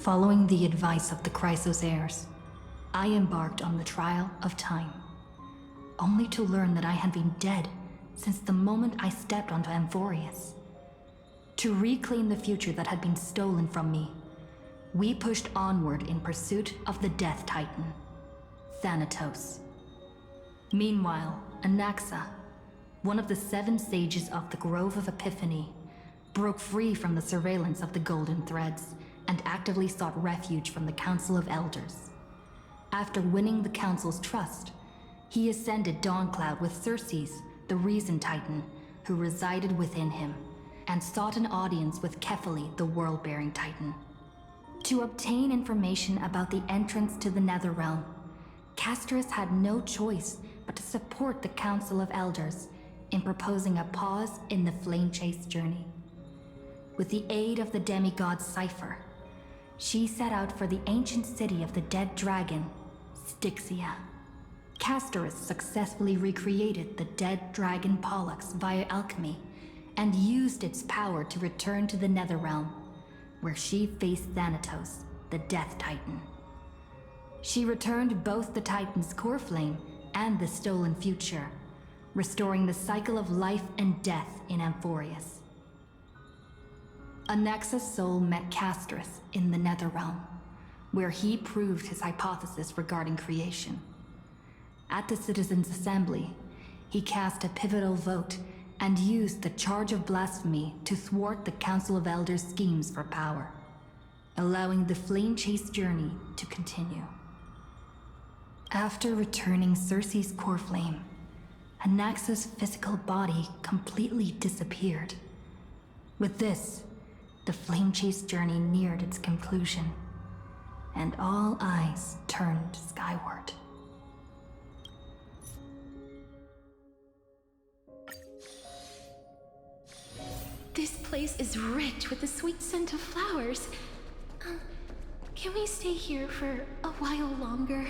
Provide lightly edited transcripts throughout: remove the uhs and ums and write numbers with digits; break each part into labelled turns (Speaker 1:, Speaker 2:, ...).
Speaker 1: Following the advice of the Chrysos heirs, I embarked on the trial of time, only to learn that I had been dead since the moment I stepped onto Amphoreus. To reclaim the future that had been stolen from me, we pushed onward in pursuit of the Death Titan, Thanatos. Meanwhile, Anaxa, one of the 7 sages of the Grove of Epiphany, broke free from the surveillance of the Golden Threads and actively sought refuge from the Council of Elders. After winning the Council's trust, he ascended Dawncloud with Circes, the Reason Titan, who resided within him, and sought an audience with Kephali, the World-Bearing Titan. To obtain information about the entrance to the Netherrealm, Castorice had no choice but to support the Council of Elders in proposing a pause in the flame chase journey. With the aid of the demigod Cipher, she set out for the ancient city of the dead dragon, Styxia. Castorice successfully recreated the dead dragon Pollux via alchemy and used its power to return to the Netherrealm, where she faced Thanatos, the Death Titan. She returned both the Titan's core flame and the stolen future, restoring the cycle of life and death in Amphoreus. Anaxa's soul met Castorice in the Netherrealm, where he proved his hypothesis regarding creation. At the Citizens' Assembly, he cast a pivotal vote and used the charge of blasphemy to thwart the Council of Elders' schemes for power, allowing the flame chase journey to continue. After returning Circe's core flame, Anaxa's physical body completely disappeared. With this, the flame chase journey neared its conclusion, and all eyes turned skyward.
Speaker 2: This place is rich with the sweet scent of flowers. Can we stay here for a while longer?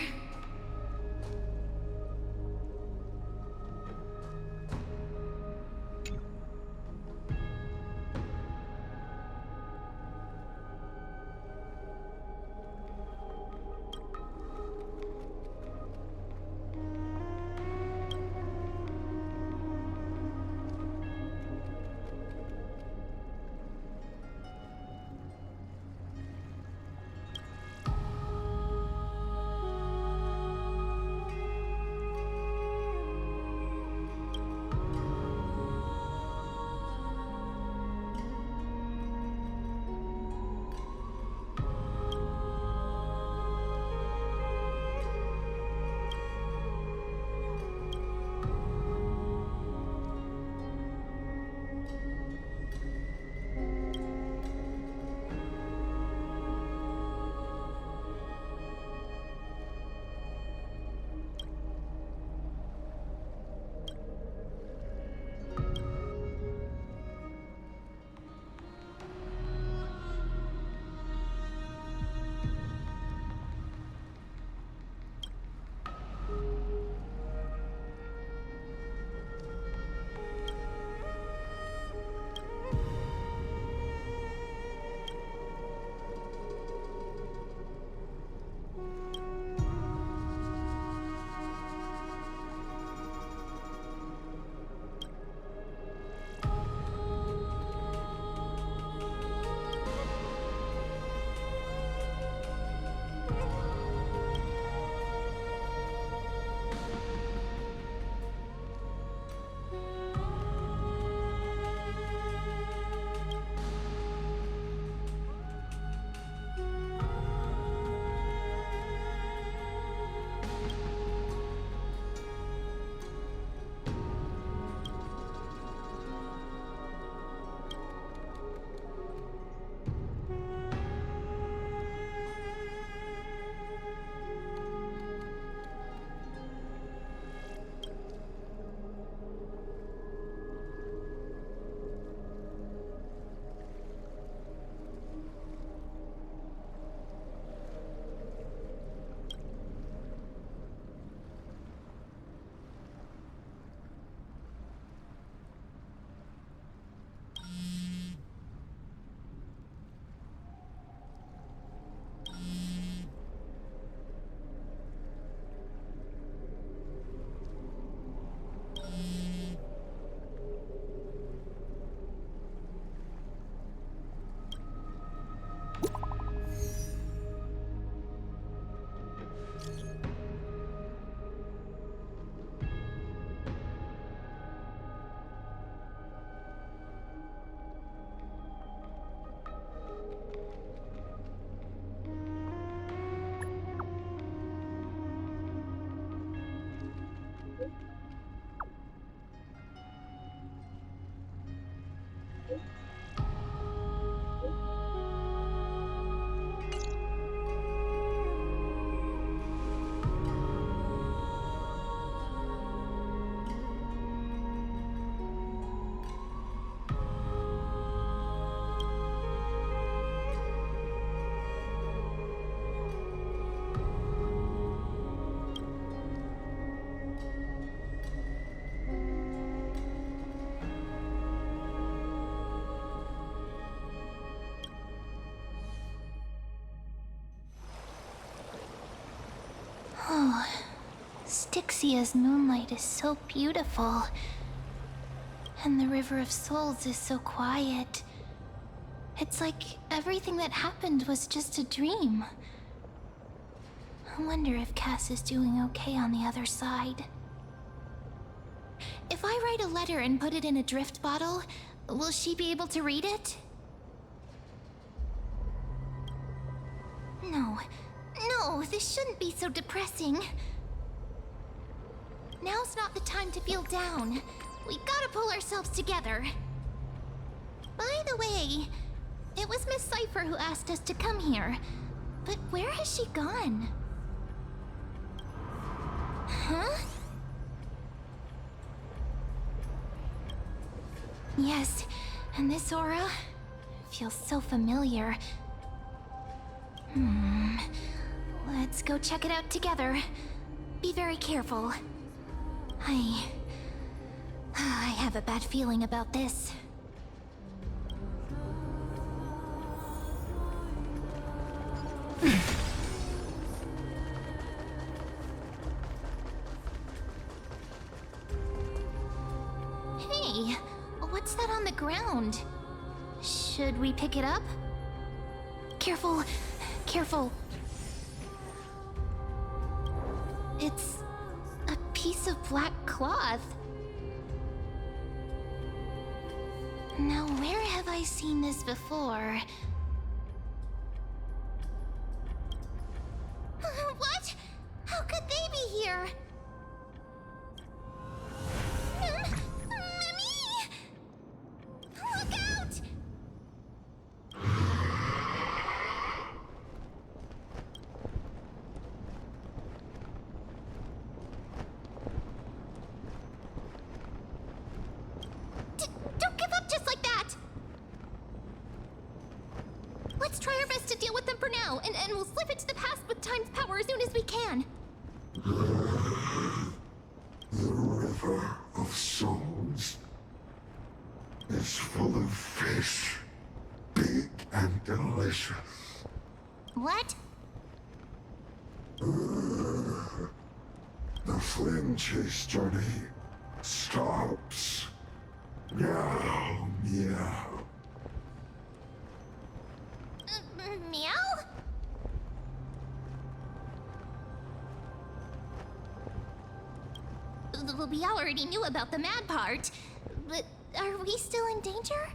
Speaker 2: Lucia's moonlight is so beautiful. And the River of Souls is so quiet. It's like everything that happened was just a dream. I wonder if Cass is doing okay on the other side. If I write a letter and put it in a drift bottle, will she be able to read it? No, this shouldn't be so depressing. Now's not the time to feel down. We gotta pull ourselves together. By the way, it was Miss Cipher who asked us to come here. But where has she gone? Huh? Yes, and this aura feels so familiar. Let's go check it out together. Be very careful. I have a bad feeling about this. Hey, what's that on the ground? Should we pick it up? Careful, careful. It's a piece of black cloth. Now, where have I seen this before? What? How could they be here? Mimi! Look out! Don't give up just like that! Let's try our best to deal with them for now, and we'll slip into the past with time's power as soon as we can.
Speaker 3: The River of Souls is full of fish, big and delicious.
Speaker 2: What?
Speaker 3: The flame chase journey stops. Meow, meow.
Speaker 2: Meow? Well, we already knew about the mad part, but are we still in danger?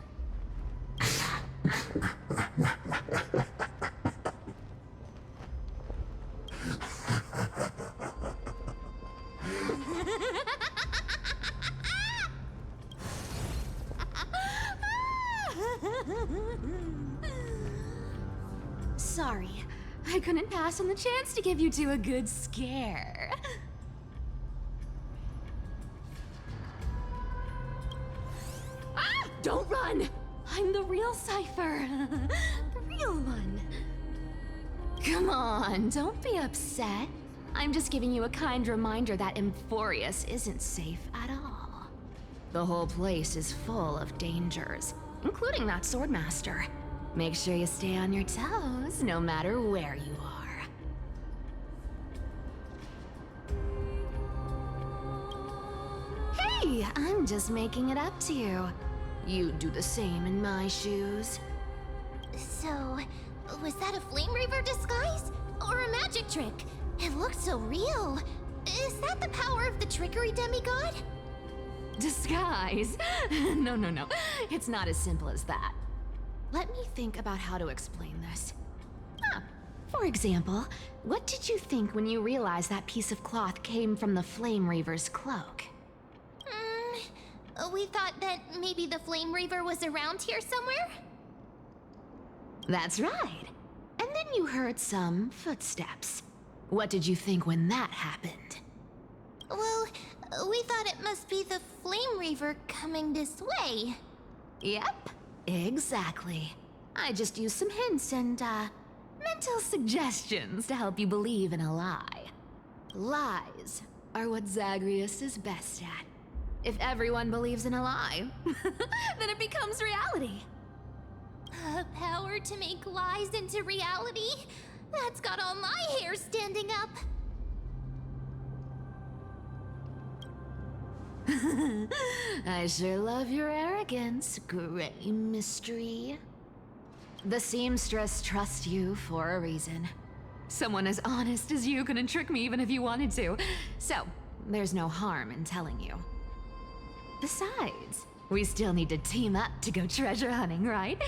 Speaker 4: Sorry, I couldn't pass on the chance to give you two a good scare. Ah! Don't run! I'm the real Cipher. The real one. Come on, don't be upset. I'm just giving you a kind reminder that Amphoreus isn't safe at all. The whole place is full of dangers, including that swordmaster. Make sure you stay on your toes, no matter where you are. Hey, I'm just making it up to you. You'd do the same in my shoes.
Speaker 2: So, was that a flamereaver disguise? Or a magic trick? It looked so real. Is that the power of the trickery demigod?
Speaker 4: Disguise? No. It's not as simple as that. Let me think about how to explain this. For example, what did you think when you realized that piece of cloth came from the flamereaver's cloak?
Speaker 2: We thought that maybe the flamereaver was around here somewhere?
Speaker 4: That's right. And then you heard some footsteps. What did you think when that happened?
Speaker 2: Well, we thought it must be the flamereaver coming this way.
Speaker 4: Yep, exactly. I just used some hints and, mental suggestions to help you believe in a lie. Lies are what Zagreus is best at. If everyone believes in a lie, then it becomes reality.
Speaker 2: A power to make lies into reality? That's got all my hair standing up.
Speaker 4: I sure love your arrogance, Gray Mystery. The seamstress trusts you for a reason. Someone as honest as you couldn't trick me even if you wanted to. So, there's no harm in telling you. Besides, we still need to team up to go treasure hunting, right?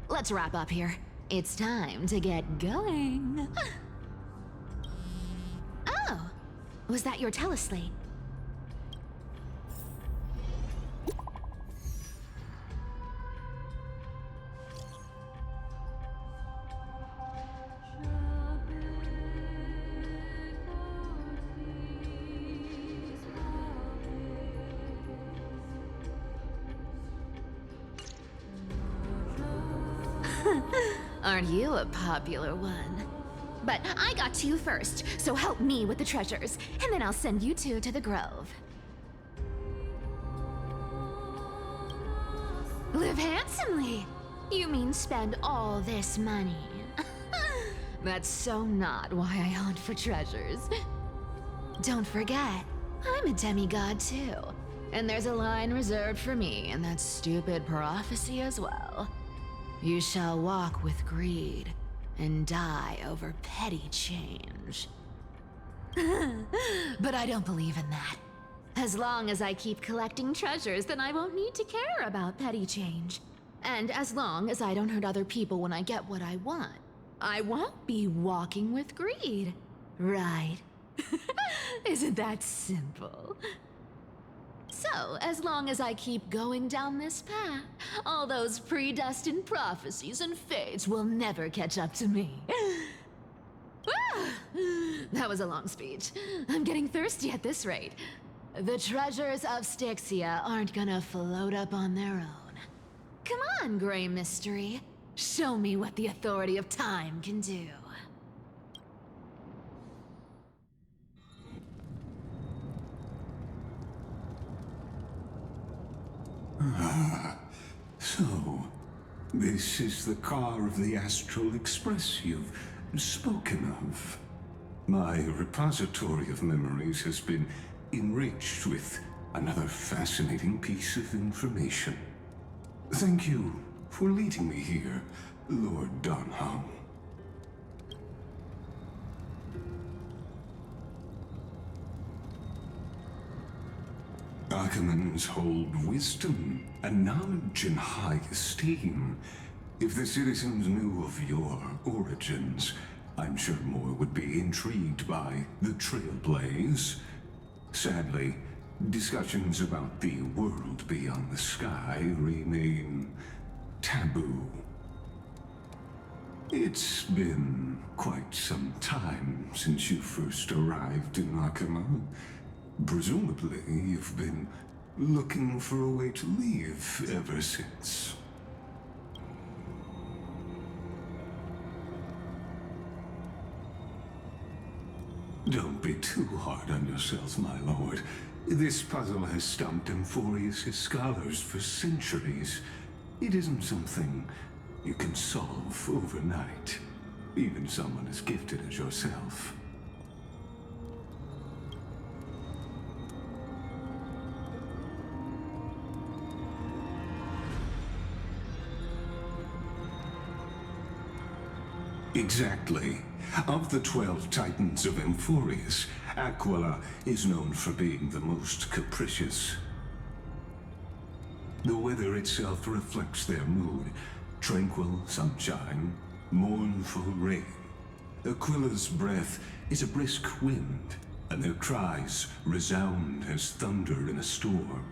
Speaker 4: Let's wrap up here. It's time to get going. Oh, was that your teleslate? Aren't you a popular one? But I got to you first, so help me with the treasures, and then I'll send you two to the grove. Live handsomely! You mean spend all this money? That's so not why I hunt for treasures. Don't forget, I'm a demigod too. And there's a line reserved for me in that stupid prophecy as well. You shall walk with greed and die over petty change. But I don't believe in that. As long as I keep collecting treasures, then I won't need to care about petty change. And as long as I don't hurt other people when I get what I want, I won't be walking with greed. Right? Isn't that simple? So, as long as I keep going down this path, all those predestined prophecies and fates will never catch up to me. That was a long speech. I'm getting thirsty at this rate. The treasures of Styxia aren't gonna float up on their own. Come on, Gray Mystery. Show me what the authority of time can do.
Speaker 3: So, this is the car of the Astral Express you've spoken of. My repository of memories has been enriched with another fascinating piece of information. Thank you for leading me here, Lord Donham. Archimans hold wisdom and knowledge in high esteem. If the citizens knew of your origins, I'm sure more would be intrigued by the trailblazer. Sadly, discussions about the world beyond the sky remain taboo. It's been quite some time since you first arrived in Akama. Presumably, you've been looking for a way to leave ever since. Don't be too hard on yourself, my lord. This puzzle has stumped Amphoreus' scholars for centuries. It isn't something you can solve overnight, even someone as gifted as yourself. Exactly. Of the 12 titans of Amphoreus, Aquila is known for being the most capricious. The weather itself reflects their mood. Tranquil sunshine, mournful rain. Aquila's breath is a brisk wind, and their cries resound as thunder in a storm.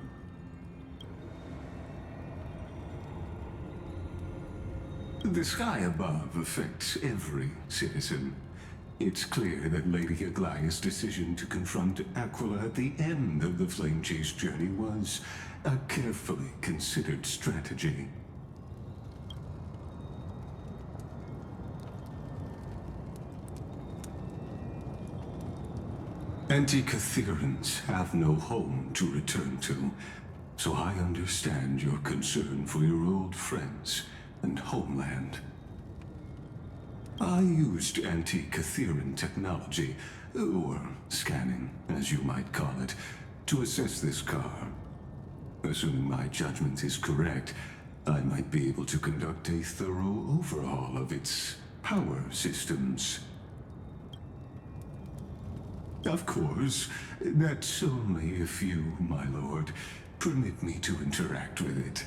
Speaker 3: The sky above affects every citizen. It's clear that Lady Aglaea's decision to confront Aquila at the end of the flame chase journey was a carefully considered strategy. Anti-Catherans have no home to return to, so I understand your concern for your old friends and homeland. I used anti-Catheran technology, or scanning, as you might call it, to assess this car. Assuming my judgment is correct, I might be able to conduct a thorough overhaul of its power systems. Of course, that's only if you, my lord, permit me to interact with it.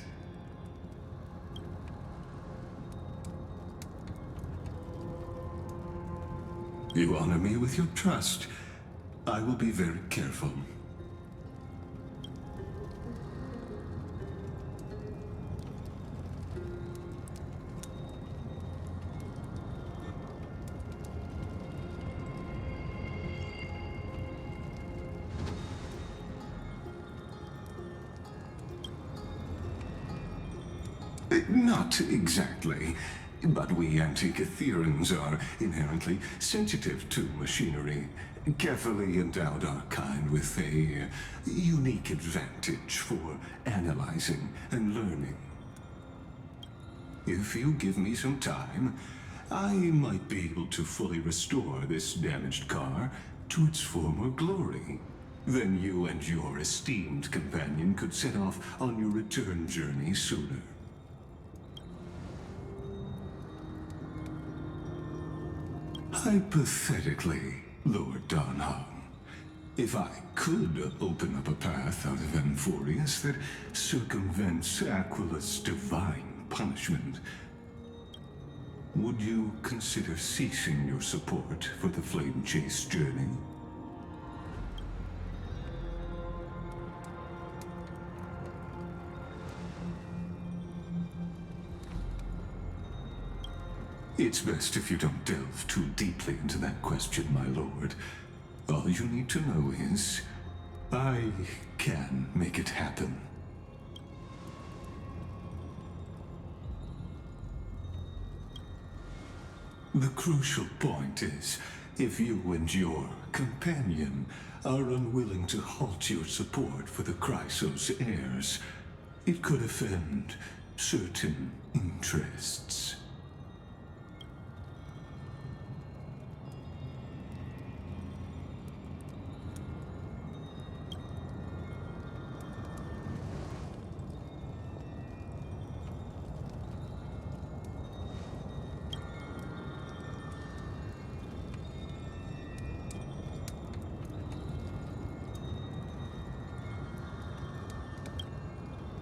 Speaker 3: You honor me with your trust. I will be very careful. Not exactly, but we Antikytherans are inherently sensitive to machinery. Carefully endowed our kind with a unique advantage for analyzing and learning. If you give me some time, I might be able to fully restore this damaged car to its former glory. Then you and your esteemed companion could set off on your return journey sooner. Hypothetically, Lord Donhong, if I could open up a path out of Amphoreus that circumvents Aquila's divine punishment, would you consider ceasing your support for the flame chase journey? It's best if you don't delve too deeply into that question, my lord. All you need to know is, I can make it happen. The crucial point is, if you and your companion are unwilling to halt your support for the Chrysos heirs, it could offend certain interests.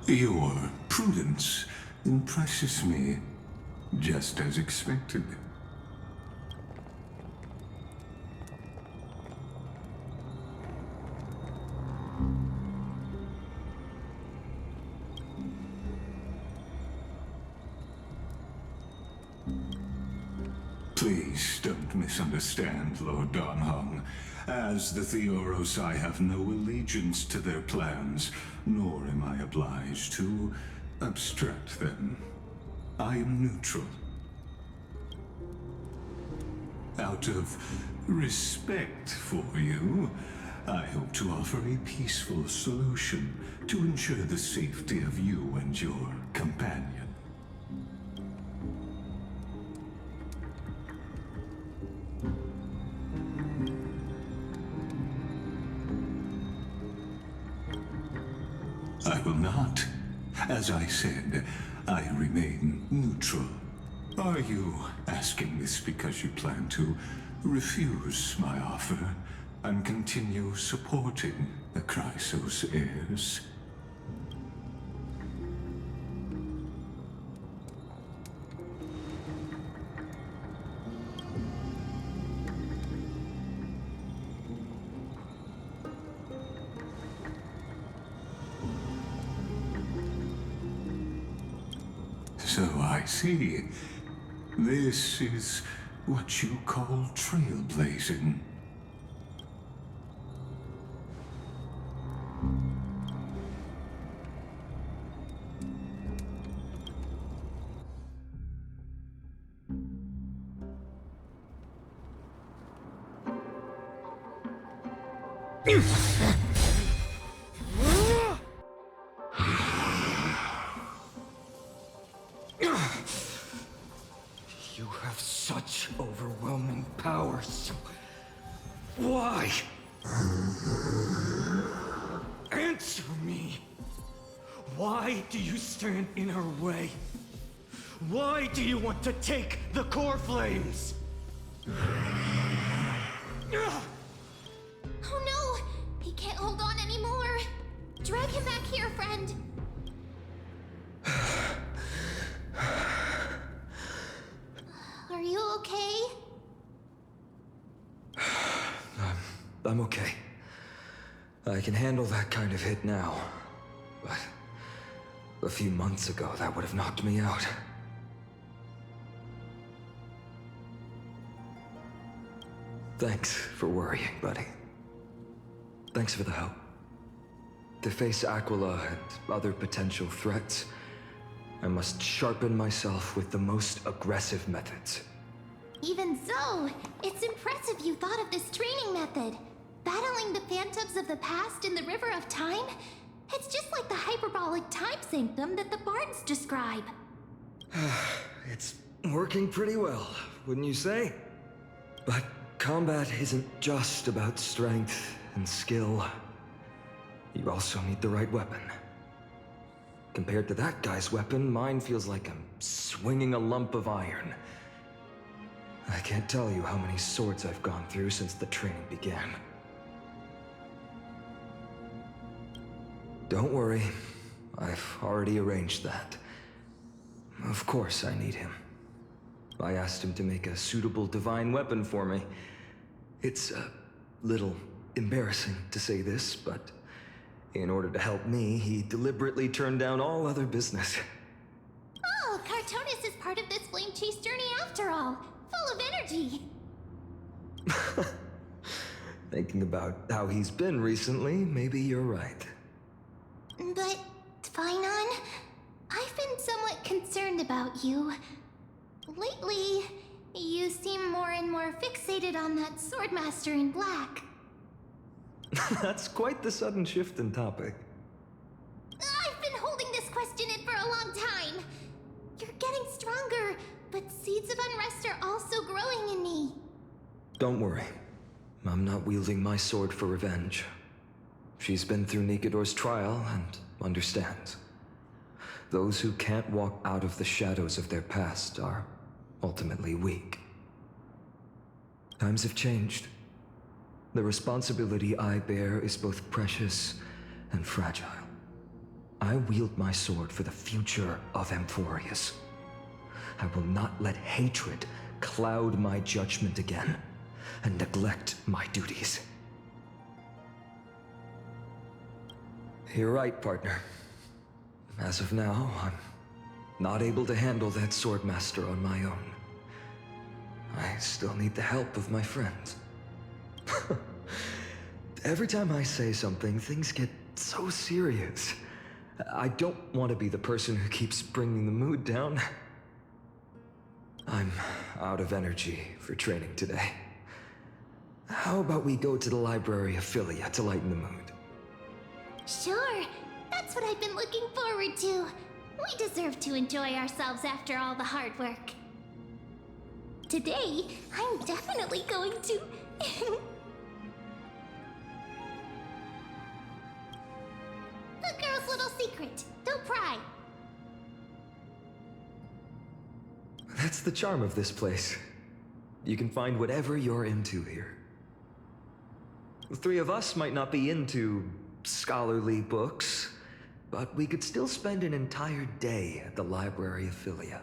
Speaker 3: Your prudence impresses me, just as expected. Please don't misunderstand, Lord Donhong. As the Theoros, I have no allegiance to their plans, nor am I obliged to obstruct them. I am neutral. Out of respect for you, I hope to offer a peaceful solution to ensure the safety of you and your companion. I will not. As I said, I remain neutral. Are you asking this because you plan to refuse my offer and continue supporting the Chrysos heirs? So I see. This is what you call trailblazing.
Speaker 5: You have such overwhelming power, so why? answer me. Why do you stand in her way? Why do you want to take the core flames?
Speaker 2: Oh no! He can't hold on anymore! Drag him back here, friend! Are you okay?
Speaker 5: I'm okay. I can handle that kind of hit now. But a few months ago, that would have knocked me out. Thanks for worrying, buddy. Thanks for the help. To face Aquila and other potential threats, I must sharpen myself with the most aggressive methods.
Speaker 2: Even so, it's impressive you thought of this training method. Battling the phantoms of the past in the River of Time? It's just like the hyperbolic time sanctum that the bards describe.
Speaker 5: It's working pretty well, wouldn't you say? But combat isn't just about strength and skill. You also need the right weapon. Compared to that guy's weapon, mine feels like I'm swinging a lump of iron. I can't tell you how many swords I've gone through since the training began. Don't worry, I've already arranged that. Of course I need him. I asked him to make a suitable divine weapon for me. It's a little embarrassing to say this, but in order to help me, he deliberately turned down all other business.
Speaker 2: Oh, Cartonis is part of this flame chase journey after all. Full of energy.
Speaker 5: Thinking about how he's been recently, maybe you're right.
Speaker 2: But, phainon, I've been somewhat concerned about you. Lately, you seem more and more fixated on that swordmaster in black.
Speaker 5: That's quite the sudden shift in topic.
Speaker 2: I've been holding this question in for a long time. You're getting stronger, but seeds of unrest are also growing in me.
Speaker 5: Don't worry. I'm not wielding my sword for revenge. She's been through Nikedor's trial and understands. Those who can't walk out of the shadows of their past are ultimately weak. Times have changed. The responsibility I bear is both precious and fragile. I wield my sword for the future of Amphoreus. I will not let hatred cloud my judgment again and neglect my duties. You're right, partner. As of now, I'm not able to handle that swordmaster on my own. I still need the help of my friends. Every time I say something, things get so serious. I don't want to be the person who keeps bringing the mood down. I'm out of energy for training today. How about we go to the library of Philia to lighten the mood?
Speaker 2: Sure, that's what I've been looking forward to. We deserve to enjoy ourselves after all the hard work. Today, I'm definitely going to... The girl's little secret. Don't pry.
Speaker 5: That's the charm of this place. You can find whatever you're into here. The three of us might not be into scholarly books, but we could still spend an entire day at the library of Philia.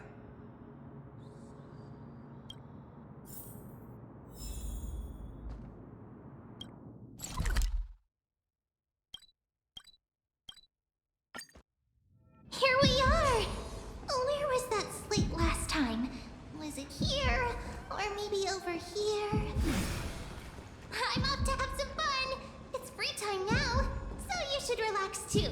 Speaker 2: Here we are! Where was that slate last time? Was it here? Or maybe over here? I'm off to have some fun! It's free time now, so you should relax too.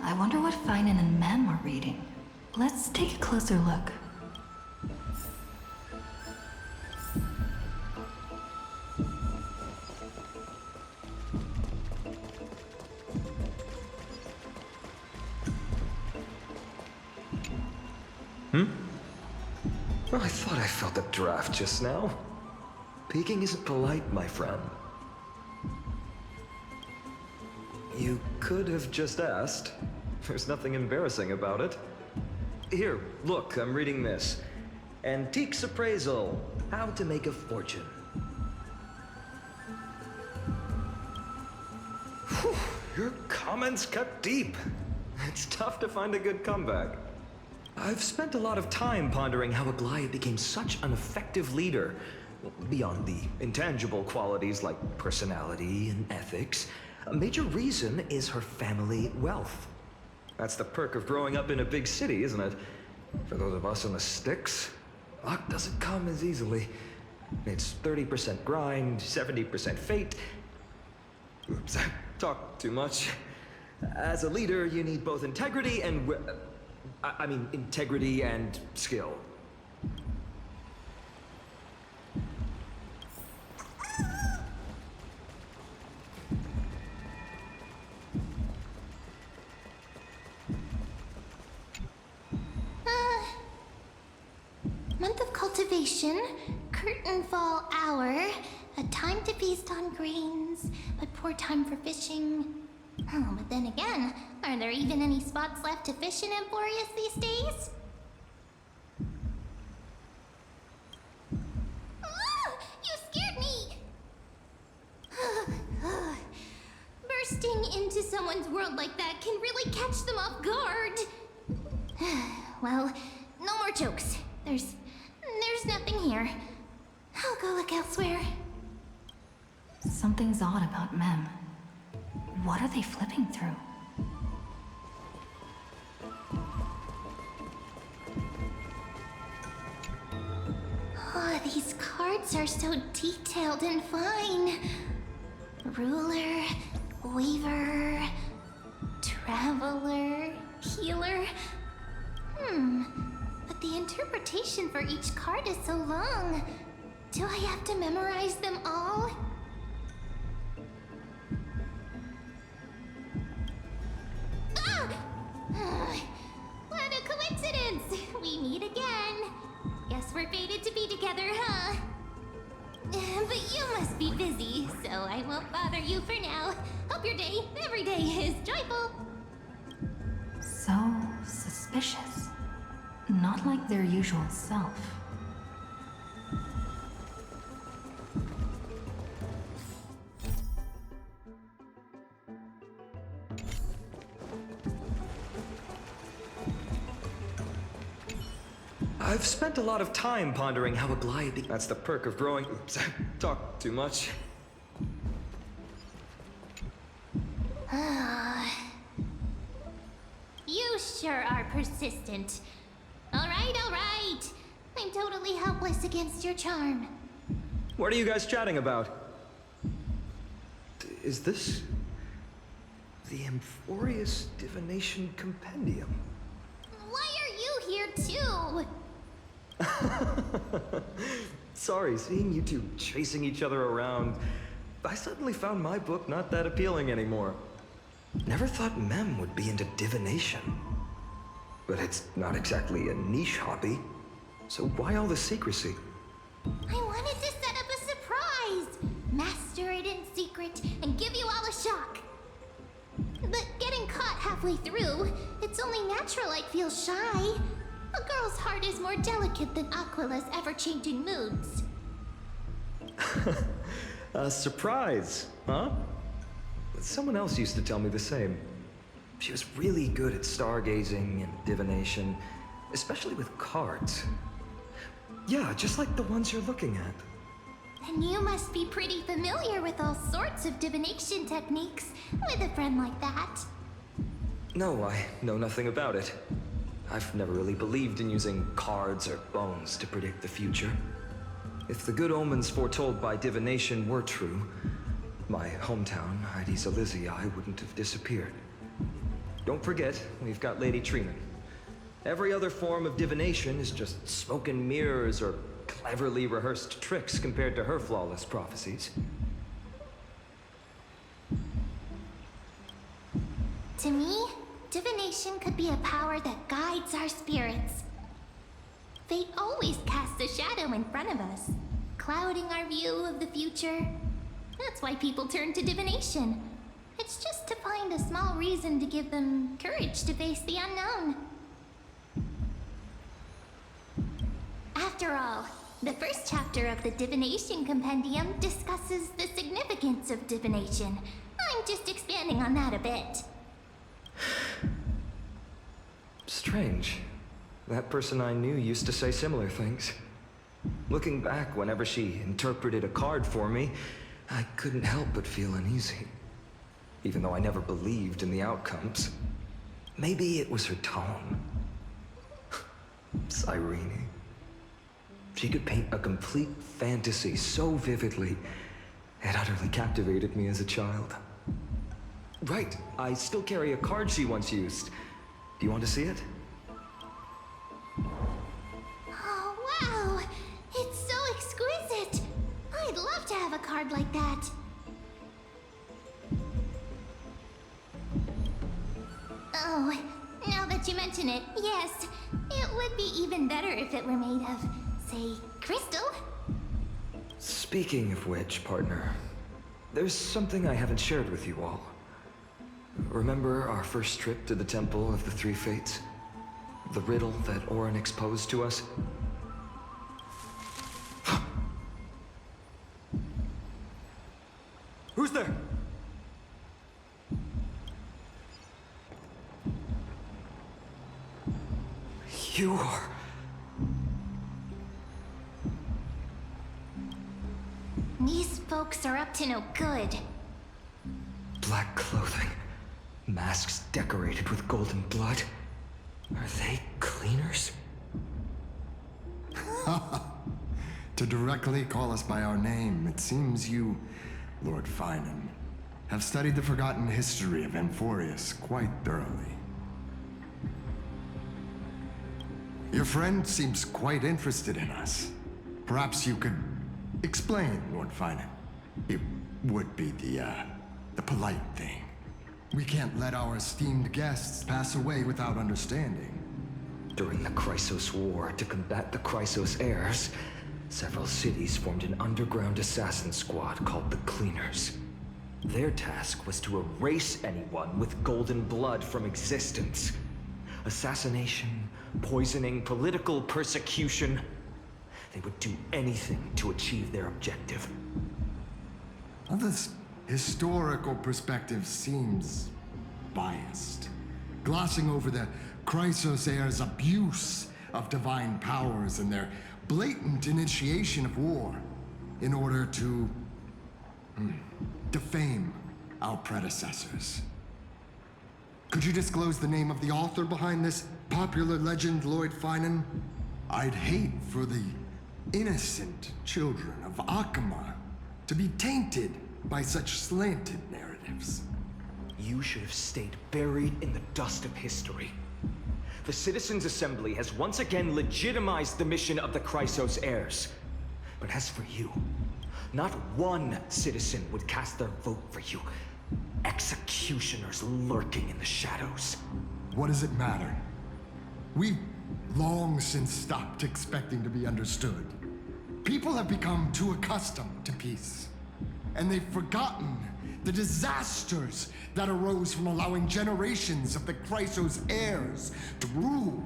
Speaker 1: I wonder what Phainon and Mem are reading. Let's take a closer look.
Speaker 5: Well, I thought I felt a draft just now. Peeking isn't polite, my friend. You could have just asked. There's nothing embarrassing about it. Here, look, I'm reading this. Antiques Appraisal, How to Make a Fortune. Whew, your comments cut deep. It's tough to find a good comeback. I've spent a lot of time pondering how Aglaea became such an effective leader. Beyond the intangible qualities like personality and ethics, a major reason is her family wealth. That's the perk of growing up in a big city, isn't it? For those of us in the sticks, luck doesn't come as easily. It's 30% grind, 70% fate. Oops, I talked too much. As a leader, you need both integrity and integrity and skill.
Speaker 2: Month of cultivation, curtain fall hour, a time to feast on grains, but poor time for fishing. Oh, but then again, are there even any spots left to fish in Amphoreus these days? Ah, you scared me! Bursting into someone's world like that can really catch them off guard. Well, no more jokes. There's nothing here. I'll go look elsewhere.
Speaker 1: Something's odd about Mem. What are they flipping through?
Speaker 2: Oh, these cards are so detailed and fine. Ruler, Weaver, traveler, healer. But the interpretation for each card is so long. Do I have to memorize them all? What a coincidence! We meet again. Guess we're fated to be together, huh? But you must be busy, so I won't bother you for now. Hope your day, every day, is joyful.
Speaker 1: So suspicious. Not like their usual self.
Speaker 5: I've spent a lot of time pondering how aglaea That's the perk of growing. Oops, I talk too much.
Speaker 2: You sure are persistent. All right. I'm totally helpless against your charm.
Speaker 5: What are you guys chatting about? Is this the Amphoreus Divination Compendium?
Speaker 2: Why are you here too?
Speaker 5: Sorry, seeing you two chasing each other around, I suddenly found my book not that appealing anymore. Never thought Mem would be into divination. But it's not exactly a niche hobby, so why all the secrecy?
Speaker 2: I wanted to set up a surprise! Master it in secret and give you all a shock. But getting caught halfway through, it's only natural I'd feel shy. A girl's heart is more delicate than Aquila's ever-changing moods.
Speaker 5: A surprise, huh? Someone else used to tell me the same. She was really good at stargazing and divination, especially with cards. Yeah, just like the ones you're looking at.
Speaker 2: And you must be pretty familiar with all sorts of divination techniques with a friend like that.
Speaker 5: No, I know nothing about it. I've never really believed in using cards or bones to predict the future. If the good omens foretold by divination were true, my hometown, Hysilens, wouldn't have disappeared. Don't forget, we've got Lady Trina. Every other form of divination is just smoke and mirrors or cleverly rehearsed tricks compared to her flawless prophecies.
Speaker 2: To me, divination could be a power that guides our spirits. Fate always casts a shadow in front of us, clouding our view of the future. That's why people turn to divination. It's just to find a small reason to give them courage to face the unknown. After all, the first chapter of the Divination Compendium discusses the significance of divination. I'm just expanding on that a bit.
Speaker 5: Strange. That person I knew used to say similar things. Looking back, whenever she interpreted a card for me, I couldn't help but feel uneasy. Even though I never believed in the outcomes. Maybe it was her tone. Cyrene. She could paint a complete fantasy so vividly, it utterly captivated me as a child. Right, I still carry a card she once used. Do you want to see it?
Speaker 2: Oh, wow! It's so exquisite! I'd love to have a card like that. Oh, now that you mention it, yes. It would be even better if it were made of, say, crystal.
Speaker 5: Speaking of which, partner, there's something I haven't shared with you all. Remember our first trip to the Temple of the Three Fates? The riddle that Orynyx posed to us? Who's there? You are...
Speaker 2: These folks are up to no good.
Speaker 5: Black clothing, masks decorated with golden blood. Are they cleaners?
Speaker 6: To directly call us by our name, it seems you, Lord phainon, have studied the forgotten history of Amphoreus quite thoroughly. Your friend seems quite interested in us. Perhaps you could explain, Lord Phainon. It would be the polite thing. We can't let our esteemed guests pass away without understanding.
Speaker 5: During the Chrysos War, to combat the Chrysos heirs, several cities formed an underground assassin squad called the Cleaners. Their task was to erase anyone with golden blood from existence. Assassination, poisoning, political persecution. They would do anything to achieve their objective.
Speaker 6: Well, this historical perspective seems biased, glossing over the Chrysos heirs' abuse of divine powers and their blatant initiation of war in order to defame our predecessors. Could you disclose the name of the author behind this popular legend, Lord Phainon? I'd hate for the innocent children of Akama to be tainted by such slanted narratives.
Speaker 5: You should have stayed buried in the dust of history. The Citizens' Assembly has once again legitimized the mission of the Chrysos heirs. But as for you, not one citizen would cast their vote for you. Executioners lurking in the shadows.
Speaker 6: What does it matter? We've long since stopped expecting to be understood. People have become too accustomed to peace, and they've forgotten the disasters that arose from allowing generations of the Chrysos heirs to rule.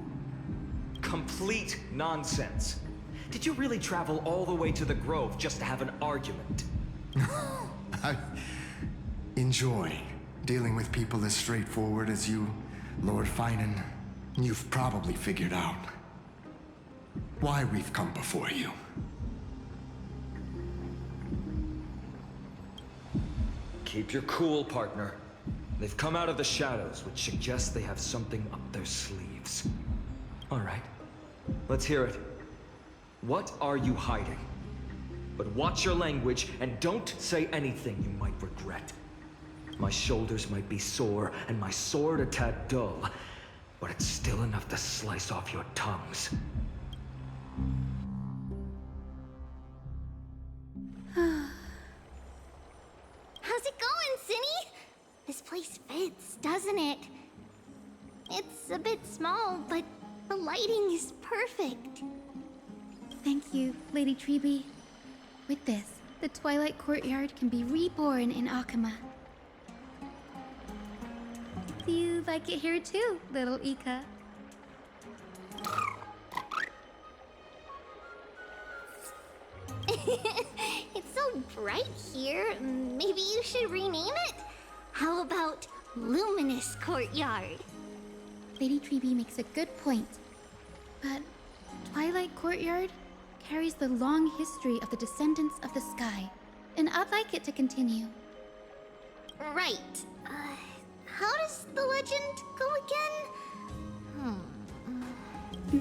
Speaker 5: Complete nonsense. Did you really travel all the way to the Grove just to have an argument?
Speaker 6: I enjoy dealing with people as straightforward as you, Lord Phainon. You've probably figured out why we've come before you.
Speaker 5: Keep your cool, partner. They've come out of the shadows, which suggests they have something up their sleeves. All right, let's hear it. What are you hiding? But watch your language and don't say anything you might regret. My shoulders might be sore and my sword a tad dull, but it's still enough to slice off your tongues.
Speaker 2: How's it going, Cinny? This place fits, doesn't it? It's a bit small, but the lighting is perfect.
Speaker 7: Thank you, Lady Treeby. With this, the Twilight Courtyard can be reborn in Akama. Do you like it here too, little Ika?
Speaker 2: It's so bright here. Maybe you should rename it? How about Luminous Courtyard?
Speaker 7: Lady Treeby makes a good point. But Twilight Courtyard carries the long history of the descendants of the sky, and I'd like it to continue.
Speaker 2: Right. How does the legend go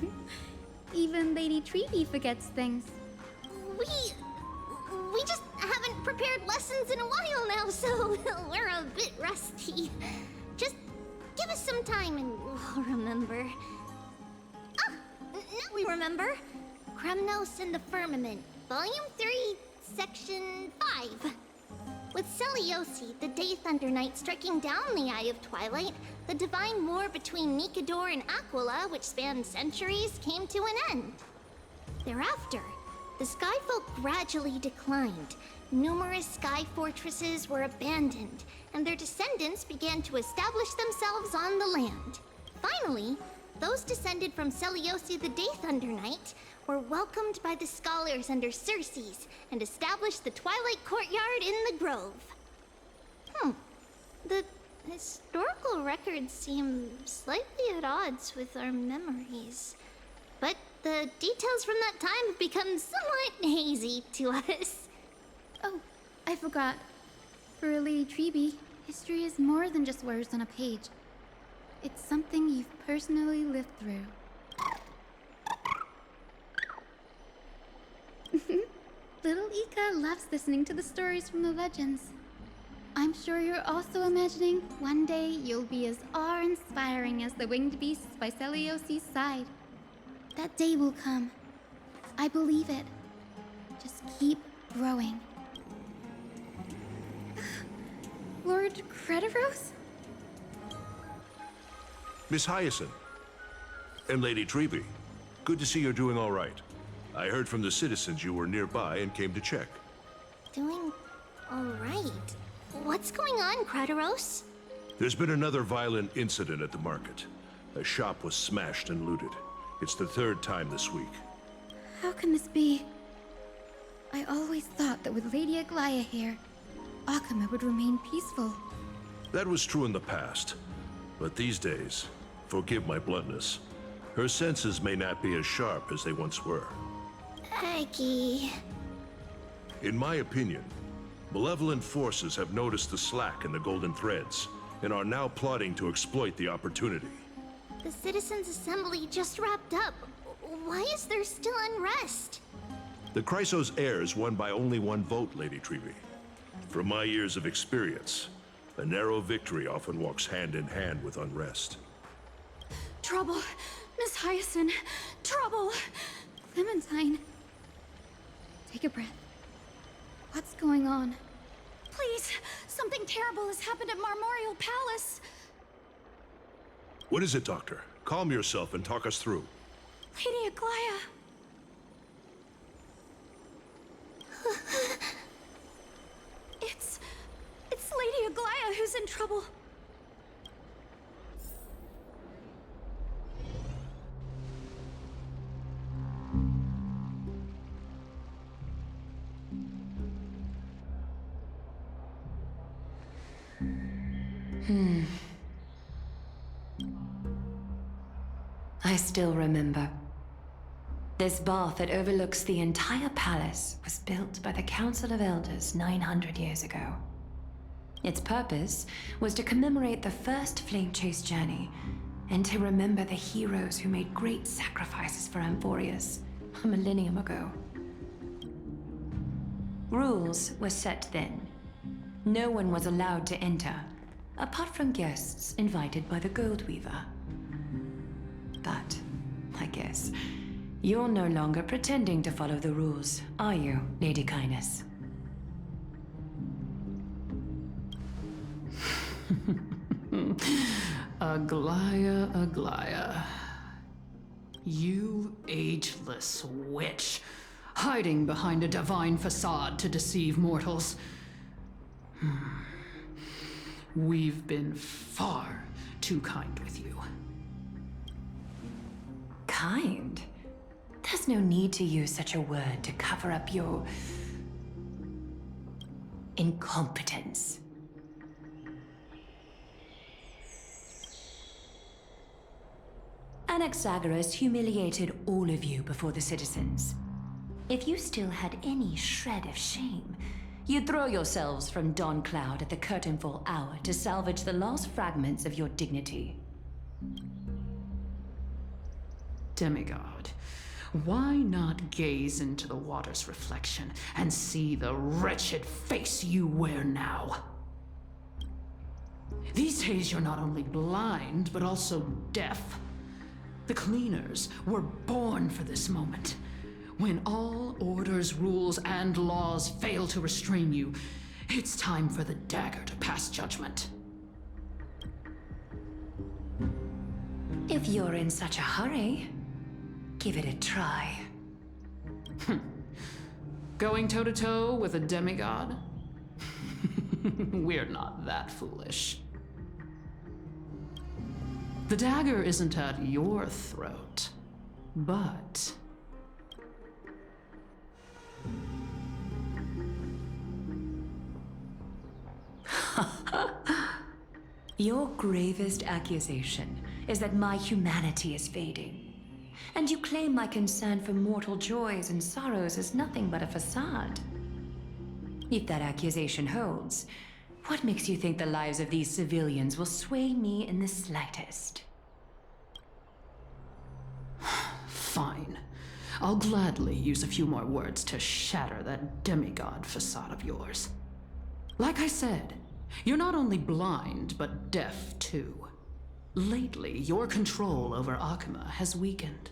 Speaker 2: again?
Speaker 7: Even Lady Treeby forgets things.
Speaker 2: We just haven't prepared lessons in a while now, so we're a bit rusty. Just give us some time and we'll remember. Ah! Now we remember. Kremnos and the Firmament, Volume 3, Section 5. With Celiosi, the Day Thunder Knight, striking down the Eye of Twilight, the divine war between Nikador and Aquila, which spanned centuries, came to an end. Thereafter, the Skyfolk gradually declined. Numerous sky fortresses were abandoned, and their descendants began to establish themselves on the land. Finally, those descended from Celiosi the Day Thunder Knight were welcomed by the scholars under Circes and established the Twilight Courtyard in the Grove. The historical records seem slightly at odds with our memories, but the details from that time have become somewhat hazy to us.
Speaker 7: Oh, I forgot. For Lady Treeby, history is more than just words on a page. It's something you've personally lived through. Little Ika loves listening to the stories from the legends. I'm I'm sure you're also imagining one day you'll be as awe-inspiring as the winged beasts by Celiosi's side. That day will come. I believe it. Just keep growing. Lord Crediros?
Speaker 8: Miss Hyacine. And Lady Treby. Good to see you're doing all right. I heard from the citizens you were nearby and came to check.
Speaker 2: Doing all right. What's going on, Crediros?
Speaker 8: There's been another violent incident at the market. A shop was smashed and looted. It's the third time this week.
Speaker 7: How can this be? I always thought that with Lady Aglaea here, Akama would remain peaceful.
Speaker 8: That was true in the past. But these days, forgive my bluntness, her senses may not be as sharp as they once were.
Speaker 2: Aggie.
Speaker 8: In my opinion, malevolent forces have noticed the slack in the golden threads and are now plotting to exploit the opportunity.
Speaker 2: The Citizens' Assembly just wrapped up. Why is there still unrest?
Speaker 8: The Chrysos heirs won by only one vote, Lady Treby. From my years of experience, a narrow victory often walks hand in hand with unrest.
Speaker 4: Trouble. Miss Hyacine. Trouble.
Speaker 7: Clementine. Take a breath. What's going on?
Speaker 4: Please. Something terrible has happened at Marmorial Palace.
Speaker 8: What is it, Doctor? Calm yourself and talk us through.
Speaker 4: Lady Aglaea. It's Lady Aglaea who's in trouble.
Speaker 9: I still remember. This bath that overlooks the entire palace was built by the Council of Elders 900 years ago. Its purpose was to commemorate the first flame chase journey and to remember the heroes who made great sacrifices for Amphoreus a millennium ago. Rules were set then. No one was allowed to enter, apart from guests invited by the Gold Weaver. But, I guess, you're no longer pretending to follow the rules, are you, Lady Kindness?
Speaker 10: Aglaea, Aglaea. You ageless witch, hiding behind a divine facade to deceive mortals. We've been far too kind with you.
Speaker 9: Kind? There's no need to use such a word to cover up your incompetence. Anaxagoras humiliated all of you before the citizens. If you still had any shred of shame, you'd throw yourselves from dawn cloud at the curtainfall hour to salvage the last fragments of your dignity.
Speaker 10: Demigod, why not gaze into the water's reflection and see the wretched face you wear now? These days you're not only blind, but also deaf. The cleaners were born for this moment. When all orders, rules, and laws fail to restrain you, it's time for the dagger to pass judgment.
Speaker 9: If you're in such a hurry, give it a try.
Speaker 10: Going toe-to-toe with a demigod? We're not that foolish. The dagger isn't at your throat, but...
Speaker 9: Your gravest accusation is that my humanity is fading. And you claim my concern for mortal joys and sorrows is nothing but a facade. If that accusation holds, what makes you think the lives of these civilians will sway me in the slightest?
Speaker 10: Fine. I'll gladly use a few more words to shatter that demigod facade of yours. Like I said, You're not only blind, but deaf too. Lately, your control over Akima has weakened.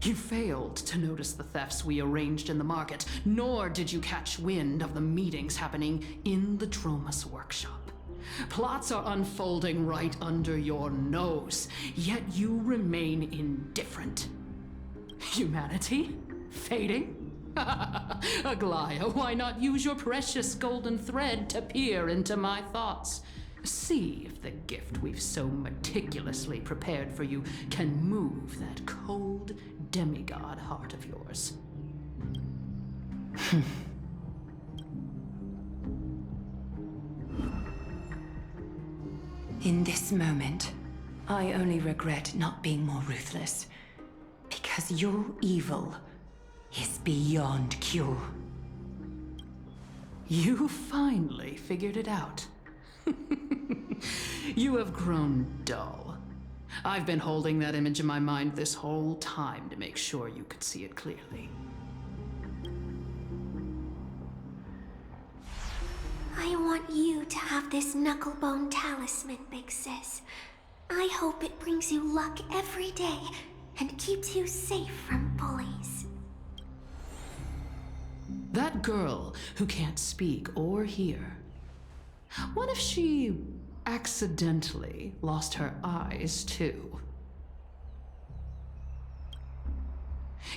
Speaker 10: You failed to notice the thefts we arranged in the market, nor did you catch wind of the meetings happening in the Tromas workshop. Plots are unfolding right under your nose, yet you remain indifferent. Humanity? Fading? Aglaea, why not use your precious golden thread to peer into my thoughts? See if the gift we've so meticulously prepared for you can move that cold demigod heart of yours.
Speaker 9: In this moment, I only regret not being more ruthless. Because your evil is beyond cure.
Speaker 10: You finally figured it out. You have grown dull. I've been holding that image in my mind this whole time to make sure you could see it clearly.
Speaker 11: I want you to have this knucklebone talisman, Big Sis. I hope it brings you luck every day and keeps you safe from bullies.
Speaker 10: That girl who can't speak or hear. What if she accidentally lost her eyes too?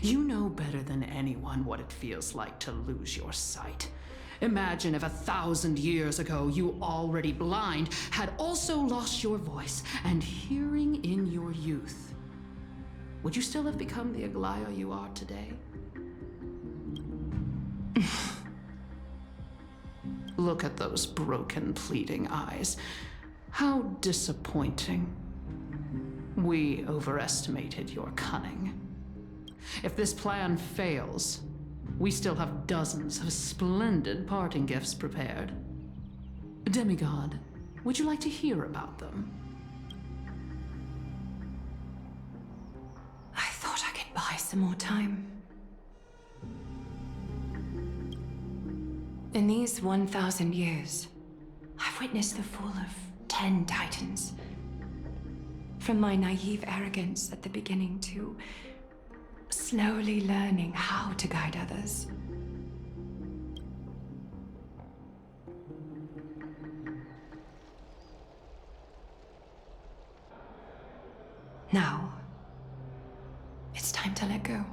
Speaker 10: You know better than anyone what it feels like to lose your sight. Imagine if 1,000 years ago you, already blind, had also lost your voice and hearing in your youth. Would you still have become the Aglaea you are today? Look at those broken, pleading eyes. How disappointing. We overestimated your cunning. If this plan fails, we still have dozens of splendid parting gifts prepared. Demigod, would you like to hear about them?
Speaker 9: I thought I could buy some more time. In these 1,000 years, I've witnessed the fall of 10 titans. From my naive arrogance at the beginning to slowly learning how to guide others. Now, it's time to let go.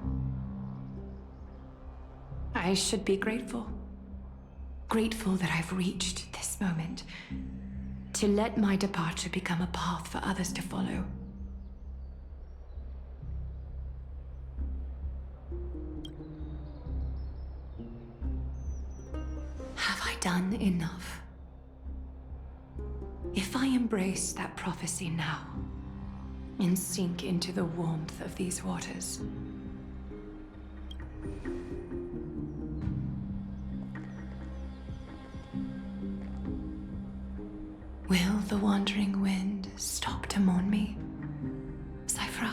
Speaker 9: I should be grateful. Grateful that I've reached this moment. To let my departure become a path for others to follow. Have I done enough? If I embrace that prophecy now, and sink into the warmth of these waters, will the wandering wind stop to mourn me, Cipher?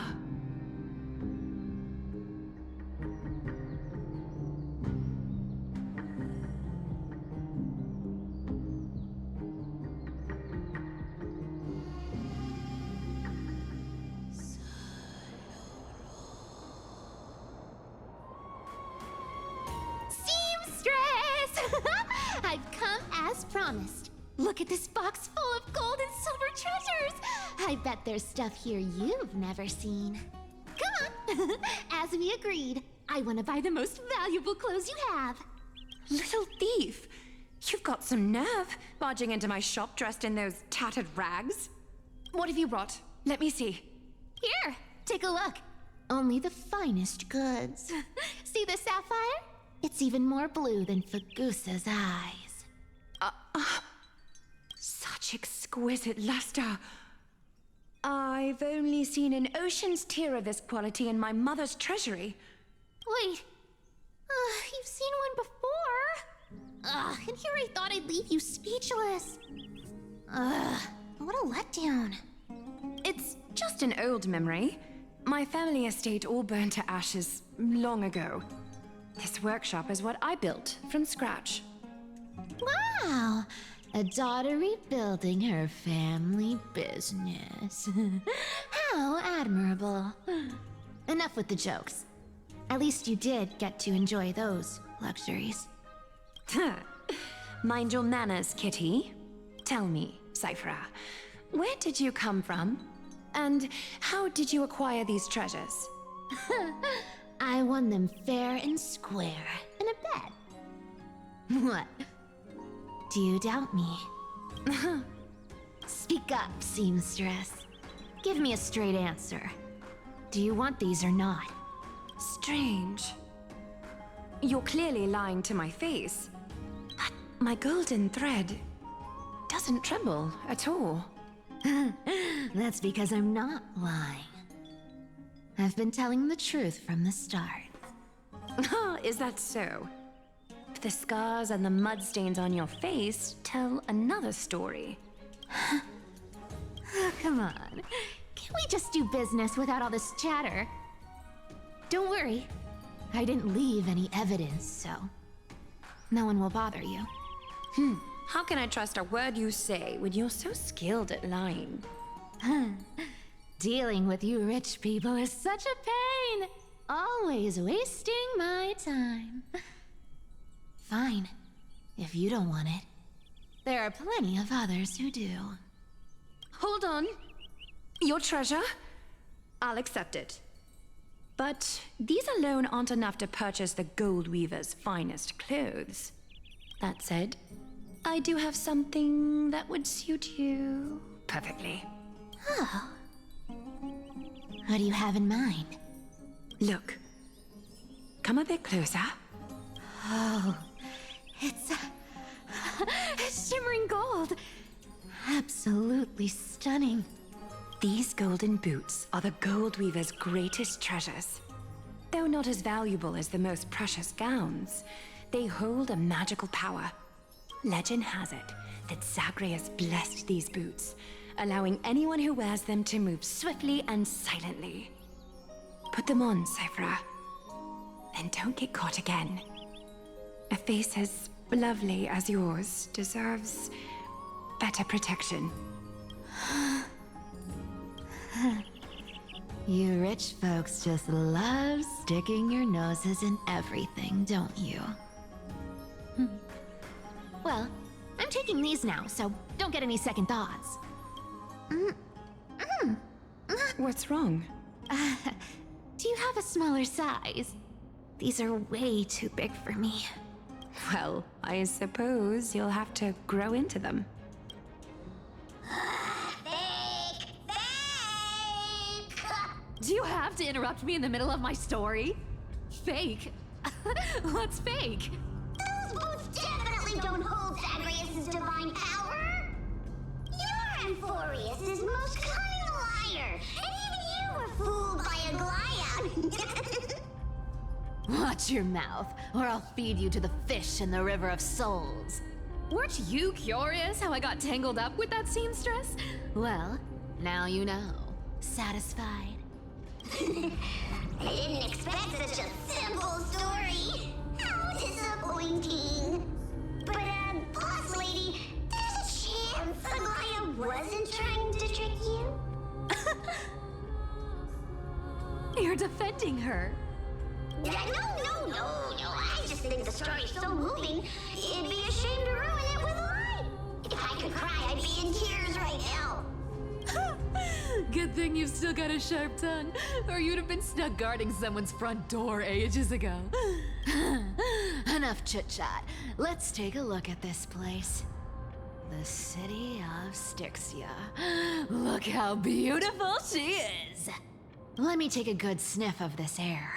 Speaker 4: Seamstress! I've come as promised. Look at this box full of gold and silver treasures! I bet there's stuff here you've never seen. Come on! As we agreed, I want to buy the most valuable clothes you have.
Speaker 9: Little thief! You've got some nerve, barging into my shop dressed in those tattered rags. What have you brought? Let me see.
Speaker 4: Here, take a look. Only the finest goods. See the sapphire? It's even more blue than Fagusa's eyes.
Speaker 9: Such exquisite luster. I've only seen an ocean's tear of this quality in my mother's treasury.
Speaker 4: Wait, you've seen one before? And here I thought I'd leave you speechless. What a letdown.
Speaker 9: It's just an old memory. My family estate all burned to ashes long ago. This workshop is what I built from scratch.
Speaker 4: Wow! A daughter rebuilding her family business. How admirable. Enough with the jokes. At least you did get to enjoy those luxuries.
Speaker 9: Mind your manners, Kitty. Tell me, Cipher, where did you come from? And how did you acquire these treasures?
Speaker 4: I won them fair and square in a bet. What? Do you doubt me? Speak up, seamstress. Give me a straight answer. Do you want these or not?
Speaker 9: Strange. You're clearly lying to my face. But my golden thread doesn't tremble at all.
Speaker 4: That's because I'm not lying. I've been telling the truth from the start.
Speaker 9: Is that so? The scars and the mud stains on your face tell another story.
Speaker 4: Oh, come on. Can we just do business without all this chatter? Don't worry. I didn't leave any evidence, so no one will bother you.
Speaker 9: How can I trust a word you say when you're so skilled at lying?
Speaker 4: Dealing with you rich people is such a pain. Always wasting my time. Fine, if you don't want it. There are plenty of others who do.
Speaker 9: Hold on. Your treasure? I'll accept it. But these alone aren't enough to purchase the gold weaver's finest clothes. That said, I do have something that would suit you perfectly.
Speaker 4: Oh. What do you have in mind?
Speaker 9: Look. Come a bit closer.
Speaker 4: Oh, it's shimmering gold. Absolutely stunning.
Speaker 9: These golden boots are the gold weaver's greatest treasures. Though not as valuable as the most precious gowns, they hold a magical power. Legend has it that Zagreus blessed these boots, allowing anyone who wears them to move swiftly and silently. Put them on, Cipher. And don't get caught again. A face as lovely as yours deserves better protection.
Speaker 4: You rich folks just love sticking your noses in everything, don't you? Well, I'm taking these now, so don't get any second thoughts.
Speaker 9: What's wrong?
Speaker 4: Do you have a smaller size? These are way too big for me.
Speaker 9: Well, I suppose you'll have to grow into them.
Speaker 11: Fake! Fake!
Speaker 4: Do you have to interrupt me in the middle of my story? Fake? What's fake?
Speaker 11: Those boots definitely don't hold Zagreus' divine power! You're Amphoreus' most cunning liar, and even you were fooled by aglaea!
Speaker 4: Watch your mouth, or I'll feed you to the fish in the River of Souls. Weren't you curious how I got tangled up with that seamstress? Well, now you know. Satisfied?
Speaker 11: I didn't expect such a simple story. How disappointing. But, boss lady, there's a chance Aglaea wasn't trying to trick you?
Speaker 4: You're defending her.
Speaker 11: No. I just think the story's so moving, it'd be a shame to ruin it with a lie. If I could cry, I'd be in tears right now.
Speaker 4: Good thing you've still got a sharp tongue, or you'd have been stuck guarding someone's front door ages ago. Enough chit-chat. Let's take a look at this place. The city of Styxia. Look how beautiful she is. Let me take a good sniff of this air.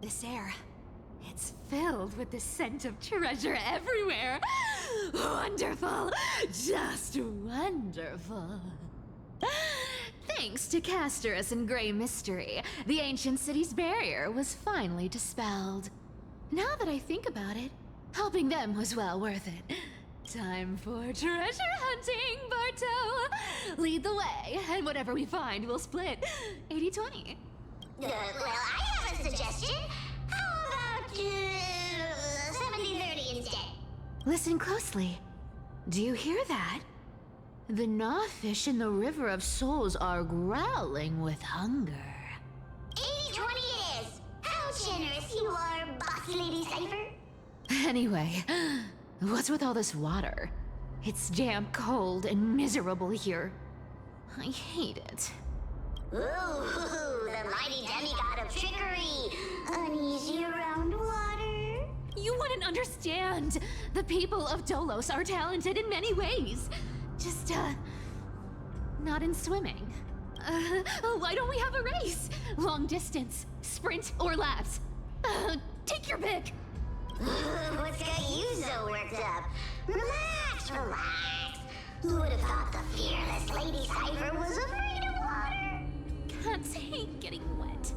Speaker 4: This air, it's filled with the scent of treasure everywhere. Wonderful, just wonderful. Thanks to Castorice and Grey Mystery, the ancient city's barrier was finally dispelled. Now that I think about it, helping them was well worth it. Time for treasure hunting, Barto! Lead the way, and whatever we find, we'll split 80-20.
Speaker 11: Well, I have a suggestion. How about 70-30 instead?
Speaker 4: Listen closely. Do you hear that? The gnawfish in the River of Souls are growling with hunger.
Speaker 11: 80-20 it is. How generous you are, Boss Lady Cipher.
Speaker 4: Anyway, what's with all this water? It's damp, cold, and miserable here. I hate it.
Speaker 11: Ooh, the mighty demigod of trickery. Uneasy around water.
Speaker 4: You wouldn't understand. The people of Dolos are talented in many ways. Just, not in swimming. Why don't we have a race? Long distance, sprint, or laps? Take your pick.
Speaker 11: What's got you so worked up? Relax, relax. Who would have thought the fearless Lady Cipher was afraid of water?
Speaker 4: Cats hate getting wet.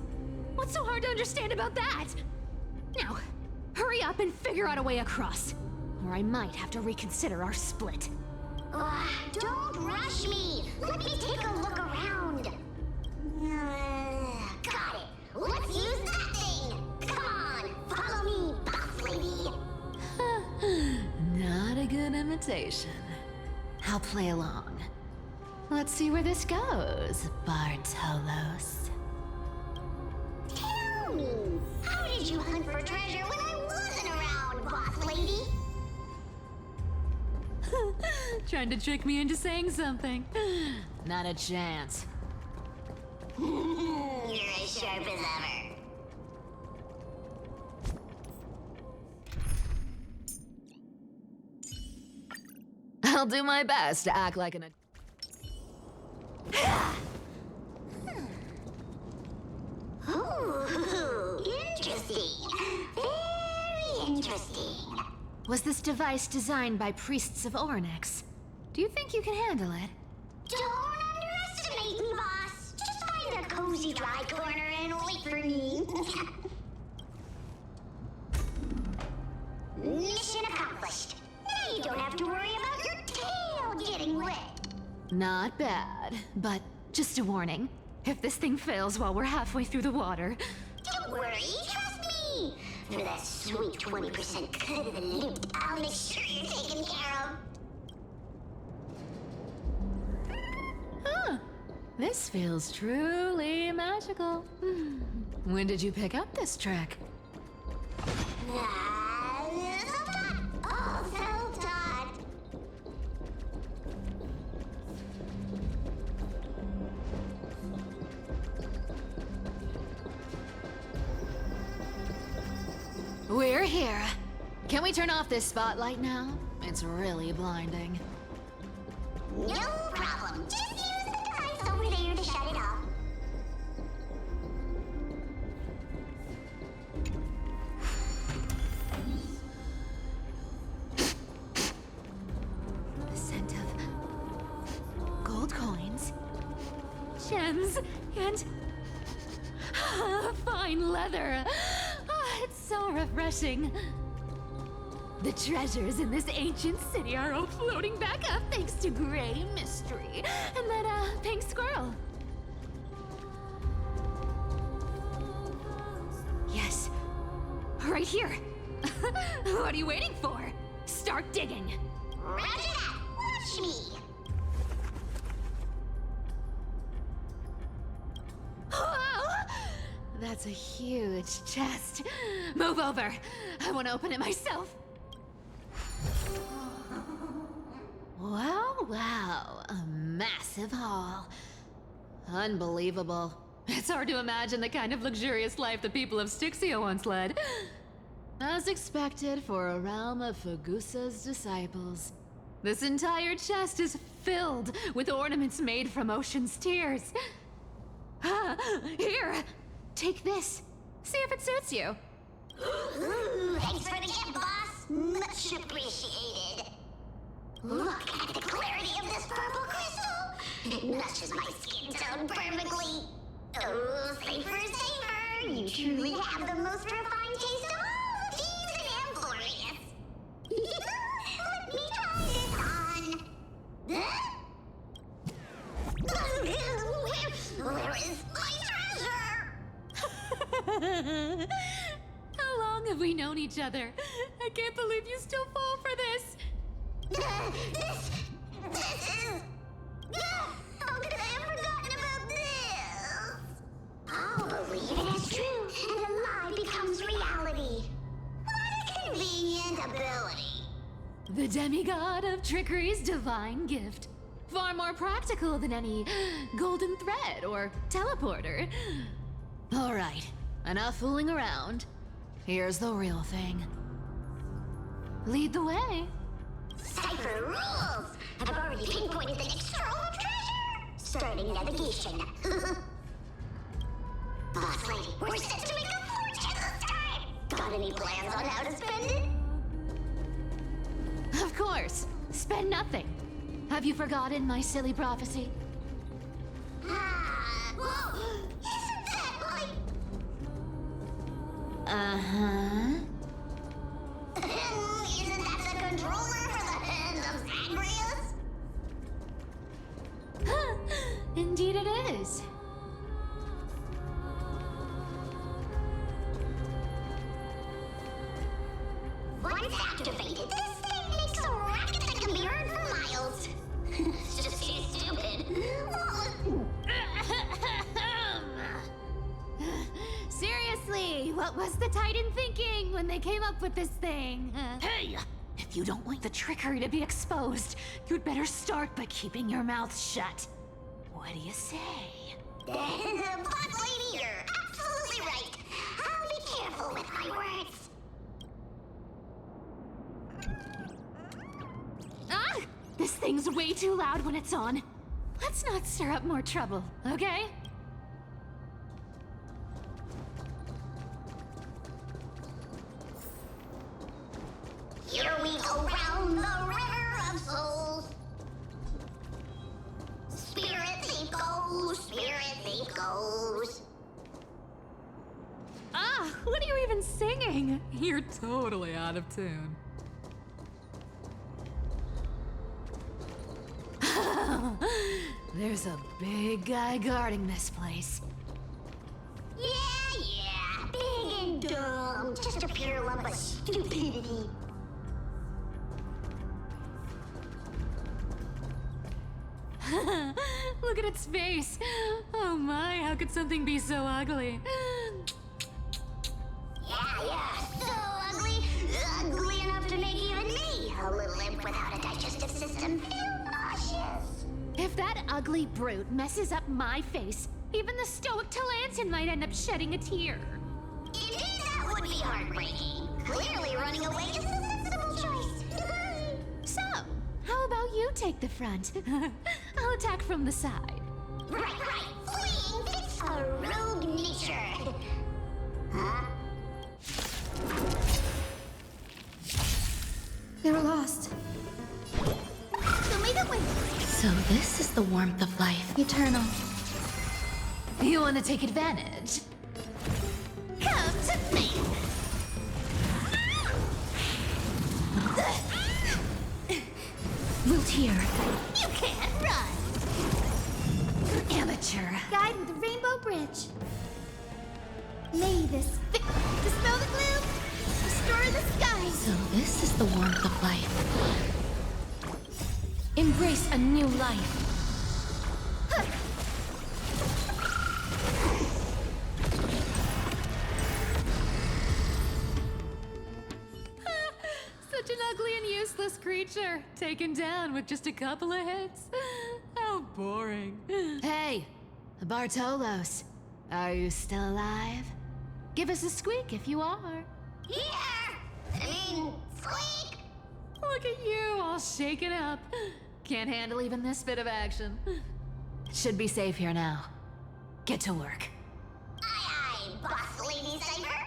Speaker 4: What's so hard to understand about that? Now, hurry up and figure out a way across, or I might have to reconsider our split.
Speaker 11: Don't rush me. Let me take a look around. Got it. Let's use that thing. Come on, follow me, boss lady.
Speaker 4: Not a good imitation. I'll play along. Let's see where this goes, Bartolos.
Speaker 11: Tell me, how did you hunt for treasure when I wasn't around, boss lady?
Speaker 4: Trying to trick me into saying something. Not a chance.
Speaker 11: You're as sharp as ever.
Speaker 4: I'll do my best to act like an
Speaker 11: Ooh, interesting. Very interesting.
Speaker 4: Was this device designed by priests of Ornyx? Do you think you can handle it?
Speaker 11: Don't underestimate me, boss. Just find a cozy dry corner and wait for me. Mission accomplished. Now you don't have to worry about your tail getting wet.
Speaker 4: Not bad, but just a warning. If this thing fails while we're halfway through the water...
Speaker 11: Don't worry, trust me. For that sweet 20% cut of the loot, I'll make sure you're taken care of.
Speaker 4: Huh. This feels truly magical. When did you pick up this trick?
Speaker 11: Self-taught. All self-taught.
Speaker 4: We're here. Can we turn off this spotlight now? It's really blinding.
Speaker 11: No problem. Just use the device over there to shut it off.
Speaker 4: The scent of gold coins, gems, and fine leather. It's so refreshing. The treasures in this ancient city are all floating back up thanks to Gray Mystery and that pink squirrel. Yes, right here. What are you waiting for? Start digging.
Speaker 11: Roger that. Watch me.
Speaker 4: Wow! That's a huge chest. Move over. I want to open it myself. Wow, a massive haul. Unbelievable. It's hard to imagine the kind of luxurious life the people of Styxia once led. As expected for a realm of Fagusa's disciples. This entire chest is filled with ornaments made from ocean's tears. Here, take this. See if it suits you.
Speaker 11: Ooh, thanks for the gift, boss. Much appreciated. Look at the clarity of this purple crystal. It matches my skin tone perfectly. Oh, Cipher, you truly have the most refined taste of all thieves in Amphoreus. Let me try
Speaker 4: How long have we known each other? I can't believe you still fall for this.
Speaker 11: This is... How could I have forgotten about this? I'll believe it is true, and a lie becomes reality. What a convenient ability.
Speaker 4: The demigod of trickery's divine gift. Far more practical than any golden thread or teleporter. All right, enough fooling around. Here's the real thing. Lead the way.
Speaker 11: Cipher rules! I've already pinpointed the next trove of treasure! Starting navigation. Boss lady, we're set to make a fortune this time! Got any plans on how to spend it?
Speaker 4: Of course. Spend nothing. Have you forgotten my silly prophecy?
Speaker 11: Whoa! Isn't that like...
Speaker 4: Uh-huh.
Speaker 11: Isn't that the controller for the hands of Zagreus?
Speaker 4: Indeed it is.
Speaker 11: Once activated, this thing makes a racket that can be heard for miles. It's just too stupid.
Speaker 4: Seriously, what was the Titan thinking when they came up with this thing? Hey! If you don't want the trickery to be exposed, you'd better start by keeping your mouth shut. What do you say?
Speaker 11: Boss lady, you're absolutely right. I'll be careful with my words.
Speaker 4: Ah! This thing's way too loud when it's on. Let's not stir up more trouble, okay?
Speaker 11: Here we go round the river of souls. Spirit thief goes, spirit thief goes.
Speaker 4: Ah! What are you even singing? You're totally out of tune. There's a big guy guarding this place.
Speaker 11: Yeah, big and dumb. Just a pure lump of stupidity.
Speaker 4: Look at its face. Oh my, how could something be so ugly?
Speaker 11: Yeah, so ugly. Ugly enough to make even me, a little imp without a digestive system, feel nauseous.
Speaker 4: If that ugly brute messes up my face, even the stoic Talantin might end up shedding a tear.
Speaker 11: Indeed, that would be heartbreaking. Clearly running away is the sensible choice.
Speaker 4: So, how about you take the front? I'll attack from the side.
Speaker 11: Right. Fleeing fits a rogue nature. Huh?
Speaker 7: They're lost.
Speaker 2: Show me the way.
Speaker 1: So this is the warmth of life.
Speaker 7: Eternal.
Speaker 4: You want to take advantage? Come to me!
Speaker 1: Wilt here.
Speaker 4: You can't run! Amateur.
Speaker 7: Guide with a rainbow bridge. May this dispel the gloom, restore the sky.
Speaker 1: So this is the warmth of life. Embrace a new life.
Speaker 4: Such an ugly and useless creature, taken down with just a couple of hits. How boring. Hey, Bartolos, are you still alive? Give us a squeak if you are.
Speaker 11: Squeak!
Speaker 4: Look at you, all shaken up. Can't handle even this bit of action. Should be safe here now. Get to work.
Speaker 11: Aye, boss lady Cipher.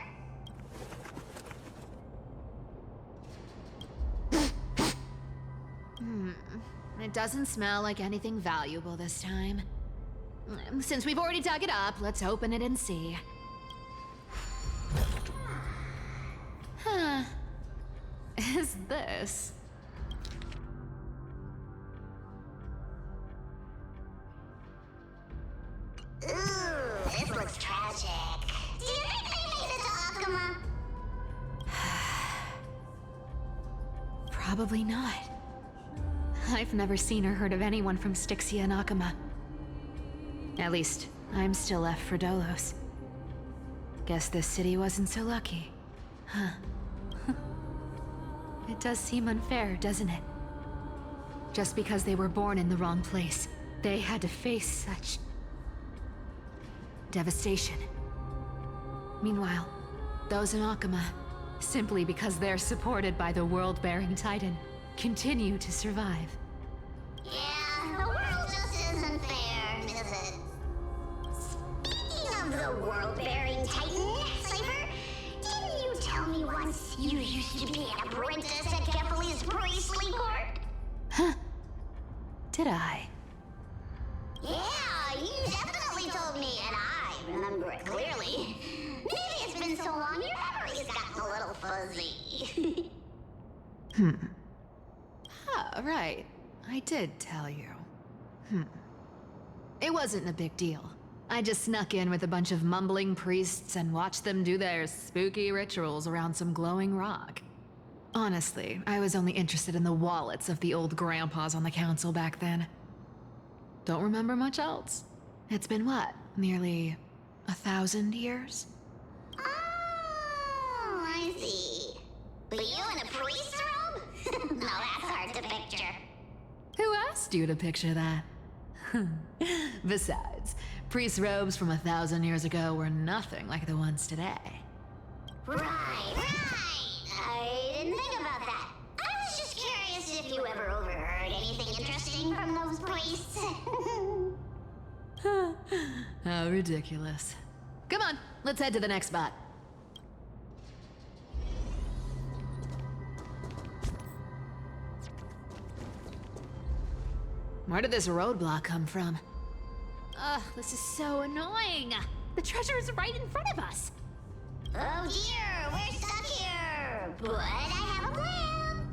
Speaker 4: It doesn't smell like anything valuable this time. Since we've already dug it up, let's open it and see. Huh. Is this?
Speaker 11: Ooh, this looks tragic. Do you think they
Speaker 4: Probably not. I've never seen or heard of anyone from Styxia and Akama. At least, I'm still left for Dolos. Guess this city wasn't so lucky. Huh. It does seem unfair, doesn't it? Just because they were born in the wrong place, they had to face such devastation. Meanwhile, those in Akama, simply because they're supported by the world-bearing Titan, continue to survive.
Speaker 11: Yeah, the world just isn't fair, is it? Speaking of the world-bearing Titan, Cipher, didn't you tell me once you used to be an apprentice at Kephal's priestly court?
Speaker 4: Huh. Did I?
Speaker 11: Yeah, you definitely told me, and I remember it clearly. Maybe it's been so long your memory's gotten a little fuzzy.
Speaker 4: Ah, right. I did tell you. It wasn't a big deal. I just snuck in with a bunch of mumbling priests and watched them do their spooky rituals around some glowing rock. Honestly, I was only interested in the wallets of the old grandpas on the council back then. Don't remember much else. It's been what, nearly 1,000 years?
Speaker 11: Oh, I see. But you in a priest robe? No, that's hard to picture.
Speaker 4: Who asked you to picture that? Besides, priest robes from 1,000 years ago were nothing like the ones today.
Speaker 11: Right. I didn't think about that. I was just curious if you ever overheard anything interesting from those priests.
Speaker 4: How ridiculous. Come on, let's head to the next spot. Where did this roadblock come from? Ugh, this is so annoying. The treasure is right in front of us.
Speaker 11: Oh dear, we're stuck here. But I have a plan.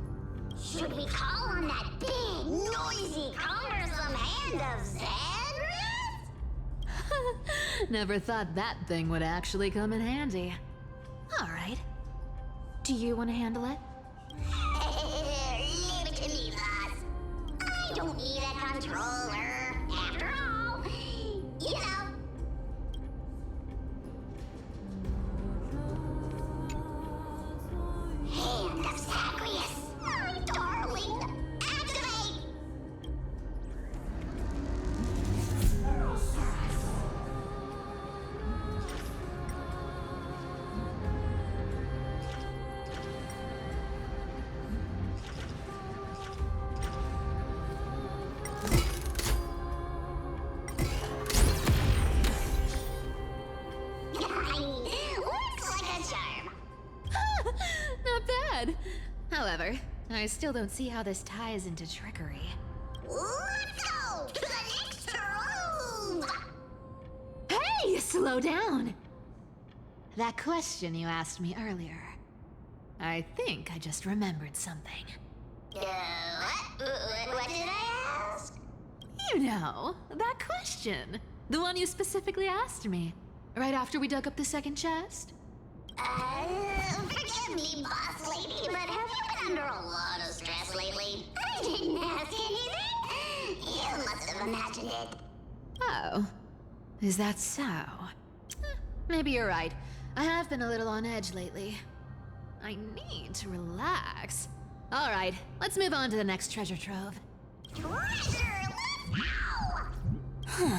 Speaker 11: Should we call on that big, noisy, cumbersome hand of Xandrith?
Speaker 4: Never thought that thing would actually come in handy. All right. Do you want to handle it?
Speaker 11: Leave it to me, boss. I don't need a controller. After all, you know. Hand of Zagreus, my darling. Activate! Looks like a charm.
Speaker 4: Not bad. However, I still don't see how this ties into trickery.
Speaker 11: Let's go to the next room!
Speaker 4: Hey, slow down! That question you asked me earlier. I think I just remembered something.
Speaker 11: What? What did I ask?
Speaker 4: You know, that question. The one you specifically asked me. Right after we dug up the second chest.
Speaker 11: Forgive me, boss lady, but have you been under a lot of stress lately? I didn't ask anything. You must have imagined it.
Speaker 4: Oh, is that so? Maybe you're right. I have been a little on edge lately. I need to relax. All right, let's move on to the next treasure trove.
Speaker 11: Treasure, let's go!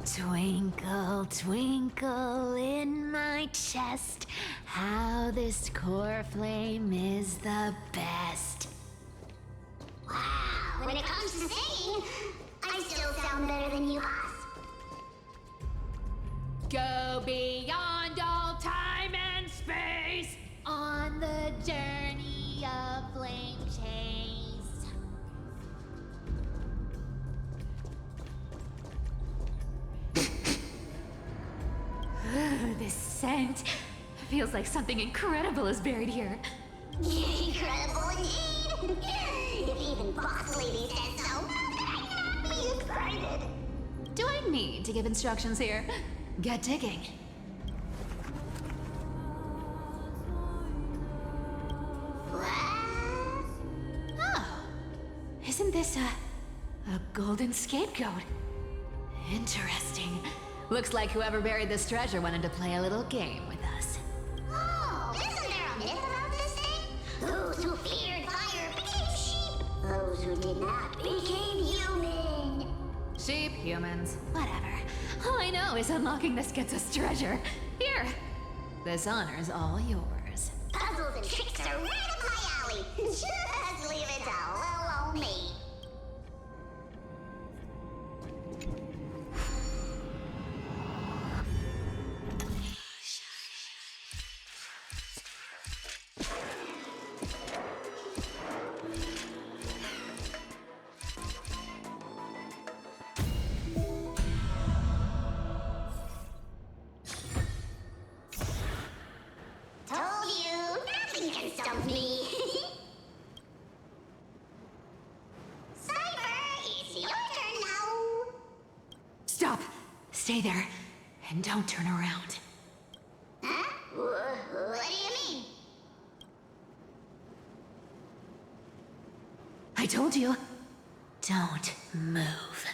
Speaker 1: Twinkle, twinkle in my chest, how this core flame is the best.
Speaker 11: Wow, when it comes to singing, I still sound better than you, boss.
Speaker 4: Go beyond all time and space
Speaker 1: On the journey of flame chase. This scent feels like something incredible is buried here.
Speaker 11: Incredible indeed! If even boss lady said so, how could I not be excited?
Speaker 4: Do I need to give instructions here? Get digging. Isn't this a golden scapegoat? Interesting. Looks like whoever buried this treasure wanted to play a little game with us.
Speaker 11: Oh, isn't there a myth about this thing? Those who feared fire became sheep. Those who did not became human.
Speaker 4: Sheep, humans, whatever. All I know is unlocking this gets us treasure. Here. This honor's all yours.
Speaker 11: Puzzles and tricks are right up my alley. Just leave it to little old me. Told you, nothing can stump me. Cipher, it's your turn now.
Speaker 4: Stop. Stay there. And don't turn around.
Speaker 11: Huh? What do you mean?
Speaker 4: I told you. Don't move.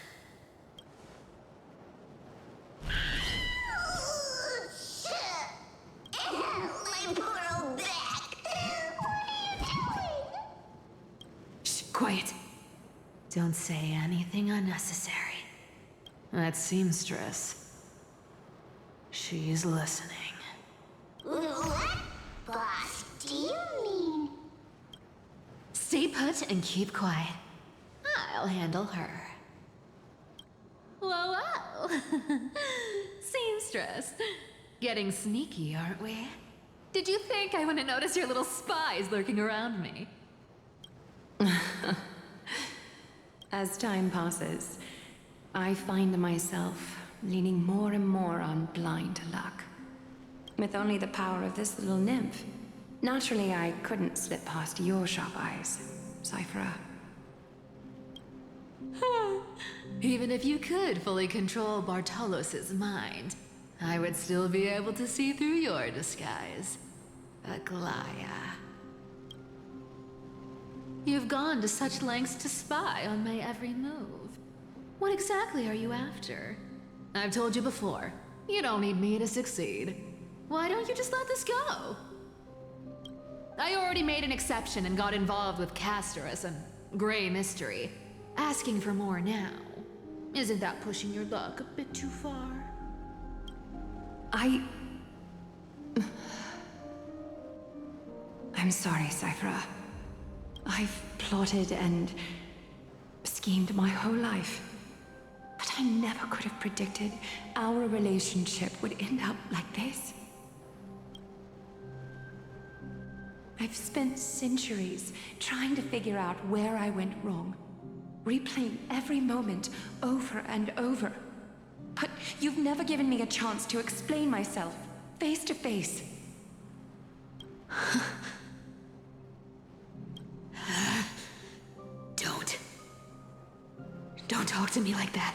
Speaker 11: My poor old back. What are you doing?
Speaker 4: Shh, quiet. Don't say anything unnecessary. That seamstress. She's listening.
Speaker 11: What? Boss, do you mean?
Speaker 4: Stay put and keep quiet. I'll handle her. Whoa, whoa! Seamstress. Getting sneaky, aren't we? Did you think I wouldn't notice your little spies lurking around me?
Speaker 9: As time passes, I find myself leaning more and more on blind luck. With only the power of this little nymph, naturally I couldn't slip past your sharp eyes, Cipher.
Speaker 4: Even if you could fully control Bartolos's mind, I would still be able to see through your disguise. Aglaea. You've gone to such lengths to spy on my every move. What exactly are you after? I've told you before, you don't need me to succeed. Why don't you just let this go? I already made an exception and got involved with castorice and gray mystery. Asking for more now. Isn't that pushing your luck a bit too far?
Speaker 9: I'm sorry, Cipher. I've plotted and schemed my whole life. But I never could have predicted our relationship would end up like this. I've spent centuries trying to figure out where I went wrong, replaying every moment over and over. But you've never given me a chance to explain myself, face to face.
Speaker 4: Don't talk to me like that.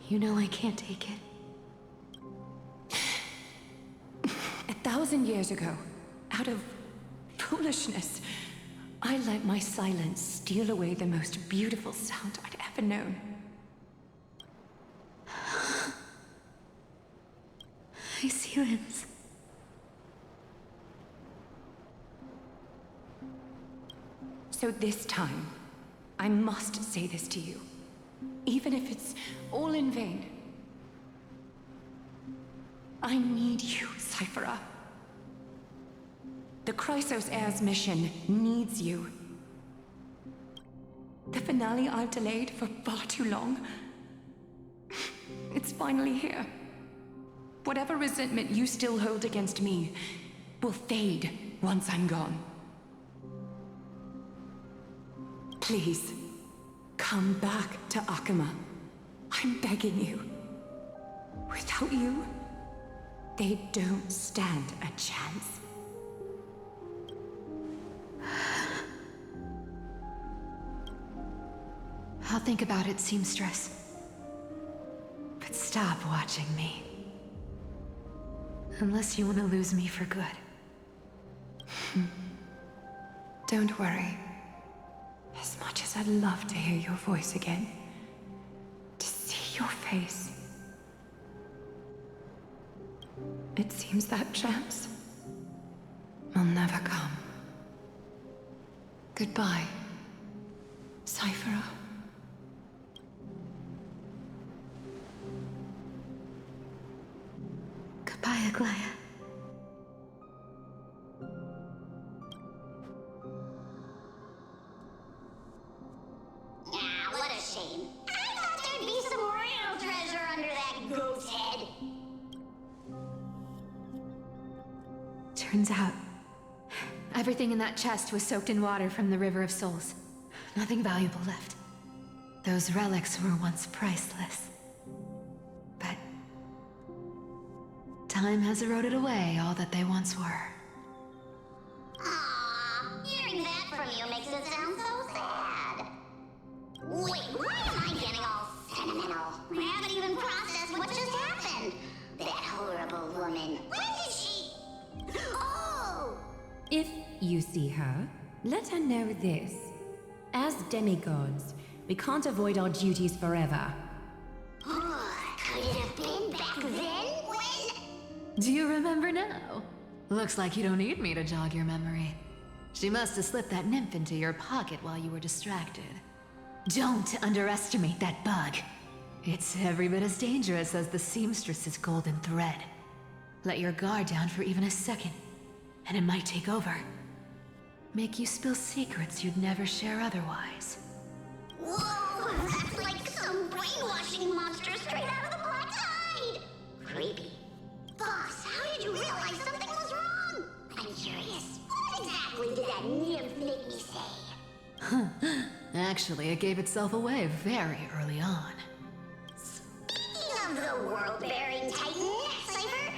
Speaker 4: You know I can't take it.
Speaker 9: 1,000 years ago, out of foolishness, I let my silence steal away the most beautiful sound I'd ever known.
Speaker 4: Hysilens.
Speaker 9: So this time, I must say this to you, even if it's all in vain. I need you, Cipher. The Chrysos Heir's mission needs you. The finale I've delayed for far too long. It's finally here. Whatever resentment you still hold against me will fade once I'm gone. Please, come back to Akama. I'm begging you. Without you, they don't stand a chance.
Speaker 4: I'll think about it, seamstress. But stop watching me. Unless you want to lose me for good.
Speaker 9: Don't worry. as I'd love to hear your voice again. To see your face. It seems that chance will never come. Goodbye, Cipher.
Speaker 1: Goodbye, Aglaea.
Speaker 11: Ah, what a shame. I thought there'd be some real treasure under that goat's head.
Speaker 1: Turns out, everything in that chest was soaked in water from the River of Souls. Nothing valuable left. Those relics were once priceless. But time has eroded away all that they once were.
Speaker 11: Aww, hearing that from you makes it sound so sad. Wait, why am I getting all sentimental? I haven't even processed what just happened. That horrible woman. When did she... Oh!
Speaker 12: If you see her, let her know this. As demigods, we can't avoid our duties forever.
Speaker 11: Could it have been back then when...
Speaker 1: Do you remember now? Looks like you don't need me to jog your memory. She must have slipped that nymph into your pocket while you were distracted. Don't underestimate that bug. It's every bit as dangerous as the seamstress's golden thread. Let your guard down for even a second, and it might take over. Make you spill secrets you'd never share otherwise.
Speaker 11: Whoa, that's like some brainwashing monster straight out of the Black Tide! Creepy. Boss, how did you realize something was wrong? I'm curious, what exactly did that nymph make me say?
Speaker 1: Actually, it gave itself away very early on.
Speaker 11: Speaking of the world-bearing titan, Cipher,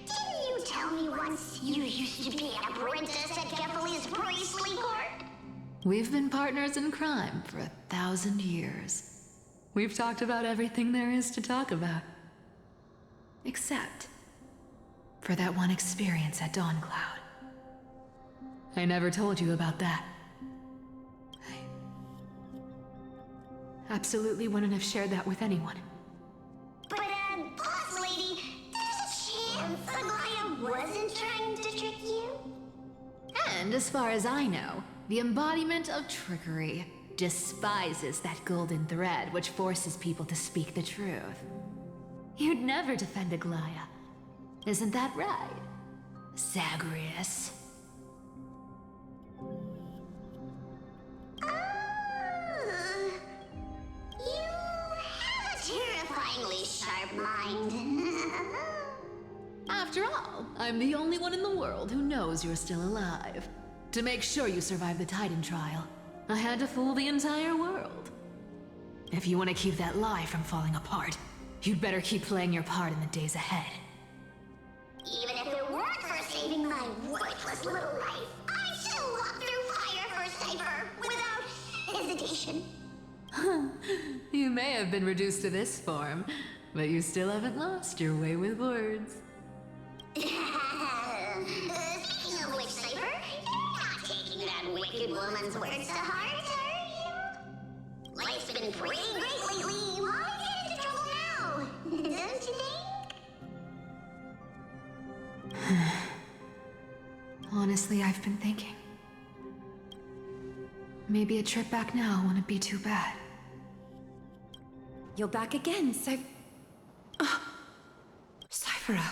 Speaker 11: didn't you tell me once you used to be an apprentice at Kephal's priestly court?
Speaker 1: We've been partners in crime for 1,000 years. We've talked about everything there is to talk about. Except for that one experience at Dawncloud. I never told you about that. I absolutely wouldn't have shared that with anyone.
Speaker 11: But, boss lady, there's a chance Aglaea wasn't trying to trick you?
Speaker 1: And as far as I know, the embodiment of trickery despises that golden thread which forces people to speak the truth. You'd never defend Aglaea. Isn't that right, Zagreus?
Speaker 11: You have a terrifyingly sharp mind.
Speaker 1: After all, I'm the only one in the world who knows you're still alive. To make sure you survive the Titan trial, I had to fool the entire world. If you want to keep that lie from falling apart, you'd better keep playing your part in the days ahead.
Speaker 11: Even if it weren't for saving my worthless little life, I'd still walk through fire for Cipher without hesitation.
Speaker 1: You may have been reduced to this form, but you still haven't lost your way with words.
Speaker 11: Speaking of which, Cipher, you're not taking that wicked woman's words to heart, are you? Life's been pretty great lately. Why get into trouble now? Don't you think?
Speaker 1: Honestly, I've been thinking. Maybe a trip back now wouldn't be too bad.
Speaker 12: You're back again, so...
Speaker 1: Cyphera,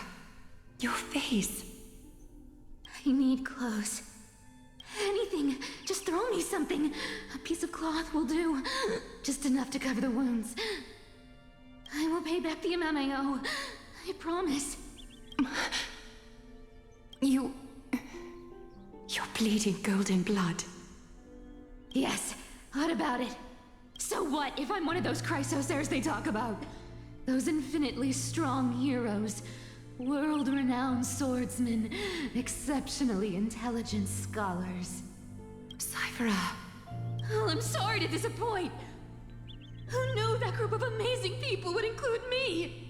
Speaker 12: your face.
Speaker 1: I need clothes. Anything. Just throw me something. A piece of cloth will do. Just enough to cover the wounds. I will pay back the amount I owe. I promise.
Speaker 12: You're bleeding golden blood.
Speaker 1: Yes, what about it? So what if I'm one of those chrysosairs they talk about? Those infinitely strong heroes, world-renowned swordsmen, exceptionally intelligent scholars.
Speaker 12: Cyphera.
Speaker 1: Oh, I'm sorry to disappoint. Who knew that group of amazing people would include me?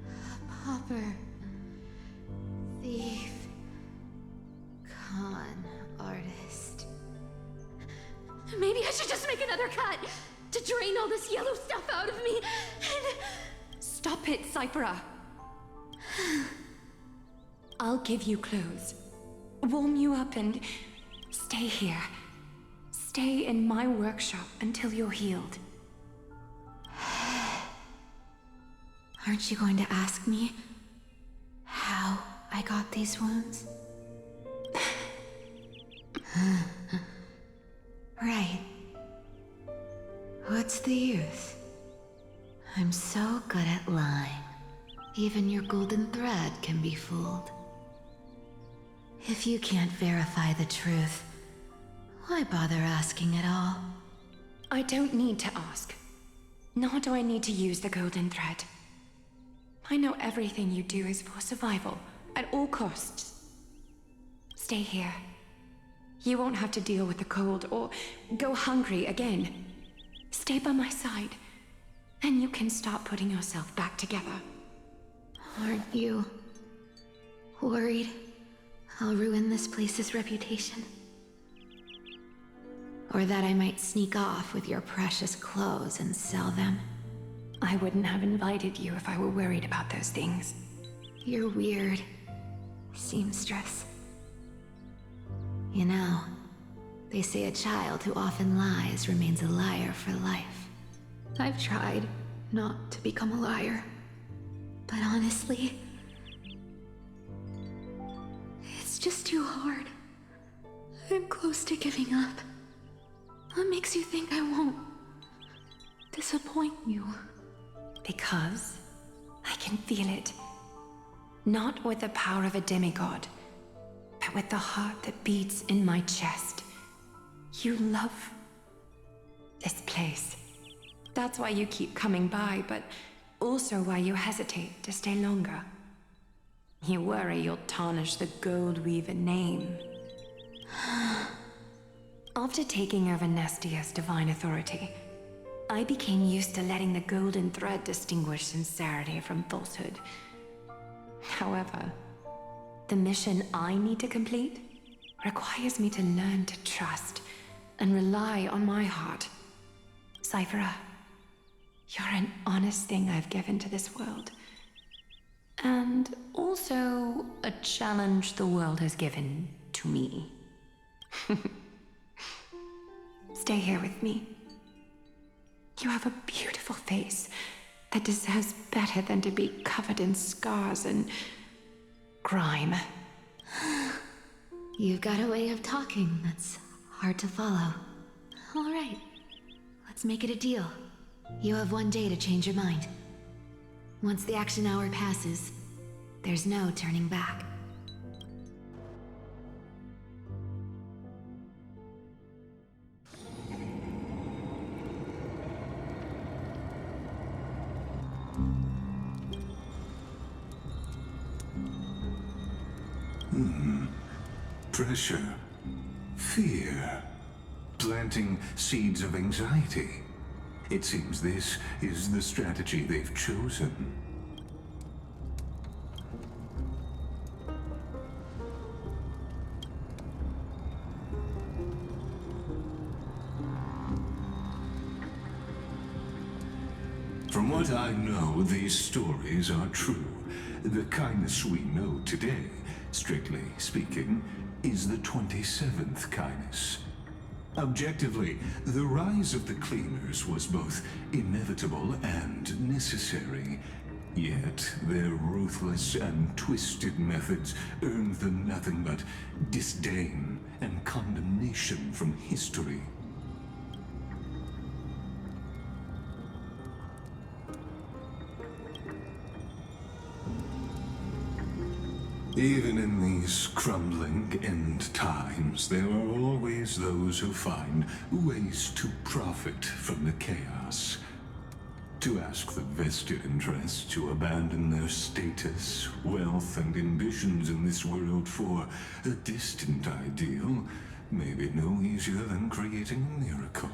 Speaker 1: A pauper, thief, con artist. Maybe
Speaker 4: I should just make another cut to drain all this yellow stuff out of me and...
Speaker 9: Stop it, Cipher. I'll give you clothes, warm you up, and stay here. Stay in my workshop until you're healed.
Speaker 2: Aren't you going to ask me how I got these wounds? Right. What's the use? I'm so good at lying. Even your golden thread can be fooled. If you can't verify the truth, why bother asking at all?
Speaker 9: I don't need to ask. Nor do I need to use the golden thread. I know everything you do is for survival, at all costs. Stay here. You won't have to deal with the cold or go hungry again. Stay by my side, and you can start putting yourself back together.
Speaker 2: Aren't you worried I'll ruin this place's reputation? Or that I might sneak off with your precious clothes and sell them?
Speaker 9: I wouldn't have invited you if I were worried about those things.
Speaker 2: You're weird, seamstress. You know, they say a child who often lies remains a liar for life. I've tried not to become a liar, but honestly, it's just too hard. I'm close to giving up. What makes you think I won't disappoint you?
Speaker 9: Because I can feel it. Not with the power of a demigod, but with the heart that beats in my chest. You love this place. That's why you keep coming by, but also why you hesitate to stay longer. You worry you'll tarnish the Gold Weaver name. After taking over Nestia's divine authority, I became used to letting the golden thread distinguish sincerity from falsehood. However, the mission I need to complete requires me to learn to trust and rely on my heart. Cipher, you're an honest thing I've given to this world. And also a challenge the world has given to me. Stay here with me. You have a beautiful face that deserves better than to be covered in scars and grime.
Speaker 2: You've got a way of talking that's hard to follow. All right, let's make it a deal. You have 1 day to change your mind. Once the action hour passes, there's no turning back.
Speaker 3: Pressure, fear, planting seeds of anxiety. It seems this is the strategy they've chosen. From what I know, these stories are true. The kindness we know today, strictly speaking, is the 27th kindness. Objectively, the rise of the cleaners was both inevitable and necessary. Yet, their ruthless and twisted methods earned them nothing but disdain and condemnation from history. Even in these crumbling end times, there are always those who find ways to profit from the chaos. To ask the vested interests to abandon their status, wealth, and ambitions in this world for a distant ideal may be no easier than creating a miracle.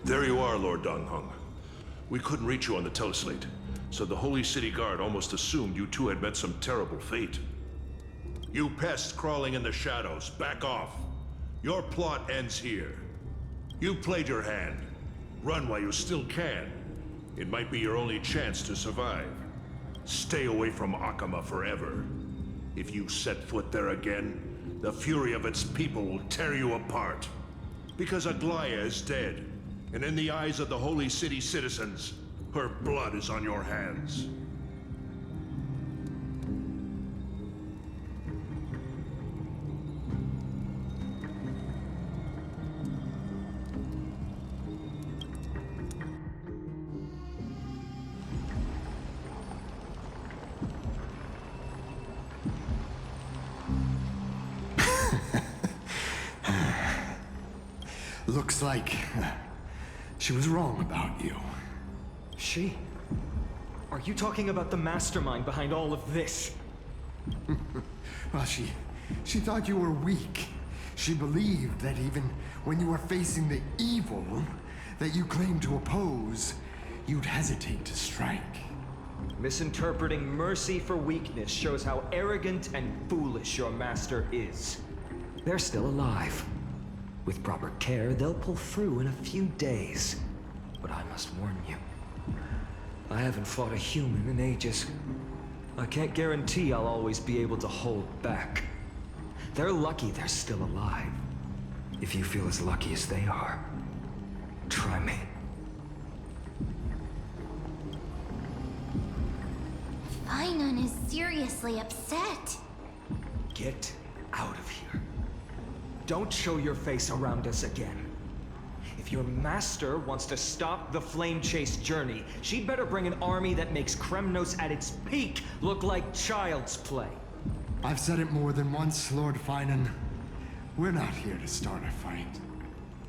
Speaker 8: There you are, Lord Donghung. We couldn't reach you on the teleslate, so the Holy City Guard almost assumed you two had met some terrible fate. You pests crawling in the shadows, back off. Your plot ends here. You played your hand. Run while you still can. It might be your only chance to survive. Stay away from Akama forever. If you set foot there again, the fury of its people will tear you apart. Because Aglaea is dead, and in the eyes of the Holy City citizens, her blood is on your hands.
Speaker 6: Looks like she was wrong about you.
Speaker 5: She? Are you talking about the mastermind behind all of this?
Speaker 6: Well, she thought you were weak. She believed that even when you were facing the evil that you claimed to oppose, you'd hesitate to strike.
Speaker 5: Misinterpreting mercy for weakness shows how arrogant and foolish your master is. They're still alive. With proper care, they'll pull through in a few days. But I must warn you, I haven't fought a human in ages. I can't guarantee I'll always be able to hold back. They're lucky they're still alive. If you feel as lucky as they are, try me.
Speaker 2: Phainon is seriously upset.
Speaker 5: Get out of here. Don't show your face around us again. If your master wants to stop the flame chase journey, she'd better bring an army that makes Kremnos at its peak look like child's play.
Speaker 6: I've said it more than once, Lord Phainon. We're not here to start a fight.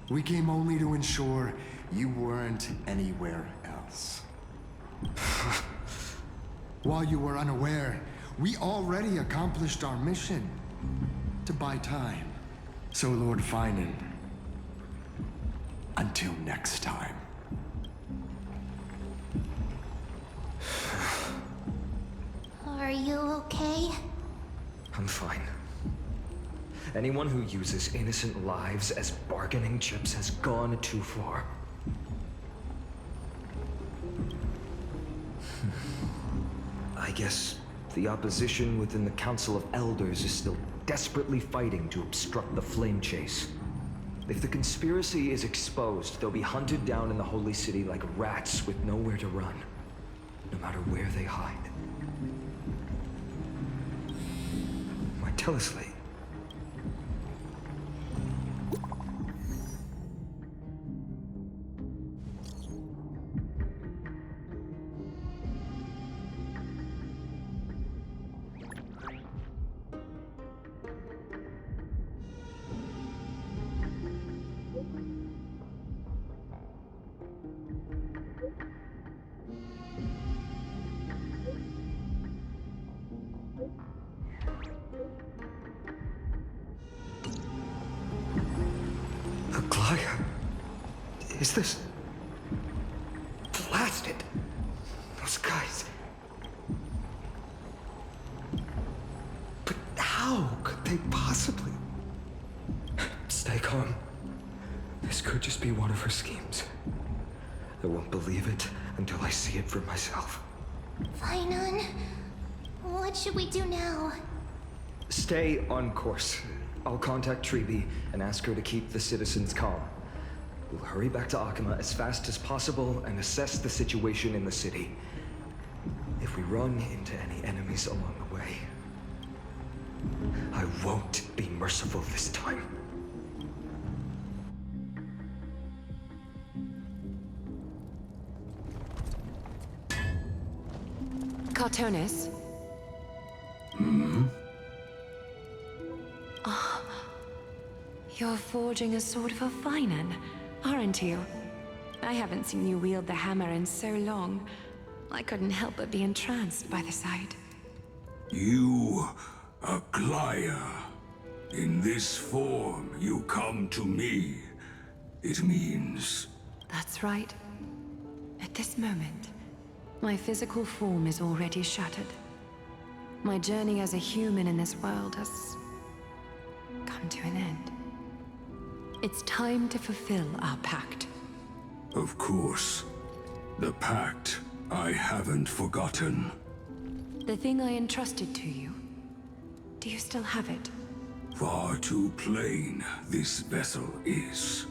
Speaker 6: We came only to ensure you weren't anywhere else. While you were unaware, we already accomplished our mission to buy time. So, Lord Phainon, until next time.
Speaker 2: Are you okay?
Speaker 5: I'm fine. Anyone who uses innocent lives as bargaining chips has gone too far. I guess the opposition within the Council of Elders is still desperately fighting to obstruct the flame chase. If the conspiracy is exposed, they'll be hunted down in the Holy City like rats with nowhere to run, no matter where they hide. My teleslate. Aglaea? Is this... blasted? Those guys... But how could they possibly... Stay calm. This could just be one of her schemes. I won't believe it until I see it for myself.
Speaker 2: Phainon, what should we do now?
Speaker 5: Stay on course. I'll contact Treeby and ask her to keep the citizens calm. We'll hurry back to Akama as fast as possible and assess the situation in the city. If we run into any enemies along the way, I won't be merciful this time.
Speaker 9: Cartonis? You're forging a sword for Phainon, aren't you? I haven't seen you wield the hammer in so long. I couldn't help but be entranced by the sight.
Speaker 3: You, Aglaea. In this form, you come to me. It means...
Speaker 9: That's right. At this moment, my physical form is already shattered. My journey as a human in this world has come to an end. It's time to fulfill our pact.
Speaker 3: Of course. The pact. I haven't forgotten.
Speaker 9: The thing I entrusted to you. Do you still have it?
Speaker 3: Far too plain this vessel is.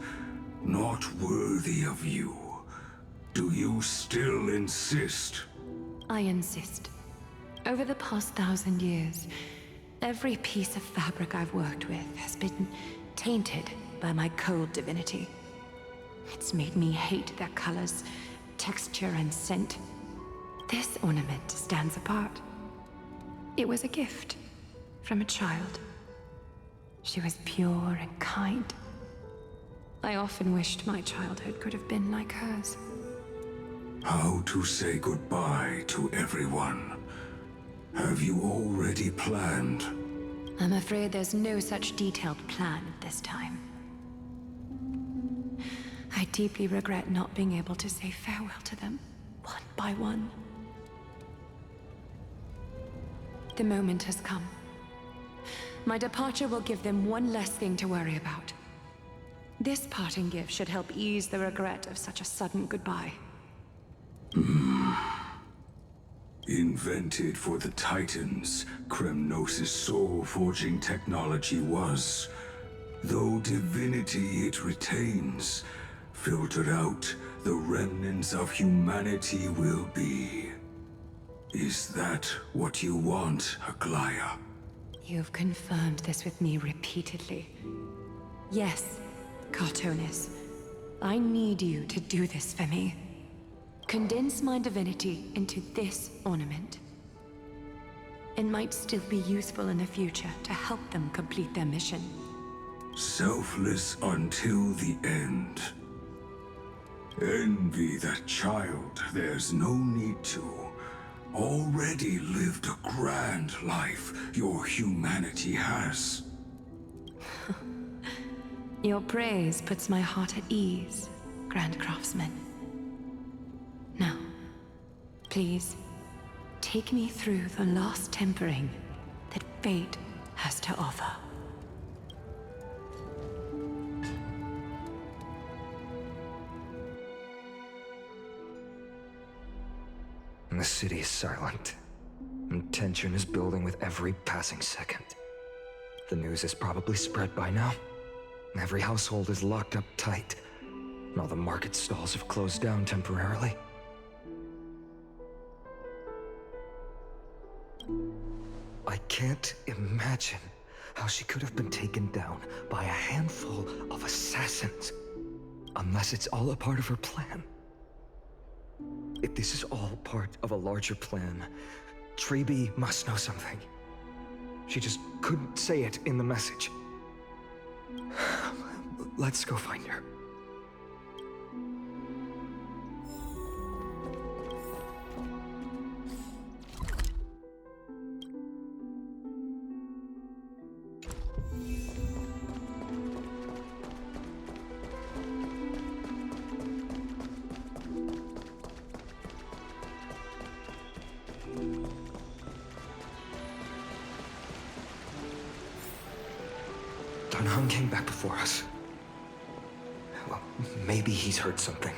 Speaker 3: Not worthy of you. Do you still insist?
Speaker 9: I insist. Over the past 1,000 years, every piece of fabric I've worked with has been tainted by my cold divinity. It's made me hate their colors, texture, and scent. This ornament stands apart. It was a gift from a child. She was pure and kind. I often wished my childhood could have been like hers.
Speaker 3: How to say goodbye to everyone? Have you already planned?
Speaker 9: I'm afraid there's no such detailed plan at this time. I deeply regret not being able to say farewell to them, one by one. The moment has come. My departure will give them one less thing to worry about. This parting gift should help ease the regret of such a sudden goodbye.
Speaker 3: Invented for the Titans, Kremnos' soul-forging technology was. Though divinity it retains, filtered out, the remnants of humanity will be. Is that what you want, Aglaea?
Speaker 9: You've confirmed this with me repeatedly. Yes, Cartonis. I need you to do this for me. Condense my divinity into this ornament. It might still be useful in the future to help them complete their mission.
Speaker 3: Selfless until the end. Envy that child, there's no need to. Already lived a grand life your humanity has.
Speaker 9: Your praise puts my heart at ease, Grand Craftsman. Now, please, take me through the last tempering that fate has to offer.
Speaker 5: The city is silent, and tension is building with every passing second. The news is probably spread by now. Every household is locked up tight, and all the market stalls have closed down temporarily. I can't imagine how she could have been taken down by a handful of assassins, unless it's all a part of her plan. If this is all part of a larger plan, Treeby must know something. She just couldn't say it in the message. Let's go find her. Dunham came back before us. Well, maybe he's heard something.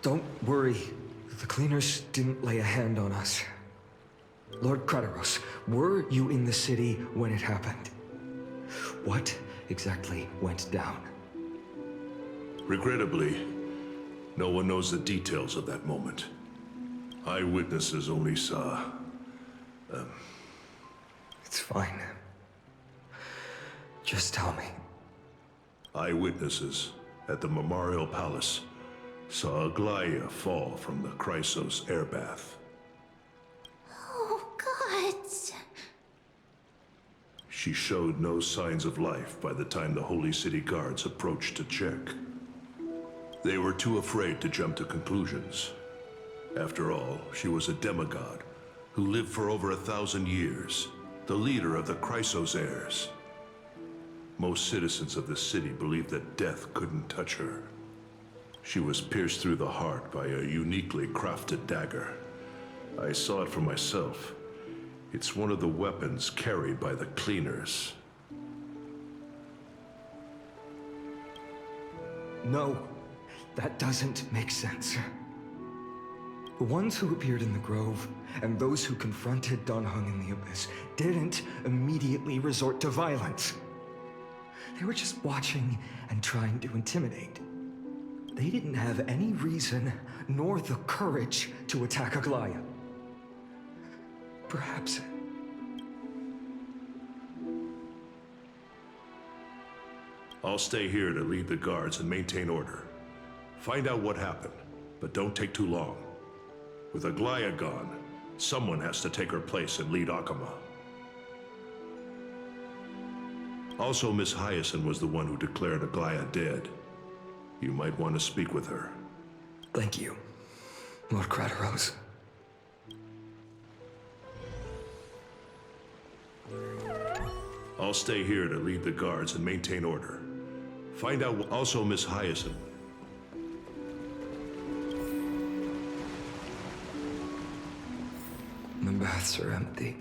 Speaker 5: Don't worry. The cleaners didn't lay a hand on us. Lord Krateros, were you in the city when it happened? What exactly went down?
Speaker 8: Regrettably, no one knows the details of that moment. Eyewitnesses only saw...
Speaker 5: It's fine. Just tell me.
Speaker 8: Eyewitnesses at the Memorial Palace saw Aglaea fall from the Chrysos air bath.
Speaker 2: Oh, God.
Speaker 8: She showed no signs of life by the time the Holy City Guards approached to check. They were too afraid to jump to conclusions. After all, she was a demigod who lived for over 1,000 years. the leader of the Chrysos heirs. Most citizens of the city believed that death couldn't touch her. She was pierced through the heart by a uniquely crafted dagger. I saw it for myself. It's one of the weapons carried by the cleaners.
Speaker 5: No, that doesn't make sense. The ones who appeared in the grove, and those who confronted Don Hung in the Abyss, didn't immediately resort to violence. They were just watching and trying to intimidate. They didn't have any reason, nor the courage, to attack Aglaea. Perhaps...
Speaker 8: I'll stay here to lead the guards and maintain order. Find out what happened, but don't take too long. With Aglaea gone, someone has to take her place and lead Akama. Also, Miss Hyacine was the one who declared Aglaea dead. You might want to speak with her.
Speaker 5: Thank you, Lord Crateros.
Speaker 8: I'll stay here to lead the guards and maintain order. Find out also Miss Hyacine.
Speaker 5: The baths are empty.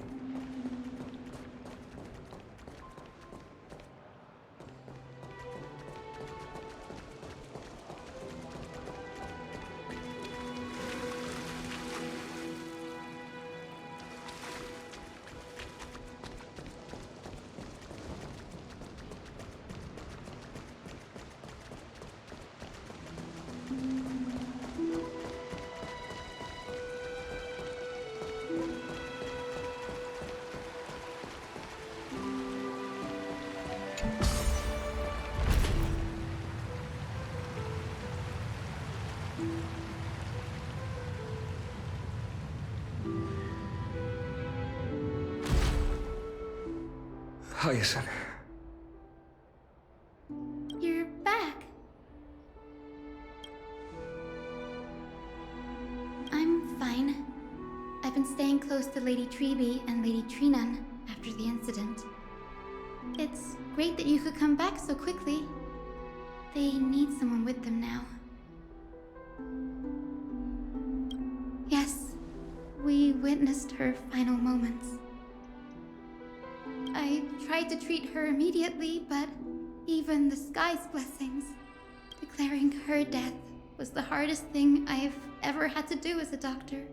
Speaker 5: Hyacine.
Speaker 7: You're back. I'm fine. I've been staying close to Lady Treeby and Lady Trinan after the incident. It's great that you could come back so quickly. They need someone with them now. Yes, we witnessed her final moments. I tried to treat her immediately, but even the sky's blessings, declaring her death was the hardest thing I've ever had to do as a doctor.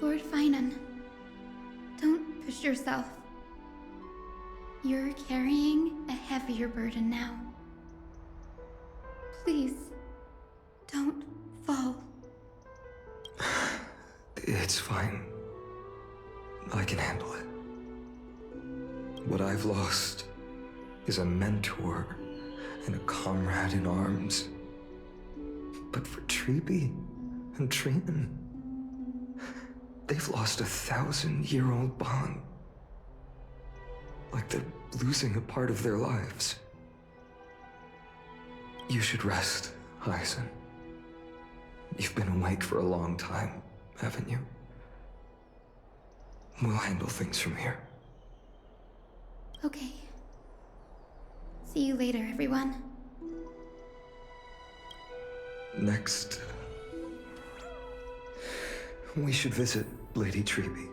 Speaker 7: Lord Phainon, don't push yourself. You're carrying a heavier burden now. Please, don't fall.
Speaker 5: It's fine. I can handle it. What I've lost is a mentor and a comrade in arms. But for Treeby and Trinan, they've lost a 1,000-year-old bond. Like they're losing a part of their lives. You should rest, Hyacine. You've been awake for a long time, haven't you? We'll handle things from here.
Speaker 7: Okay. See you later, everyone.
Speaker 5: Next, we should visit Lady Treeby.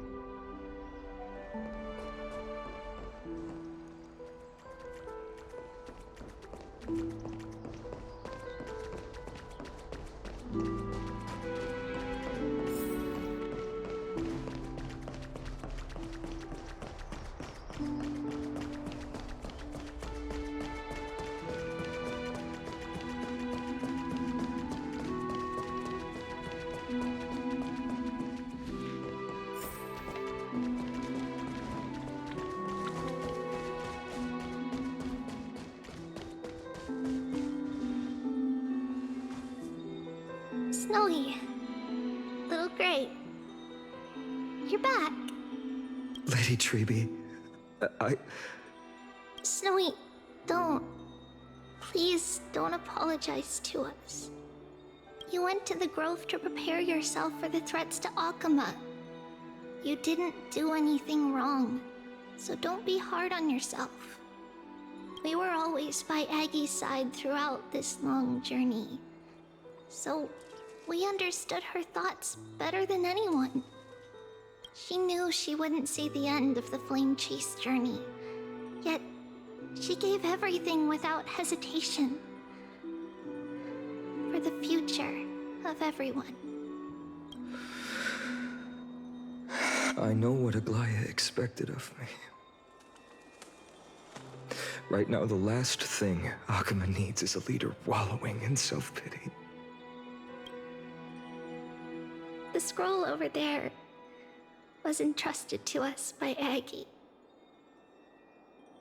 Speaker 11: Snowy. Little Gray. You're back.
Speaker 5: Lady Treeby,
Speaker 11: Snowy, don't. Please don't apologize to us.
Speaker 2: You went to the grove to prepare yourself for the threats to Akama. You didn't do anything wrong, so don't be hard on yourself. We were always by Aggie's side throughout this long journey, so we understood her thoughts better than anyone. She knew she wouldn't see the end of the flame chase journey, yet she gave everything without hesitation. For the future of everyone.
Speaker 5: I know what Aglaea expected of me. Right now, the last thing Akama needs is a leader wallowing in self-pity.
Speaker 2: The scroll over there was entrusted to us by Aggie.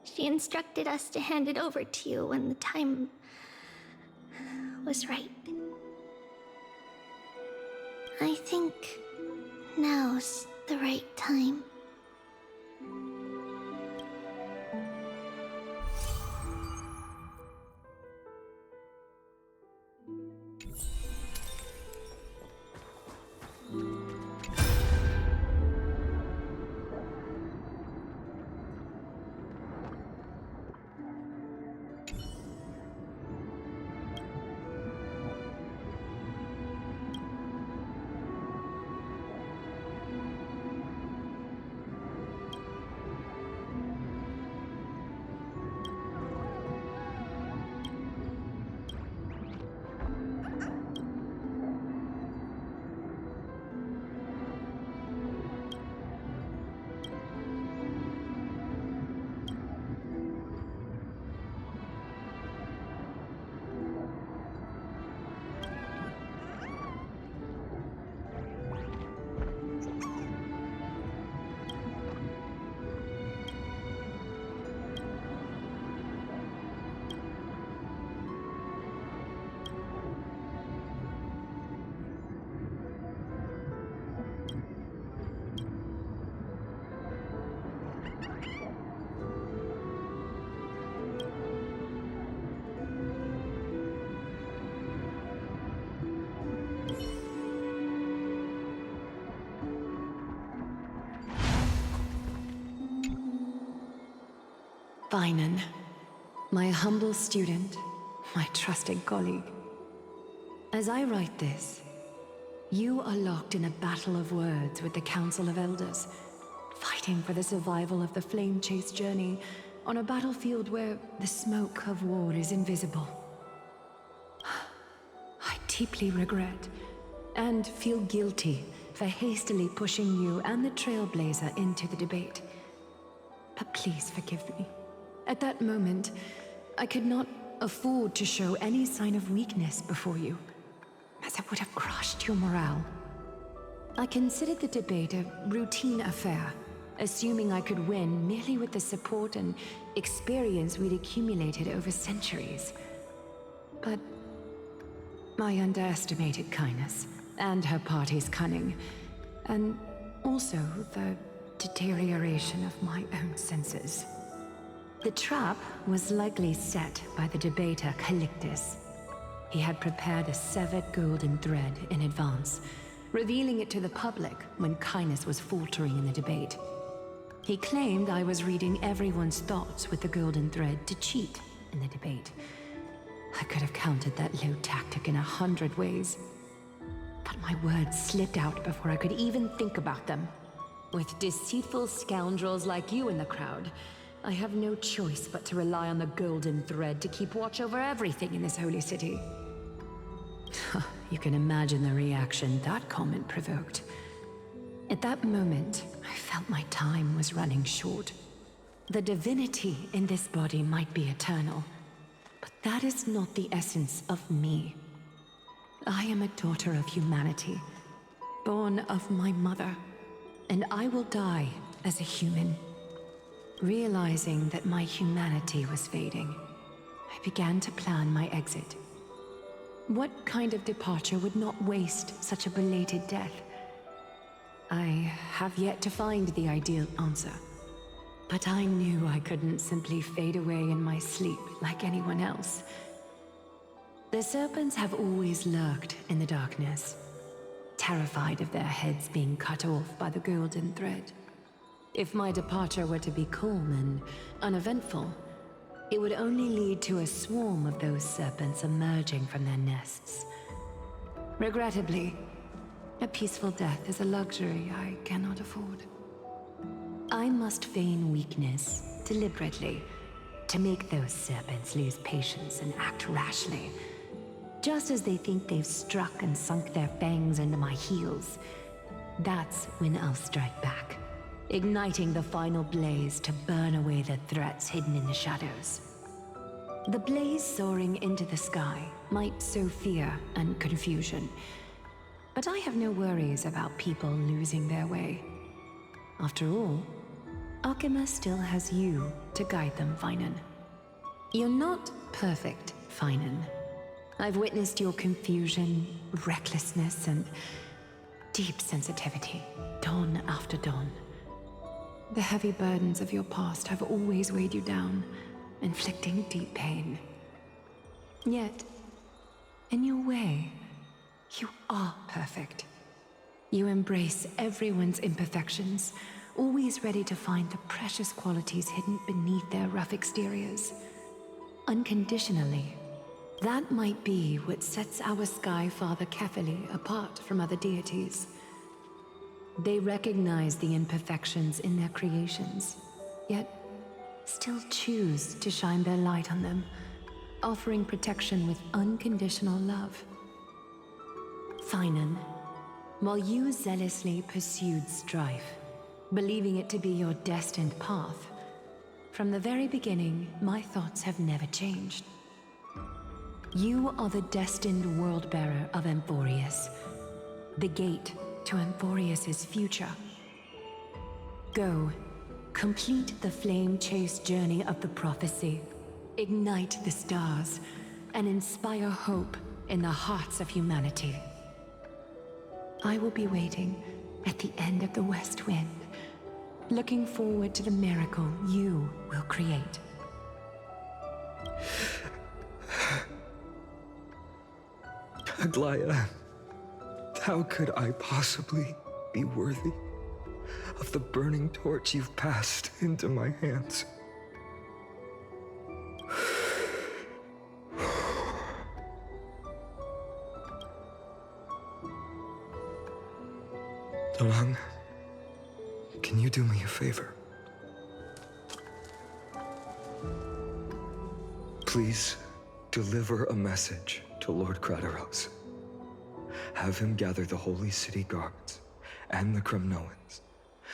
Speaker 2: She instructed us to hand it over to you when the time was right. I think now's the right time.
Speaker 9: Phainon, my humble student, my trusted colleague. As I write this, you are locked in a battle of words with the Council of Elders, fighting for the survival of the flame chase journey on a battlefield where the smoke of war is invisible. I deeply regret and feel guilty for hastily pushing you and the trailblazer into the debate. But please forgive me. At that moment, I could not afford to show any sign of weakness before you, as it would have crushed your morale. I considered the debate a routine affair, assuming I could win merely with the support and experience we'd accumulated over centuries. But I underestimated Kindness and her party's cunning, and also the deterioration of my own senses. The trap was likely set by the debater Calictus. He had prepared a severed golden thread in advance, revealing it to the public when Kindness was faltering in the debate. He claimed I was reading everyone's thoughts with the golden thread to cheat in the debate. I could have countered that low tactic in 100 ways. But my words slipped out before I could even think about them. With deceitful scoundrels like you in the crowd, I have no choice but to rely on the golden thread to keep watch over everything in this holy city. You can imagine the reaction that comment provoked. At that moment, I felt my time was running short. The divinity in this body might be eternal, but that is not the essence of me. I am a daughter of humanity, born of my mother, and I will die as a human. Realizing that my humanity was fading, I began to plan my exit. What kind of departure would not waste such a belated death? I have yet to find the ideal answer, but I knew I couldn't simply fade away in my sleep like anyone else. The serpents have always lurked in the darkness, terrified of their heads being cut off by the golden thread. If my departure were to be calm and uneventful, it would only lead to a swarm of those serpents emerging from their nests. Regrettably, a peaceful death is a luxury I cannot afford. I must feign weakness deliberately to make those serpents lose patience and act rashly. Just as they think they've struck and sunk their fangs into my heels, that's when I'll strike back, igniting the final blaze to burn away the threats hidden in the shadows. The blaze soaring into the sky might sow fear and confusion, but I have no worries about people losing their way. After all, Alchema still has you to guide them, phainon. You're not perfect, phainon. I've witnessed your confusion, recklessness, and deep sensitivity, dawn after dawn. The heavy burdens of your past have always weighed you down, inflicting deep pain. Yet, in your way, you are perfect. You embrace everyone's imperfections, always ready to find the precious qualities hidden beneath their rough exteriors. Unconditionally. That might be what sets our Sky Father Kefili apart from other deities. They recognize the imperfections in their creations, yet still choose to shine their light on them, offering protection with unconditional love. phainon, while you zealously pursued strife, believing it to be your destined path, from the very beginning, my thoughts have never changed. You are the destined world-bearer of Amphoreus, the gate to Amphoreus' future. Go, complete the flame-chased journey of the prophecy, ignite the stars, and inspire hope in the hearts of humanity. I will be waiting at the end of the west wind, looking forward to the miracle you will create.
Speaker 5: Aglaea, how could I possibly be worthy of the burning torch you've passed into my hands? Tho, can you do me a favor? Please deliver a message to Lord Crateros. Have him gather the Holy City guards and the Kremnoans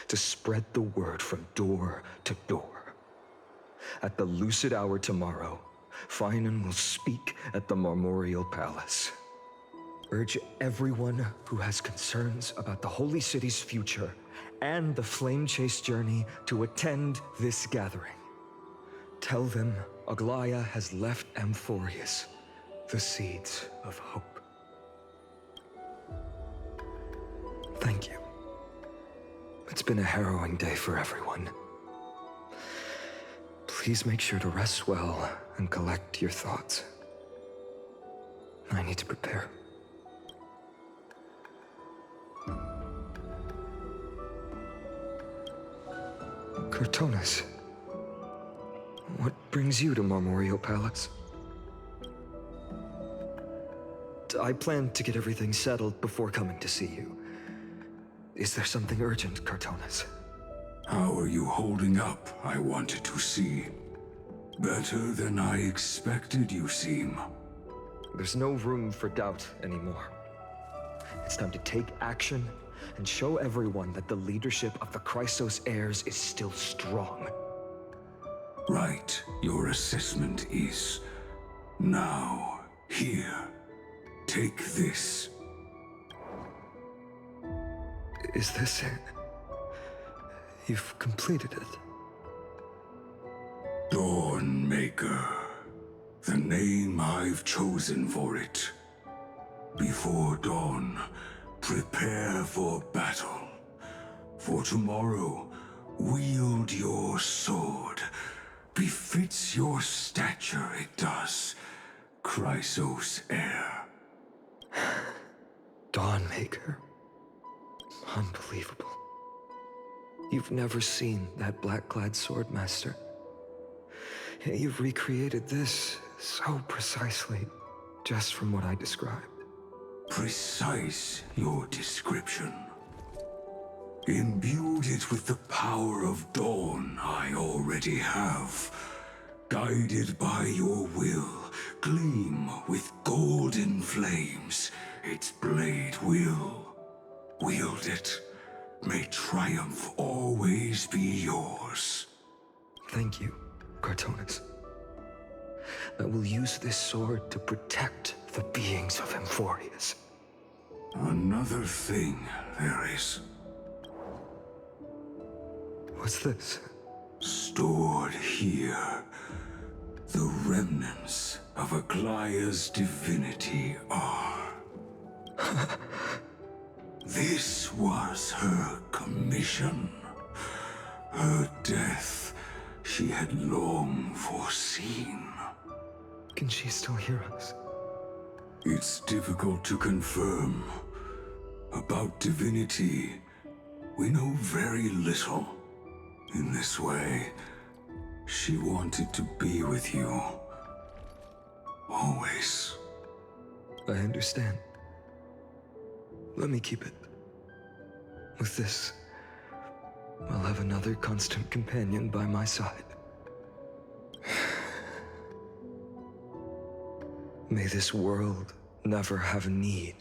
Speaker 5: to spread the word from door to door. At the lucid hour tomorrow, phainon will speak at the Marmoreal Palace. Urge everyone who has concerns about the Holy City's future and the Flame Chase journey to attend this gathering. Tell them Aglaea has left Amphoreus the seeds of hope. Thank you. It's been a harrowing day for everyone. Please make sure to rest well and collect your thoughts. I need to prepare. Cortonis, what brings you to Marmoreal Palace? I plan to get everything settled before coming to see you. Is there something urgent, Cortonis?
Speaker 3: How are you holding up, I wanted to see. Better than I expected, you seem.
Speaker 5: There's no room for doubt anymore. It's time to take action and show everyone that the leadership of the Chrysos heirs is still strong.
Speaker 3: Right, your assessment is. Now, here. Take this.
Speaker 5: Is this it? You've completed it.
Speaker 3: Dawnmaker. The name I've chosen for it. Before dawn, prepare for battle. For tomorrow, wield your sword. Befits your stature, it does. Chrysos heir.
Speaker 5: Dawnmaker. Unbelievable. You've never seen that black-clad swordmaster. You've recreated this so precisely, just from what I described.
Speaker 3: Precise, your description. Imbued it with the power of dawn I already have. Guided by your will, gleam with golden flames. Its blade will. Wield it. May triumph always be yours.
Speaker 5: Thank you, Cartonis. I will use this sword to protect the beings of Amphoreus.
Speaker 3: Another thing there is.
Speaker 5: What's this?
Speaker 3: Stored here, the remnants of Aglaea's divinity are. This was her commission. Her death she had long foreseen.
Speaker 5: Can she still hear us?
Speaker 3: It's difficult to confirm. About divinity, we know very little. In this way, she wanted to be with you. Always.
Speaker 5: I understand. Let me keep it. With this, I'll have another constant companion by my side. May this world never have need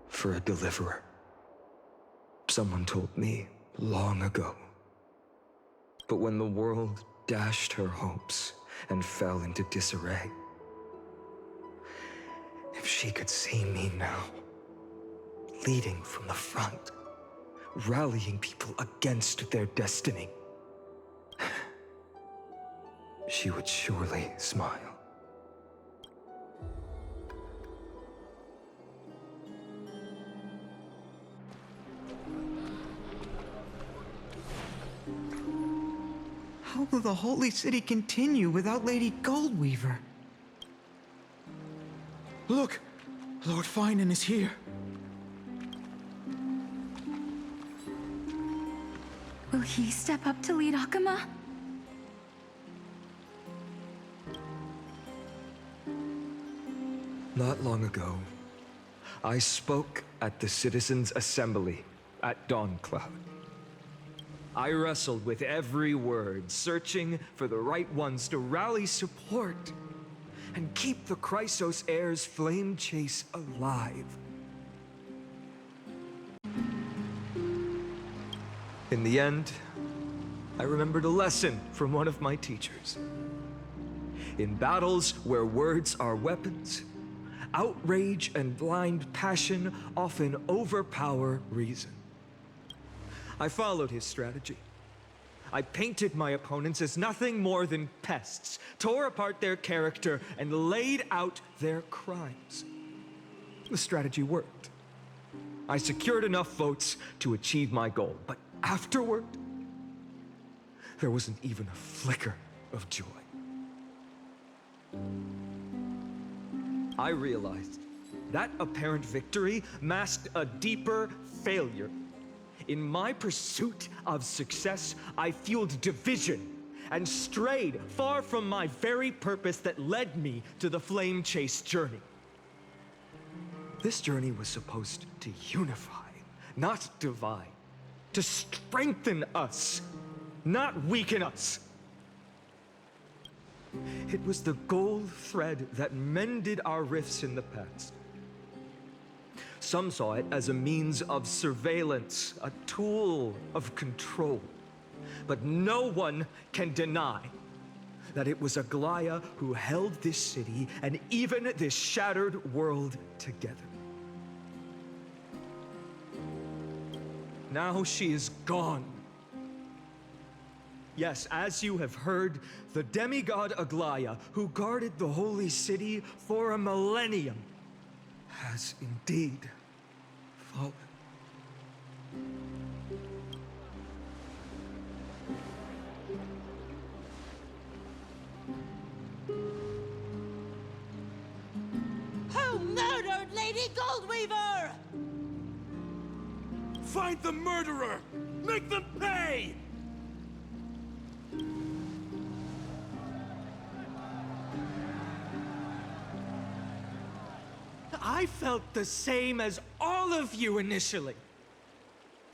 Speaker 5: for a deliverer. Someone told me long ago. But when the world dashed her hopes and fell into disarray, if she could see me now, leading from the front, rallying people against their destiny, she would surely smile.
Speaker 13: How will the Holy City continue without Lady Goldweaver? Look! Lord Phainon is here.
Speaker 1: Will he step up to lead Akama?
Speaker 5: Not long ago, I spoke at the Citizens' Assembly at Dawncloud. I wrestled with every word, searching for the right ones to rally support and keep the Chrysos heir's flame chase alive. In the end, I remembered a lesson from one of my teachers. In battles where words are weapons, outrage and blind passion often overpower reason. I followed his strategy. I painted my opponents as nothing more than pests, tore apart their character, and laid out their crimes. The strategy worked. I secured enough votes to achieve my goal, but afterward, there wasn't even a flicker of joy. I realized that apparent victory masked a deeper failure. In my pursuit of success, I fueled division and strayed far from my very purpose that led me to the flame chase journey. This journey was supposed to unify, not divide, to strengthen us, not weaken us. It was the gold thread that mended our rifts in the past. Some saw it as a means of surveillance, a tool of control. But no one can deny that it was Aglaea who held this city and even this shattered world together. Now she is gone. Yes, as you have heard, the demigod Aglaea, who guarded the holy city for a millennium, has indeed fallen.
Speaker 14: Lady Goldweaver!
Speaker 15: Find the murderer! Make them pay!
Speaker 13: I felt the same as all of you initially.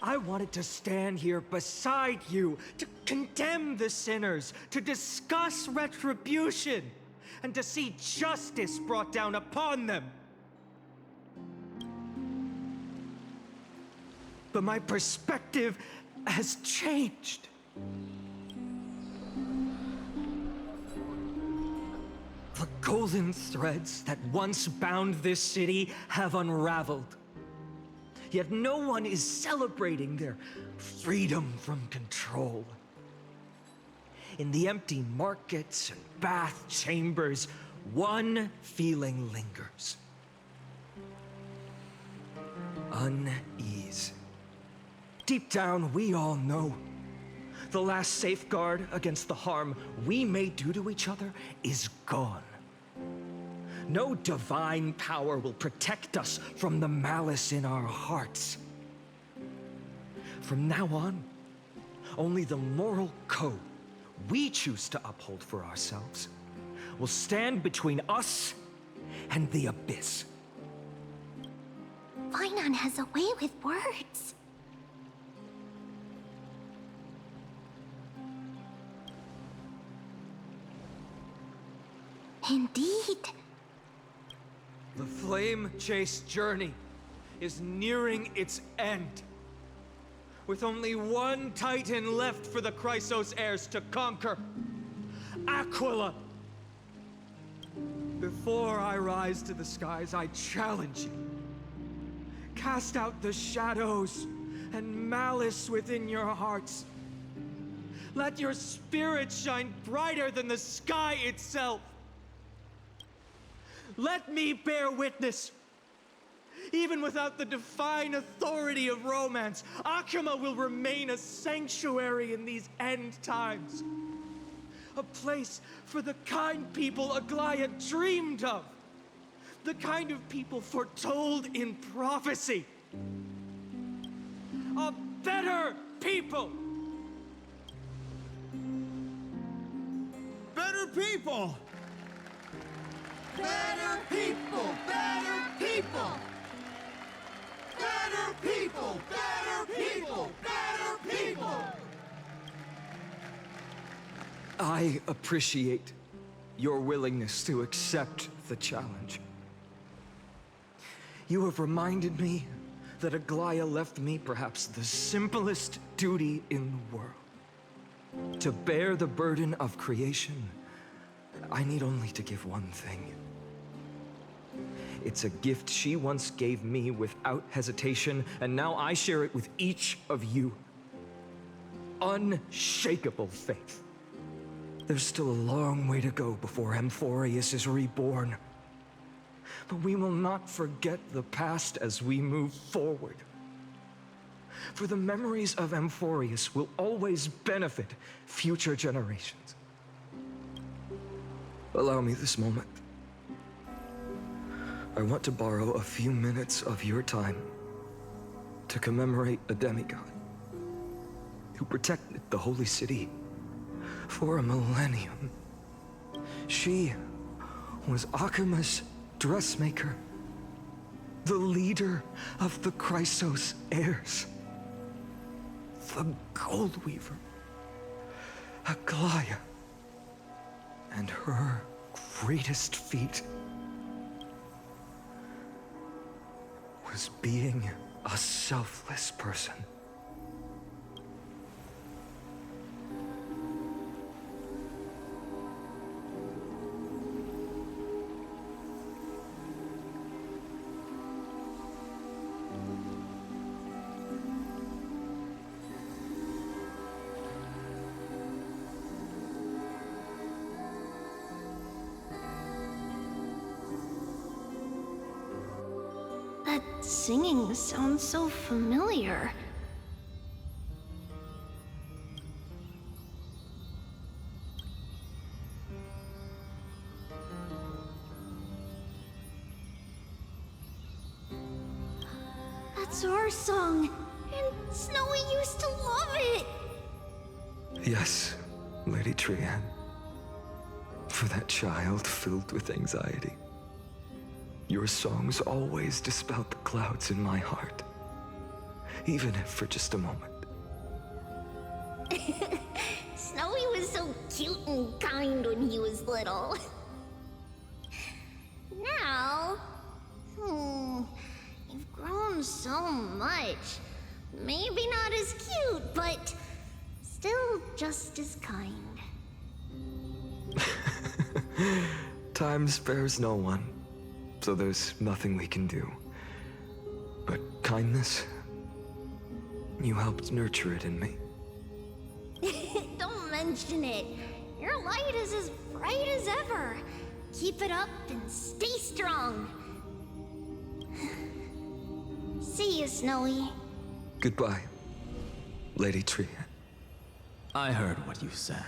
Speaker 13: I wanted to stand here beside you, to condemn the sinners, to discuss retribution, and to see justice brought down upon them. But my perspective has changed. The golden threads that once bound this city have unraveled. Yet no one is celebrating their freedom from control. In the empty markets and bath chambers, one feeling lingers. Unease. Deep down, we all know the last safeguard against the harm we may do to each other is gone. No divine power will protect us from the malice in our hearts. From now on, only the moral code we choose to uphold for ourselves will stand between us and the abyss.
Speaker 2: Phainon has a way with words. Indeed.
Speaker 13: The flame chase journey is nearing its end. With only one Titan left for the Chrysos heirs to conquer, Aquila. Before I rise to the skies, I challenge you. Cast out the shadows and malice within your hearts. Let your spirit shine brighter than the sky itself. Let me bear witness. Even without the divine authority of romance, Akima will remain a sanctuary in these end times. A place for the kind people Aglaea dreamed of. The kind of people foretold in prophecy. A better people!
Speaker 15: Better people! Better people! Better people! Better people! Better people! Better people!
Speaker 5: I appreciate your willingness to accept the challenge. You have reminded me that Aglaea left me perhaps the simplest duty in the world. To bear the burden of creation, I need only to give one thing. It's a gift she once gave me without hesitation, and now I share it with each of you. Unshakable faith. There's still a long way to go before Amphoreus is reborn. But we will not forget the past as we move forward. For the memories of Amphoreus will always benefit future generations. Allow me this moment. I want to borrow a few minutes of your time to commemorate a demigod who protected the holy city for a millennium. She was Akima's dressmaker, the leader of the Chrysos heirs, the Goldweaver, Aglaea, and her greatest feat was being a selfless person.
Speaker 2: That singing sounds so familiar.
Speaker 11: That's our song, and Snowy used to love it.
Speaker 5: Yes, Lady Trian. For that child filled with anxiety, your songs always dispelled the clouds in my heart, even if for just a moment.
Speaker 11: Snowy was so cute and kind when he was little. Now, you've grown so much. Maybe not as cute, but still just as kind.
Speaker 5: Time spares no one, so there's nothing we can do. But kindness, you helped nurture it in me.
Speaker 11: Don't mention it. Your light is as bright as ever. Keep it up and stay strong. See you, Snowy.
Speaker 5: Goodbye, Lady Trian.
Speaker 16: I heard what you said.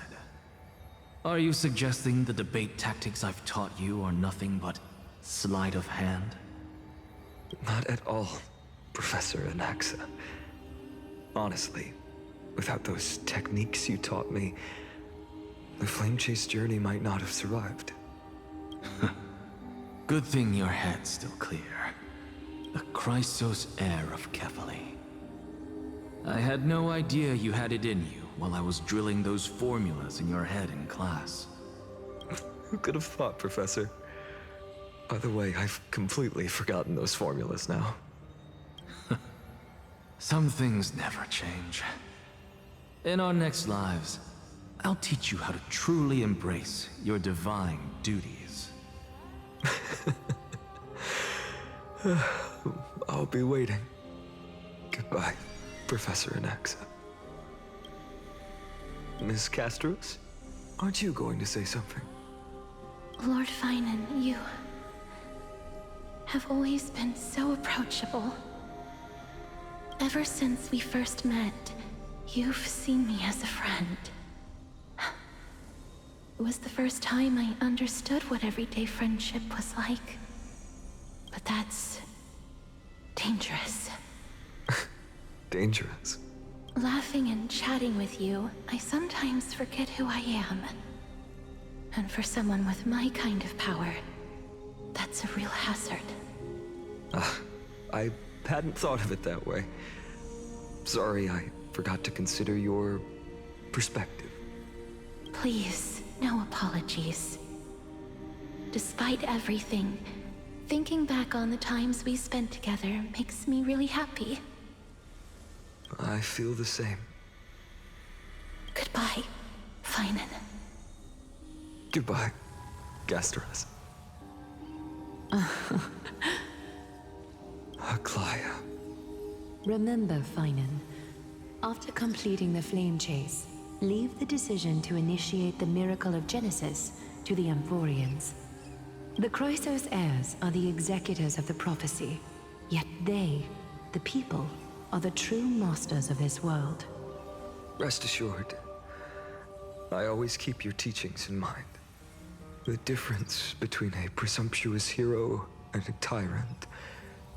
Speaker 16: Are you suggesting the debate tactics I've taught you are nothing but sleight of hand?
Speaker 5: Not at all, Professor Anaxa. Honestly, without those techniques you taught me, the flame chase journey might not have survived.
Speaker 16: Good thing your head's still clear. The Chrysos heir of Kefali. I had no idea you had it in you while I was drilling those formulas in your head in class.
Speaker 5: Who could have thought, Professor? By the way, I've completely forgotten those formulas now.
Speaker 16: Some things never change. In our next lives, I'll teach you how to truly embrace your divine duties.
Speaker 5: I'll be waiting. Goodbye, Professor Anaxa. Miss Castorice, aren't you going to say something?
Speaker 2: Lord Phainon, you have always been so approachable. Ever since we first met, you've seen me as a friend. It was the first time I understood what everyday friendship was like. But that's dangerous.
Speaker 5: Dangerous?
Speaker 2: Laughing and chatting with you, I sometimes forget who I am. And for someone with my kind of power, that's a real hazard.
Speaker 5: I hadn't thought of it that way. Sorry, I forgot to consider your perspective.
Speaker 2: Please, no apologies. Despite everything, thinking back on the times we spent together makes me really happy.
Speaker 5: I feel the same.
Speaker 2: Goodbye, Phainon.
Speaker 5: Goodbye, Castorice. Aglaea.
Speaker 12: Remember, Phainon, after completing the flame chase, leave the decision to initiate the miracle of Genesis to the Amphoreans. The Chrysos heirs are the executors of the prophecy, yet they, the people, are the true masters of this world.
Speaker 5: Rest assured, I always keep your teachings in mind. The difference between a presumptuous hero and a tyrant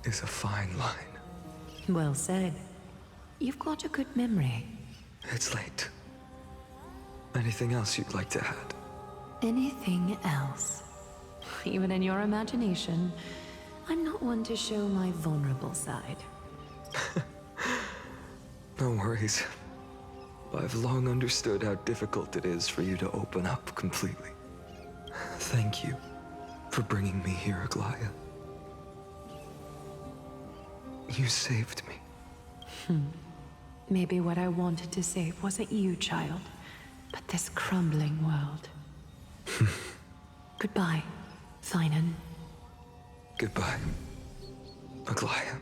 Speaker 5: is a fine line.
Speaker 12: Well said. You've got a good memory.
Speaker 5: It's late. Anything else you'd like to add?
Speaker 12: Anything else? Even in your imagination, I'm not one to show my vulnerable side.
Speaker 5: No worries. I've long understood how difficult it is for you to open up completely. Thank you for bringing me here, Aglaea. You saved me.
Speaker 12: Maybe what I wanted to save wasn't you, child, but this crumbling world. Goodbye, Phainon.
Speaker 5: Goodbye, Aglaea.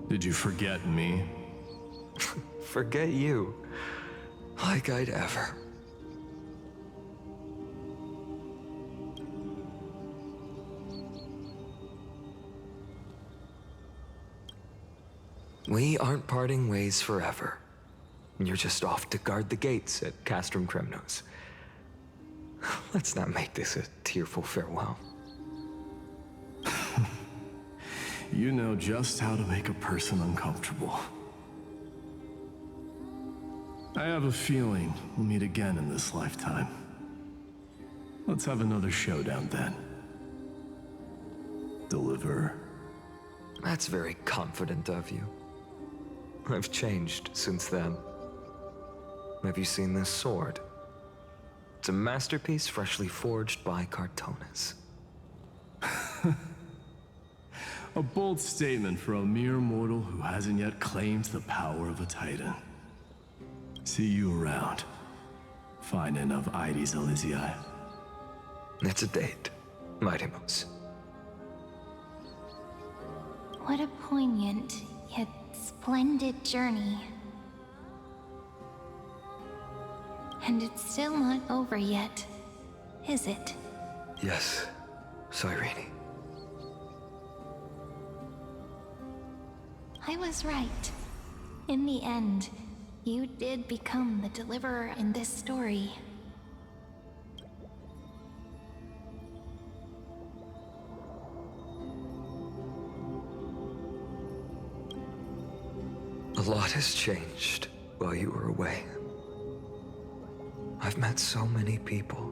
Speaker 16: Did you forget me?
Speaker 5: Forget you. Like I'd ever. We aren't parting ways forever. You're just off to guard the gates at Castrum Kremnos. Let's not make this a tearful farewell.
Speaker 17: You know just how to make a person uncomfortable. I have a feeling we'll meet again in this lifetime. Let's have another showdown then. Deliver.
Speaker 5: That's very confident of you. I've changed since then. Have you seen this sword? It's a masterpiece freshly forged by Cartonis.
Speaker 17: A bold statement for a mere mortal who hasn't yet claimed the power of a titan. See you around. Phainon of Ides Elysiae.
Speaker 5: It's a date, Mightymoose.
Speaker 2: What a poignant, yet splendid journey. And it's still not over yet, is it?
Speaker 5: Yes, Cyrene.
Speaker 2: I was right. In the end, you did become the deliverer in this story.
Speaker 5: A lot has changed while you were away. I've met so many people,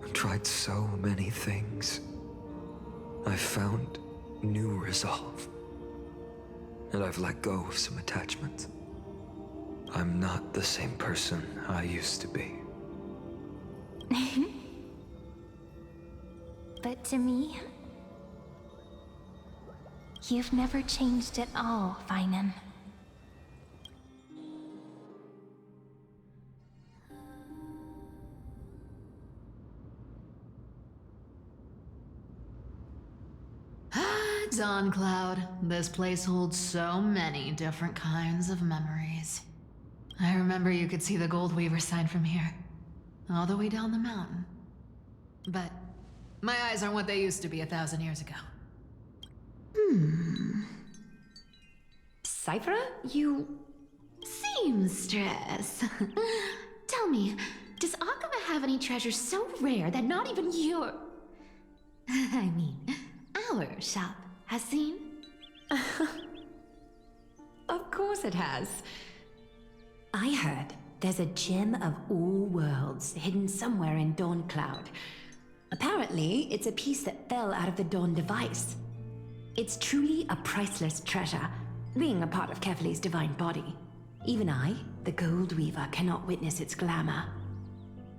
Speaker 5: and tried so many things. I've found new resolve. And I've let go of some attachment. I'm not the same person I used to be.
Speaker 2: But to me, you've never changed at all, Phainon.
Speaker 10: Dawn Cloud, this place holds so many different kinds of memories. I remember you could see the Gold Weaver sign from here, all the way down the mountain. But my eyes aren't what they used to be 1,000 years ago.
Speaker 18: Cipher, you...
Speaker 4: Seamstress. Tell me, does Aglaea have any treasures so rare that not even your... I mean, our shop has seen?
Speaker 12: Of course it has. I heard there's a gem of all worlds hidden somewhere in Dawn Cloud. Apparently, it's a piece that fell out of the Dawn device. It's truly a priceless treasure, being a part of Kefali's divine body. Even I, the Gold Weaver, cannot witness its glamour.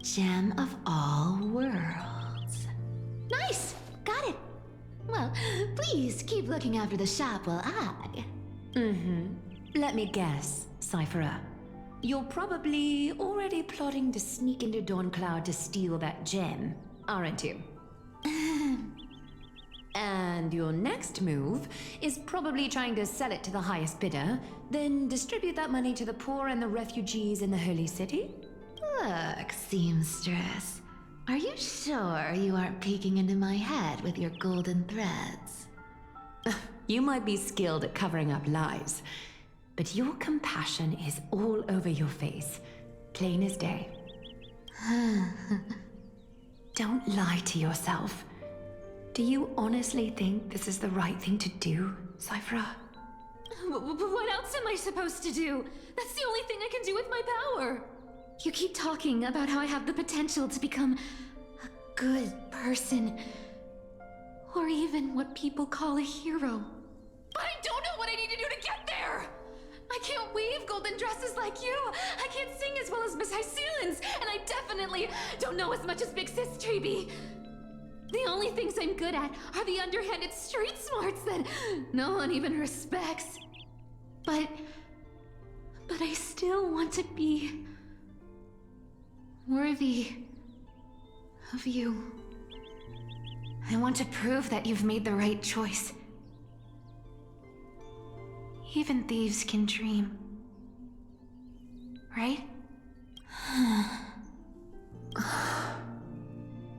Speaker 4: Gem of all worlds. Nice! Got it! Well, please keep looking after the shop while I...
Speaker 12: Let me guess, Cypherer. You're probably already plotting to sneak into Dawn Cloud to steal that gem, aren't you? And your next move is probably trying to sell it to the highest bidder, then distribute that money to the poor and the refugees in the Holy City?
Speaker 4: Look, seamstress. Are you sure you aren't peeking into my head with your golden threads?
Speaker 12: You might be skilled at covering up lies, but your compassion is all over your face, plain as day. Don't lie to yourself. Do you honestly think this is the right thing to do, Cypher?
Speaker 4: What else am I supposed to do? That's the only thing I can do with my power. You keep talking about how I have the potential to become a good person, or even what people call a hero. But I don't know what I need to do to get there! I can't weave golden dresses like you! I can't sing as well as Miss Hysilens! And I definitely don't know as much as Big Sis Treeby! The only things I'm good at are the underhanded street smarts that no one even respects. But I still want to be worthy of you. I want to prove that you've made the right choice. Even thieves can dream. Right?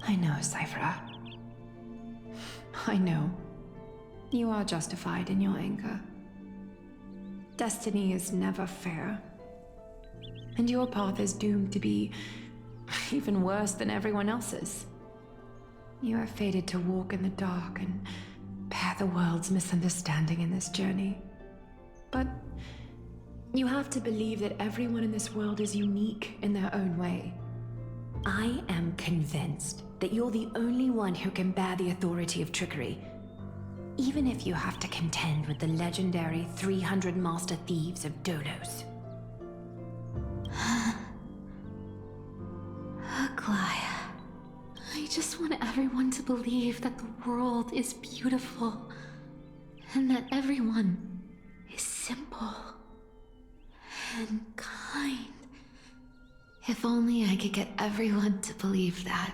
Speaker 12: I know, Cypher. I know. You are justified in your anger. Destiny is never fair. and your path is doomed to be even worse than everyone else's. You are fated to walk in the dark and bear the world's misunderstanding in this journey. But you have to believe that everyone in this world is unique in their own way. I am convinced that you're the only one who can bear the authority of trickery, even if you have to contend with the legendary 300 master thieves of Dolos.
Speaker 1: Aglaea. I just want everyone to believe that the world is beautiful and that everyone is simple and kind. If only I could get everyone to believe that.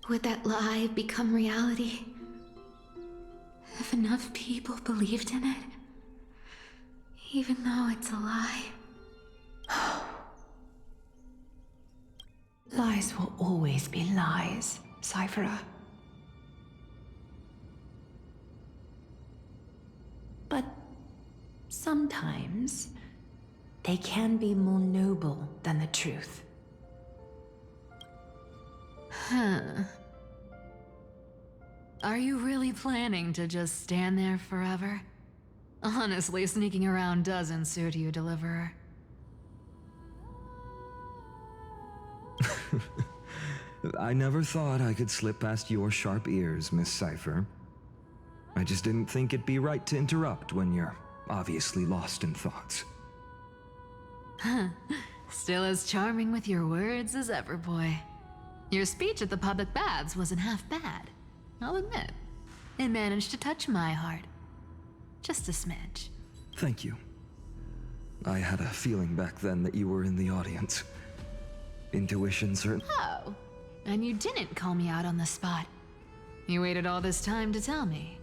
Speaker 1: Would that lie become reality? If enough people believed in it, even though it's a lie.
Speaker 12: Lies will always be lies, Cipher. But sometimes they can be more noble than the truth.
Speaker 4: Huh. Are you really planning to just stand there forever? Honestly, sneaking around doesn't suit you, Deliverer.
Speaker 5: I never thought I could slip past your sharp ears, Miss Cipher. I just didn't think it'd be right to interrupt when you're obviously lost in thoughts.
Speaker 4: Still as charming with your words as ever, boy. Your speech at the public baths wasn't half bad, I'll admit. It managed to touch my heart. Just a smidge.
Speaker 5: Thank you. I had a feeling back then that you were in the audience. Intuition certainly.
Speaker 4: Oh, and you didn't call me out on the spot. You waited all this time to tell me.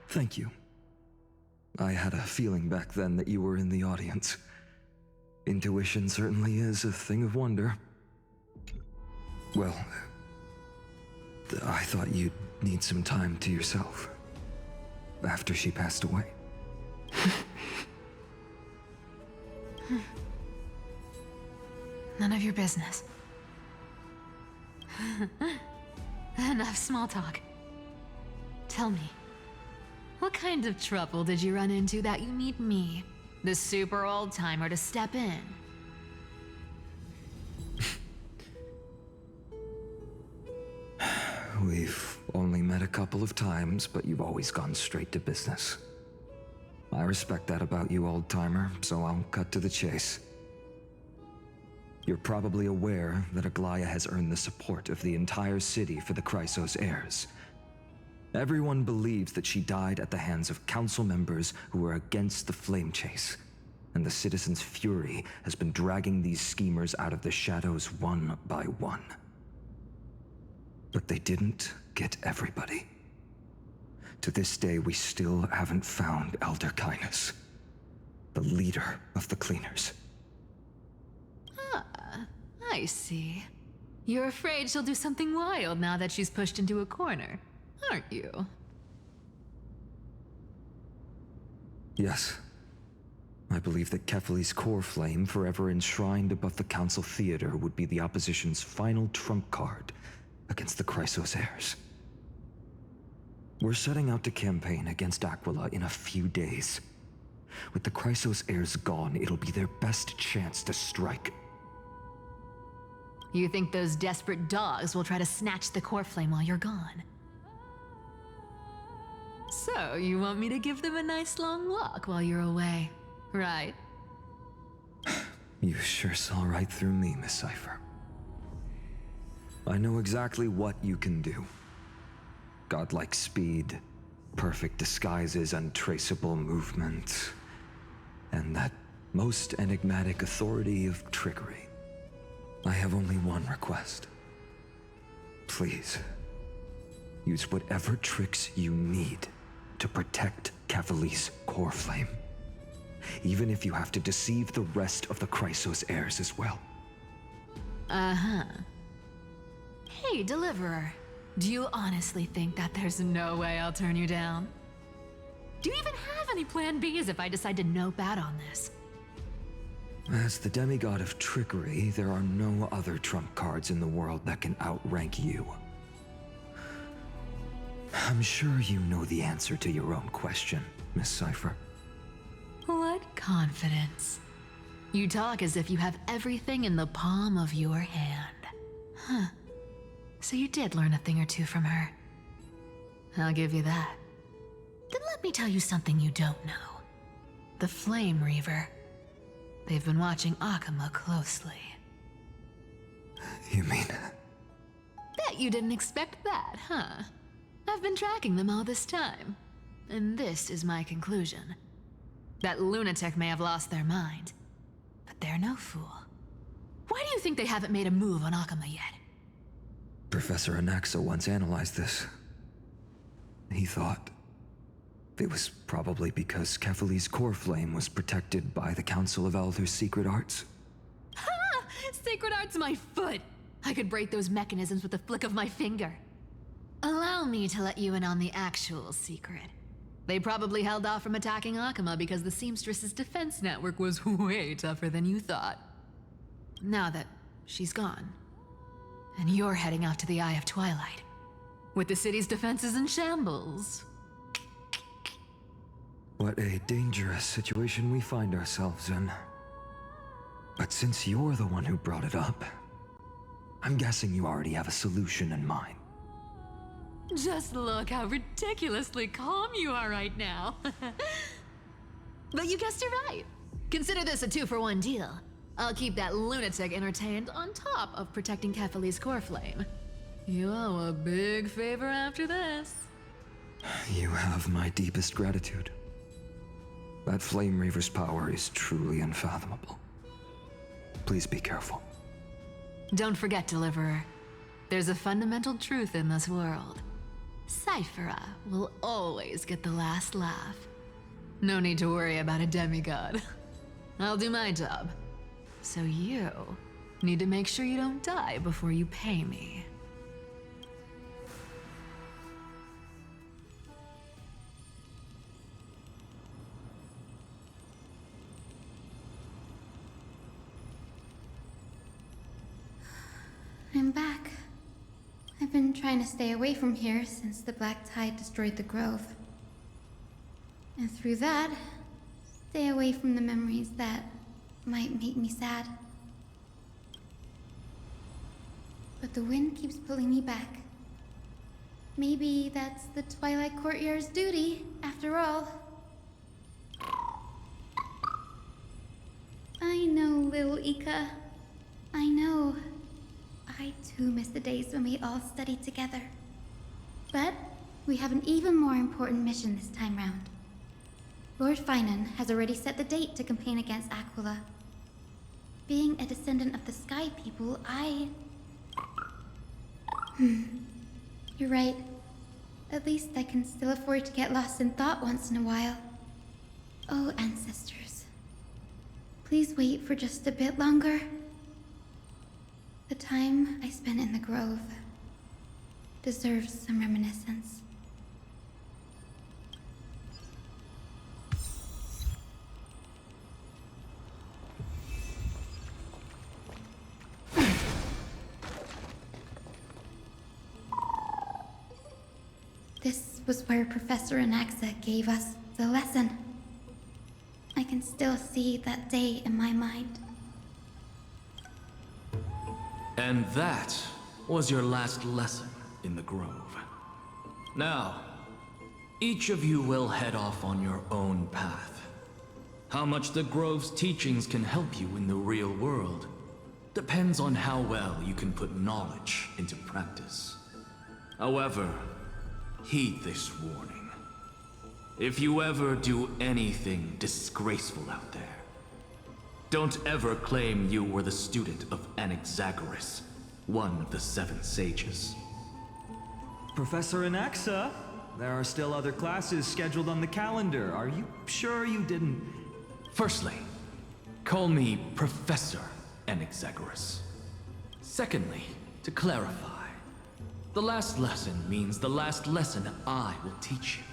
Speaker 5: Thank you. I had a feeling back then that you were in the audience. Intuition certainly is a thing of wonder. Well, I thought you'd need some time to yourself after she passed away.
Speaker 4: None of your business. Enough small talk. Tell me, what kind of trouble did you run into that you need me, the super old-timer, to step in?
Speaker 5: We've only met a couple of times, but you've always gone straight to business. I respect that about you, old-timer, so I'll cut to the chase. You're probably aware that Aglaea has earned the support of the entire city for the Chrysos heirs. Everyone believes that she died at the hands of council members who were against the flame chase, and the citizens' fury has been dragging these schemers out of the shadows one by one. But they didn't get everybody. To this day, we still haven't found Elder Kynus, the leader of the cleaners.
Speaker 4: I see. You're afraid she'll do something wild now that she's pushed into a corner, aren't you?
Speaker 5: Yes. I believe that Kefali's core flame, forever enshrined above the council theater, would be the opposition's final trump card against the Chrysos heirs. We're setting out to campaign against Aquila in a few days. With the Chrysos heirs gone, it'll be their best chance to strike.
Speaker 4: You think those desperate dogs will try to snatch the core flame while you're gone? So, you want me to give them a nice long walk while you're away, right?
Speaker 5: You sure saw right through me, Miss Cipher. I know exactly what you can do. Godlike speed, perfect disguises, untraceable movement, and that most enigmatic authority of trickery. I have only one request. Please, use whatever tricks you need to protect Kefali's core flame. Even if you have to deceive the rest of the Chrysos heirs as well.
Speaker 4: Uh-huh. Hey, Deliverer. Do you honestly think that there's no way I'll turn you down? Do you even have any plan Bs if I decide to nope out on this?
Speaker 5: As the demigod of trickery, there are no other trump cards in the world that can outrank you. I'm sure you know the answer to your own question, Miss Cipher.
Speaker 12: What confidence. You talk as if you have everything in the palm of your hand. Huh. So you did learn a thing or two from her. I'll give you that. Then let me tell you something you don't know. The Flamereaver. They've been watching Akama closely.
Speaker 5: You mean...
Speaker 12: Bet you didn't expect that, huh? I've been tracking them all this time. And this is my conclusion. That lunatic may have lost their mind, but they're no fool. Why do you think they haven't made a move on Akama yet?
Speaker 5: Professor Anaxa once analyzed this. He thought it was probably because Kefali's core flame was protected by the Council of Elders' secret arts.
Speaker 12: Ha! Sacred art's my foot! I could break those mechanisms with a flick of my finger. Allow me to let you in on the actual secret. They probably held off from attacking Akama because the Seamstress's defense network was way tougher than you thought. Now that she's gone, and you're heading off to the Eye of Twilight, with the city's defenses in shambles.
Speaker 5: What a dangerous situation we find ourselves in. But since you're the one who brought it up, I'm guessing you already have a solution in mind.
Speaker 12: Just look how ridiculously calm you are right now. But you guessed it right. Consider this a 2-for-1 deal. I'll keep that lunatic entertained on top of protecting Kefali's core flame. You owe a big favor after this.
Speaker 5: You have my deepest gratitude. That Flamereaver's power is truly unfathomable. Please be careful.
Speaker 12: Don't forget, Deliverer. There's a fundamental truth in this world. Cyphera will always get the last laugh. No need to worry about a demigod. I'll do my job. So you need to make sure you don't die before you pay me.
Speaker 7: I'm back. I've been trying to stay away from here since the Black Tide destroyed the grove. And through that, stay away from the memories that might make me sad. But the wind keeps pulling me back. Maybe that's the Twilight Courtyard's duty, after all. I know, little Ika. I know. I too miss the days when we all studied together. But we have an even more important mission this time round. Lord Phainon has already set the date to campaign against Aquila. Being a descendant of the Sky People, You're right. At least I can still afford to get lost in thought once in a while. Oh, ancestors. Please wait for just a bit longer. The time I spent in the grove deserves some reminiscence. This was where Professor Anaxa gave us the lesson. I can still see that day in my mind.
Speaker 16: And that was your last lesson in the Grove. Now, each of you will head off on your own path. How much the Grove's teachings can help you in the real world depends on how well you can put knowledge into practice. However, heed this warning. If you ever do anything disgraceful out there, don't ever claim you were the student of Anaxagoras, one of the 7 sages.
Speaker 5: Professor Anaxa, there are still other classes scheduled on the calendar. Are you sure you didn't...
Speaker 16: Firstly, call me Professor Anaxagoras. Secondly, to clarify, the last lesson means the last lesson I will teach you.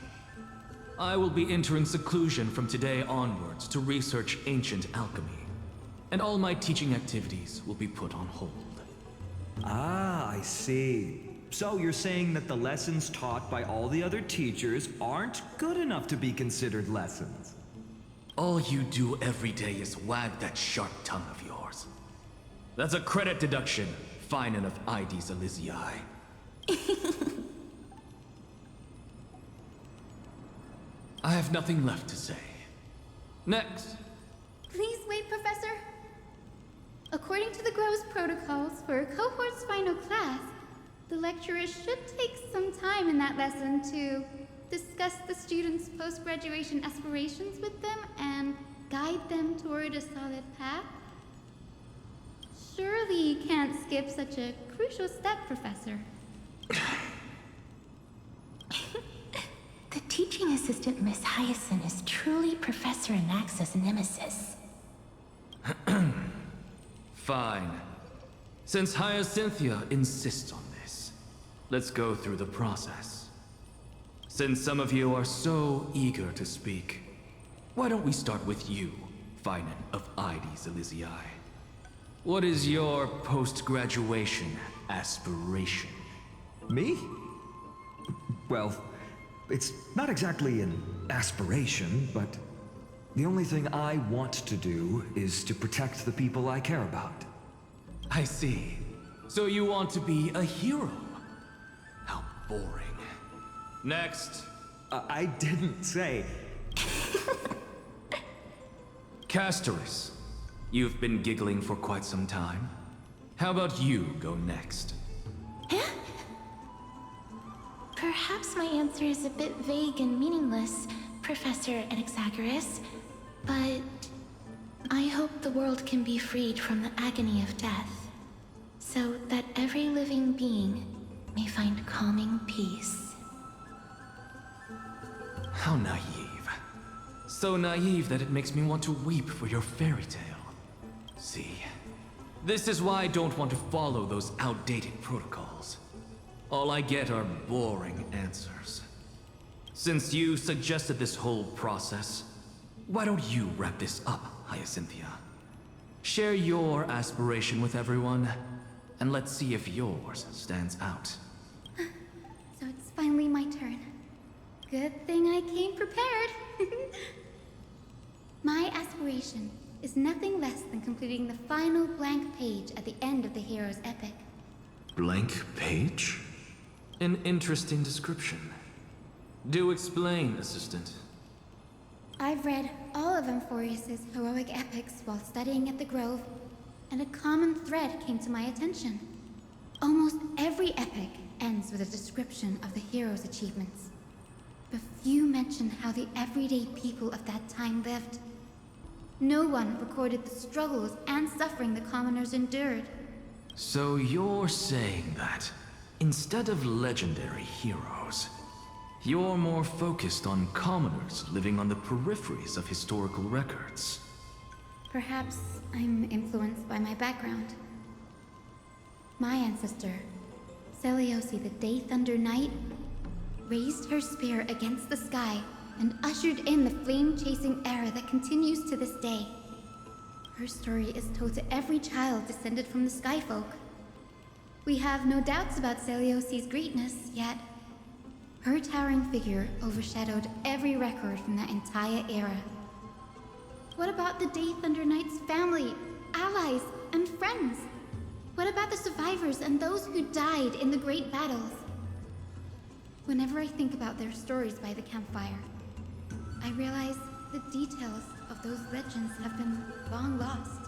Speaker 16: I will be entering seclusion from today onwards to research ancient alchemy. and all my teaching activities will be put on hold.
Speaker 5: Ah, I see. So you're saying that the lessons taught by all the other teachers aren't good enough to be considered lessons?
Speaker 16: All you do every day is wag that sharp tongue of yours. That's a credit deduction, phainon of vids Elysii. I have nothing left to say. Next.
Speaker 7: Please wait, Professor. According to the Grove's protocols for a cohort's final class, the lecturer should take some time in that lesson to discuss the students' post-graduation aspirations with them and guide them toward a solid path. Surely you can't skip such a crucial step, Professor.
Speaker 2: The teaching assistant, Miss Hyacine, is truly Professor Anaxa's nemesis.
Speaker 16: Fine. Since Hyacinthia insists on this, let's go through the process. Since some of you are so eager to speak, why don't we start with you, phainon of vids Elysii? What is your post-graduation aspiration?
Speaker 5: Me? Well, it's not exactly an aspiration, but the only thing I want to do is to protect the people I care about.
Speaker 16: I see. So you want to be a hero? How boring. Next.
Speaker 5: I didn't say...
Speaker 16: Castorice, you've been giggling for quite some time. How about you go next?
Speaker 2: Perhaps my answer is a bit vague and meaningless, Professor Anaxagoras, but I hope the world can be freed from the agony of death, so that every living being may find calming peace.
Speaker 16: How naive. So naive that it makes me want to weep for your fairy tale. See, this is why I don't want to follow those outdated protocols. All I get are boring answers. Since you suggested this whole process, why don't you wrap this up, Hyacynthia? Share your aspiration with everyone, and let's see if yours stands out.
Speaker 7: So it's finally my turn. Good thing I came prepared. My aspiration is nothing less than completing the final blank page at the end of the hero's epic.
Speaker 16: Blank page? An interesting description. Do explain, assistant.
Speaker 7: I've read all of Amphoreus' heroic epics while studying at the Grove, and a common thread came to my attention. Almost every epic ends with a description of the hero's achievements. But few mention how the everyday people of that time lived. No one recorded the struggles and suffering the commoners endured.
Speaker 16: So you're saying that, instead of legendary heroes, you're more focused on commoners living on the peripheries of historical records.
Speaker 7: Perhaps I'm influenced by my background. My ancestor, Seleuci the Day Thunder Knight, raised her spear against the sky and ushered in the flame-chasing era that continues to this day. Her story is told to every child descended from the Skyfolk. We have no doubts about Seleuci's greatness, yet her towering figure overshadowed every record from that entire era. What about the Day Thunder Knight's family, allies, and friends? What about the survivors and those who died in the great battles? Whenever I think about their stories by the campfire, I realize the details of those legends have been long lost.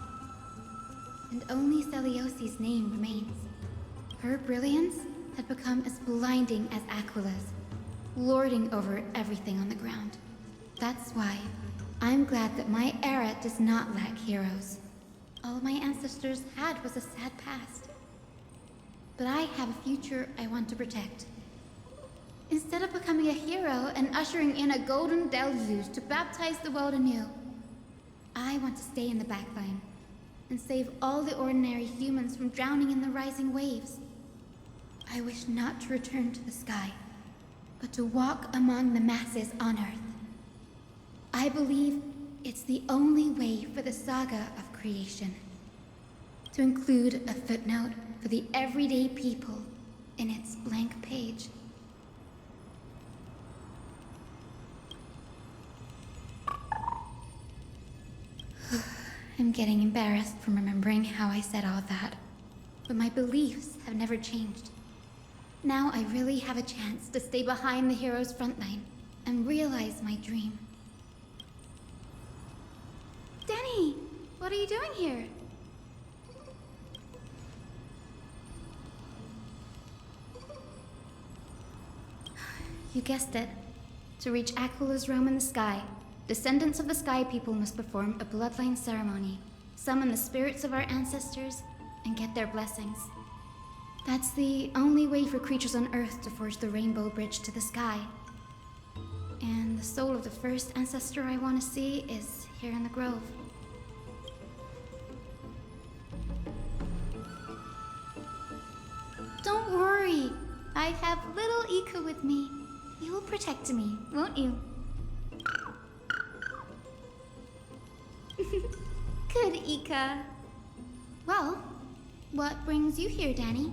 Speaker 7: And only Seleuci's name remains. Her brilliance had become as blinding as Aquila's, lording over everything on the ground. That's why I'm glad that my era does not lack heroes. All my ancestors had was a sad past. But I have a future I want to protect. Instead of becoming a hero and ushering in a golden deluge to baptize the world anew, I want to stay in the backline and save all the ordinary humans from drowning in the rising waves. I wish not to return to the sky, but to walk among the masses on Earth. I believe it's the only way for the saga of creation. To include a footnote for the everyday people in its blank page. I'm getting embarrassed from remembering how I said all that, but my beliefs have never changed. Now I really have a chance to stay behind the hero's front line and realize my dream. Danny, what are you doing here? You guessed it. To reach Aquala's realm in the sky, descendants of the Sky People must perform a bloodline ceremony, summon the spirits of our ancestors, and get their blessings. That's the only way for creatures on Earth to forge the rainbow bridge to the sky. And the soul of the first ancestor I want to see is here in the grove. Don't worry, I have little Ika with me. You will protect me, won't you? Good, Ika. Well, what brings you here, Danny?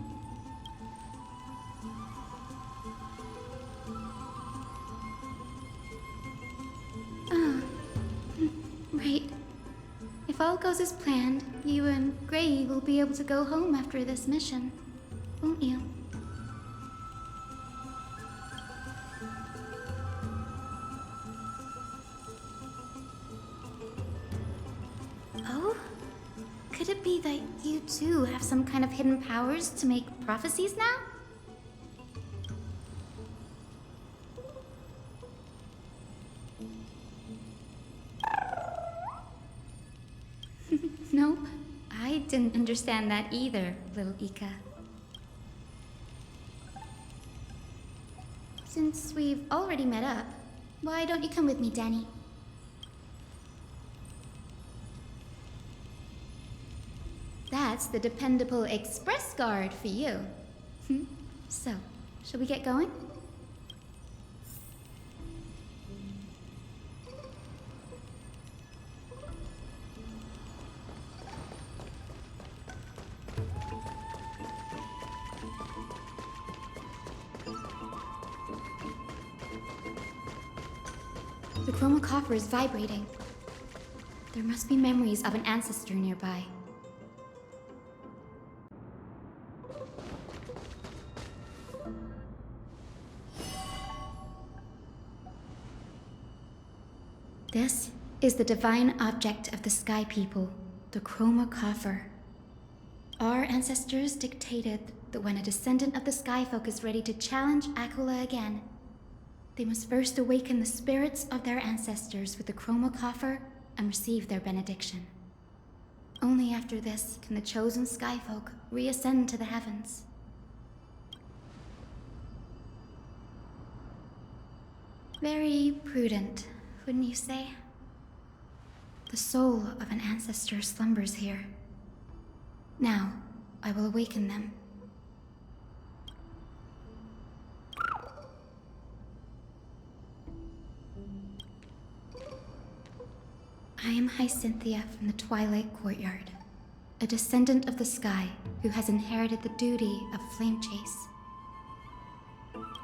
Speaker 7: Right. If all goes as planned, you and Gray will be able to go home after this mission, won't you? Oh? Could it be that you too have some kind of hidden powers to make prophecies now? Nope, I didn't understand that either, little Ika. Since we've already met up, why don't you come with me, Danny? That's the dependable express guard for you. So, shall we get going? The chromocopher is vibrating. There must be memories of an ancestor nearby. This is the divine object of the Sky People, the chromocopher. Our ancestors dictated that when a descendant of the Skyfolk is ready to challenge Aquila again, they must first awaken the spirits of their ancestors with the chromocopher and receive their benediction. Only after this can the chosen Skyfolk reascend to the heavens. Very prudent, wouldn't you say? The soul of an ancestor slumbers here. Now, I will awaken them. I am Hyacinthia from the Twilight Courtyard, a descendant of the sky who has inherited the duty of flame chase.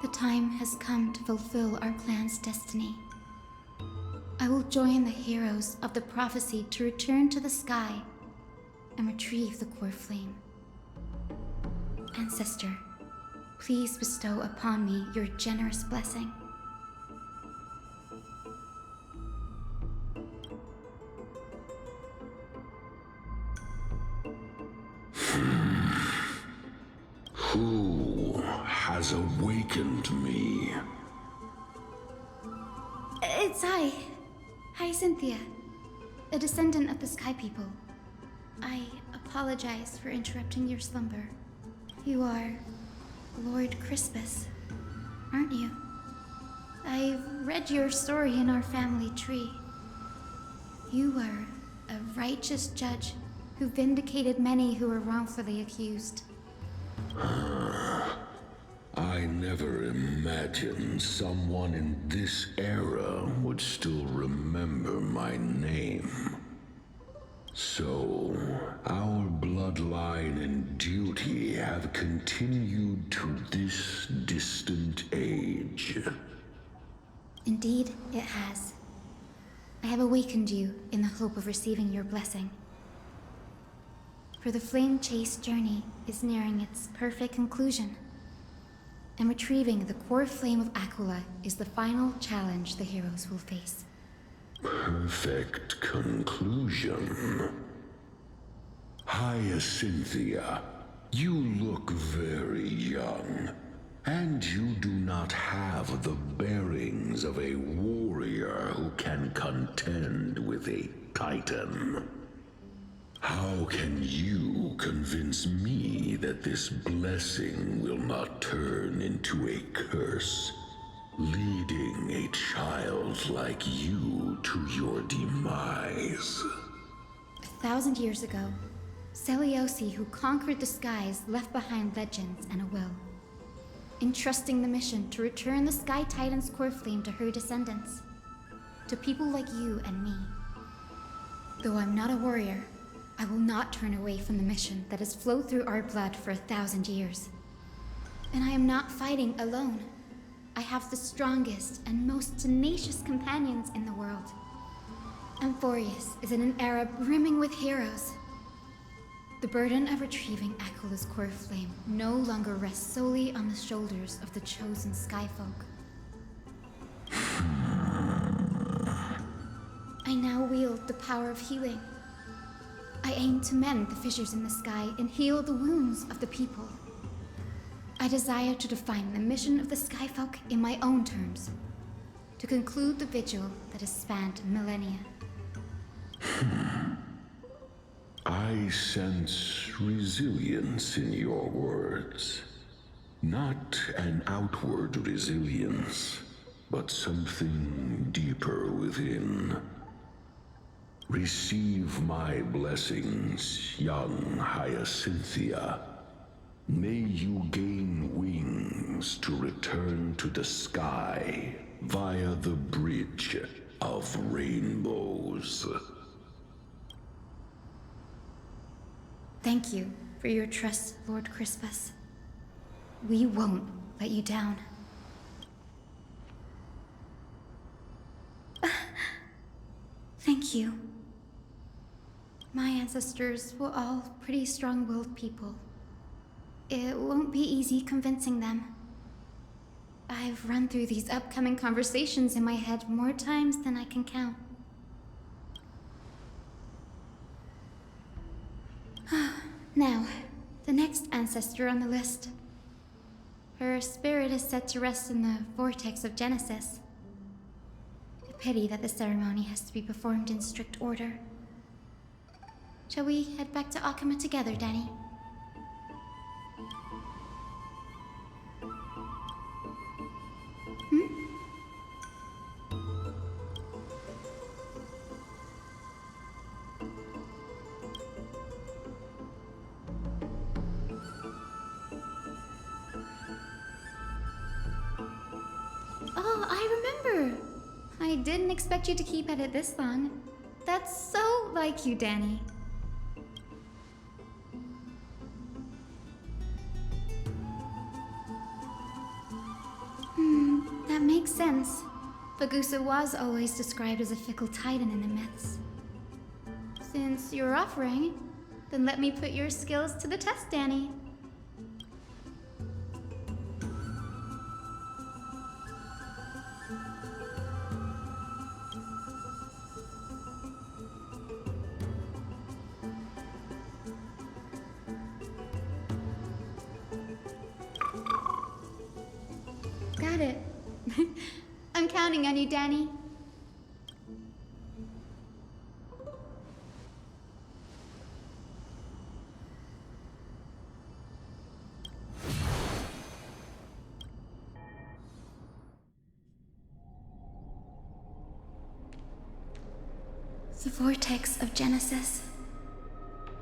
Speaker 7: The time has come to fulfill our clan's destiny. I will join the heroes of the prophecy to return to the sky and retrieve the core flame. Ancestor, please bestow upon me your generous blessing.
Speaker 3: Who has awakened me?
Speaker 7: It's I, Hyacinthia, a descendant of the Sky People. I apologize for interrupting your slumber. You are Lord Crispus, aren't you? I've read your story in our family tree. You were a righteous judge who vindicated many who were wrongfully accused.
Speaker 3: I never imagined someone in this era would still remember my name. So, our bloodline and duty have continued to this distant age.
Speaker 7: Indeed, it has. I have awakened you in the hope of receiving your blessing. For the flame chase journey is nearing its perfect conclusion, and retrieving the core flame of Aquila is the final challenge the heroes will face.
Speaker 3: Perfect conclusion. Hyacinthia, you look very young, and you do not have the bearings of a warrior who can contend with a titan. How can you convince me that this blessing will not turn into a curse, leading a child like you to your demise?
Speaker 7: 1,000 years ago, Seleuci, who conquered the skies, left behind legends and a will, entrusting the mission to return the Sky Titan's core flame to her descendants, to people like you and me. Though I'm not a warrior, I will not turn away from the mission that has flowed through our blood for 1,000 years. And I am not fighting alone. I have the strongest and most tenacious companions in the world. Amphoreus is in an era brimming with heroes. The burden of retrieving Aquila's core flame no longer rests solely on the shoulders of the chosen skyfolk. I now wield the power of healing. I aim to mend the fissures in the sky and heal the wounds of the people. I desire to define the mission of the skyfolk in my own terms, to conclude the vigil that has spanned millennia.
Speaker 3: I sense resilience in your words. Not an outward resilience, but something deeper within. Receive my blessings, young Hyacinthia. May you gain wings to return to the sky via the bridge of rainbows.
Speaker 7: Thank you for your trust, Lord Crispus. We won't let you down. Thank you. My ancestors were all pretty strong-willed people. It won't be easy convincing them. I've run through these upcoming conversations in my head more times than I can count. Now, the next ancestor on the list. Her spirit is set to rest in the vortex of Genesis. A pity that the ceremony has to be performed in strict order. Shall we head back to Akama together, Danny? Oh, I remember! I didn't expect you to keep at it this long. That's so like you, Danny. That makes sense. Bagusa was always described as a fickle titan in the myths. Since you're offering, then let me put your skills to the test, Danny. Got it. I'm counting on you, Danny. The vortex of Genesis.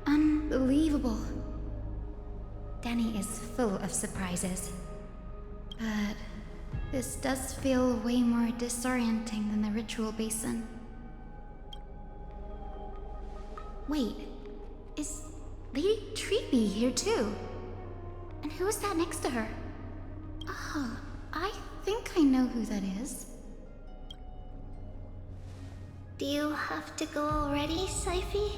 Speaker 7: Unbelievable. Danny is full of surprises. But this does feel way more disorienting than the ritual basin. Wait, is Lady Treeby here too? And who is that next to her? Oh, I think I know who that is.
Speaker 11: Do you have to go already, Cipher?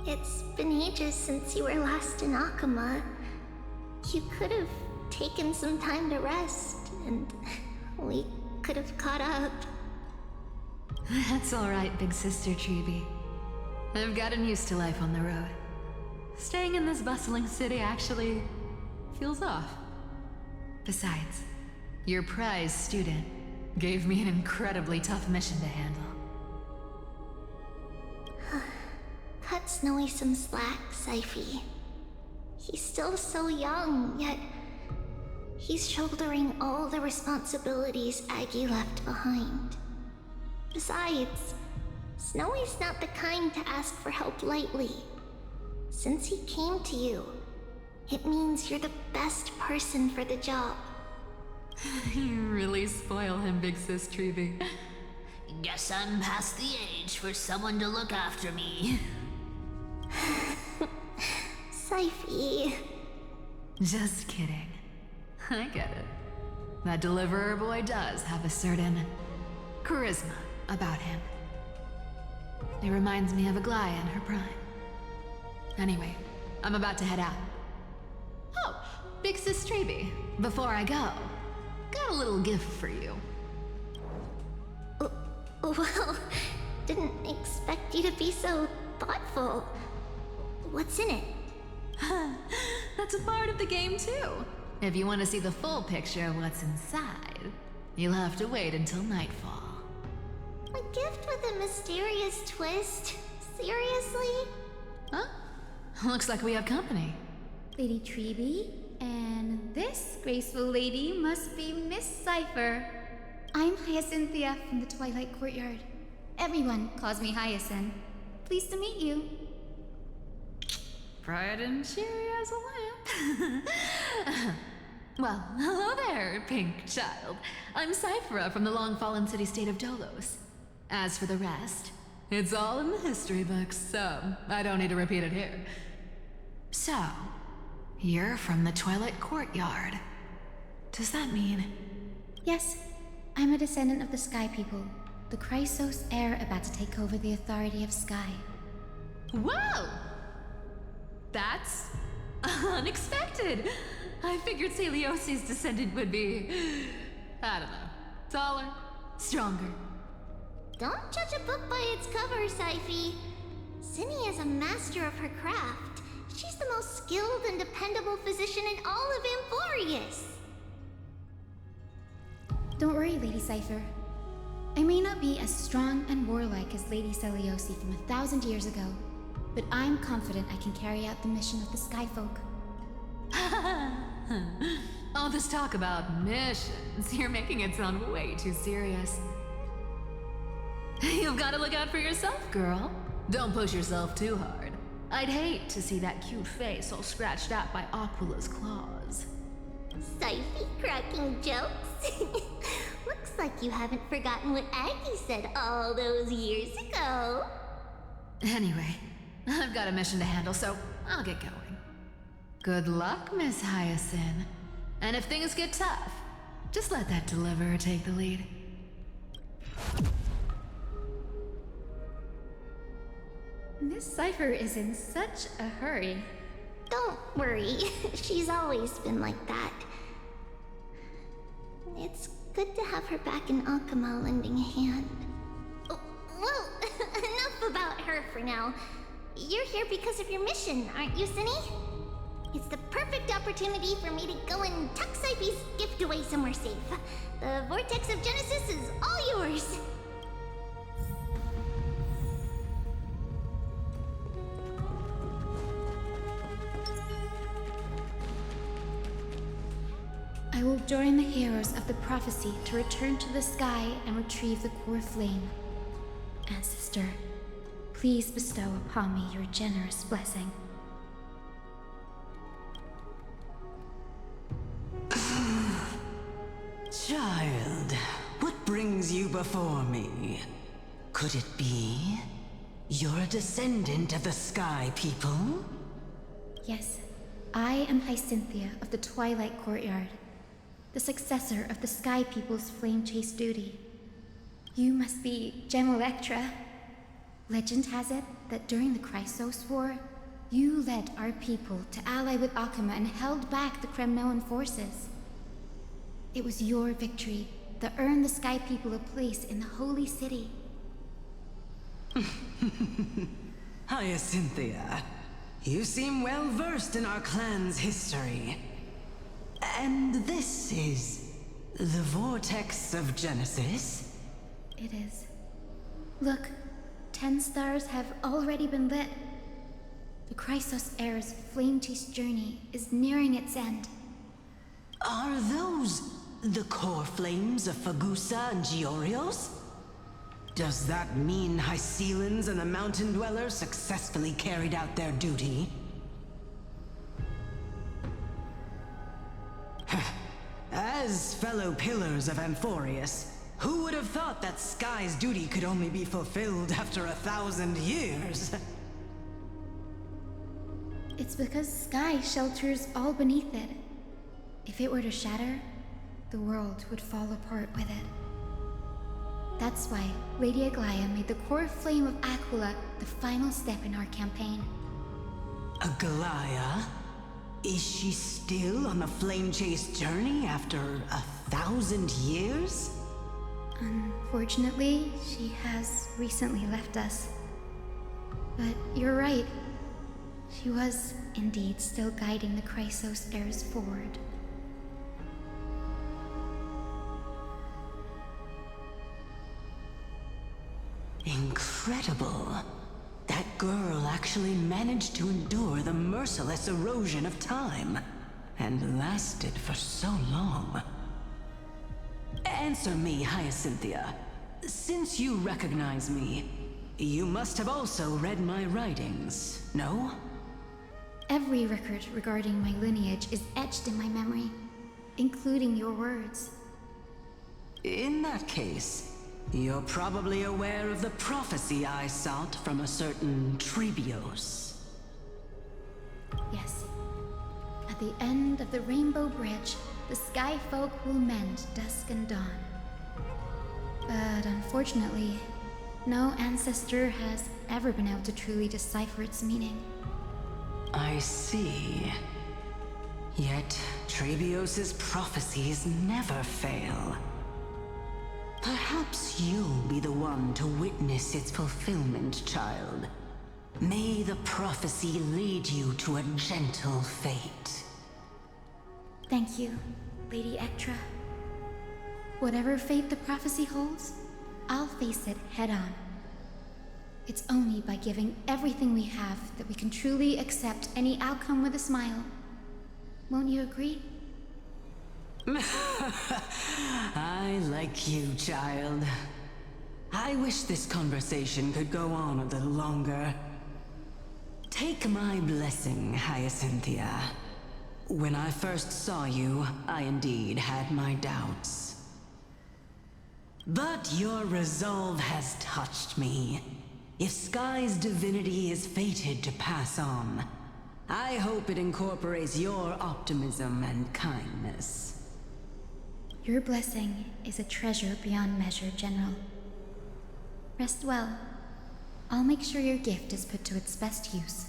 Speaker 11: It's been ages since you were last in Akama. You could have taken some time to rest, and we could have caught up.
Speaker 1: That's alright, big sister Treeby. I've gotten used to life on the road. Staying in this bustling city actually feels off. Besides, your prize student gave me an incredibly tough mission to handle.
Speaker 11: Cut Snowy some slack, Cipher. He's still so young, yet he's shouldering all the responsibilities Aggie left behind. Besides, Snowy's not the kind to ask for help lightly. Since he came to you, it means you're the best person for the job.
Speaker 1: You really spoil him, big sis Treeby.
Speaker 14: Guess I'm past the age for someone to look after me.
Speaker 11: Cipher.
Speaker 1: Just kidding. I get it. That deliverer boy does have a certain charisma about him. It reminds me of Aglaea in her prime. Anyway, I'm about to head out. Oh, big sis Treeby, before I go, got a little gift for you.
Speaker 11: Well, didn't expect you to be so thoughtful. What's in it?
Speaker 1: That's a part of the game too. If you want to see the full picture of what's inside, you'll have to wait until nightfall.
Speaker 11: A gift with a mysterious twist? Seriously?
Speaker 1: Huh? Looks like we have company.
Speaker 7: Lady Treeby, and this graceful lady must be Miss Cipher. I'm Hyacinthia from the Twilight Courtyard. Everyone calls me Hyacine. Pleased to meet you.
Speaker 1: Bright and cheery as a lamp. Well, hello there, pink child. I'm Cyphera from the long-fallen city-state of Dolos. As for the rest, it's all in the history books, so I don't need to repeat it here. So, you're from the Twilight Courtyard. Does that mean...
Speaker 7: Yes, I'm a descendant of the Sky People, the Chrysos heir about to take over the authority of Sky.
Speaker 1: Whoa! That's unexpected. I figured Celiosi's descendant would be, I don't know, taller, stronger.
Speaker 11: Don't judge a book by its cover, Cipher. Cinny is a master of her craft. She's the most skilled and dependable physician in all of Amphoreus.
Speaker 7: Don't worry, Lady Cipher. I may not be as strong and warlike as Lady Celiosi from 1,000 years ago, but I'm confident I can carry out the mission of the Skyfolk.
Speaker 1: All this talk about missions, you're making it sound way too serious. You've got to look out for yourself, girl. Don't push yourself too hard. I'd hate to see that cute face all scratched out by Aquila's claws.
Speaker 11: Cipher cracking jokes? Looks like you haven't forgotten what Aggie said all those years ago.
Speaker 1: Anyway, I've got a mission to handle, so I'll get going. Good luck, Miss Hyacine. And if things get tough, just let that deliverer take the lead.
Speaker 7: Miss Cipher is in such a hurry.
Speaker 11: Don't worry, she's always been like that. It's good to have her back in Akama lending a hand. Oh, well, enough about her for now. You're here because of your mission, aren't you, Cinny? It's the perfect opportunity for me to go and tuck Cipher's gift away somewhere safe. The Vortex of Genesis is all yours.
Speaker 7: I will join the heroes of the prophecy to return to the sky and retrieve the core flame. Ancestor, please bestow upon me your generous blessing.
Speaker 18: Child, what brings you before me? Could it be You're a descendant of the Sky People?
Speaker 7: Yes, I am Hyacynthia of the Twilight Courtyard, the successor of the Sky People's flame chase duty. You must be Gem Electra. Legend has it that during the Chrysos War, you led our people to ally with Akama and held back the Kremnoan forces. It was your victory that earned the Sky People a place in the Holy City.
Speaker 18: Hyacynthia, you seem well versed in our clan's history. And this is the Vortex of Genesis?
Speaker 7: It is. Look, 10 stars have already been lit. The Chrysos Heir's flame chase journey is nearing its end.
Speaker 18: Are those the core flames of Fagusa and Georios? Does that mean Hysilens and the Mountain Dwellers successfully carried out their duty? As fellow pillars of Amphoreus, who would have thought that Sky's duty could only be fulfilled after 1,000 years?
Speaker 7: It's because Sky shelters all beneath it. If it were to shatter, the world would fall apart with it. That's why Lady Aglaea made the core flame of Aquila the final step in our campaign.
Speaker 18: Aglaea? Is she still on the flame chase journey after 1,000 years?
Speaker 7: Unfortunately, she has recently left us. But you're right. She was indeed still guiding the Chrysos heirs forward.
Speaker 18: Incredible. That girl actually managed to endure the merciless erosion of time, and lasted for so long. Answer me, Hyacynthia. Since you recognize me, you must have also read my writings, no?
Speaker 7: Every record regarding my lineage is etched in my memory, including your words.
Speaker 18: In that case, you're probably aware of the prophecy I sought from a certain Trebios.
Speaker 7: Yes. At the end of the Rainbow Bridge, the Sky Folk will mend dusk and dawn. But unfortunately, no ancestor has ever been able to truly decipher its meaning.
Speaker 18: I see. Yet, Trebios' prophecies never fail. Perhaps you'll be the one to witness its fulfillment, child. May the prophecy lead you to a gentle fate.
Speaker 7: Thank you, Lady Ectra. Whatever fate the prophecy holds, I'll face it head on. It's only by giving everything we have that we can truly accept any outcome with a smile. Won't you agree?
Speaker 18: I like you, child. I wish this conversation could go on a little longer. Take my blessing, Hyacynthia. When I first saw you, I indeed had my doubts. But your resolve has touched me. If Sky's divinity is fated to pass on, I hope it incorporates your optimism and kindness.
Speaker 7: Your blessing is a treasure beyond measure, General. Rest well. I'll make sure your gift is put to its best use.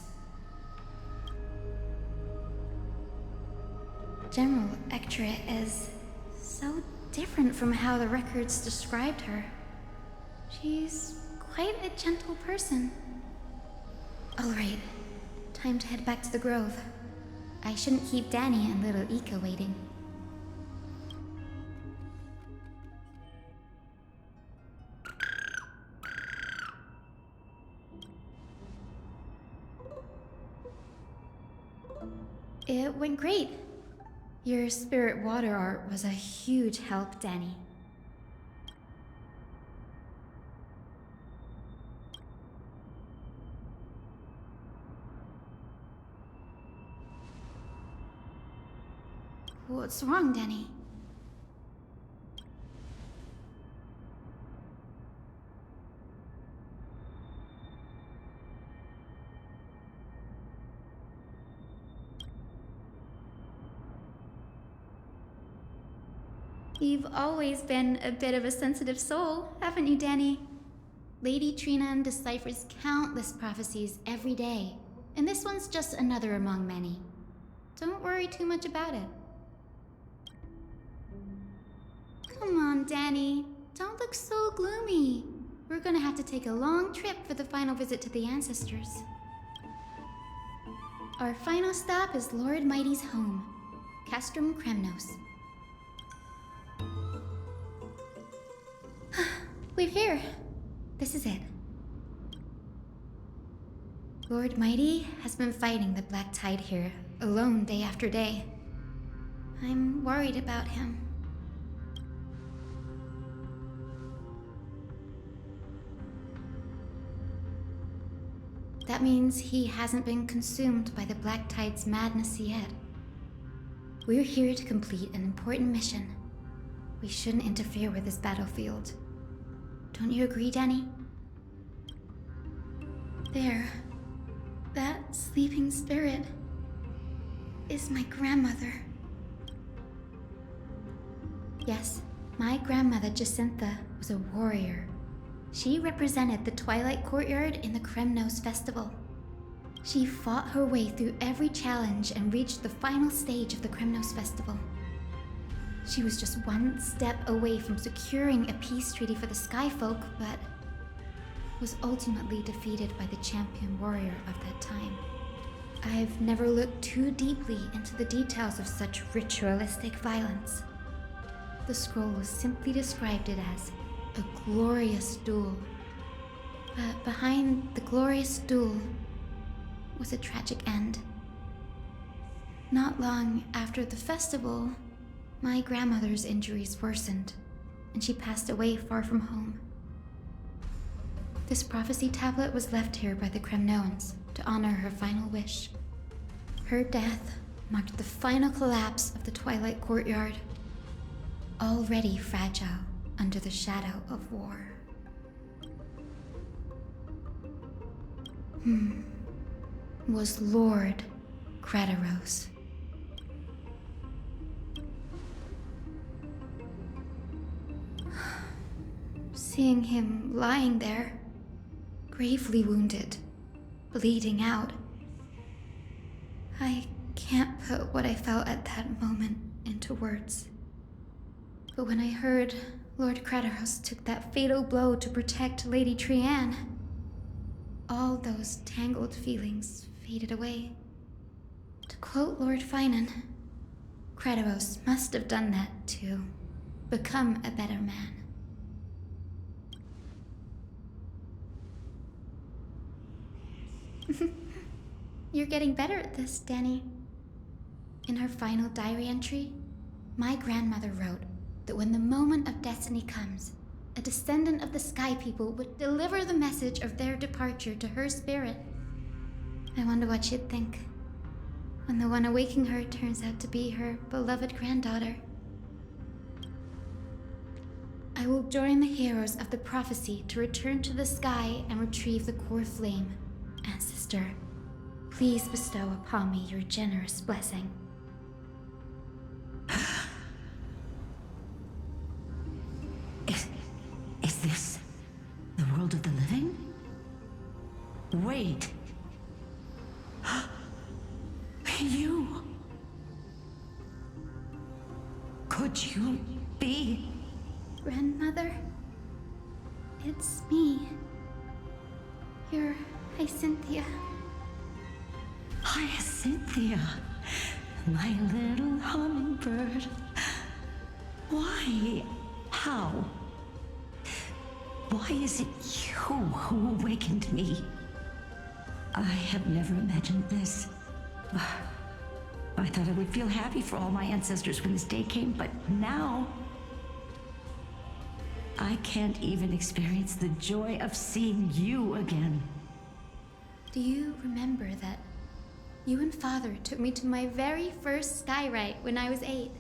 Speaker 7: General Ectra is so different from how the records described her. She's quite a gentle person. All right, time to head back to the Grove. I shouldn't keep Danny and little Ika waiting. It went great. Your spirit water art was a huge help, Danny. What's wrong, Danny? You've always been a bit of a sensitive soul, haven't you, Danny? Lady Trina deciphers countless prophecies every day, and this one's just another among many. Don't worry too much about it. Come on, Danny. Don't look so gloomy. We're gonna have to take a long trip for the final visit to the ancestors. Our final stop is Lord Mydei's home, Castrum Kremnos. We're here. This is it. Lord Mydei has been fighting the Black Tide here, alone day after day. I'm worried about him. That means he hasn't been consumed by the Black Tide's madness yet. We're here to complete an important mission. We shouldn't interfere with this battlefield. Don't you agree, Danny? There. That sleeping spirit is my grandmother. Yes, my grandmother Jacintha was a warrior. She represented the Twilight Courtyard in the Kremnos Festival. She fought her way through every challenge and reached the final stage of the Kremnos Festival. She was just one step away from securing a peace treaty for the Skyfolk, but was ultimately defeated by the champion warrior of that time. I've never looked too deeply into the details of such ritualistic violence. The scroll simply described it as a glorious duel. But behind the glorious duel was a tragic end. Not long after the festival, my grandmother's injuries worsened, and she passed away far from home. This prophecy tablet was left here by the Kremnoans to honor her final wish. Her death marked the final collapse of the Twilight Courtyard, already fragile under the shadow of war. Was Lord Crataros. Seeing him lying there, gravely wounded, bleeding out, I can't put what I felt at that moment into words. But when I heard Lord Crataros took that fatal blow to protect Lady Trianne, all those tangled feelings faded away. To quote Lord Phainon, Crataros must have done that to become a better man. You're getting better at this, Danny. In her final diary entry, my grandmother wrote that when the moment of destiny comes, a descendant of the Sky People would deliver the message of their departure to her spirit. I wonder what she'd think when the one awaking her turns out to be her beloved granddaughter. I will join the heroes of the prophecy to return to the sky and retrieve the core flame. Ancestor, please bestow upon me your generous blessing.
Speaker 18: Is this the world of the living? Wait. You... Could you be...
Speaker 7: Grandmother? It's me. Your Hyacynthia.
Speaker 18: Hyacynthia, my little hummingbird. Why? How? Why is it you who awakened me? I have never imagined this. I thought I would feel happy for all my ancestors when this day came, but now... I can't even experience the joy of seeing you again.
Speaker 7: Do you remember that you and Father took me to my very first skyride when I was 8?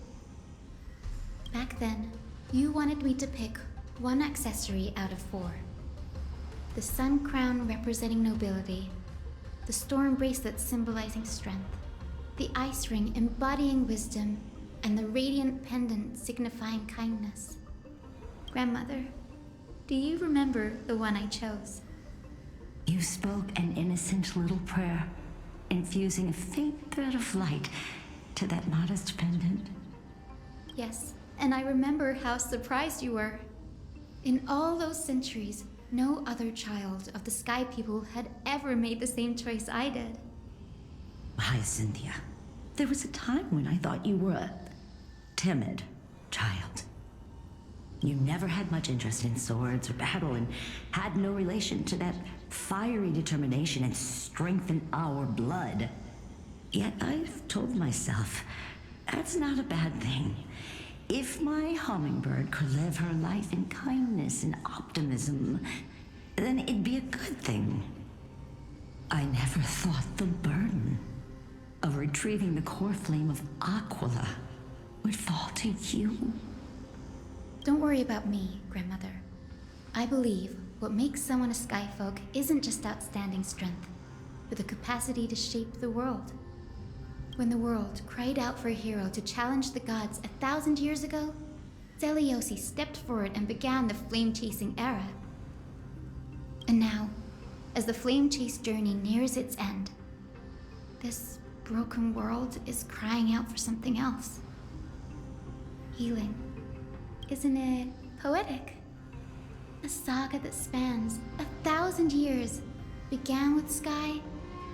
Speaker 7: Back then, you wanted me to pick one accessory out of 4. The sun crown representing nobility, the storm bracelet symbolizing strength, the ice ring embodying wisdom, and the radiant pendant signifying kindness. Grandmother, do you remember the one I chose?
Speaker 19: You spoke an innocent little prayer, infusing a faint thread of light to that modest pendant.
Speaker 7: Yes, and I remember how surprised you were. In all those centuries, no other child of the Sky People had ever made the same choice I did.
Speaker 19: Hyacynthia, there was a time when I thought you were a timid child. You never had much interest in swords or battle and had no relation to that fiery determination and strength in our blood. Yet I've told myself, that's not a bad thing. If my hummingbird could live her life in kindness and optimism, then it'd be a good thing. I never thought the burden of retrieving the core flame of Aquila would fall to you.
Speaker 7: Don't worry about me, Grandmother. I believe what makes someone a Skyfolk isn't just outstanding strength, but the capacity to shape the world. When the world cried out for a hero to challenge the gods 1,000 years ago, Zeliosi stepped forward and began the flame-chasing era. And now, as the flame chase journey nears its end, this broken world is crying out for something else. Healing. Isn't it poetic? A saga that spans 1,000 years, began with Sky,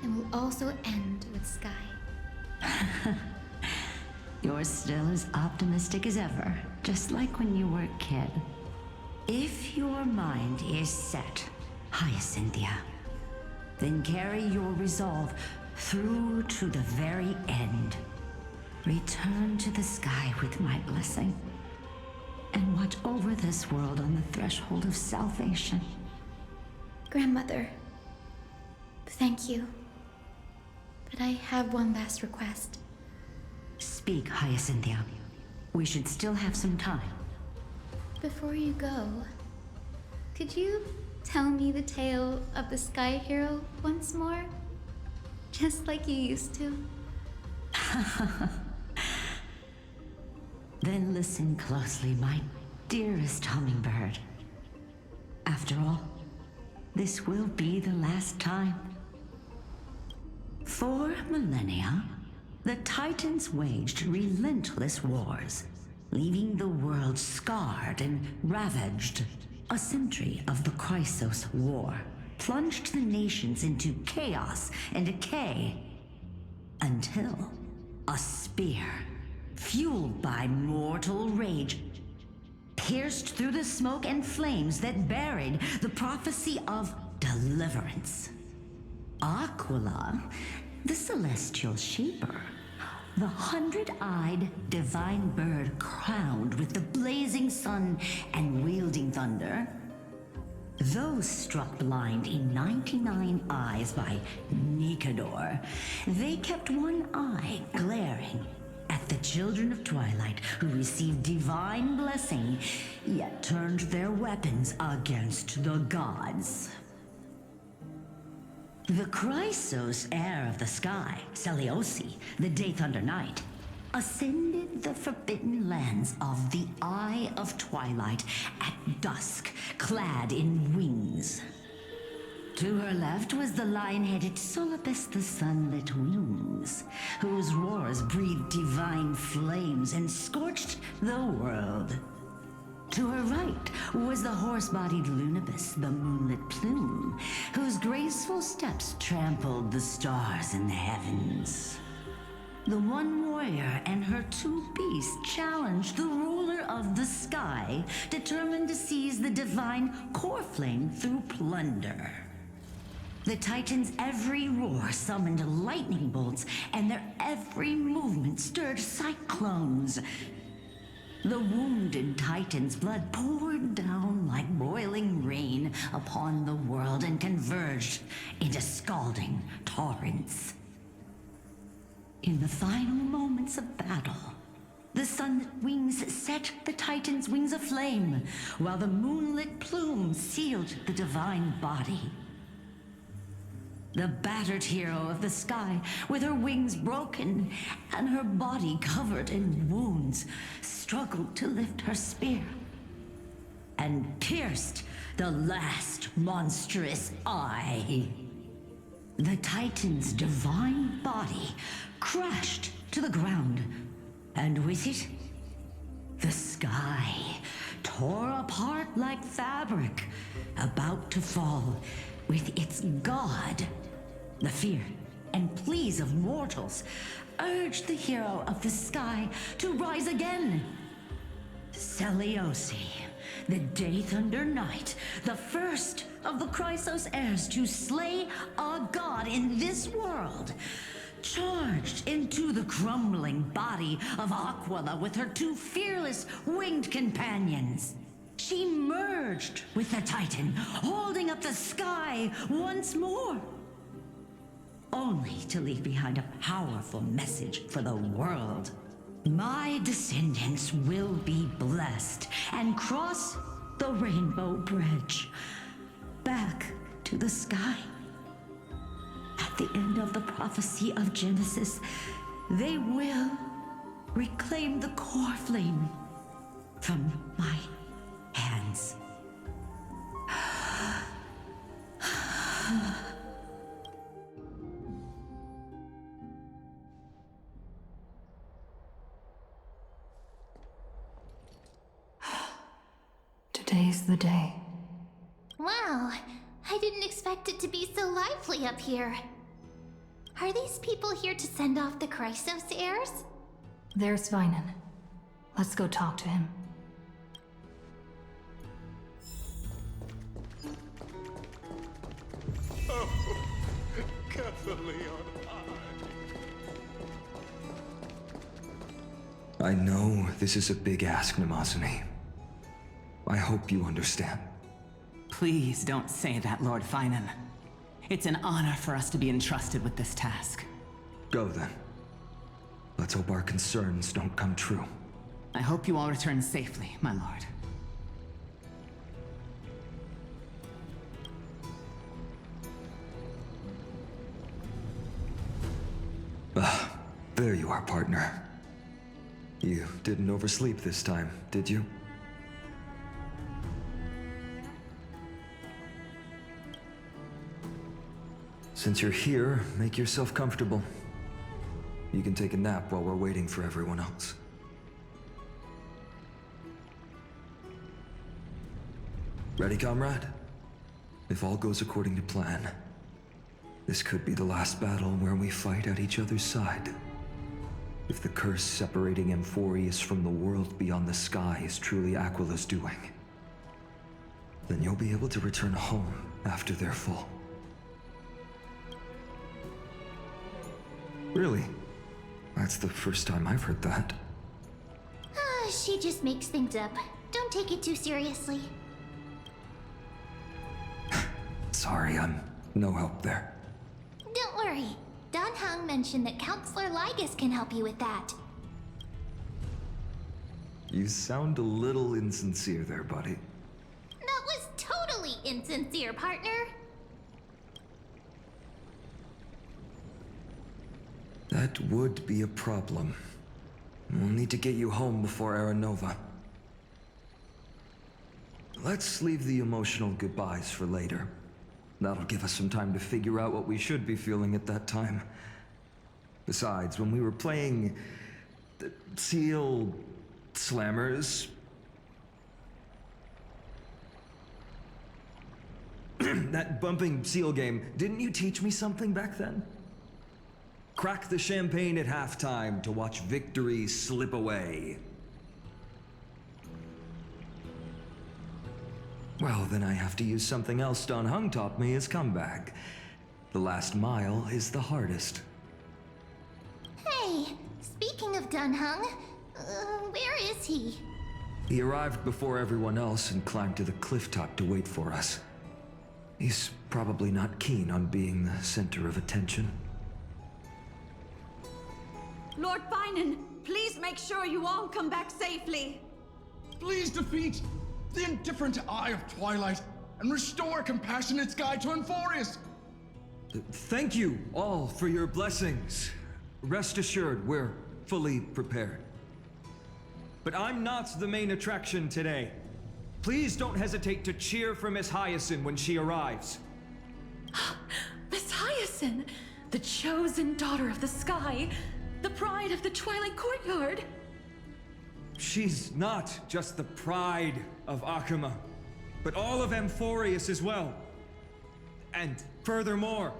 Speaker 7: and will also end with Sky.
Speaker 19: You're still as optimistic as ever, just like when you were a kid. If your mind is set, Hyacynthia, then carry your resolve through to the very end. Return to the sky with my blessing, and watch over this world on the threshold of salvation.
Speaker 7: Grandmother, thank you. But I have one last request.
Speaker 19: Speak, Hyacynthia. We should still have some time.
Speaker 7: Before you go, could you tell me the tale of the Sky Hero once more? Just like you used to.
Speaker 19: Then listen closely, my dearest hummingbird. After all, this will be the last time. For millennia, the Titans waged relentless wars, leaving the world scarred and ravaged. A century of the Chrysos War plunged the nations into chaos and decay, until a spear, fueled by mortal rage, pierced through the smoke and flames that buried the prophecy of deliverance. Aquila, the celestial shaper, the 100-eyed divine bird crowned with the blazing sun and wielding thunder, those struck blind in 99 eyes by Nicanor, they kept one eye glaring at the children of Twilight who received divine blessing, yet turned their weapons against the gods. The Chrysos heir of the sky, Zeliosi, the Day Thunder Knight, ascended the forbidden lands of the Eye of Twilight at dusk, clad in wings. To her left was the lion-headed Solibus the Sunlit Wings, whose roars breathed divine flames and scorched the world. To her right was the horse-bodied Lunibus, the Moonlit Plume, whose graceful steps trampled the stars in the heavens. The one warrior and her two beasts challenged the ruler of the sky, determined to seize the divine core flame through plunder. The Titans' every roar summoned lightning bolts, and their every movement stirred cyclones. The wounded Titan's blood poured down like boiling rain upon the world and converged into scalding torrents. In the final moments of battle, the sunlit wings set the Titan's wings aflame, while the moonlit plume sealed the divine body. The battered hero of the sky, with her wings broken and her body covered in wounds, struggled to lift her spear and pierced the last monstrous eye. The Titan's divine body crashed to the ground, and with it, the sky tore apart like fabric, about to fall with its god. The fear and pleas of mortals urged the hero of the sky to rise again. Celiosi, the Day Thunder Knight, the first of the Chrysos heirs to slay a god in this world, charged into the crumbling body of Aquila with her two fearless winged companions. She merged with the Titan, holding up the sky once more, only to leave behind a powerful message for the world. My descendants will be blessed and cross the Rainbow Bridge back to the sky. At the end of the prophecy of Genesis, they will reclaim the core flame from my hands.
Speaker 1: Today's the day.
Speaker 2: Wow, I didn't expect it to be so lively up here. Are these people here to send off the Chrysos heirs?
Speaker 1: There's phainon. Let's go talk to him.
Speaker 8: Oh, Kefali on high.
Speaker 5: I know this is a big ask, Namazani. I hope you understand.
Speaker 20: Please don't say that, Lord phainon. It's an honor for us to be entrusted with this task.
Speaker 5: Go then. Let's hope our concerns don't come true.
Speaker 20: I hope you all return safely, my lord.
Speaker 5: There you are, partner. You didn't oversleep this time, did you? Since you're here, make yourself comfortable. You can take a nap while we're waiting for everyone else. Ready, comrade? If all goes according to plan, this could be the last battle where we fight at each other's side. If the curse separating Amphoreus from the world beyond the sky is truly Aquila's doing, then you'll be able to return home after their fall. Really? That's the first time I've heard that.
Speaker 2: She just makes things up. Don't take it too seriously.
Speaker 5: Sorry, I'm no help there.
Speaker 2: Don't worry. Don Hung mentioned that Counselor Lygus can help you with that.
Speaker 5: You sound a little insincere there, buddy.
Speaker 2: That was totally insincere, partner.
Speaker 5: That would be a problem. We'll need to get you home before Aranova. Let's leave the emotional goodbyes for later. That'll give us some time to figure out what we should be feeling at that time. Besides, when we were playing the Seal Slammers, that bumping seal game, didn't you teach me something back then? Crack the champagne at halftime to watch victory slip away. Well, then I have to use something else Don Hung taught me as comeback. The last mile is the hardest.
Speaker 2: Hey, speaking of Don Hung, where is he?
Speaker 5: He arrived before everyone else and climbed to the cliff top to wait for us. He's probably not keen on being the center of attention.
Speaker 21: Lord phainon, please make sure you all come back safely.
Speaker 6: Please defeat the indifferent Eye of Twilight and restore a compassionate sky to Amphoreus.
Speaker 5: Thank you all for your blessings. Rest assured, we're fully prepared. But I'm not the main attraction today. Please don't hesitate to cheer for Miss Hyacine when she arrives.
Speaker 9: Miss Hyacine, the chosen daughter of the sky, the pride of the Twilight Courtyard.
Speaker 5: She's not just the pride of Akuma, but all of Amphoreus as well. And furthermore,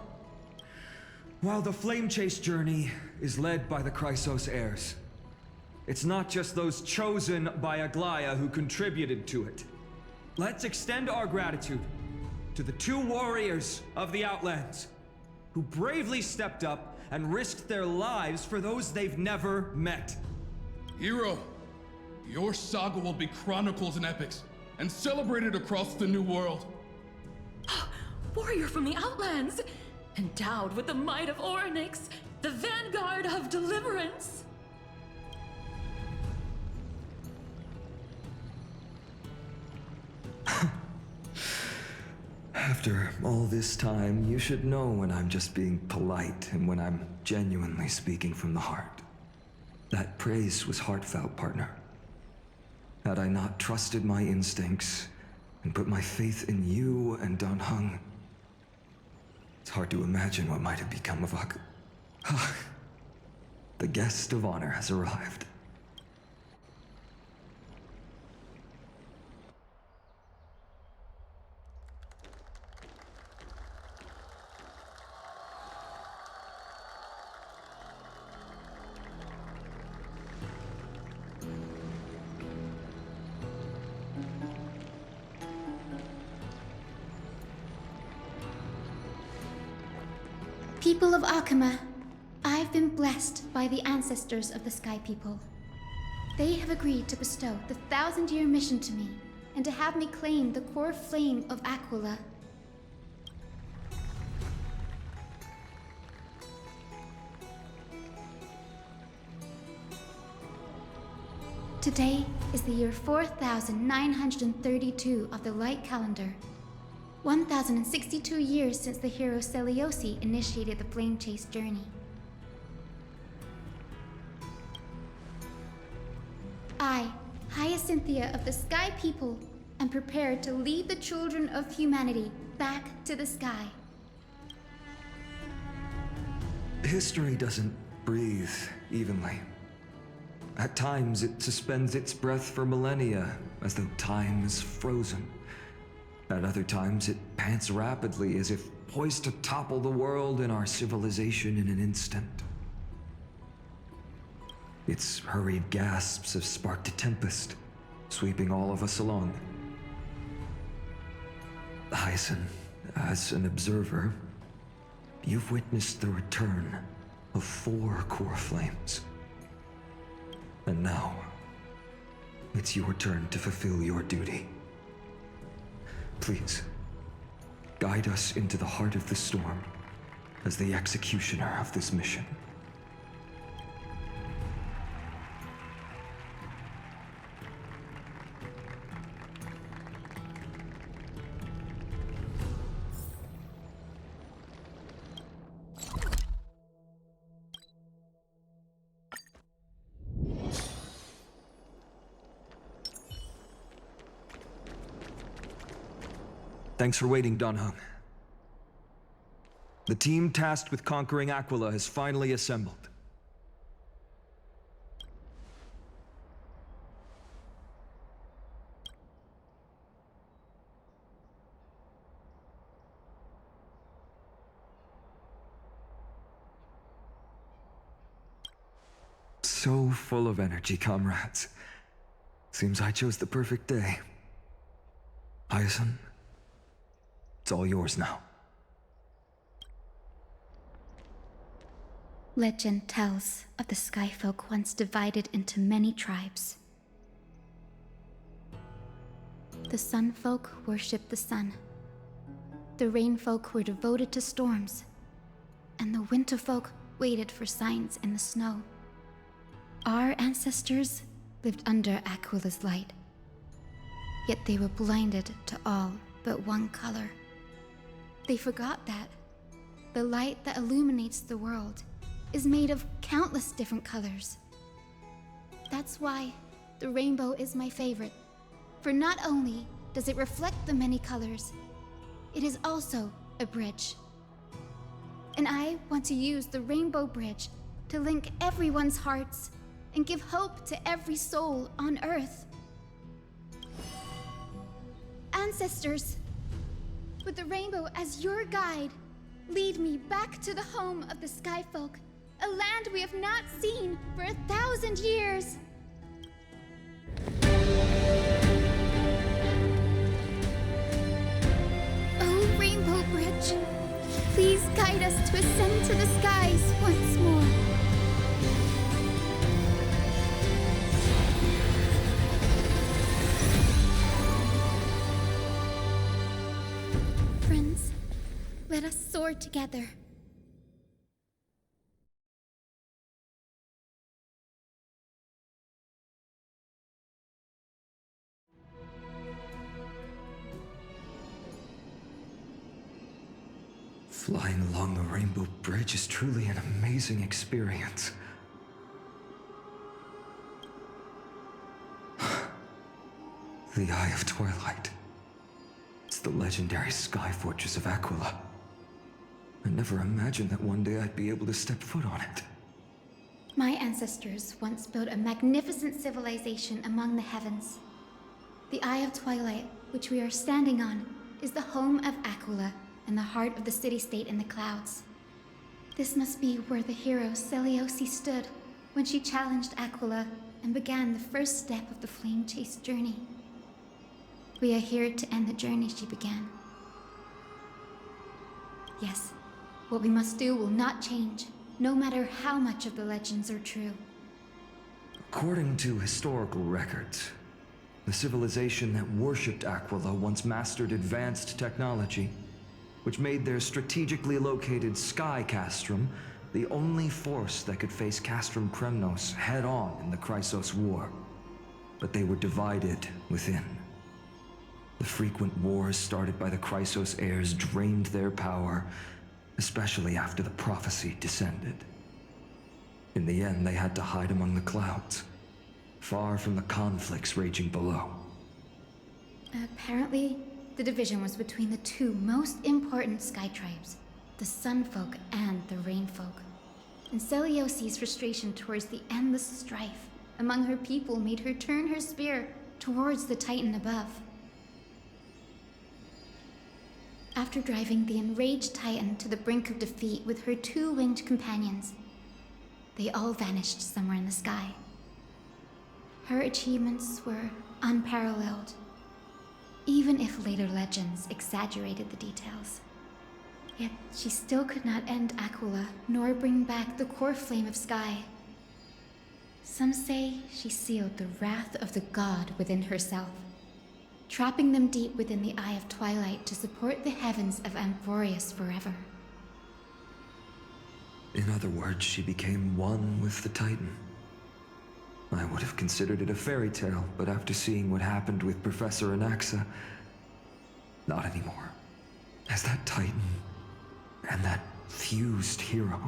Speaker 5: while the flame chase journey is led by the Chrysos heirs, it's not just those chosen by Aglaea who contributed to it. Let's extend our gratitude to the 2 warriors of the Outlands who bravely stepped up and risked their lives for those they've never met.
Speaker 22: Hero, your saga will be chronicled in epics and celebrated across the New World.
Speaker 9: Warrior from the Outlands, endowed with the might of Orynyx, the vanguard of deliverance.
Speaker 5: After all this time, you should know when I'm just being polite and when I'm genuinely speaking from the heart. That praise was heartfelt, partner. Had I not trusted my instincts and put my faith in you and Dan Heng, it's hard to imagine what might have become of The guest of honor has arrived.
Speaker 7: People of Akuma, I've been blessed by the ancestors of the Sky People. They have agreed to bestow the 1,000-year mission to me, and to have me claim the core flame of Aquila. Today is the year 4932 of the Light Calendar. 1,062 years since the hero Seleuci initiated the flame chase journey. I, Hyacinthia of the Sky People, am prepared to lead the children of humanity back to the sky.
Speaker 5: History doesn't breathe evenly. At times, it suspends its breath for millennia, as though time is frozen. At other times, it pants rapidly, as if poised to topple the world and our civilization in an instant. Its hurried gasps have sparked a tempest, sweeping all of us along. Hyacine, as an observer, you've witnessed the return of 4 core flames. And now, it's your turn to fulfill your duty. Please, guide us into the heart of the storm as the executioner of this mission. Thanks for waiting, Dan Heng. The team tasked with conquering Aquila has finally assembled. So full of energy, comrades. Seems I chose the perfect day. Hyacine, it's all yours now.
Speaker 7: Legend tells of the Skyfolk once divided into many tribes. The Sunfolk worshipped the sun. The Rainfolk were devoted to storms. And the Winterfolk waited for signs in the snow. Our ancestors lived under Aquila's light. Yet they were blinded to all but one color. They forgot that. the light that illuminates the world, is made of countless different colors. That's why the rainbow is my favorite, for not only does it reflect the many colors, it is also a bridge. And I want to use the rainbow bridge to link everyone's hearts and give hope to every soul on Earth. Ancestors, with the rainbow as your guide, lead me back to the home of the Skyfolk, a land we have not seen for 1,000 years. Oh, Rainbow Bridge, please guide us to ascend to the skies once more. Friends, let us soar together.
Speaker 5: Flying along the Rainbow Bridge is truly an amazing experience. The Eye of Twilight. It's the legendary sky fortress of Aquila. I never imagined that one day I'd be able to step foot on it.
Speaker 7: My ancestors once built a magnificent civilization among the heavens. The Eye of Twilight, which we are standing on, is the home of Aquila and the heart of the city-state in the clouds. This must be where the hero Celiosi stood when she challenged Aquila and began the first step of the flame chase journey. We are here to end the journey she began. Yes, what we must do will not change, no matter how much of the legends are true.
Speaker 5: According to historical records, the civilization that worshipped Aquila once mastered advanced technology, which made their strategically located sky castrum the only force that could face Castrum Kremnos head-on in the Chrysos War. But they were divided within. The frequent wars started by the Chrysos heirs drained their power, especially after the prophecy descended. In the end, they had to hide among the clouds, far from the conflicts raging below.
Speaker 7: Apparently, the division was between the two most important sky tribes, the Sunfolk and the Rainfolk. And Celiosi's frustration towards the endless strife among her people made her turn her spear towards the Titan above. After driving the enraged Titan to the brink of defeat with her two winged companions, they all vanished somewhere in the sky. Her achievements were unparalleled, even if later legends exaggerated the details. Yet she still could not end Aquila, nor bring back the core flame of sky. Some say she sealed the wrath of the god within herself, trapping them deep within the Eye of Twilight to support the heavens of Amphoreus forever.
Speaker 5: In other words, she became one with the Titan. I would have considered it a fairy tale, but after seeing what happened with Professor Anaxa, not anymore. Has that Titan and that fused hero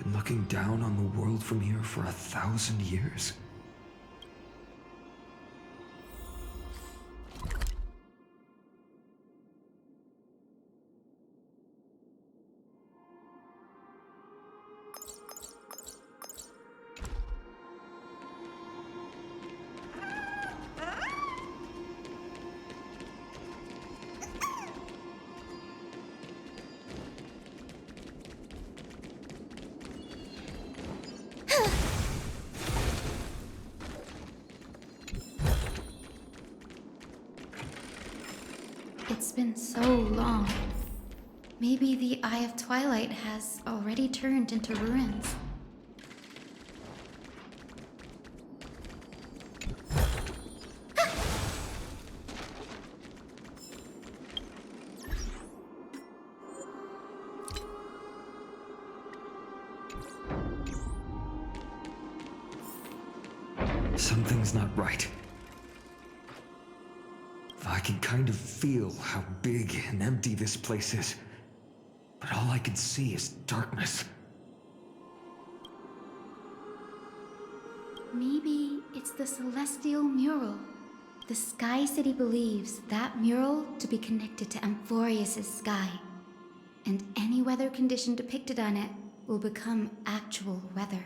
Speaker 5: been looking down on the world from here for 1,000 years?
Speaker 7: It's been so long. Maybe the Eye of Twilight has already turned into ruins.
Speaker 5: Something's not right. I can kind of feel how big and empty this place is. but all I can see is darkness.
Speaker 7: Maybe it's the celestial mural. The Sky City believes that mural to be connected to Amphoreus' sky, and any weather condition depicted on it will become actual weather.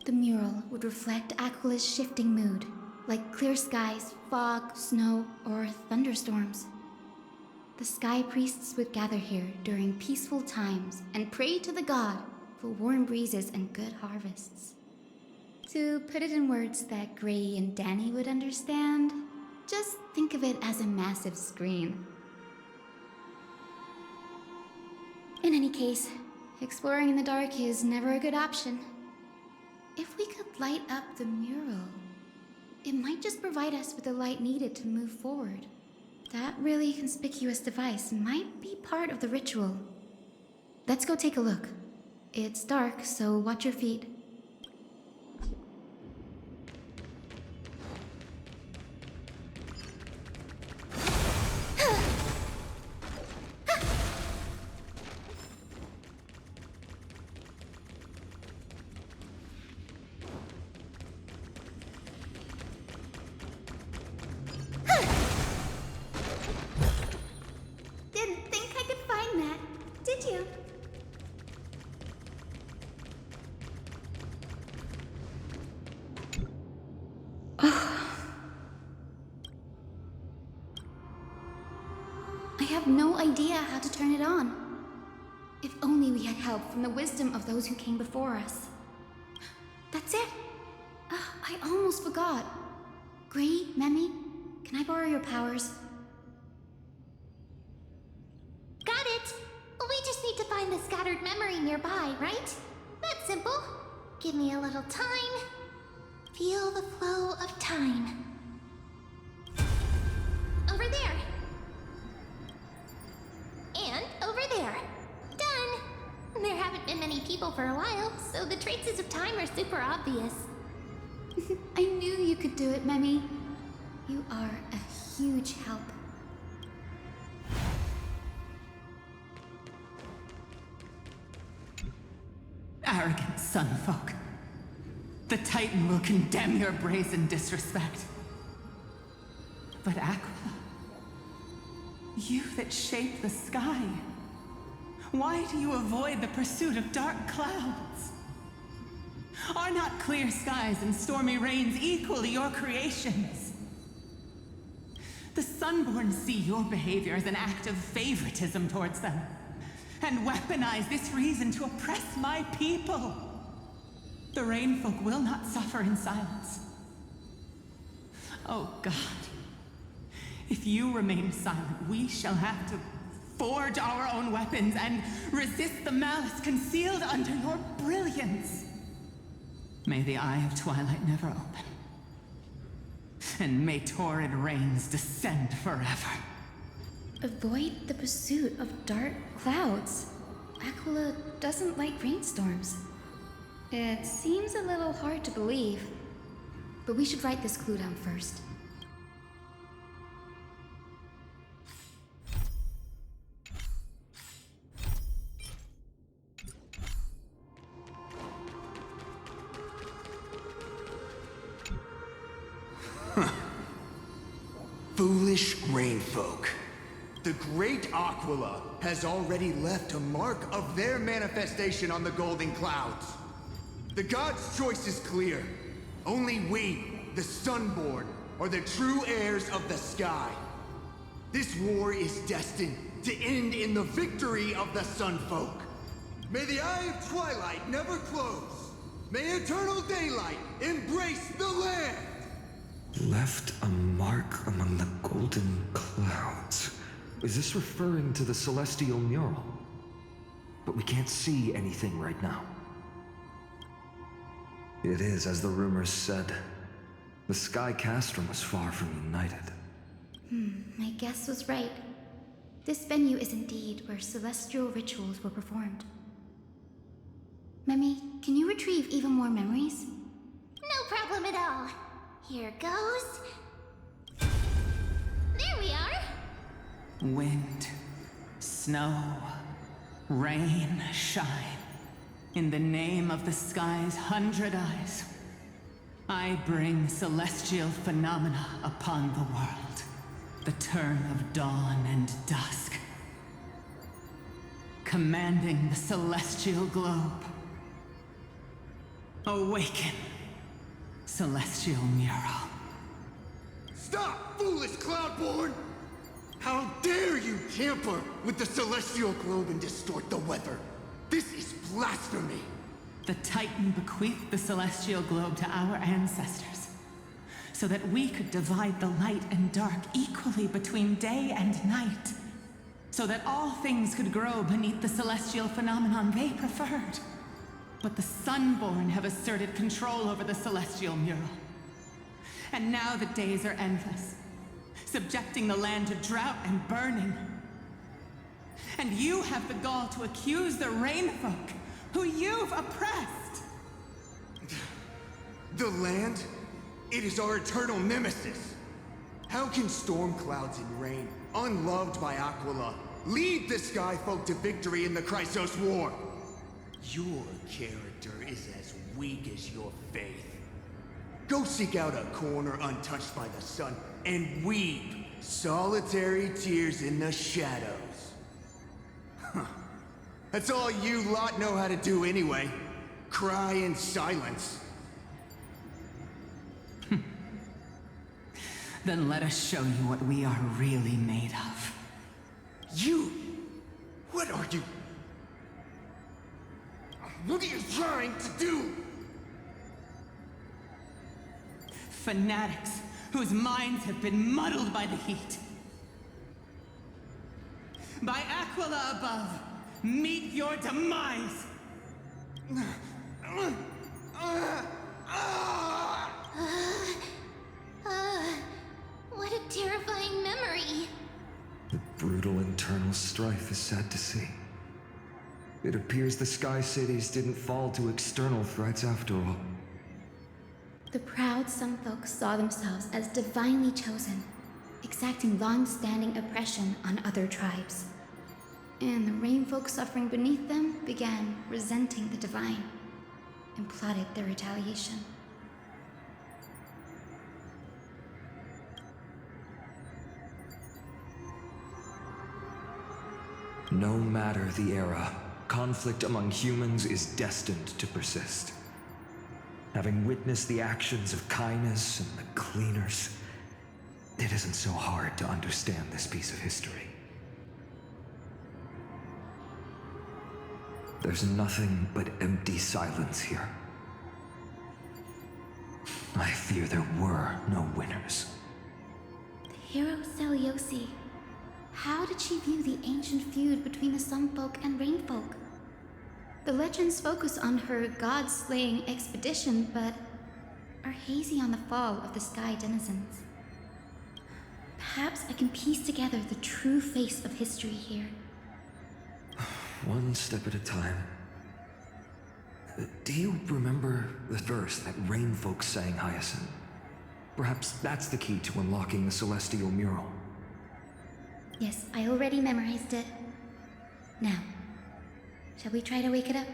Speaker 7: The mural would reflect Aquila's shifting mood, like clear skies, fog, snow, or thunderstorms. The sky priests would gather here during peaceful times and pray to the god for warm breezes and good harvests. To put it in words that Gray and Danny would understand, just think of it as a massive screen. In any case, exploring in the dark is never a good option. If we could light up the mural, it might just provide us with the light needed to move forward. That really conspicuous device might be part of the ritual. Let's go take a look. It's dark, so watch your feet. Didn't think I could find that, did you? I have no idea how to turn it on. If only we had help from the wisdom of those who came before us. That's it. I almost forgot. Gray, Memi, can I borrow your powers?
Speaker 11: Got it! We just need to find the scattered memory nearby, right? That's simple. Give me a little time. Feel the flow of time. Over there. And over there. Done! There haven't been many people for a while, so the traces of time are super obvious.
Speaker 7: I knew you could do it, Memi. You are a huge help.
Speaker 20: Arrogant sunfolk. The Titan will condemn your brazen disrespect. But Aquila, you that shape the sky, why do you avoid the pursuit of dark clouds? Are not clear skies and stormy rains equally your creations? The Sunborn see your behavior as an act of favoritism towards them, and weaponize this reason to oppress my people. The Rainfolk will not suffer in silence. Oh God, if you remain silent, we shall have to forge our own weapons and resist the malice concealed under your brilliance. May the Eye of Twilight never open, and may torrid rains descend forever.
Speaker 7: Avoid the pursuit of dark clouds. Aquila doesn't like rainstorms. It seems a little hard to believe, but we should write this clue down first.
Speaker 13: Foolish rainfolk. The great Aquila has already left a mark of their manifestation on the golden clouds. The gods' choice is clear. Only we, the Sunborn, are the true heirs of the sky. This war is destined to end in the victory of the Sunfolk. May the Eye of Twilight never close. May eternal daylight embrace the land!
Speaker 5: Left a mark among the golden clouds. Is this referring to the celestial mural? But we can't see anything right now. It is, as the rumors said. The Sky Castrum was far from united.
Speaker 7: My guess was right. This venue is indeed where celestial rituals were performed. Memi, can you retrieve even more memories?
Speaker 11: No problem at all. Here goes. There we are.
Speaker 20: Wind, snow, Rain, shine. In the name of the sky's 100 eyes, I bring celestial phenomena upon the world. The turn of dawn and dusk. Commanding the celestial globe. Awaken, celestial mural.
Speaker 13: Stop, foolish Cloudborn! How dare you tamper with the celestial globe and distort the weather? This is blasphemy!
Speaker 20: The Titan bequeathed the celestial globe to our ancestors, so that we could divide the light and dark equally between day and night, so that all things could grow beneath the celestial phenomenon they preferred. But the Sunborn have asserted control over the celestial mural. And now the days are endless, subjecting the land to drought and burning. And you have the gall to accuse the Rainfolk, who you've oppressed!
Speaker 13: The land? It is our eternal nemesis. How can storm clouds and rain, unloved by Aquila, lead the Skyfolk to victory in the Chrysos War? Your character is as weak as your faith. Go seek out a corner untouched by the sun and weep solitary tears in the shadows. Huh. That's all you lot know how to do anyway. Cry in silence.
Speaker 20: Then let us show you what we are really made of.
Speaker 13: You? What are you? What are you trying to do?
Speaker 20: Fanatics whose minds have been muddled by the heat. By Aquila above, meet your demise!
Speaker 2: What a terrifying memory.
Speaker 5: The brutal internal strife is sad to see. It appears the Sky Cities didn't fall to external threats after all.
Speaker 7: The proud Sunfolk saw themselves as divinely chosen, exacting long-standing oppression on other tribes. And the Rainfolk suffering beneath them began resenting the divine, and plotted their retaliation.
Speaker 5: No matter the era, conflict among humans is destined to persist. Having witnessed the actions of Kindness and the Cleaners, it isn't so hard to understand this piece of history. There's nothing but empty silence here. I fear there were no winners.
Speaker 7: The hero Celiosi. How did she view the ancient feud between the Sunfolk and Rainfolk? The legends focus on her god-slaying expedition, but are hazy on the fall of the Sky Denizens. Perhaps I can piece together the true face of history here.
Speaker 5: One step at a time. Do you remember the verse that Rainfolk sang, Hyacine? Perhaps that's the key to unlocking the celestial mural.
Speaker 7: Yes, I already memorized it. Now, shall we try to wake it up?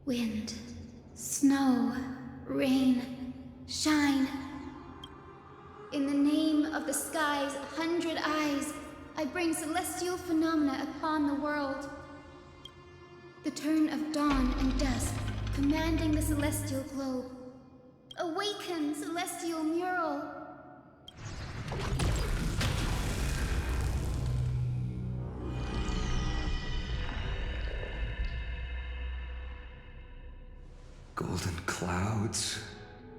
Speaker 7: Wind, snow, rain, shine. In the name of the sky's 100 eyes, I bring celestial phenomena upon the world. The turn of dawn and dusk, commanding the celestial globe. Awaken, celestial mural!
Speaker 5: Golden clouds,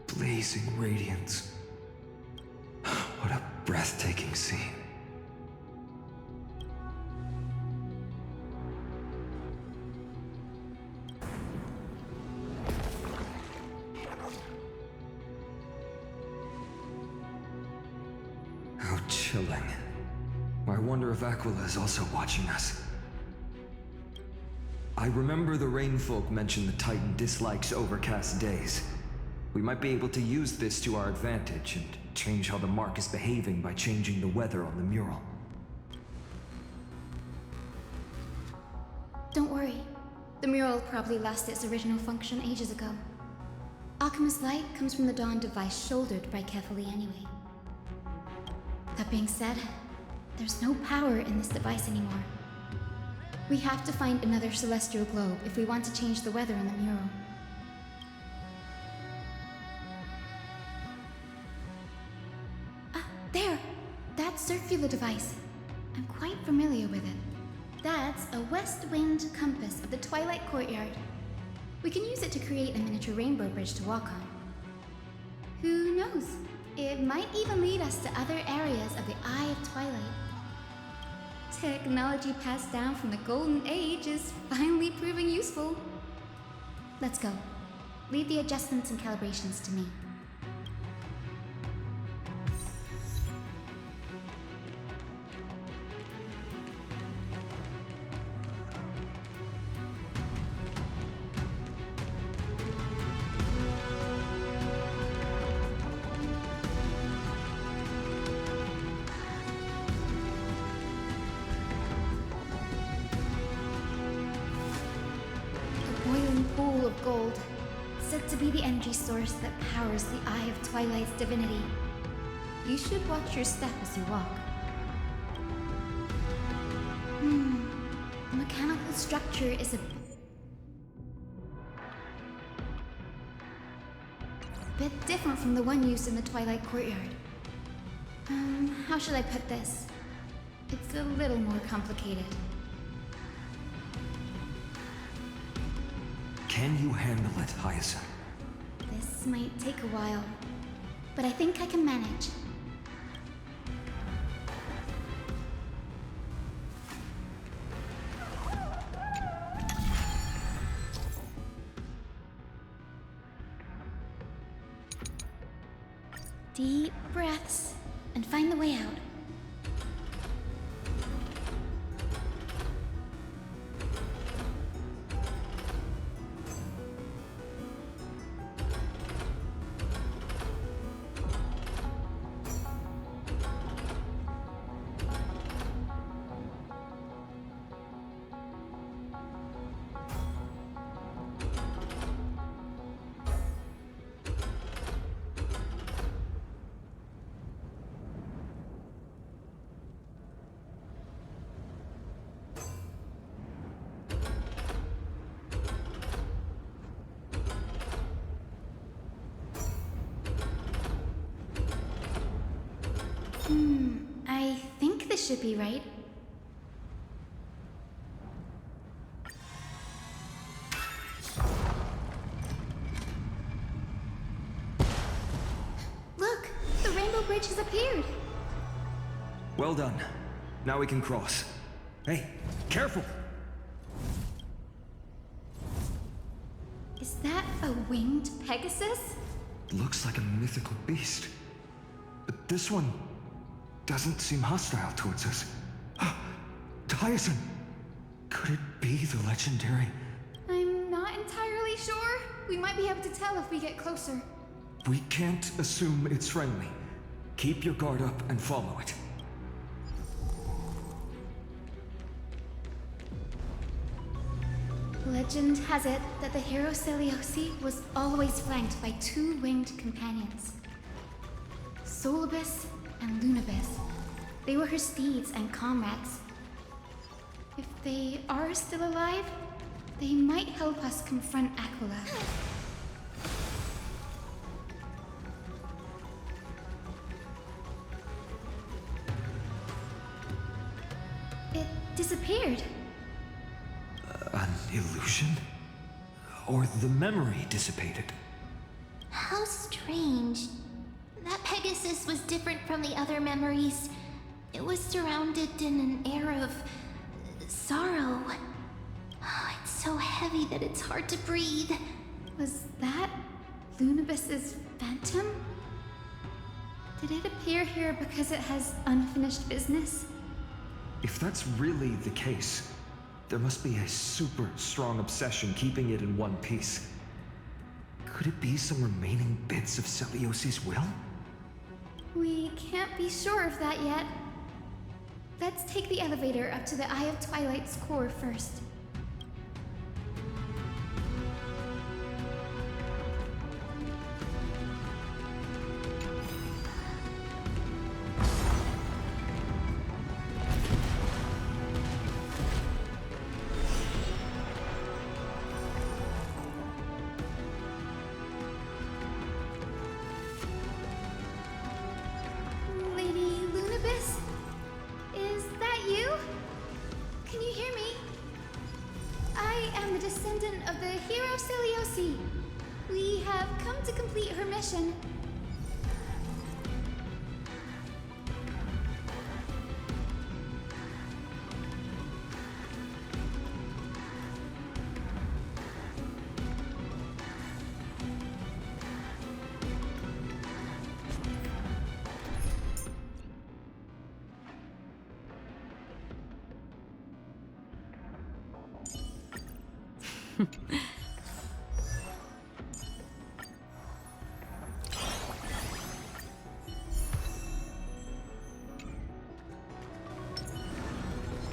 Speaker 5: blazing radiance. What a breathtaking scene. How chilling. I wonder if Aquila is also watching us. I remember the Rainfolk mentioned the Titan dislikes overcast days. We might be able to use this to our advantage and change how the mark is behaving by changing the weather on the mural.
Speaker 7: Don't worry. The mural probably lost its original function ages ago. Alchemist's light comes from the dawn device shouldered by Kefali anyway. That being said, there's no power in this device anymore. We have to find another celestial globe if we want to change the weather on the mural. Ah, there! That circular device. I'm quite familiar with it. That's a west wind compass of the Twilight Courtyard. We can use it to create a miniature rainbow bridge to walk on. Who knows? It might even lead us to other areas of the Eye of Twilight. Technology passed down from the Golden Age is finally proving useful. Let's go. Leave the adjustments and calibrations to me. Pool of gold, said to be the energy source that powers the Eye of Twilight's divinity. You should watch your step as you walk. The mechanical structure is a bit different from the one used in the Twilight Courtyard. How should I put this? It's a little more complicated.
Speaker 5: Can you handle it, Hyacine?
Speaker 7: This might take a while, but I think I can manage. Deep breaths, and find the way out. I think this should be right. Look! The rainbow bridge has appeared!
Speaker 5: Well done. Now we can cross. Hey, careful!
Speaker 7: Is that a winged Pegasus?
Speaker 5: Looks like a mythical beast. But this one doesn't seem hostile towards us. Hyacine! Could it be the legendary?
Speaker 7: I'm not entirely sure. We might be able to tell if we get closer.
Speaker 5: We can't assume it's friendly. Keep your guard up and follow it.
Speaker 7: Legend has it that the hero Celiosi was always flanked by two winged companions. Solibus and Lunabis. They were her steeds and comrades. If they are still alive, they might help us confront Aquila. It disappeared.
Speaker 5: An illusion? Or the memory dissipated?
Speaker 2: How strange. That Pegasus was different from the other memories. It was surrounded in an air of sorrow. Oh, it's so heavy that it's hard to breathe.
Speaker 7: Was that Lunabis's phantom? Did it appear here because it has unfinished business?
Speaker 5: If that's really the case, there must be a super strong obsession keeping it in one piece. Could it be some remaining bits of Celiosi's will?
Speaker 7: We can't be sure of that yet. Let's take the elevator up to the Eye of Twilight's core first. We have come to complete her mission.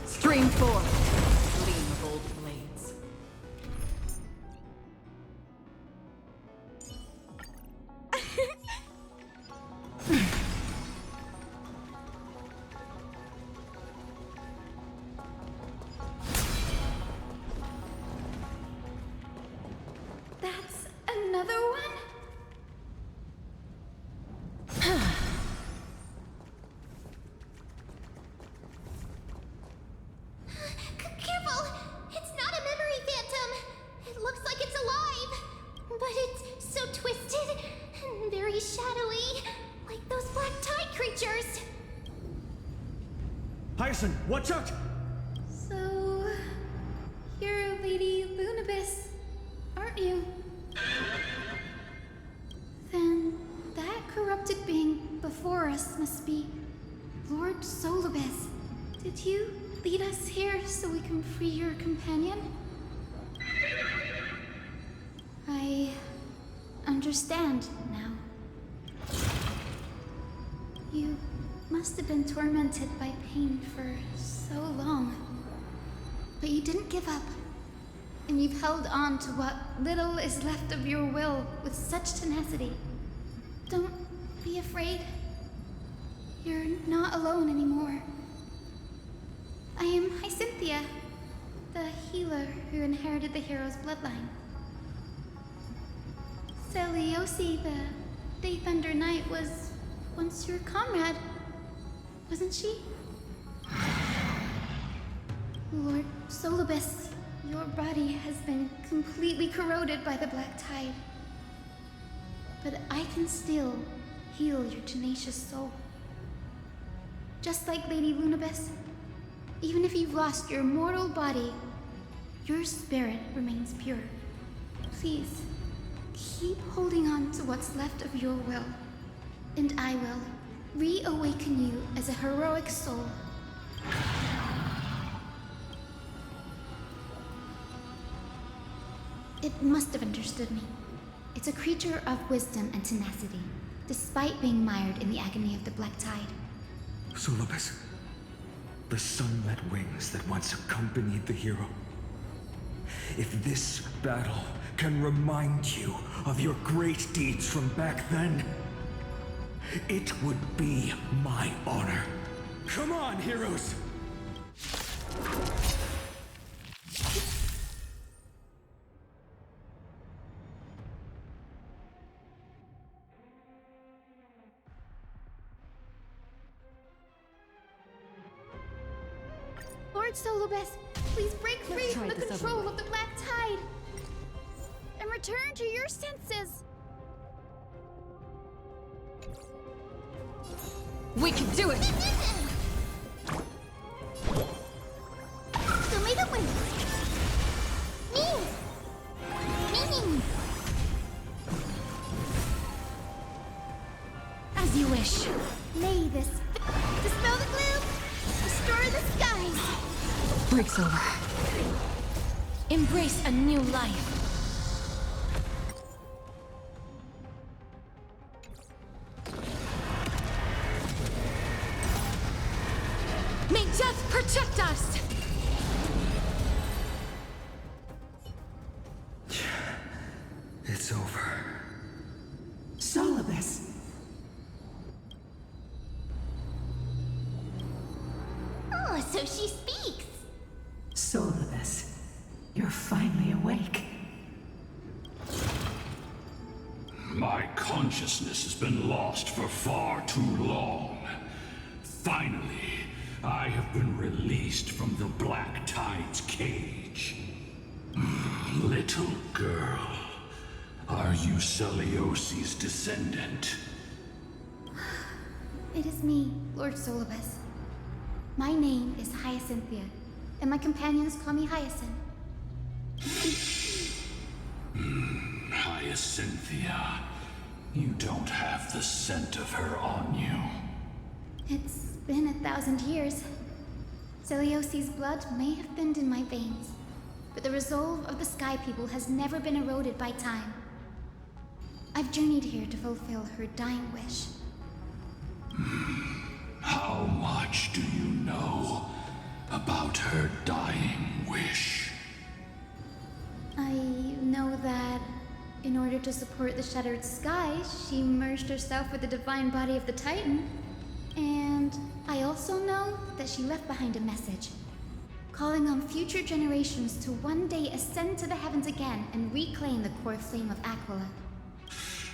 Speaker 9: Stream forth, gleam of old blades.
Speaker 7: That's another one?
Speaker 11: Careful! It's not a memory phantom! It looks like it's alive! But it's so twisted and very shadowy, like those black tide creatures!
Speaker 5: Hyacine, watch out!
Speaker 7: So... you're Lady Lunibus, aren't you? Then that corrupted being before us must be Lord Solibus. Did you lead us here so we can free your companion? I understand now. You must have been tormented by pain for so long. But you didn't give up. And you've held on to what little is left of your will with such tenacity. Don't be afraid. You're not alone anymore. I am Hyacine, the healer who inherited the hero's bloodline. Celiosi, the Day Thunder Knight, was once your comrade, wasn't she? Lord Solibus, your body has been completely corroded by the black tide. But I can still heal your tenacious soul. Just like Lady Lunibus, even if you've lost your mortal body, your spirit remains pure. Please, keep holding on to what's left of your will, and I will reawaken you as a heroic soul. It must have understood me. It's a creature of wisdom and tenacity, despite being mired in the agony of the black tide.
Speaker 5: Solibus, the sunlit wings that once accompanied the hero. If this battle can remind you of your great deeds from back then, it would be my honor. Come on, heroes!
Speaker 7: Lord Solibus, please break free from the control of the black tide and return to your senses.
Speaker 9: We can do it!
Speaker 11: So may the wind. Me!
Speaker 7: As you wish. May this dispel the gloom, restore the sky.
Speaker 4: Breaks over. Embrace a new life. May death protect us!
Speaker 5: It's over.
Speaker 18: Solibus.
Speaker 11: Oh, so she speaks.
Speaker 18: Solibus, you're finally awake.
Speaker 15: My consciousness has been lost for far too long. Finally, I have been released from the Black Tide's cage. Little girl, are you Celiosi's descendant?
Speaker 7: It is me, Lord Solibus. My name is Hyacinthia, and my companions call me Hyacine.
Speaker 15: Hyacinthia, you don't have the scent of her on you.
Speaker 7: It's been 1,000 years. Celiosi's blood may have thinned in my veins, but the resolve of the Sky People has never been eroded by time. I've journeyed here to fulfill her dying wish.
Speaker 15: How much do you know about her dying wish?
Speaker 7: I know that in order to support the shattered sky, she merged herself with the divine body of the Titan. And I also know that she left behind a message, calling on future generations to one day ascend to the heavens again and reclaim the core flame of Aquila.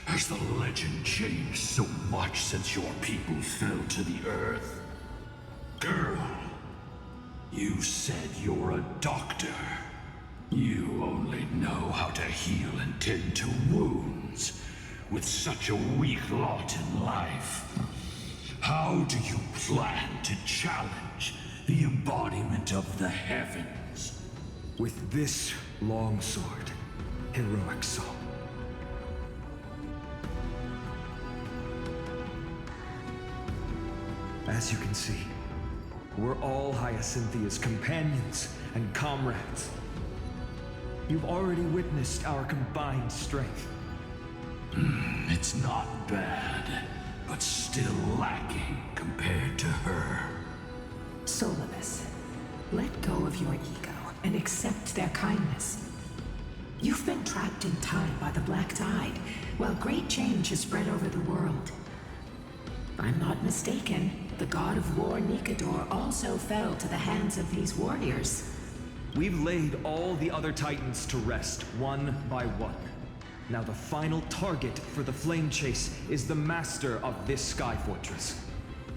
Speaker 15: Has the legend changed so much since your people fell to the earth? Girl, you said you're a doctor. You only know how to heal and tend to wounds, with such a weak lot in life. How do you plan to challenge the embodiment of the heavens?
Speaker 5: With this longsword, heroic soul. As you can see, we're all Hyacinthia's companions and comrades. You've already witnessed our combined strength.
Speaker 15: It's not bad, but still lacking compared to her.
Speaker 18: Solibus, let go of your ego and accept their kindness. You've been trapped in time by the Black Tide, while great change has spread over the world. If I'm not mistaken, the god of war Nikador also fell to the hands of these warriors.
Speaker 5: We've laid all the other Titans to rest, one by one. Now the final target for the flame chase is the master of this sky fortress.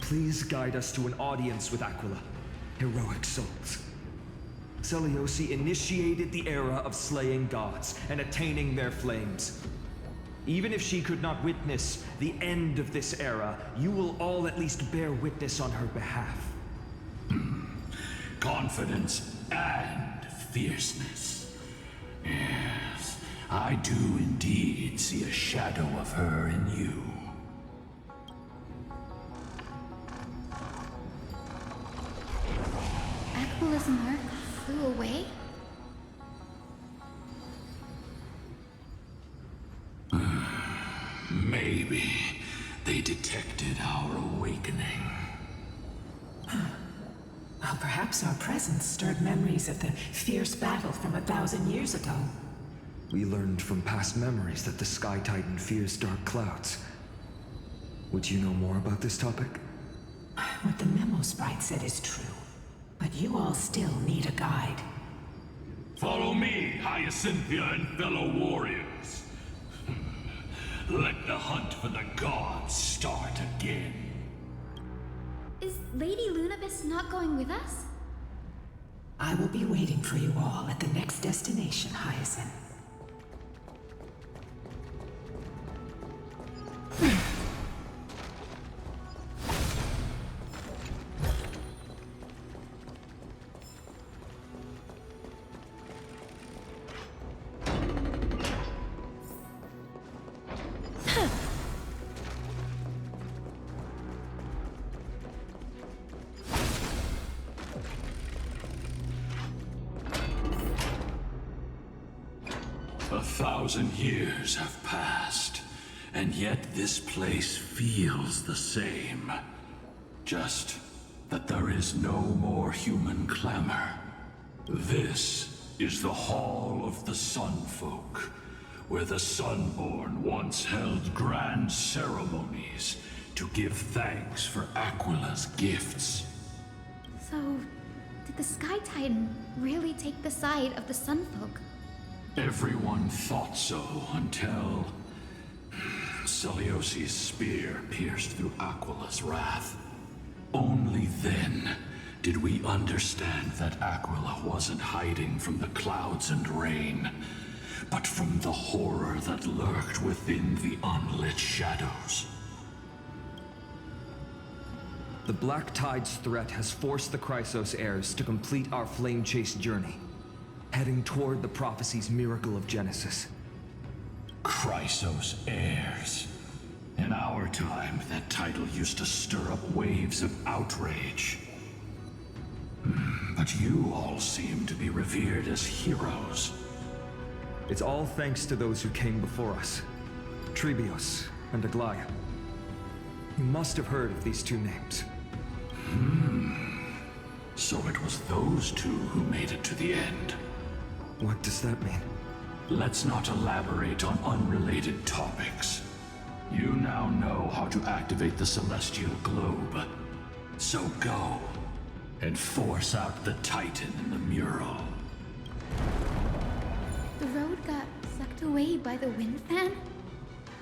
Speaker 5: Please guide us to an audience with Aquila, heroic souls. Celiosi initiated the era of slaying gods and attaining their flames. Even if she could not witness the end of this era, you will all at least bear witness on her behalf.
Speaker 15: Confidence and fierceness. Yes, I do indeed see a shadow of her in you.
Speaker 7: Aquila's mark flew away?
Speaker 15: Maybe they detected our awakening.
Speaker 18: Well, perhaps our presence stirred memories of the fierce battle from 1,000 years ago.
Speaker 5: We learned from past memories that the Sky Titan fears dark clouds. Would you know more about this topic?
Speaker 18: What the memo sprite said is true, but you all still need a guide.
Speaker 15: Follow me, Hyacinthia and fellow warriors. Let the hunt for the gods start again.
Speaker 7: Is Lady Lunabis not going with us?
Speaker 18: I will be waiting for you all at the next destination, Hyacin.
Speaker 15: 1,000 years have passed, and yet this place feels the same. Just that there is no more human clamor. This is the Hall of the Sunfolk, where the Sunborn once held grand ceremonies to give thanks for Aquila's gifts.
Speaker 7: So, did the Sky Titan really take the side of the Sunfolk?
Speaker 15: Everyone thought so until Celiosi's spear pierced through Aquila's wrath. Only then did we understand that Aquila wasn't hiding from the clouds and rain, but from the horror that lurked within the unlit shadows.
Speaker 5: The Black Tide's threat has forced the Chrysos heirs to complete our flame chase journey, heading toward the prophecy's miracle of Genesis.
Speaker 15: Chrysos heirs. In our time, that title used to stir up waves of outrage. But you all seem to be revered as heroes.
Speaker 5: It's all thanks to those who came before us. Trebios and Aglaea. You must have heard of these two names.
Speaker 15: So it was those two who made it to the end.
Speaker 5: What does that mean?
Speaker 15: Let's not elaborate on unrelated topics. You now know how to activate the celestial globe. So go and force out the Titan in the mural.
Speaker 7: The road got sucked away by the wind fan?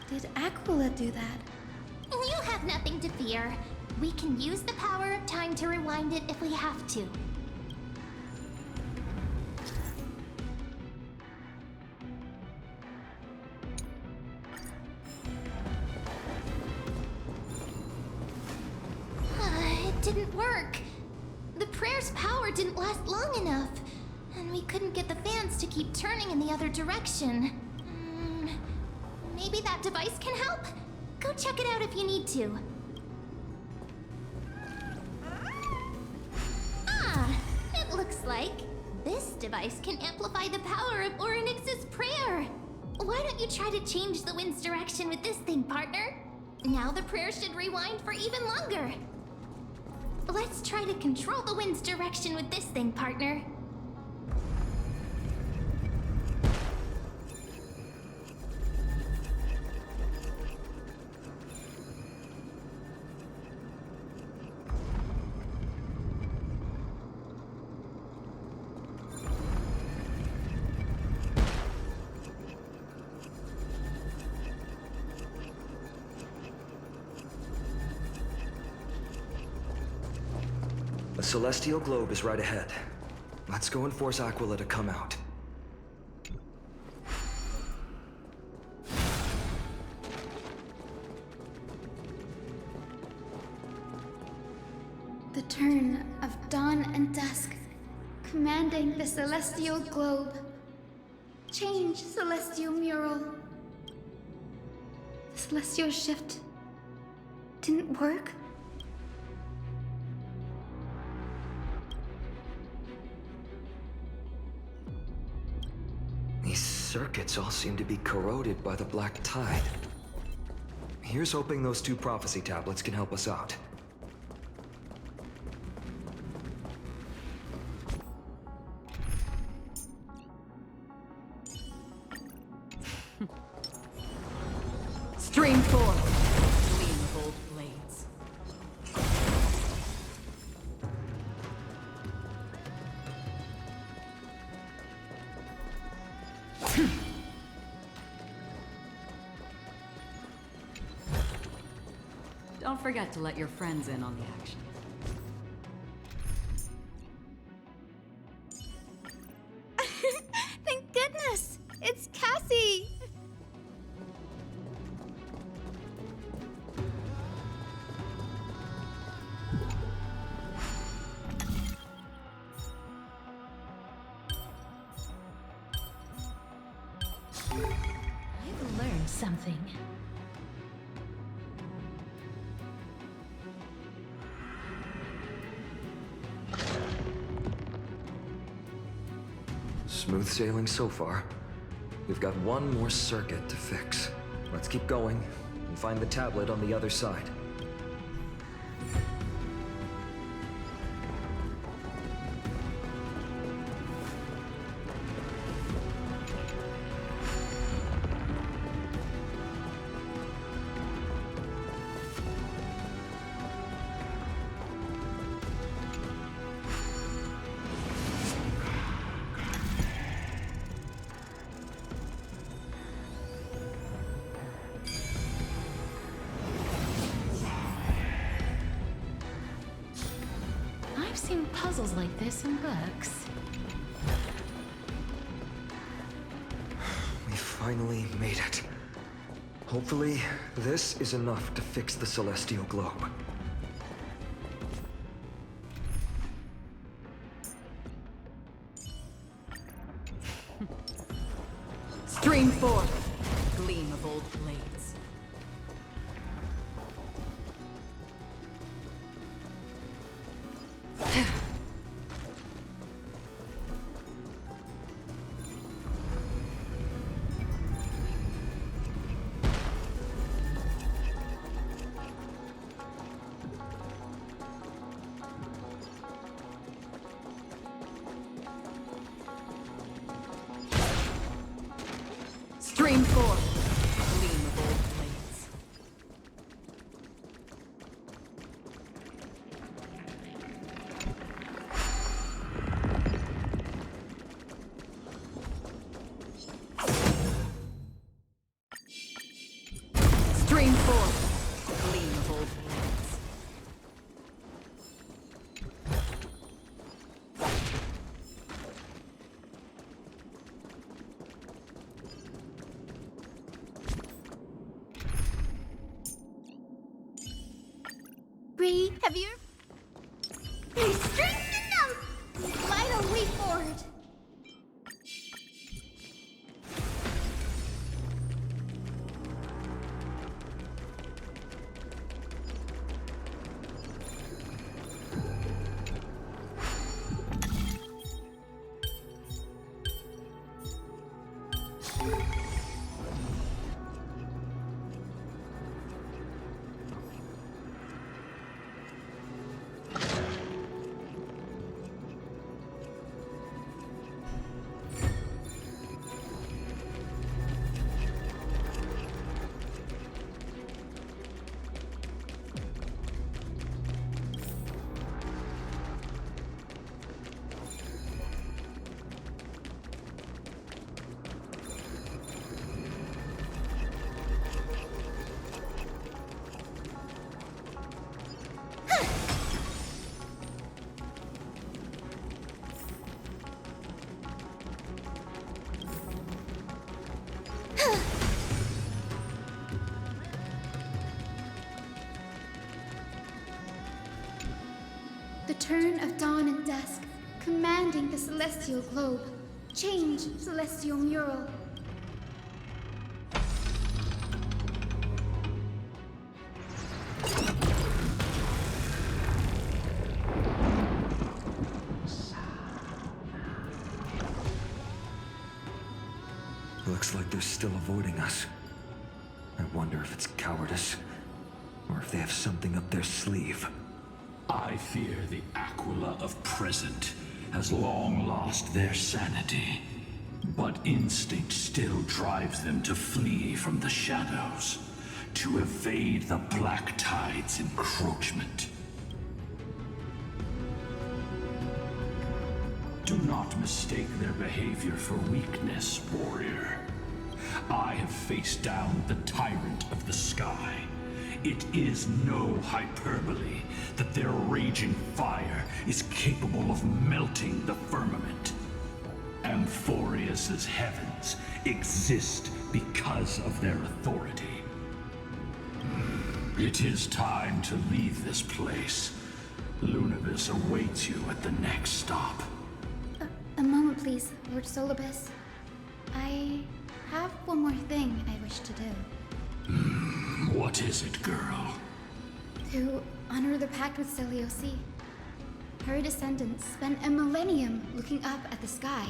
Speaker 7: Did Aquila do that?
Speaker 2: You have nothing to fear. We can use the power of time to rewind it if we have to. It didn't work. The prayer's power didn't last long enough. And we couldn't get the fans to keep turning in the other direction. Maybe that device can help? Go check it out if you need to. It looks like this device can amplify the power of Orynyx's prayer. Why don't you try to change the wind's direction with this thing, partner? Now the prayer should rewind for even longer. Let's try to control the wind's direction with this thing, partner.
Speaker 5: The celestial globe is right ahead. Let's go and force Aquila to come out.
Speaker 7: The turn of dawn and dusk, commanding the celestial globe. Change, celestial mural. The celestial shift didn't work?
Speaker 5: These circuits all seem to be corroded by the Black Tide. Here's hoping those two prophecy tablets can help us out.
Speaker 9: Stream forward. Clean gold blades. Don't forget to let your friends in on the action.
Speaker 7: Thank goodness! It's Cassie!
Speaker 1: I've learned something.
Speaker 5: Smooth sailing so far. We've got one more circuit to fix. Let's keep going and find the tablet on the other side.
Speaker 1: I've seen puzzles like this in books.
Speaker 5: We finally made it. Hopefully, this is enough to fix the celestial globe.
Speaker 9: Stream forth, gleam of old blades. Stream forth, gleam of old blades. Stream forth, gleam of old blades.
Speaker 7: Bree, have you... Please strengthen them! Light a way forward! The turn of dawn and dusk, commanding the celestial globe. Change, celestial mural.
Speaker 5: Looks like they're still avoiding us. I wonder if it's cowardice, or if they have something up their sleeve.
Speaker 15: I fear the Aquila of present has long lost their sanity. But instinct still drives them to flee from the shadows, to evade the Black Tide's encroachment. Do not mistake their behavior for weakness, warrior. I have faced down the tyrant of the sky. It is no hyperbole that their raging fire is capable of melting the firmament. Amphoreus's heavens exist because of their authority. It is time to leave this place. Lunavis awaits you at the next stop.
Speaker 7: A moment, please, Lord Solibus. I have one more thing I wish to do.
Speaker 15: What is it, girl?
Speaker 7: To honor the pact with Celiosi. Her descendants spent a millennium looking up at the sky.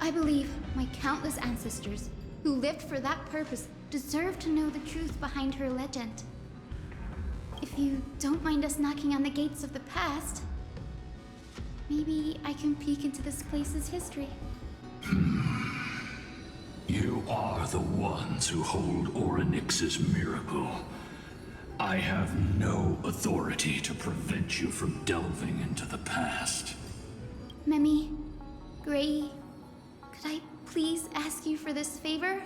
Speaker 7: I believe my countless ancestors who lived for that purpose deserve to know the truth behind her legend. If you don't mind us knocking on the gates of the past, maybe I can peek into this place's history.
Speaker 15: You are the ones who hold Orynyx's miracle. I have no authority to prevent you from delving into the past.
Speaker 7: Memi, Gray, could I please ask you for this favor?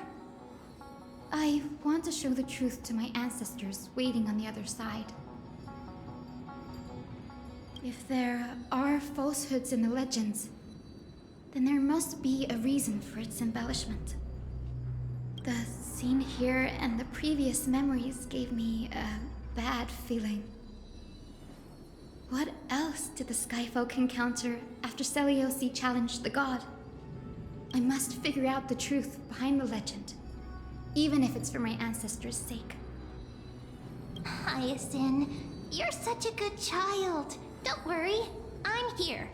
Speaker 7: I want to show the truth to my ancestors waiting on the other side. If there are falsehoods in the legends, then there must be a reason for its embellishment. The scene here and the previous memories gave me a bad feeling. What else did the Skyfolk encounter after Seliosi challenged the god? I must figure out the truth behind the legend, even if it's for my ancestors' sake.
Speaker 2: Hyacine, you're such a good child. Don't worry, I'm here.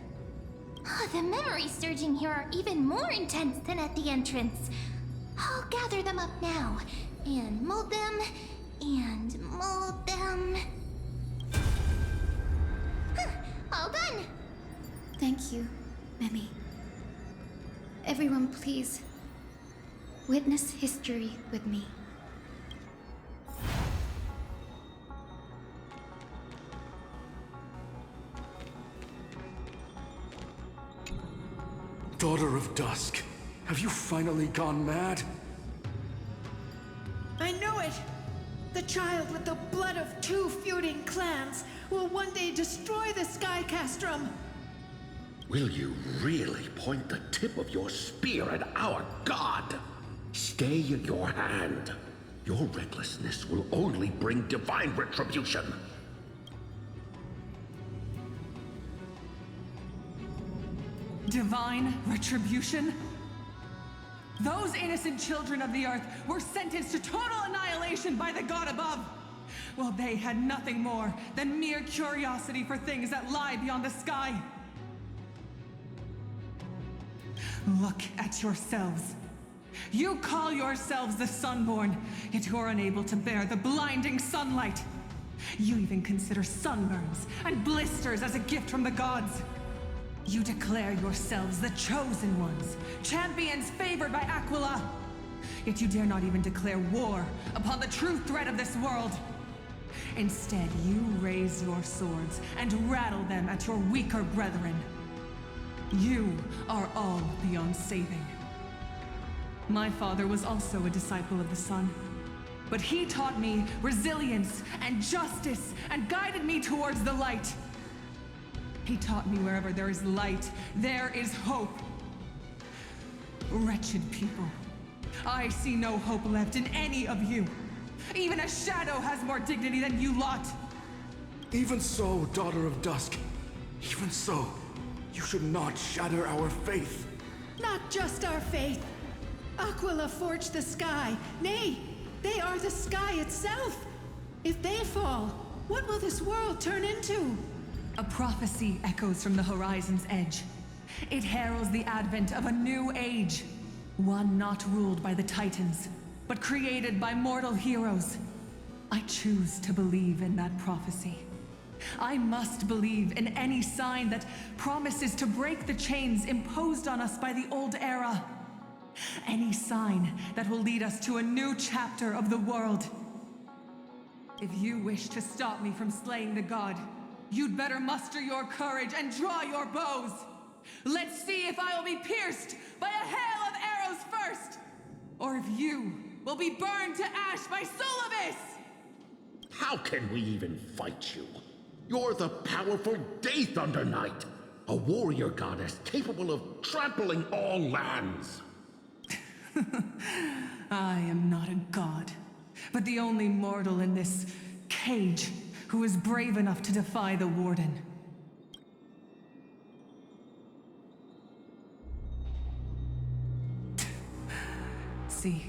Speaker 2: Oh, the memories surging here are even more intense than at the entrance. I'll gather them up now, and mold them, and mold them. Huh, all done!
Speaker 7: Thank you, Memi. Everyone, please, witness history with me.
Speaker 5: Daughter of Dusk, have you finally gone mad?
Speaker 10: I know it! The child with the blood of 2 feuding clans will one day destroy the Sky Castrum!
Speaker 17: Will you really point the tip of your spear at our god? Stay in your hand. Your recklessness will only bring divine retribution.
Speaker 20: Divine retribution? Those innocent children of the Earth were sentenced to total annihilation by the god above. Well, they had nothing more than mere curiosity for things that lie beyond the sky. Look at yourselves. You call yourselves the Sunborn, yet you're unable to bear the blinding sunlight. You even consider sunburns and blisters as a gift from the gods. You declare yourselves the chosen ones, champions favored by Aquila. Yet you dare not even declare war upon the true threat of this world. Instead, you raise your swords and rattle them at your weaker brethren. You are all beyond saving. My father was also a disciple of the sun, but he taught me resilience and justice and guided me towards the light. He taught me wherever there is light, there is hope. Wretched people, I see no hope left in any of you. Even a shadow has more dignity than you lot.
Speaker 5: Even so, Daughter of Dusk, even so, you should not shatter our faith.
Speaker 10: Not just our faith. Aquila forged the sky. Nay, they are the sky itself. If they fall, what will this world turn into?
Speaker 20: A prophecy echoes from the horizon's edge. It heralds the advent of a new age. One not ruled by the Titans, but created by mortal heroes. I choose to believe in that prophecy. I must believe in any sign that promises to break the chains imposed on us by the old era. Any sign that will lead us to a new chapter of the world. If you wish to stop me from slaying the god, you'd better muster your courage and draw your bows. Let's see if I will be pierced by a hail of arrows first, or if you will be burned to ash by Solobis!
Speaker 17: How can we even fight you? You're the powerful Day Thunder Knight, a warrior goddess capable of trampling all lands.
Speaker 20: I am not a god, but the only mortal in this cage who is brave enough to defy the Warden. See,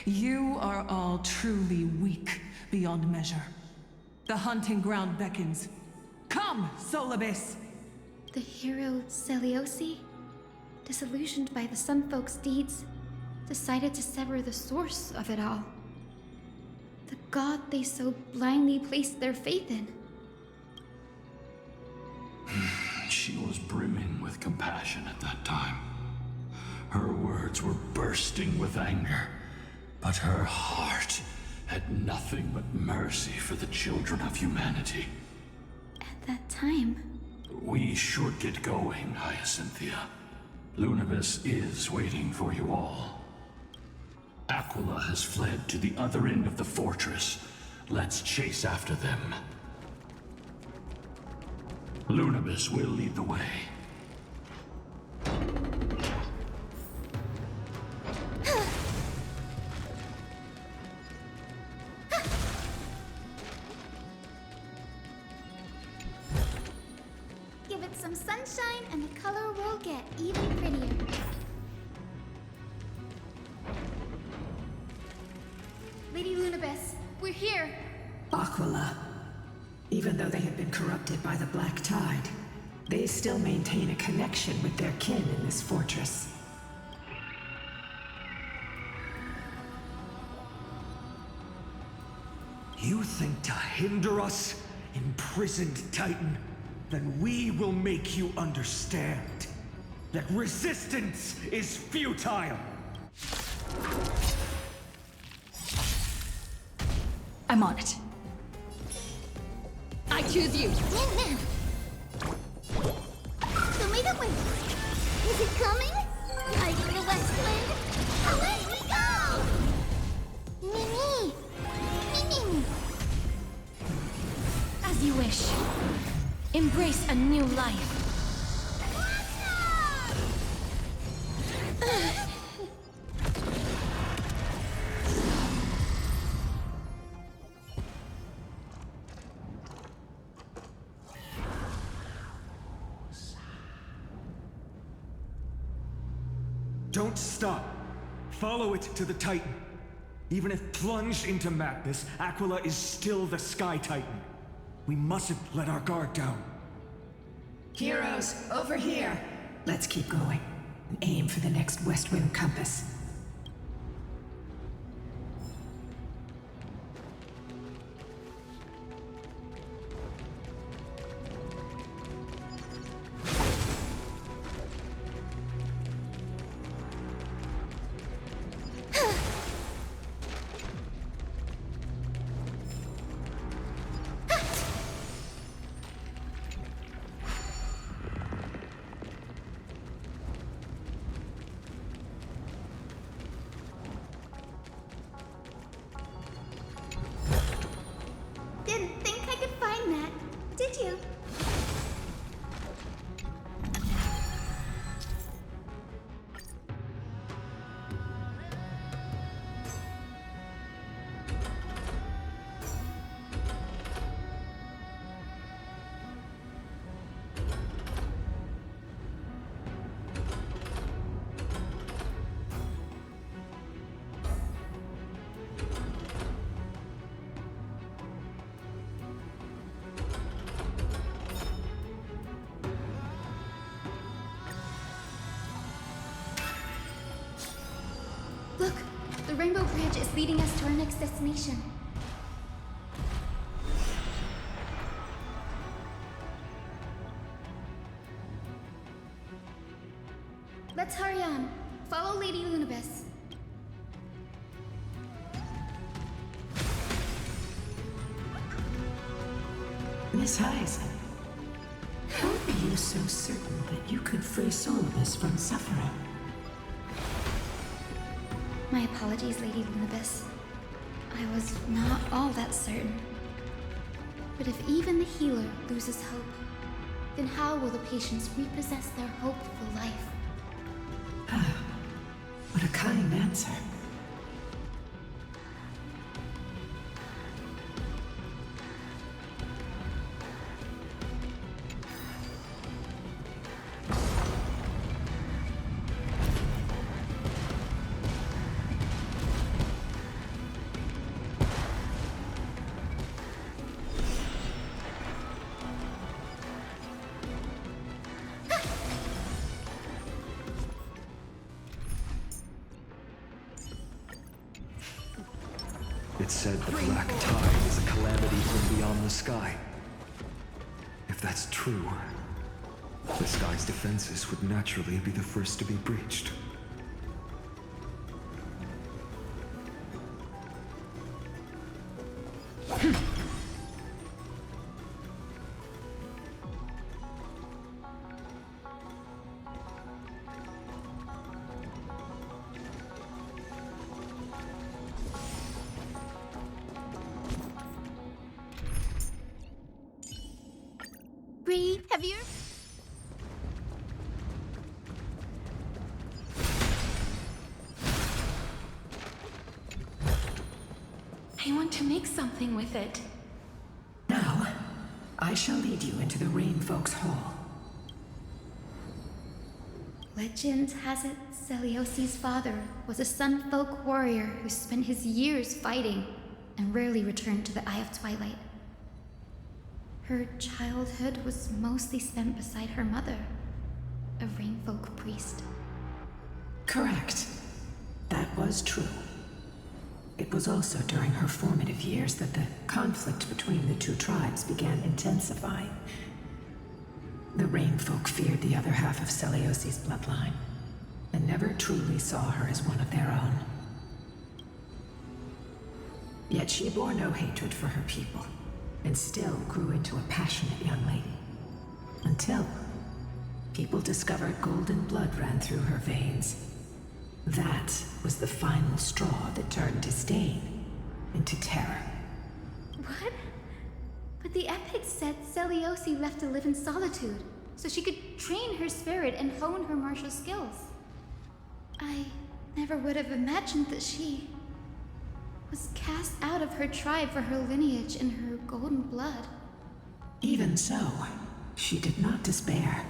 Speaker 20: you are all truly weak beyond measure. The hunting ground beckons. Come, Solobis!
Speaker 7: The hero Seliosi? disillusioned by the Sun Folk's deeds, decided to sever the source of it all. The god they so blindly placed their faith in.
Speaker 15: She was brimming with compassion at that time. Her words were bursting with anger, but her heart had nothing but mercy for the children of humanity.
Speaker 7: At that time...
Speaker 15: We should get going, Hyacinthia. Lunibus is waiting for you all. Aquila has fled to the other end of the fortress. Let's chase after them. Lunibus will lead the way.
Speaker 7: Give it some sunshine and the color will get even prettier. Lady Lunibus, we're here.
Speaker 12: Aquila. Even though they have been corrupted by the Black Tide, they still maintain a connection with their kin in this fortress.
Speaker 5: You think to hinder us, imprisoned Titan? Then we will make you understand that resistance is futile!
Speaker 1: I'm on it. I choose you!
Speaker 11: So make up Is it coming? Hiding the west wind? Away we go! Mimi! Mimi!
Speaker 1: As you wish. Embrace a new life.
Speaker 5: Don't stop. Follow it to the Titan. Even if plunged into madness, Aquila is still the Sky Titan. We mustn't let our guard down.
Speaker 12: Heroes, over here! Let's keep going and aim for the next west wind compass.
Speaker 7: Didn't think I could find that, did you? Look, the Rainbow Bridge is leading us to our next destination. Let's hurry on. Follow Lady Lunibus.
Speaker 12: Miss Hysilens, how are you so certain that you could free Solidus from suffering?
Speaker 7: My apologies, Lady Lunibus. I was not all that certain. But if even the healer loses hope, then how will the patients repossess their hope for life?
Speaker 12: What a kind answer.
Speaker 5: It said the black tide is a calamity from beyond the sky. If that's true, the sky's defenses would naturally be the first to be breached.
Speaker 7: Bree, have you...
Speaker 9: I want to make something with it.
Speaker 12: Now, I shall lead you into the Rain Folks Hall.
Speaker 7: Legend has it Celiosi's father was a Sun Folk warrior who spent his years fighting and rarely returned to the Eye of Twilight. Her childhood was mostly spent beside her mother, a Rainfolk priest.
Speaker 12: Correct. That was true. It was also during her formative years that the conflict between the two tribes began intensifying. The Rainfolk feared the other half of Celiosi's bloodline, and never truly saw her as one of their own. Yet she bore no hatred for her people, and still grew into a passionate young lady. Until people discovered golden blood ran through her veins. That was the final straw that turned disdain into terror.
Speaker 7: What? But the epic said Celiosi left to live in solitude, so she could train her spirit and hone her martial skills. I never would have imagined that she was cast out of her tribe for her lineage and her golden blood.
Speaker 12: Even so, she did not despair.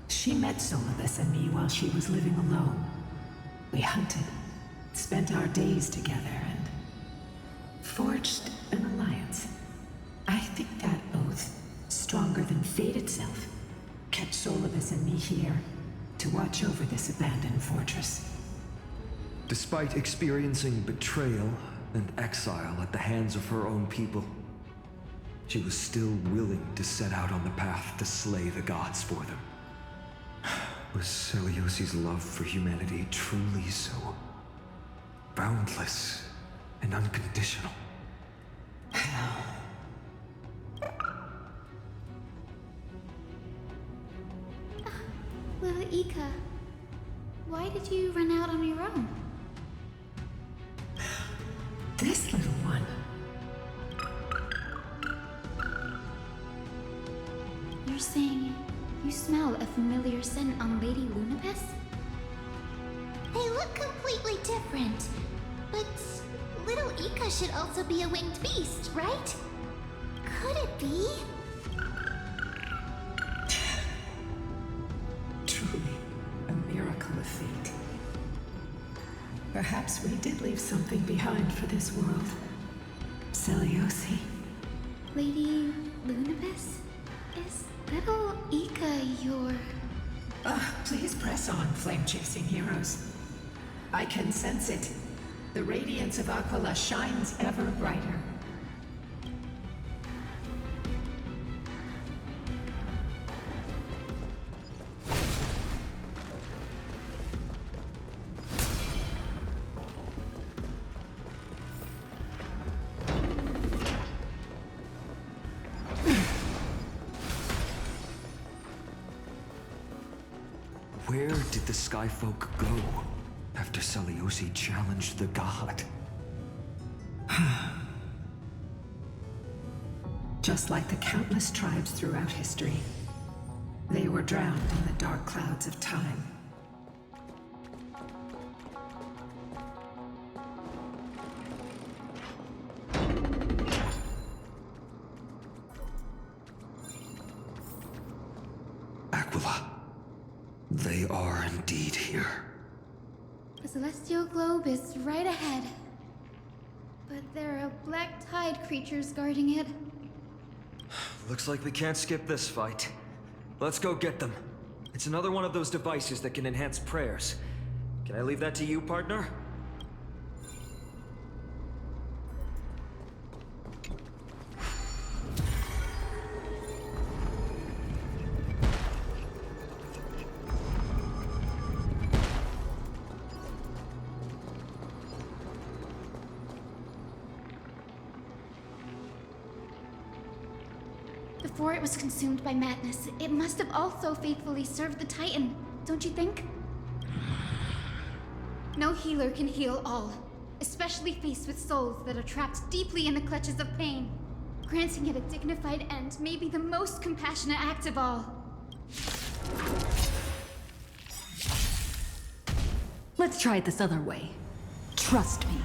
Speaker 12: She met Solibus and me while she was living alone. We hunted, spent our days together, and forged an alliance. I think that oath, stronger than fate itself, kept Solibus and me here to watch over this abandoned fortress.
Speaker 5: Despite experiencing betrayal and exile at the hands of her own people, she was still willing to set out on the path to slay the gods for them. Was Celiosi's love for humanity truly so boundless and unconditional?
Speaker 7: Little Ika, why did you run out on your own?
Speaker 12: This little one.
Speaker 7: You're saying you smell a familiar scent on Lady Lunapis?
Speaker 11: They look completely different. But little Ika should also be a winged beast, right? Could it be?
Speaker 12: Truly, a miracle of fate. Perhaps we did leave something behind for this world. Celiosi.
Speaker 7: Lady Lunapis? Is little Ika your...
Speaker 12: Please press on, flame-chasing heroes. I can sense it. The radiance of Aquila shines ever brighter.
Speaker 5: Where did the Skyfolk go after Celiosi challenged the god?
Speaker 12: Just like the countless tribes throughout history, they were drowned in the dark clouds of time.
Speaker 5: Aquila. They are indeed here.
Speaker 7: The celestial globe is right ahead. But there are black tide creatures guarding it.
Speaker 5: Looks like we can't skip this fight. Let's go get them. It's another one of those devices that can enhance prayers. Can I leave that to you, partner?
Speaker 7: Before it was consumed by madness, it must have also faithfully served the Titan, don't you think? No healer can heal all, especially faced with souls that are trapped deeply in the clutches of pain. Granting it a dignified end may be the most compassionate act of all.
Speaker 1: Let's try it this other way. Trust me.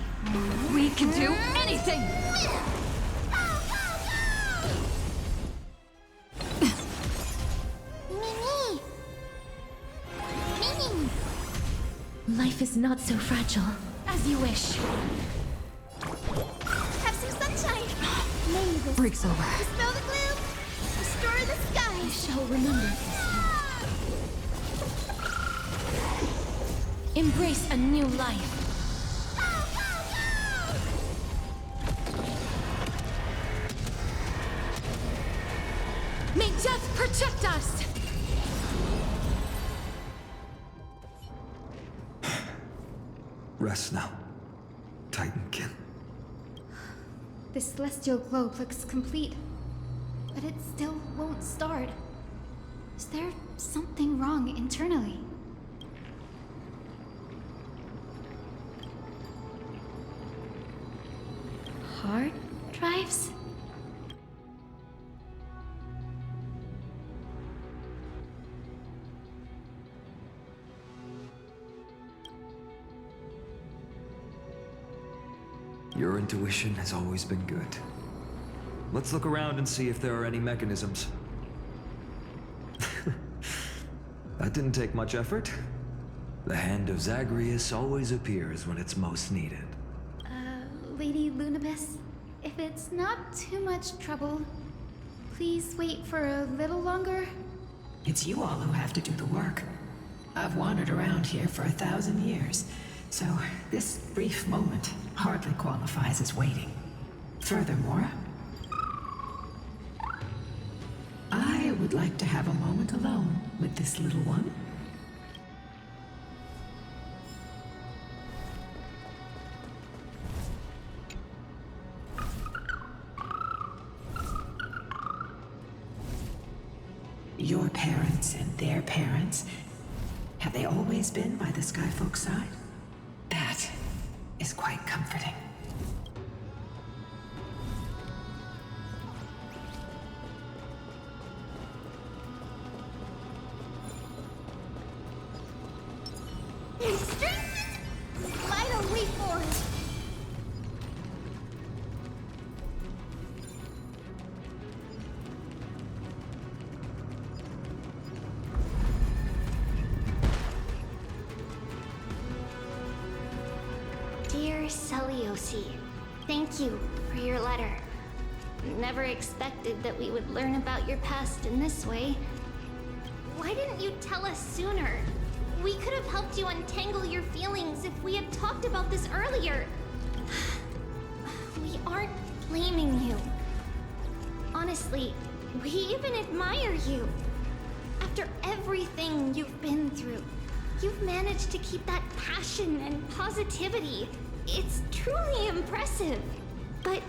Speaker 1: We can do anything!
Speaker 2: Mimi! Mimi!
Speaker 4: Life is not so fragile.
Speaker 1: As you wish.
Speaker 7: Have some sunshine! May this
Speaker 1: Break's over.
Speaker 7: dispel the gloom, restore the sky!
Speaker 4: I shall remember this. Embrace a new life. May death protect us!
Speaker 5: Rest now, Titankin.
Speaker 7: This celestial globe looks complete, but it still won't start. Is there something wrong internally? Hard drives?
Speaker 5: Your intuition has always been good. Let's look around and see if there are any mechanisms. That didn't take much effort. The hand of Zagreus always appears when it's most needed.
Speaker 7: Lady Lunibus, if it's not too much trouble, please wait for a little longer.
Speaker 12: It's you all who have to do the work. I've wandered around here for 1,000 years, so this brief moment hardly qualifies as waiting. Furthermore, I would like to have a moment alone with this little one. Your parents and their parents, have they always been by the Skyfolk's side? That is quite comforting.
Speaker 7: Light a way forward!
Speaker 11: Dear Celiosi, thank you for your letter. Never expected that we would learn about your past in this way. Why didn't you tell us sooner? We could have helped you untangle your feelings if we had talked about this earlier. We aren't blaming you. Honestly, we even admire you. After everything you've been through, you've managed to keep that passion and positivity. It's truly impressive. But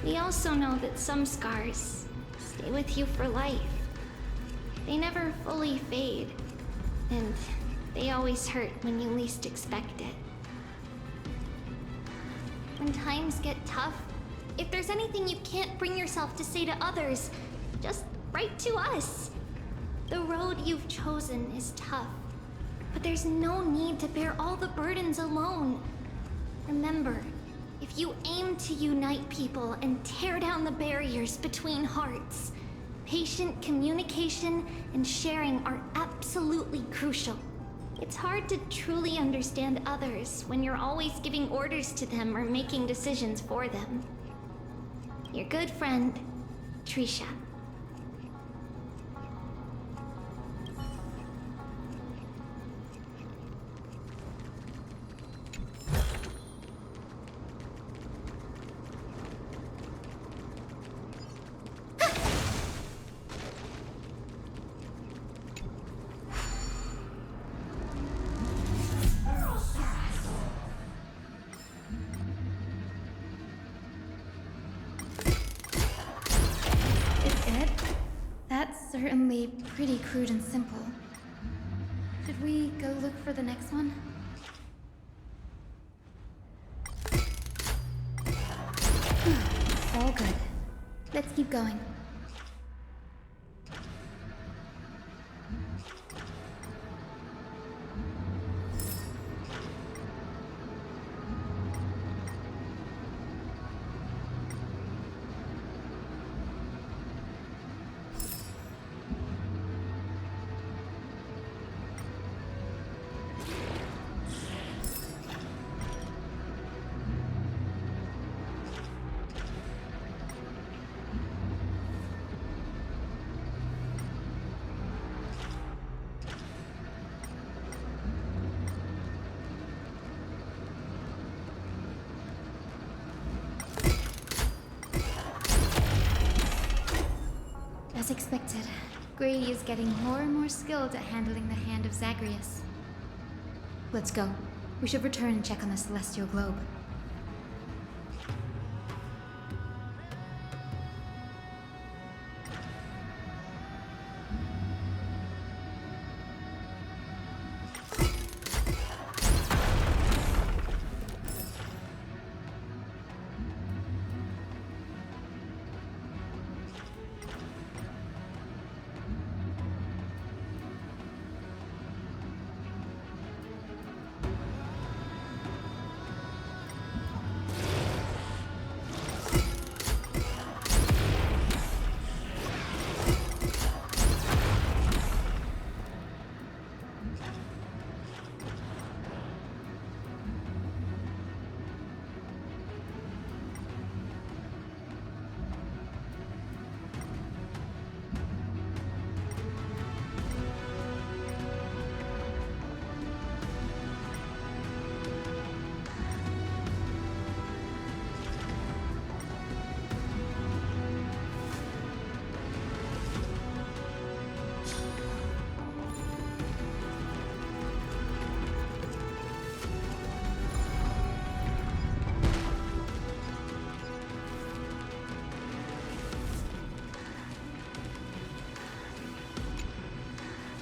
Speaker 11: we also know that some scars stay with you for life. They never fully fade, and they always hurt when you least expect it. When times get tough, if there's anything you can't bring yourself to say to others, just write to us. The road you've chosen is tough, but there's no need to bear all the burdens alone. Remember, if you aim to unite people and tear down the barriers between hearts, patient communication and sharing are absolutely crucial. It's hard to truly understand others when you're always giving orders to them or making decisions for them. Your good friend, Trisha.
Speaker 7: certainly pretty crude and simple. Should we go look for the next one? All good. Let's keep going. As expected, Grady is getting more and more skilled at handling the hand of Zagreus. Let's go. We should return and check on the celestial globe.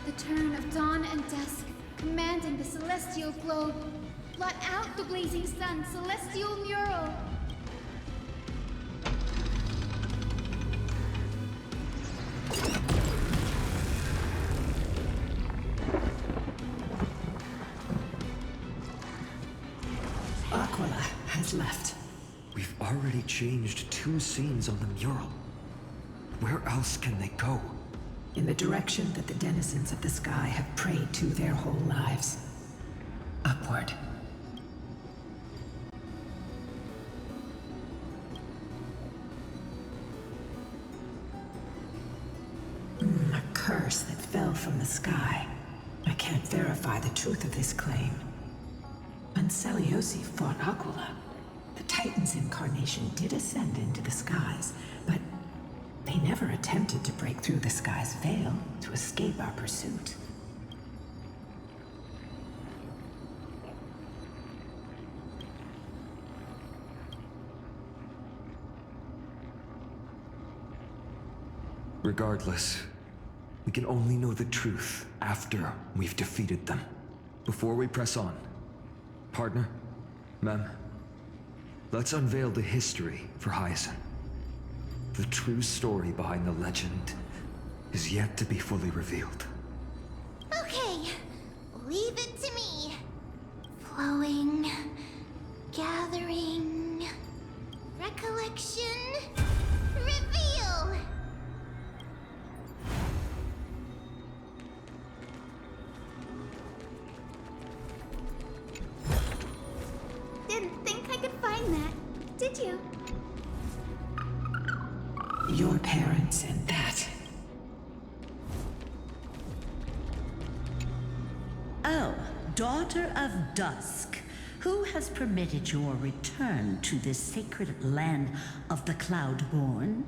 Speaker 7: The turn of dawn and dusk, commanding the celestial globe. Blot out the blazing sun, celestial mural.
Speaker 12: Aquila has left.
Speaker 5: We've already changed 2 scenes on the mural. Where else can they go?
Speaker 12: In the direction that the denizens of the sky have prayed to their whole lives. Upward. A curse that fell from the sky. I can't verify the truth of this claim. When Celiosi fought Aquila, the Titan's incarnation did ascend into the skies, but they never attempted to break through the sky's veil to escape our pursuit.
Speaker 5: Regardless, we can only know the truth after we've defeated them. Before we press on, partner, Mem, let's unveil the history for Hyacine. The true story behind the legend is yet to be fully revealed.
Speaker 11: Okay, leave it to me. Flowing, gathering, recollection, reveal! Didn't think I could find that, did you?
Speaker 12: Your parents and that.
Speaker 19: Oh, daughter of dusk, who has permitted your return to this sacred land of the Cloudborn?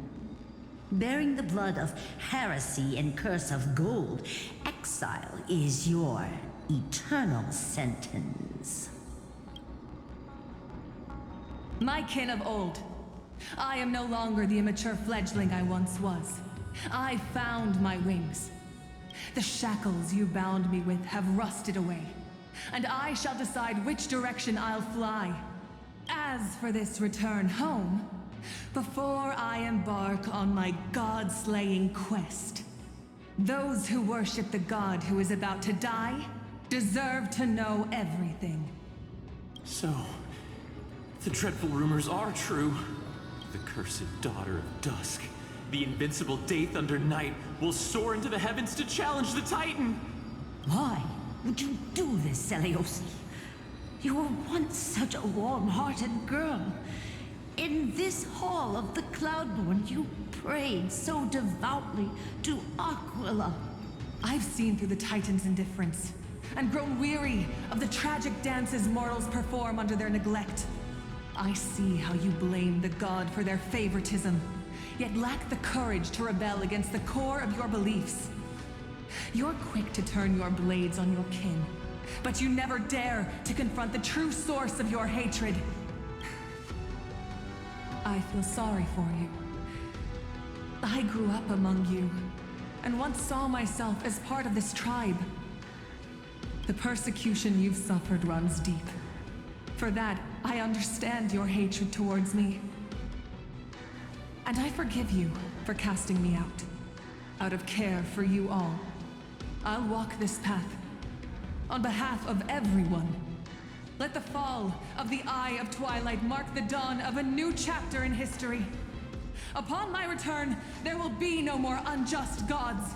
Speaker 19: Bearing the blood of heresy and curse of gold, exile is your eternal sentence.
Speaker 9: My kin of old. I am no longer the immature fledgling I once was.
Speaker 20: I found my wings. The shackles you bound me with have rusted away, and I shall decide which direction I'll fly. As for this return home, before I embark on my god-slaying quest, those who worship the god who is about to die deserve to know everything.
Speaker 3: So, the dreadful rumors are true. The cursed daughter of dusk, the invincible Day Thunder Knight, will soar into the heavens to challenge the Titan!
Speaker 19: Why would you do this, Seliosi? You were once such a warm-hearted girl. In this hall of the Cloudborn, you prayed so devoutly to Aquila.
Speaker 20: I've seen through the Titan's indifference, and grown weary of the tragic dances mortals perform under their neglect. I see how you blame the god for their favoritism, yet lack the courage to rebel against the core of your beliefs. You're quick to turn your blades on your kin, but you never dare to confront the true source of your hatred. I feel sorry for you. I grew up among you, and once saw myself as part of this tribe. The persecution you've suffered runs deep. For that, I understand your hatred towards me. And I forgive you for casting me out of care for you all. I'll walk this path, on behalf of everyone. Let the fall of the Eye of Twilight mark the dawn of a new chapter in history. Upon my return, there will be no more unjust gods.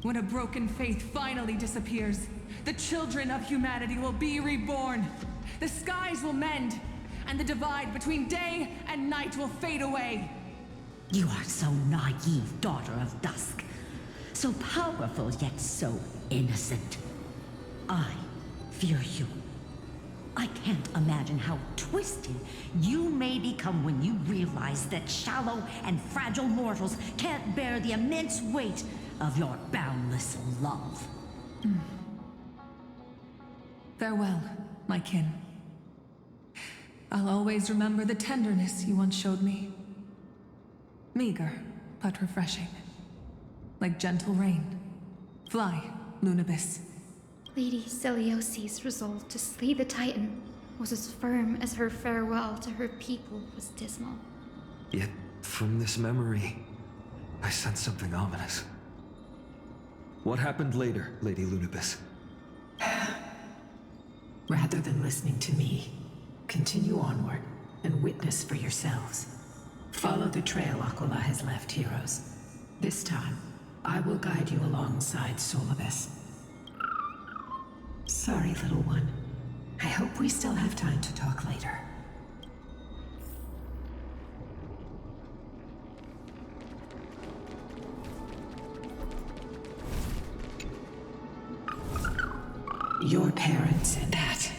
Speaker 20: When a broken faith finally disappears, the children of humanity will be reborn. The skies will mend, and the divide between day and night will fade away.
Speaker 19: You are so naive, daughter of dusk. So powerful, yet so innocent. I fear you. I can't imagine how twisted you may become when you realize that shallow and fragile mortals can't bear the immense weight of your boundless love.
Speaker 20: Farewell, my kin. I'll always remember the tenderness you once showed me. Meager, but refreshing. Like gentle rain. Fly, Lunibis.
Speaker 7: Lady Celiosi's resolve to slay the Titan was as firm as her farewell to her people was dismal.
Speaker 5: Yet, from this memory, I sense something ominous. What happened later, Lady Lunibis?
Speaker 12: Rather than listening to me, continue onward and witness for yourselves. Follow the trail Aquila has left, heroes. This time, I will guide you alongside Solibus. Sorry, little one. I hope we still have time to talk later. Your parents said that.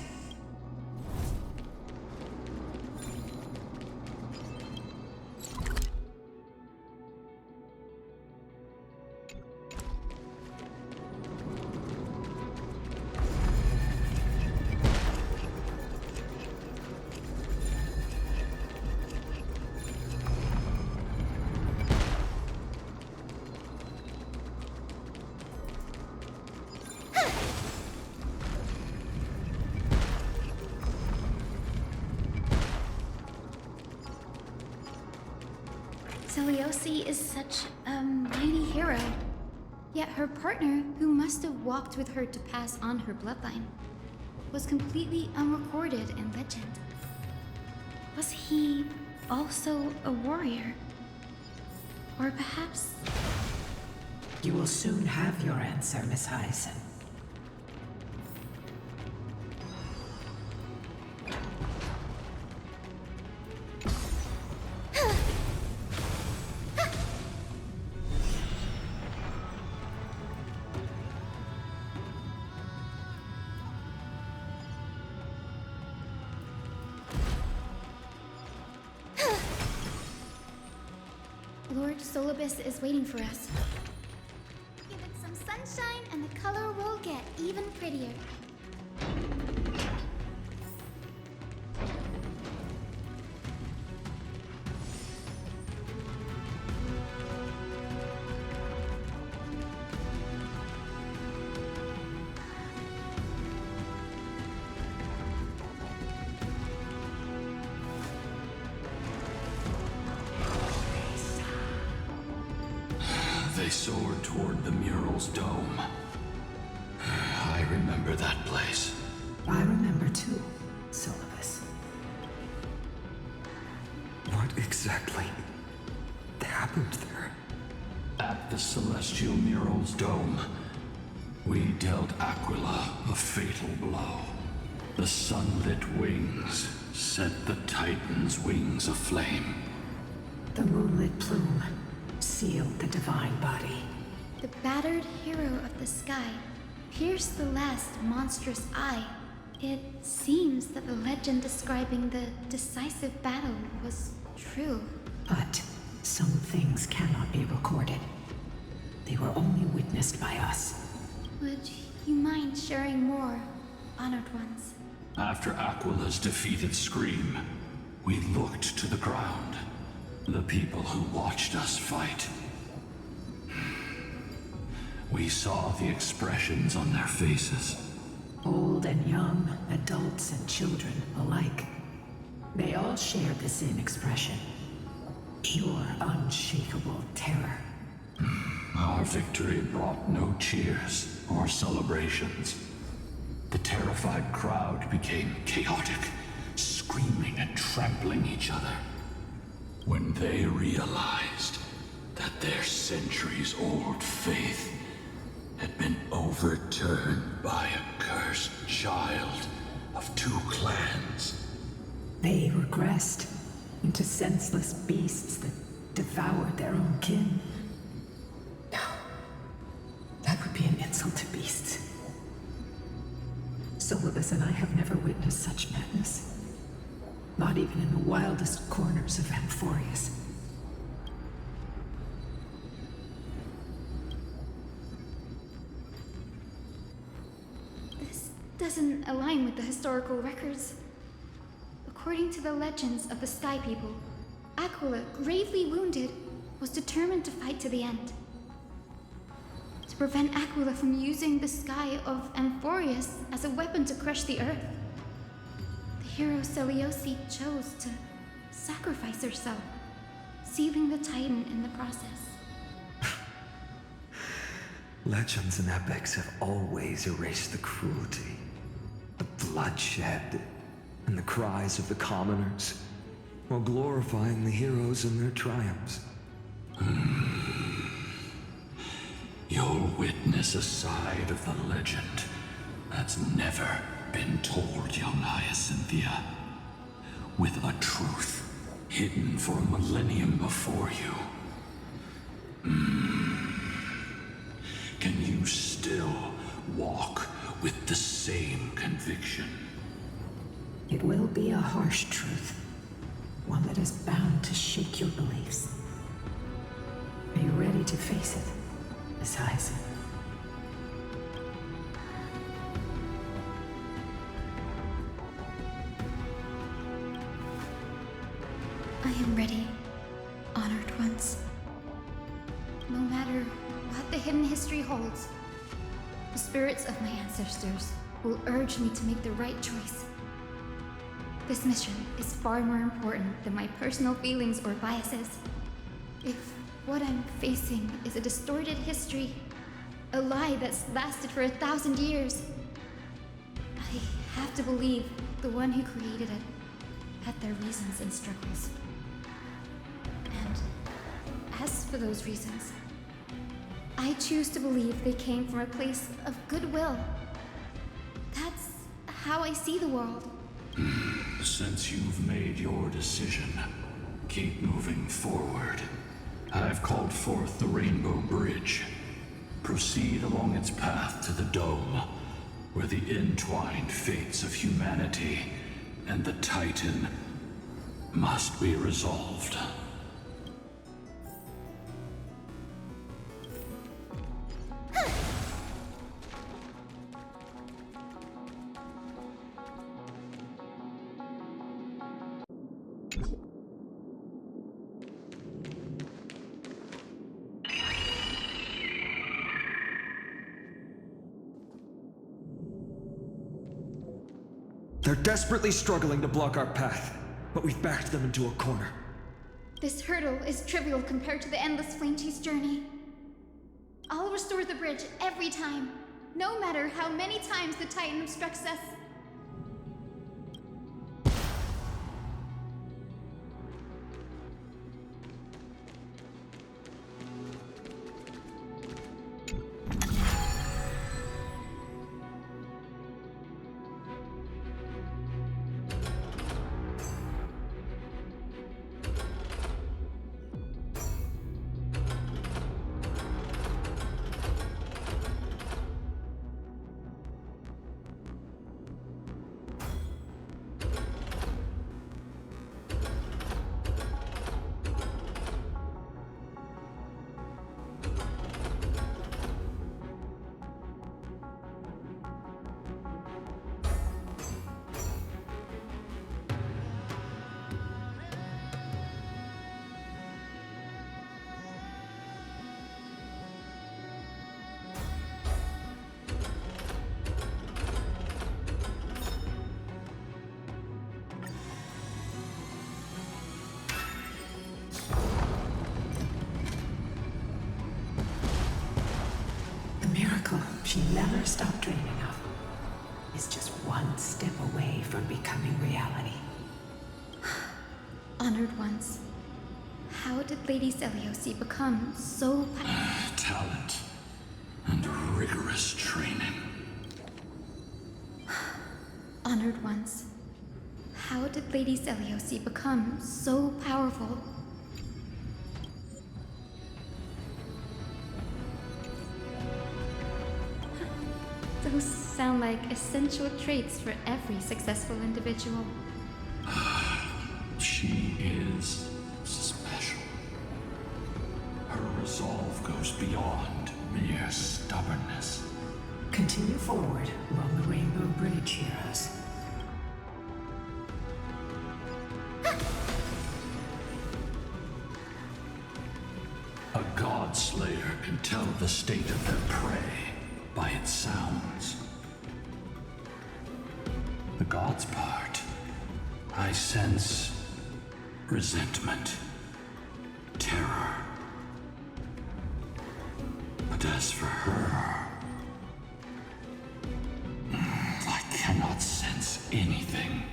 Speaker 7: Celiosi is such a mighty hero. Yet her partner, who must have walked with her to pass on her bloodline, was completely unrecorded in legend. Was he also a warrior? Or perhaps...
Speaker 12: You will soon have your answer, Miss Hyacine.
Speaker 7: Lord Solibus is waiting for us. Give it some sunshine and the color will get even prettier.
Speaker 15: they soared toward the mural's dome. I remember that place.
Speaker 12: I remember too, Solibus.
Speaker 5: What exactly happened there?
Speaker 15: At the celestial mural's dome, we dealt Aquila a fatal blow. The sunlit wings set the Titan's wings aflame.
Speaker 12: The moonlit plume sealed the divine body.
Speaker 7: The battered hero of the sky pierced the last monstrous eye. It seems that the legend describing the decisive battle was true.
Speaker 12: But some things cannot be recorded. They were only witnessed by us.
Speaker 7: Would you mind sharing more, honored ones?
Speaker 15: After Aquila's defeated scream, we looked to the ground. The people who watched us fight. We saw the expressions on their faces.
Speaker 12: Old and young, adults and children alike. They all shared the same expression. Pure, unshakable terror.
Speaker 15: Our victory brought no cheers or celebrations. The terrified crowd became chaotic, screaming and trampling each other. When they realized that their centuries-old faith had been overturned by a cursed child of two clans.
Speaker 12: They regressed into senseless beasts that devoured their own kin. No, that would be an insult to beasts. Solibus and I have never witnessed such madness. Not even in the wildest corners of Amphoreus.
Speaker 7: This doesn't align with the historical records. According to the legends of the Sky People, Aquila, gravely wounded, was determined to fight to the end. To prevent Aquila from using the sky of Amphoreus as a weapon to crush the earth, the hero Celiosi chose to sacrifice herself, sealing the Titan in the process.
Speaker 5: Legends and epics have always erased the cruelty, the bloodshed, and the cries of the commoners, while glorifying the heroes and their triumphs.
Speaker 15: You'll witness a side of the legend that's never been told, young Hyacinthia. With a truth hidden for a millennium before you. Can you still walk with the same conviction?
Speaker 12: It will be a harsh truth. One that is bound to shake your beliefs. Are you ready to face it, Miss Hyacin?
Speaker 7: I am ready, honored ones. No matter what the hidden history holds, the spirits of my ancestors will urge me to make the right choice. This mission is far more important than my personal feelings or biases. If what I'm facing is a distorted history, a lie that's lasted for 1,000 years, I have to believe the one who created it had their reasons and struggles. And as for those reasons, I choose to believe they came from a place of goodwill. That's how I see the world.
Speaker 15: Since you've made your decision, keep moving forward. I've called forth the Rainbow Bridge. Proceed along its path to the dome, where the entwined fates of humanity and the Titan must be resolved.
Speaker 5: They're desperately struggling to block our path, but we've backed them into a corner.
Speaker 7: This hurdle is trivial compared to the endless flame chase journey. I'll restore the bridge every time, no matter how many times the Titan obstructs us.
Speaker 12: She never stopped dreaming of is just one step away from becoming reality.
Speaker 7: Honored ones, how did Lady Seliosi become so
Speaker 15: Talent and rigorous training.
Speaker 7: Honored ones, how did Lady Seliosi become so powerful? Those sound like essential traits for every successful individual.
Speaker 15: She is special. Her resolve goes beyond mere stubbornness.
Speaker 12: Continue forward along the Rainbow Bridge, heroes.
Speaker 15: A god slayer can tell the state of their prey by its sounds. The god's part, I sense resentment, terror. But as for her, I cannot sense anything.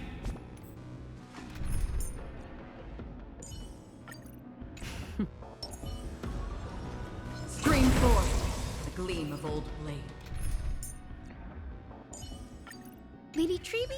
Speaker 21: Scream forth, the gleam of old blade.
Speaker 7: Lady Treeby?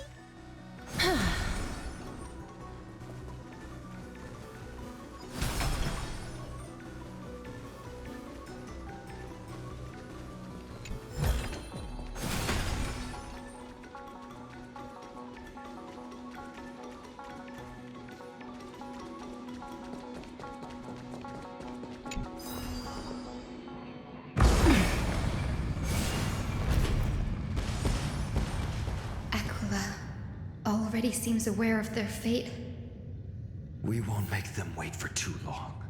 Speaker 7: Already seems aware of their fate.
Speaker 5: We won't make them wait for too long.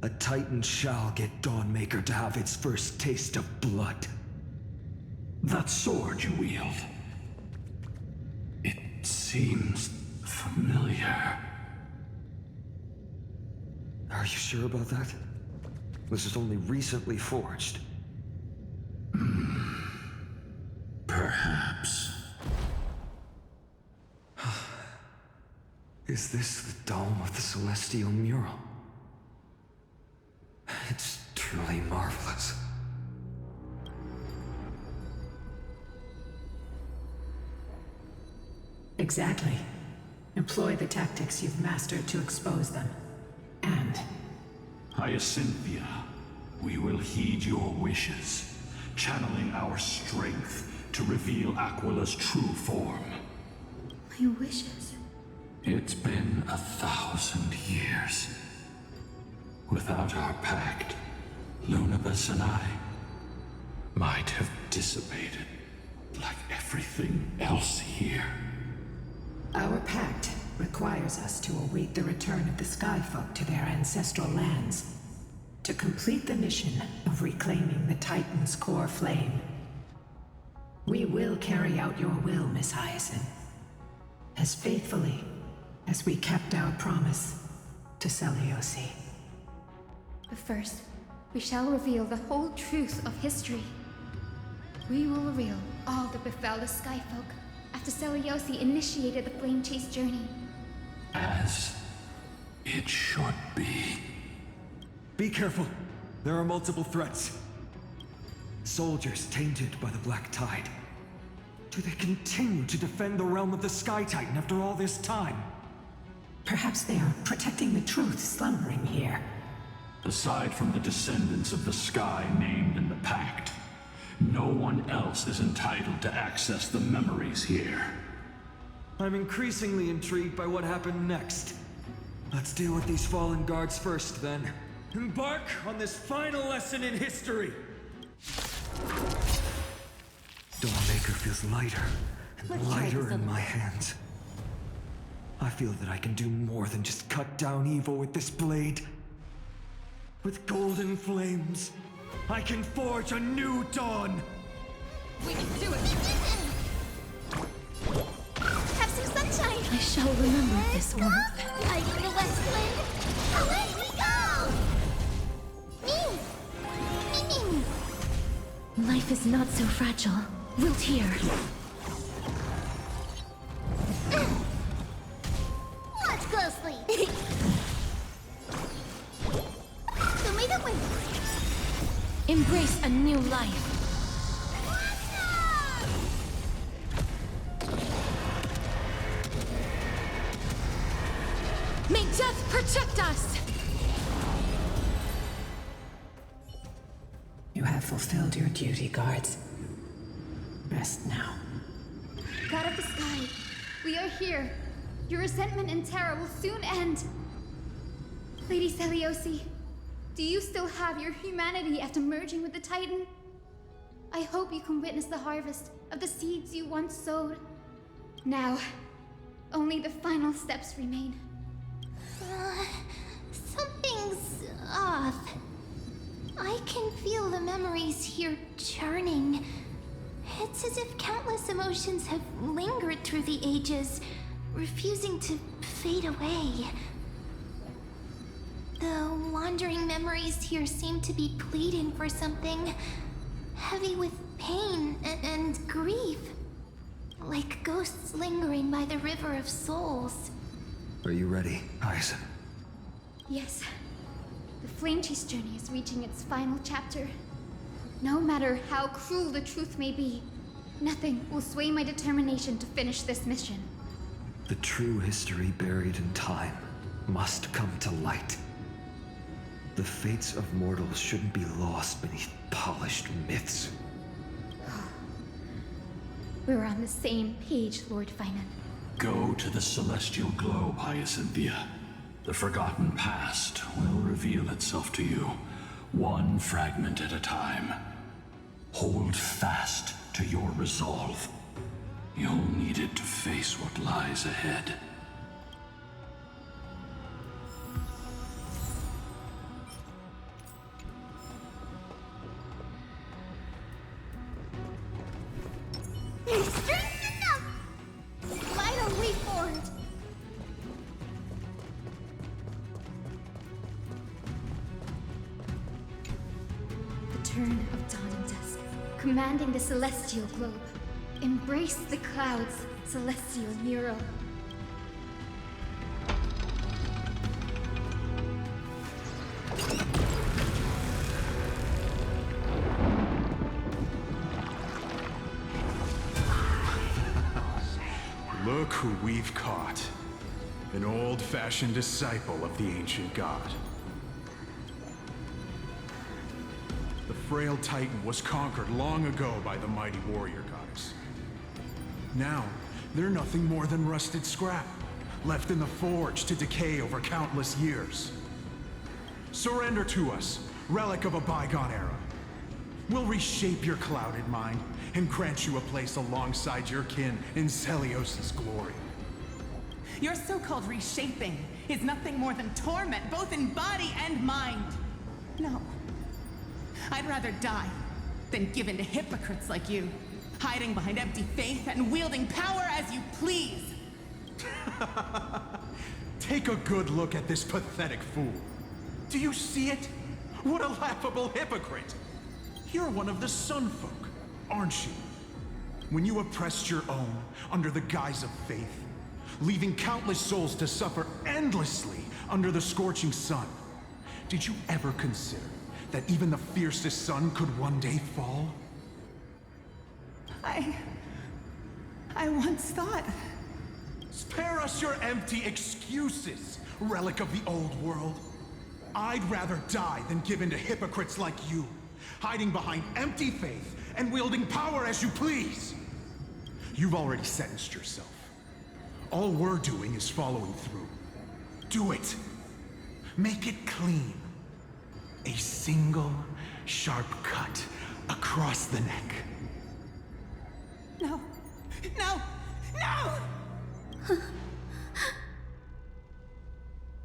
Speaker 5: A Titan shall get Dawnmaker to have its first taste of blood.
Speaker 15: That sword you wield, it seems familiar.
Speaker 5: Are you sure about that? This is only recently forged.
Speaker 15: Perhaps.
Speaker 5: Is this the dome of the Celestial Mural? It's truly marvelous.
Speaker 12: Exactly. Employ the tactics you've mastered to expose them. And...
Speaker 15: Hyacinthia, we will heed your wishes, channeling our strength to reveal Aquila's true form.
Speaker 7: My wishes?
Speaker 15: It's been 1,000 years. Without our pact, Lunabus and I might have dissipated like everything else here.
Speaker 12: Our pact requires us to await the return of the Skyfolk to their ancestral lands, to complete the mission of reclaiming the Titan's core flame. We will carry out your will, Miss Hyacine, as faithfully as we kept our promise to Seliosi.
Speaker 7: But first, we shall reveal the whole truth of history. We will reveal all that befell the Skyfolk after Seliosi initiated the Flame Chase journey.
Speaker 15: As it should be.
Speaker 5: Be careful. There are multiple threats. Soldiers tainted by the Black Tide. Do they continue to defend the realm of the Sky Titan after all this time?
Speaker 12: Perhaps they are protecting the truth slumbering here.
Speaker 15: Aside from the descendants of the sky named in the pact, no one else is entitled to access the memories here.
Speaker 5: I'm increasingly intrigued by what happened next. Let's deal with these fallen guards first, then. Embark on this final lesson in history! Dawnmaker feels lighter and lighter in my hands. I feel that I can do more than just cut down evil with this blade. With golden flames, I can forge a new dawn!
Speaker 21: We can do it!
Speaker 4: Have some sunshine! I shall remember this warmth.
Speaker 11: Light in the west wind! Away we go! Me!
Speaker 4: Life is not so fragile. Wilt here.
Speaker 11: Watch closely! Show me the way!
Speaker 4: Embrace a new life. May death protect us!
Speaker 12: You have fulfilled your duty, guards. Rest now.
Speaker 7: God of the Sky, we are here. Your resentment and terror will soon end. Lady Seliosi, do you still have your humanity after merging with the Titan? I hope you can witness the harvest of the seeds you once sowed. Now, only the final steps remain.
Speaker 2: Something's off. I can feel the memories here churning. It's as if countless emotions have lingered through the ages, refusing to fade away. The wandering memories here seem to be pleading for something, heavy with pain and grief, like ghosts lingering by the River of Souls.
Speaker 5: Are you ready, Hyacine?
Speaker 7: Yes. The Flame Chase journey is reaching its final chapter. No matter how cruel the truth may be, nothing will sway my determination to finish this mission.
Speaker 5: The true history buried in time must come to light. The fates of mortals shouldn't be lost beneath polished myths.
Speaker 7: We're on the same page, Lord Phainon.
Speaker 15: Go to the celestial globe, Hyacinthia. The forgotten past will reveal itself to you, one fragment at a time. Hold fast to your resolve. You'll need it to face what lies ahead.
Speaker 11: Strength enough! Vital reformed!
Speaker 7: The turn of dawn and dusk, commanding the celestial globe. Embrace the clouds, celestial hero.
Speaker 13: Look who we've caught. An old-fashioned disciple of the ancient god. The frail Titan was conquered long ago by the mighty warrior goddess. Now, they're nothing more than rusted scrap, left in the forge to decay over countless years. Surrender to us, relic of a bygone era. We'll reshape your clouded mind and grant you a place alongside your kin in Celios' glory.
Speaker 20: Your so-called reshaping is nothing more than torment, both in body and mind. No. I'd rather die than give in to hypocrites like you, hiding behind empty faith and wielding power as you please.
Speaker 13: Take a good look at this pathetic fool. Do you see it?
Speaker 14: What a laughable hypocrite! You're one of the Sun Folk, aren't you? When you oppressed your own under the guise of faith, leaving countless souls to suffer endlessly under the scorching sun, did you ever consider that even the fiercest sun could one day fall?
Speaker 20: I once thought...
Speaker 14: Spare us your empty excuses, relic of the old world. I'd rather die than give in to hypocrites like you, hiding behind empty faith and wielding power as you please. You've already sentenced yourself. All we're doing is following through. Do it. Make it clean. A single, sharp cut across the neck.
Speaker 20: No! No! No!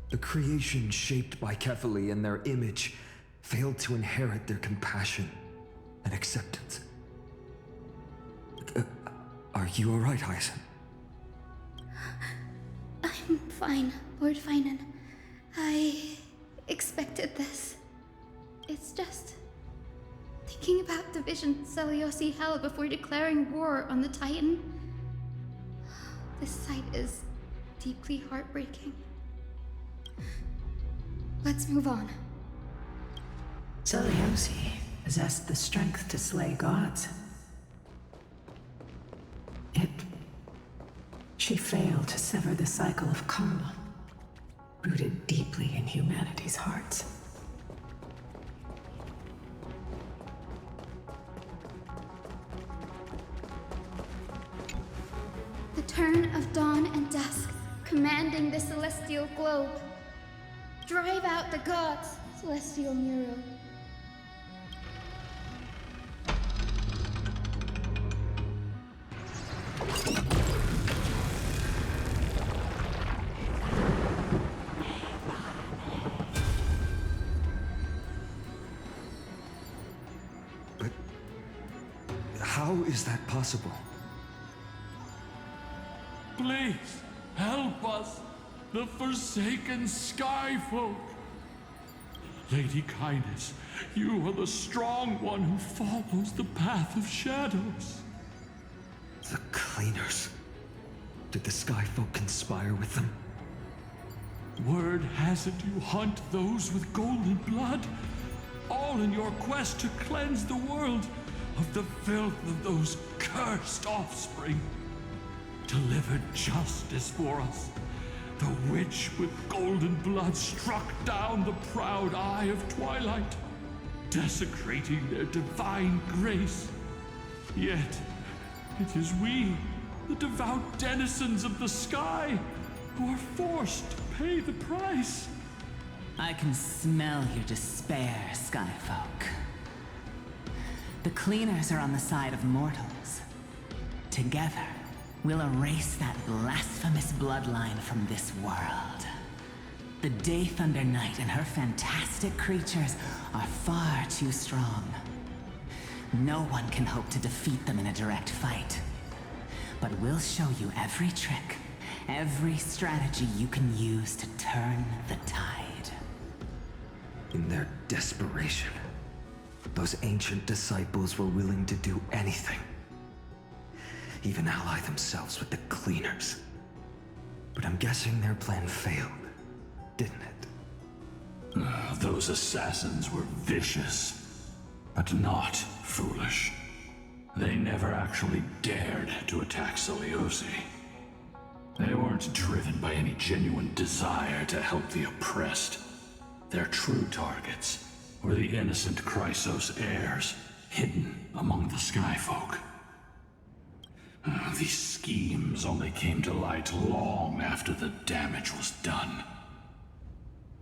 Speaker 5: The creation shaped by Kephili and their image failed to inherit their compassion and acceptance. Are you alright, Hyacine?
Speaker 7: I'm fine, Lord Phainon. I expected this. It's just... thinking about the vision Seliosi held before declaring war on the Titan. This sight is deeply heartbreaking. Let's move on.
Speaker 12: Seliosi possessed the strength to slay gods. Yet, she failed to sever the cycle of karma, rooted deeply in humanity's hearts.
Speaker 7: The turn of dawn and dusk, commanding the celestial globe. Drive out the gods, celestial Muro.
Speaker 5: But how is that possible?
Speaker 15: Please, help us, the forsaken sky folk. Lady Kindness, you are the strong one who follows the path of shadows.
Speaker 5: The Cleaners. Did the sky folk conspire with them?
Speaker 15: Word has it you hunt those with golden blood, all in your quest to cleanse the world of the filth of those cursed offspring. Delivered justice for us. The witch with golden blood struck down the proud eye of twilight, desecrating their divine grace. Yet, it is we, the devout denizens of the sky, who are forced to pay the price.
Speaker 18: I can smell your despair, Skyfolk. The Cleaners are on the side of mortals. Together, we'll erase that blasphemous bloodline from this world. The Day Thunder Knight and her fantastic creatures are far too strong. No one can hope to defeat them in a direct fight. But we'll show you every trick, every strategy you can use to turn the tide.
Speaker 5: In their desperation, those ancient disciples were willing to do anything. Even ally themselves with the Cleaners. But I'm guessing their plan failed, didn't it?
Speaker 15: Those assassins were vicious, but not foolish. They never actually dared to attack Seliosi. They weren't driven by any genuine desire to help the oppressed. Their true targets were the innocent Chrysos heirs, hidden among the Skyfolk. These schemes only came to light long after the damage was done.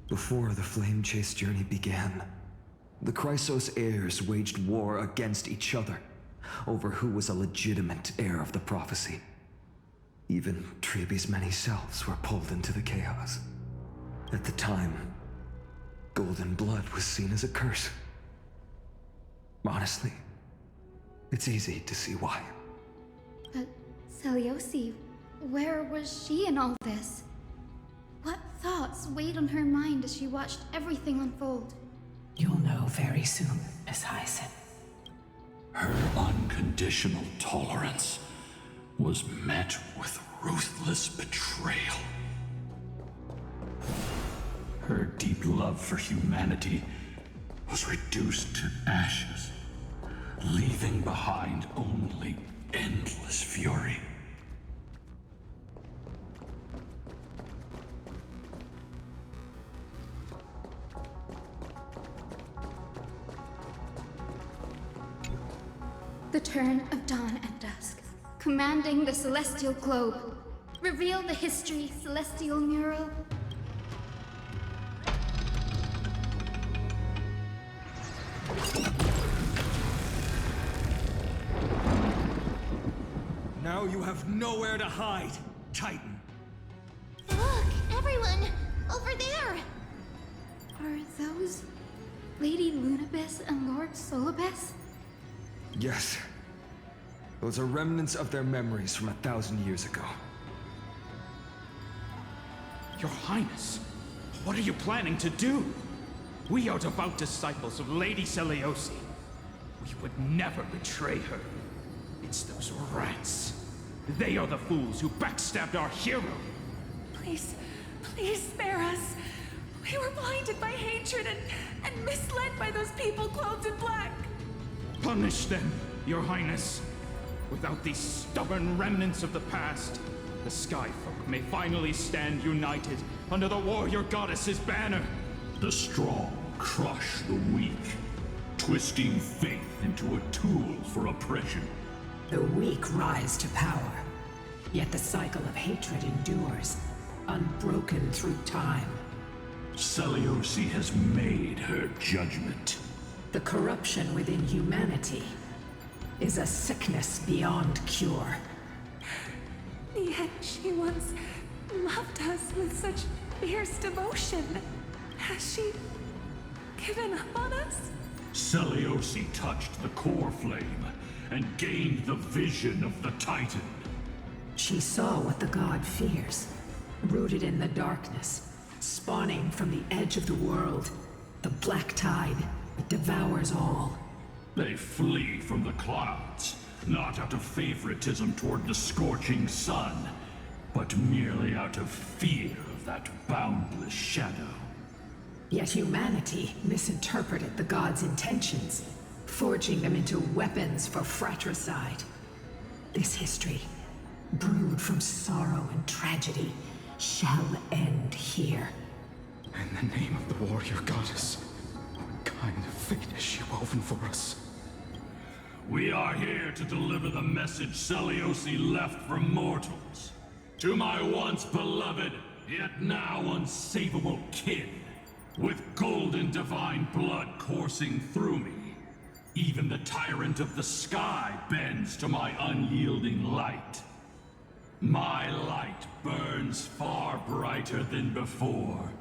Speaker 5: Before the Flame Chase journey began, the Chrysos heirs waged war against each other over who was a legitimate heir of the prophecy. Even Treeby's many selves were pulled into the chaos. At the time, golden blood was seen as a curse. Honestly, it's easy to see why.
Speaker 7: But Seliosi, where was she in all this? What thoughts weighed on her mind as she watched everything unfold?
Speaker 12: You'll know very soon, Miss Hyacine.
Speaker 15: Her unconditional tolerance was met with ruthless betrayal. Her deep love for humanity was reduced to ashes, leaving behind only endless fury.
Speaker 7: The turn of dawn at dusk, commanding the celestial globe. Reveal the history, celestial mural.
Speaker 5: Now you have nowhere to hide, Titan.
Speaker 2: Look, everyone! Over there!
Speaker 7: Are those Lady Lunabis and Lord Solibes?
Speaker 5: Yes. Those are remnants of their memories from 1,000 years ago.
Speaker 3: Your Highness, what are you planning to do? We are devout disciples of Lady Seleuci. We would never betray her. It's those rats. They are the fools who backstabbed our hero.
Speaker 9: Please, please spare us. We were blinded by hatred and misled by those people clothed in black.
Speaker 3: Punish them, Your Highness. Without these stubborn remnants of the past, the Skyfolk may finally stand united under the warrior goddess's banner.
Speaker 15: The strong crush the weak, twisting faith into a tool for oppression.
Speaker 12: The weak rise to power, yet the cycle of hatred endures, unbroken through time.
Speaker 15: Seleuci has made her judgment.
Speaker 12: The corruption within humanity is a sickness beyond cure.
Speaker 9: Yet she once loved us with such fierce devotion. Has she given up on us?
Speaker 15: Seleuci touched the core flame and gained the vision of the Titan.
Speaker 12: She saw what the god fears, rooted in the darkness, spawning from the edge of the world, the black tide that devours all.
Speaker 15: They flee from the clouds, not out of favoritism toward the scorching sun, but merely out of fear of that boundless shadow.
Speaker 12: Yet humanity misinterpreted the god's intentions, forging them into weapons for fratricide. This history, brewed from sorrow and tragedy, shall end here.
Speaker 3: In the name of the warrior goddess, what kind of fate has she woven for us?
Speaker 15: We are here to deliver the message Seleuci left for mortals. To my once beloved, yet now unsavable kin. With golden divine blood coursing through me, even the tyrant of the sky bends to my unyielding light. My light burns far brighter than before,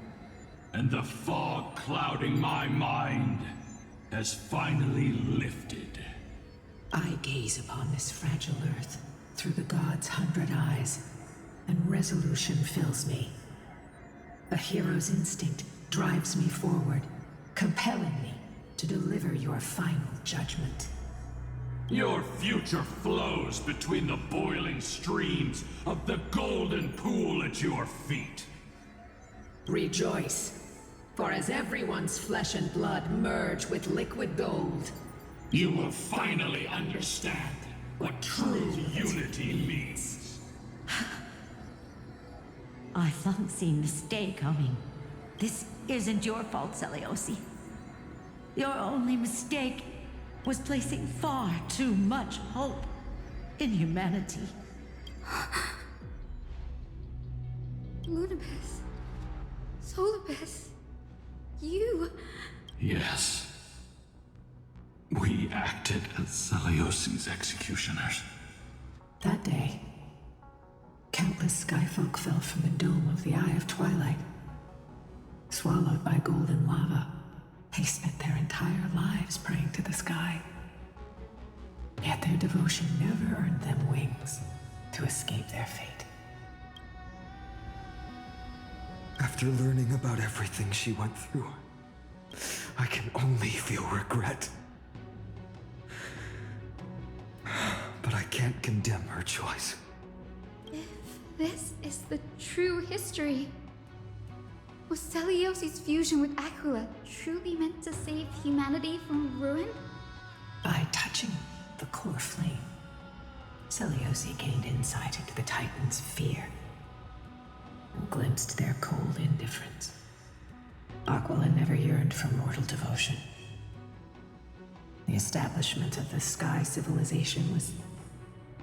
Speaker 15: and the fog clouding my mind has finally lifted.
Speaker 12: I gaze upon this fragile earth through the god's 100 eyes, and resolution fills me. A hero's instinct drives me forward, compelling me to deliver your final judgment.
Speaker 15: Your future flows between the boiling streams of the golden pool at your feet.
Speaker 12: Rejoice, for as everyone's flesh and blood merge with liquid gold,
Speaker 15: you will finally understand what true unity means.
Speaker 19: I've long seen this day coming. This isn't your fault, Seleuci. Your only mistake was placing far too much hope in humanity.
Speaker 7: Lunabis. Solibes. You.
Speaker 15: Yes. We acted as Seleuci's executioners.
Speaker 12: That day, countless skyfolk fell from the dome of the Eye of Twilight. Swallowed by golden lava, they spent their entire lives praying to the sky. Yet their devotion never earned them wings to escape their fate.
Speaker 5: After learning about everything she went through, I can only feel regret. But I can't condemn her choice.
Speaker 7: If this is the true history, was Celiosi's fusion with Aquila truly meant to save humanity from ruin?
Speaker 12: By touching the core flame, Celiosi gained insight into the Titans' fear and glimpsed their cold indifference. Aquila never yearned for mortal devotion. The establishment of the Sky civilization was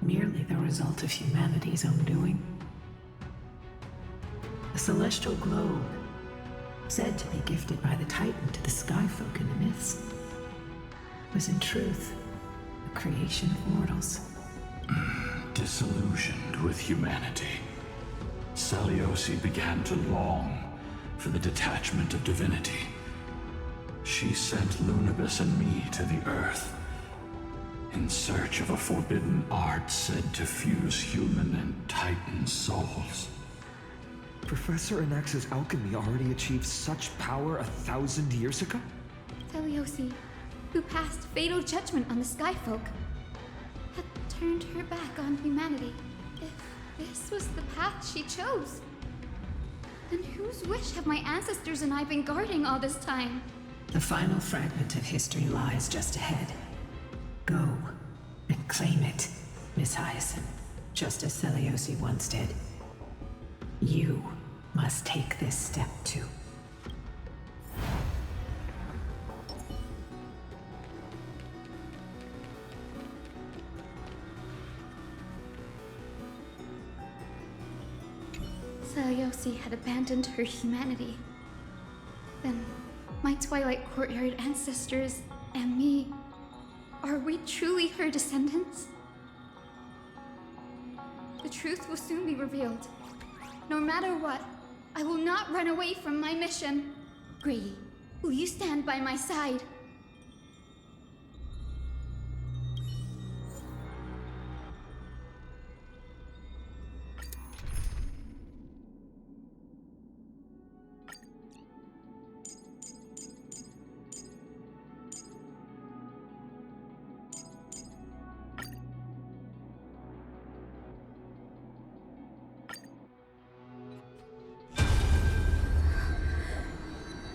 Speaker 12: merely the result of humanity's own doing. The celestial globe, said to be gifted by the Titan to the Sky folk in the myths, was in truth a creation of mortals.
Speaker 15: Disillusioned with humanity, Celiosi began to long for the detachment of divinity. She sent Lunibus and me to the Earth in search of a forbidden art said to fuse human and Titan souls.
Speaker 5: Professor Anaxa's alchemy already achieved such power 1,000 years ago?
Speaker 7: Celiosi, who passed fatal judgment on the Skyfolk, had turned her back on humanity. If this was the path she chose, then whose wish have my ancestors and I been guarding all this time?
Speaker 12: The final fragment of history lies just ahead. Go and claim it, Miss Hyacine, just as Celiosi once did. You must take this step too.
Speaker 7: Celiosi had abandoned her humanity. Then, my Twilight Courtyard ancestors and me, are we truly her descendants? The truth will soon be revealed. No matter what, I will not run away from my mission. Grady, will you stand by my side?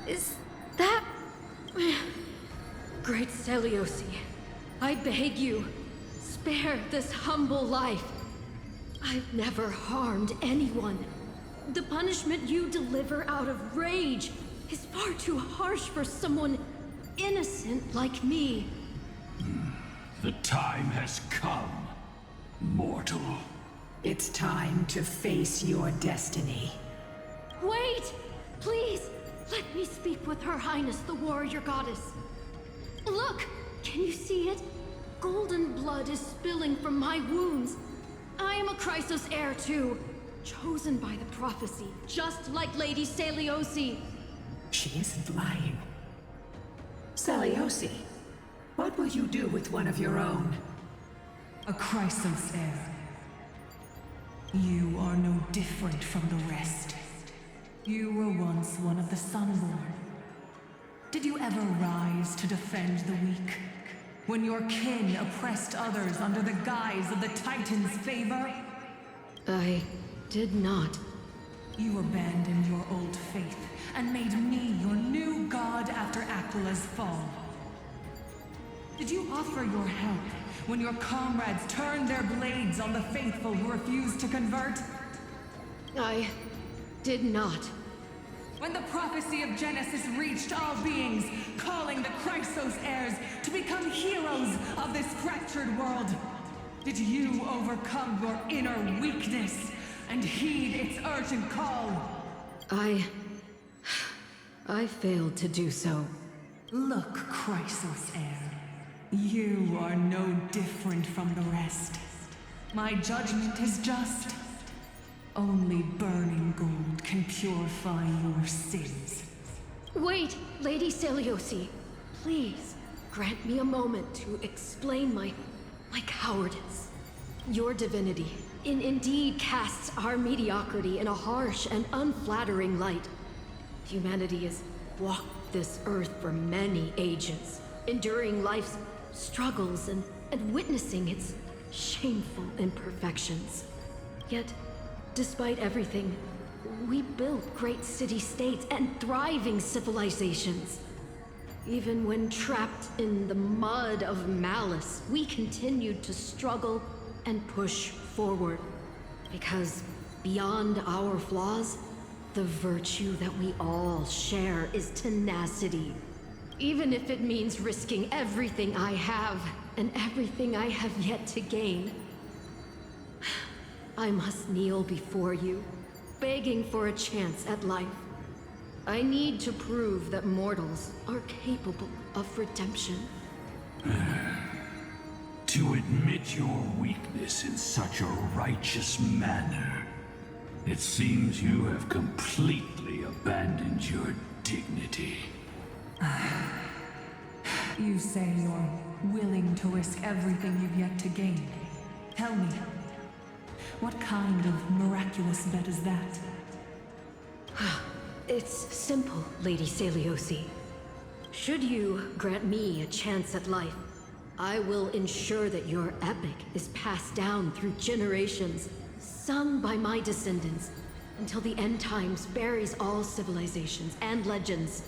Speaker 7: Is that...
Speaker 8: Great Celiosi, I beg you, spare this humble life. I've never harmed anyone. The punishment you deliver out of rage is far too harsh for someone innocent like me.
Speaker 15: The time has come, mortal.
Speaker 12: It's time to face your destiny.
Speaker 8: Wait! Please! Let me speak with Her Highness, the warrior goddess. Look! Can you see it? Golden blood is spilling from my wounds. I am a Chrysos heir too, chosen by the prophecy, just like Lady Celiosi.
Speaker 12: She isn't lying. Celiosi, what will you do with one of your own?
Speaker 20: A Chrysos heir. You are no different from the rest. You were once one of the Sunborn. Did you ever rise to defend the weak? When your kin oppressed others under the guise of the Titan's favor?
Speaker 8: I did not.
Speaker 20: You abandoned your old faith and made me your new god after Aquila's fall. Did you offer your help when your comrades turned their blades on the faithful who refused to convert?
Speaker 8: I did not.
Speaker 20: When the prophecy of Genesis reached all beings, calling the Chrysos heirs to become heroes of this fractured world, did you overcome your inner weakness and heed its urgent call?
Speaker 8: I failed to do so.
Speaker 20: Look, Chrysos heir, you are no different from the rest. My judgment is just. Only burning gold can purify your sins.
Speaker 8: Wait, Lady Celiosi. Please, grant me a moment to explain my cowardice. Your divinity indeed casts our mediocrity in a harsh and unflattering light. Humanity is this earth for many ages, enduring life's struggles and witnessing its shameful imperfections. Yet, despite everything, we built great city-states and thriving civilizations. Even when trapped in the mud of malice, we continued to struggle and push forward. Because beyond our flaws, the virtue that we all share is tenacity. Even if it means risking everything I have and everything I have yet to gain. I must kneel before you, begging for a chance at life. I need to prove that mortals are capable of redemption.
Speaker 15: To admit your weakness in such a righteous manner, it seems you have completely abandoned your dignity.
Speaker 6: You say you're willing to risk everything you've yet to gain. Tell me, what kind of miraculous bet is that?
Speaker 8: It's simple, Lady Celiosi. Should you grant me a chance at life, I will ensure that your epic is passed down through generations, sung by my descendants, until the end times buries all civilizations and legends.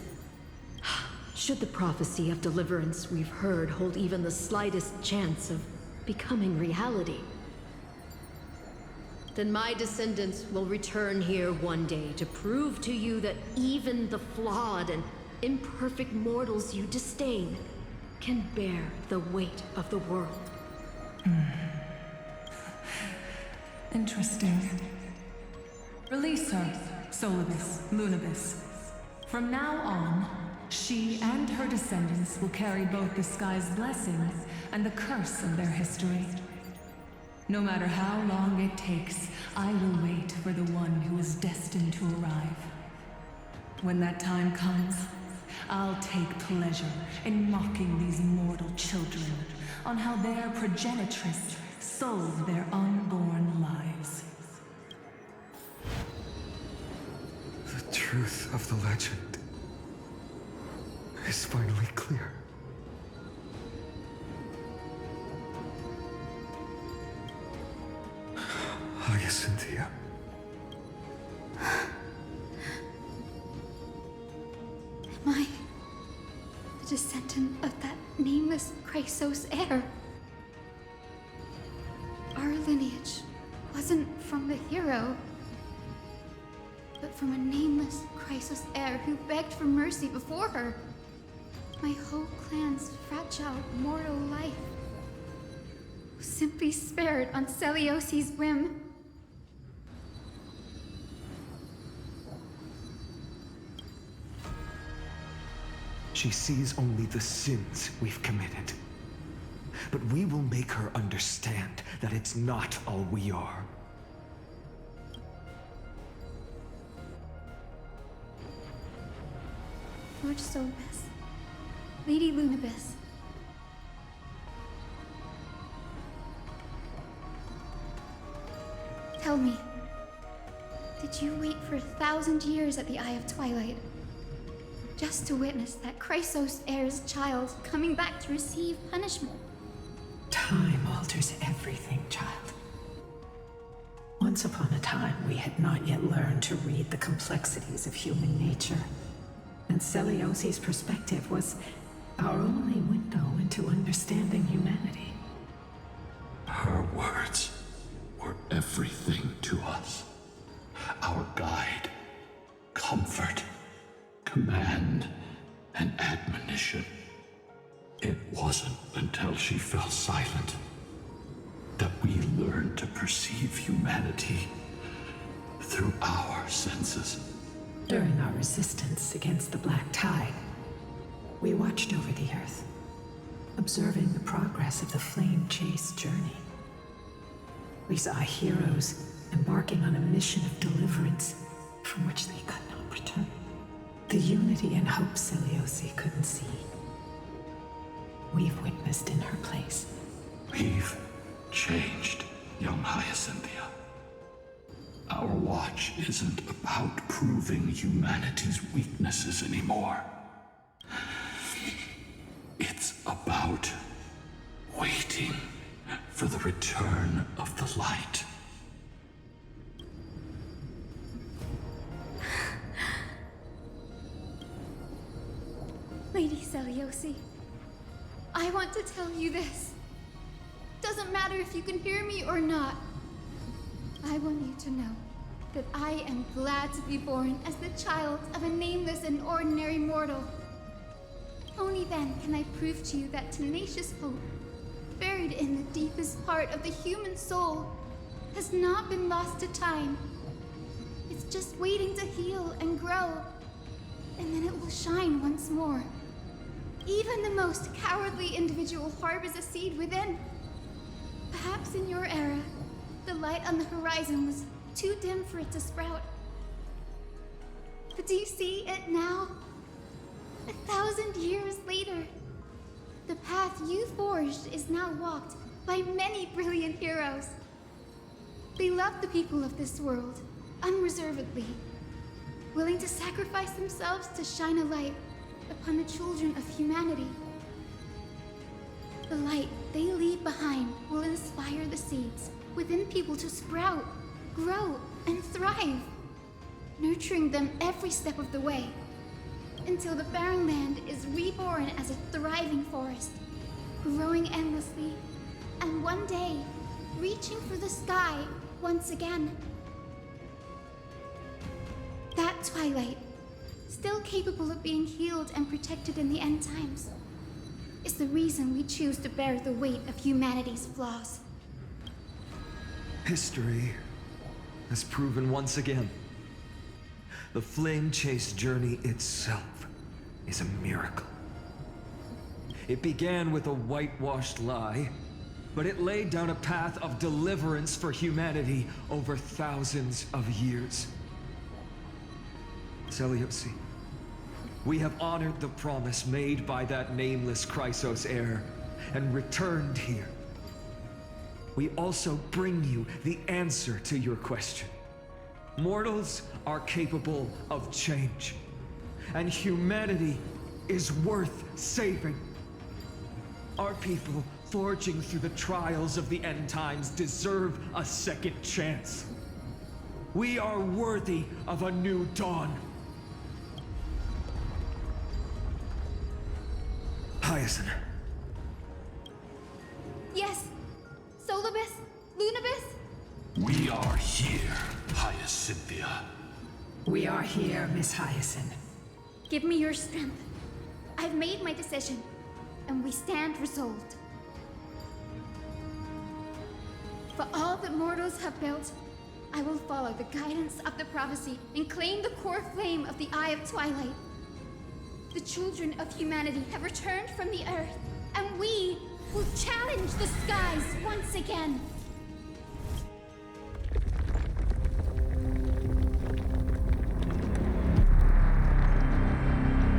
Speaker 8: Should the prophecy of deliverance we've heard hold even the slightest chance of becoming reality, then my descendants will return here one day to prove to you that even the flawed and imperfect mortals you disdain can bear the weight of the world.
Speaker 6: Interesting. Release her, Solibus, Lunibus. From now on, she and her descendants will carry both the sky's blessing and the curse of their history. No matter how long it takes, I will wait for the one who is destined to arrive. When that time comes, I'll take pleasure in mocking these mortal children on how their progenitress sold their unborn lives.
Speaker 5: The truth of the legend is finally clear. Hyacinthia.
Speaker 7: Am I the descendant of that nameless Chrysos heir? Our lineage wasn't from the hero, but from a nameless Chrysos heir who begged for mercy before her. My whole clan's fragile mortal life was simply spared on Celiosi's whim.
Speaker 5: She sees only the sins we've committed. But we will make her understand that it's not all we are.
Speaker 7: Lord Solibus, Lady Lunibus. Tell me, did you wait for 1,000 years at the Eye of Twilight? Just to witness that Chrysos heir's child coming back to receive punishment?
Speaker 12: Time alters everything, child. Once upon a time, we had not yet learned to read the complexities of human nature. And Celiosi's perspective was our only window into understanding humanity.
Speaker 15: Her words were everything to us. Our guide, comfort, command, and admonition. It wasn't until she fell silent that we learned to perceive humanity through our senses.
Speaker 12: During our resistance against the Black Tide, we watched over the Earth, observing the progress of the Flame Chase journey. We saw heroes embarking on a mission of deliverance from which they could not return. The unity and hope Celiosi couldn't see. We've witnessed in her place.
Speaker 15: We've changed, young Hyacinthia. Our watch isn't about proving humanity's weaknesses anymore. out, waiting for the return of the light.
Speaker 7: Lady Celiosi, I want to tell you this. Doesn't matter if you can hear me or not. I want you to know that I am glad to be born as the child of a nameless and ordinary mortal. Only then can I prove to you that tenacious hope, buried in the deepest part of the human soul, has not been lost to time. It's just waiting to heal and grow, and then it will shine once more. Even the most cowardly individual harbors a seed within. Perhaps in your era, the light on the horizon was too dim for it to sprout. But do you see it now? 1,000 years later, the path you forged is now walked by many brilliant heroes. They love the people of this world, unreservedly, willing to sacrifice themselves to shine a light upon the children of humanity. The light they leave behind will inspire the seeds within people to sprout, grow, and thrive, nurturing them every step of the way, until the barren land is reborn as a thriving forest, growing endlessly, and one day, reaching for the sky once again. That twilight, still capable of being healed and protected in the end times, is the reason we choose to bear the weight of humanity's flaws.
Speaker 5: History has proven once again, the flame chase journey itself is a miracle. It began with a whitewashed lie, but it laid down a path of deliverance for humanity over thousands of years. Celiosi, we have honored the promise made by that nameless Chrysos heir and returned here. We also bring you the answer to your question. Mortals are capable of change, and humanity is worth saving. Our people, forging through the trials of the end times, deserve a second chance. We are worthy of a new dawn. Hyacine.
Speaker 7: Yes, Solibus, Lunibus?
Speaker 15: We are here, Hyacinthia.
Speaker 12: We are here, Miss Hyacine.
Speaker 7: Give me your strength. I've made my decision, and we stand resolved. For all that mortals have built, I will follow the guidance of the prophecy and claim the core flame of the Eye of Twilight. The children of humanity have returned from the earth, and we will challenge the skies once again.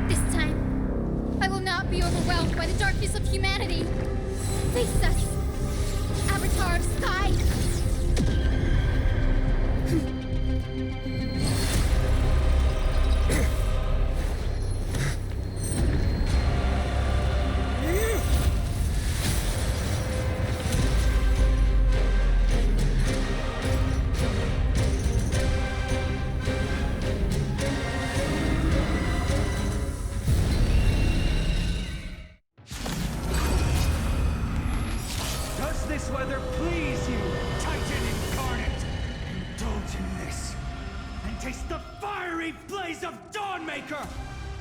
Speaker 7: This time, I will not be overwhelmed by the darkness of humanity. Face us, Avatar of Sky!
Speaker 5: Does this weather please you, Titan incarnate? Indulge in this, and taste the fiery blaze of Dawnmaker!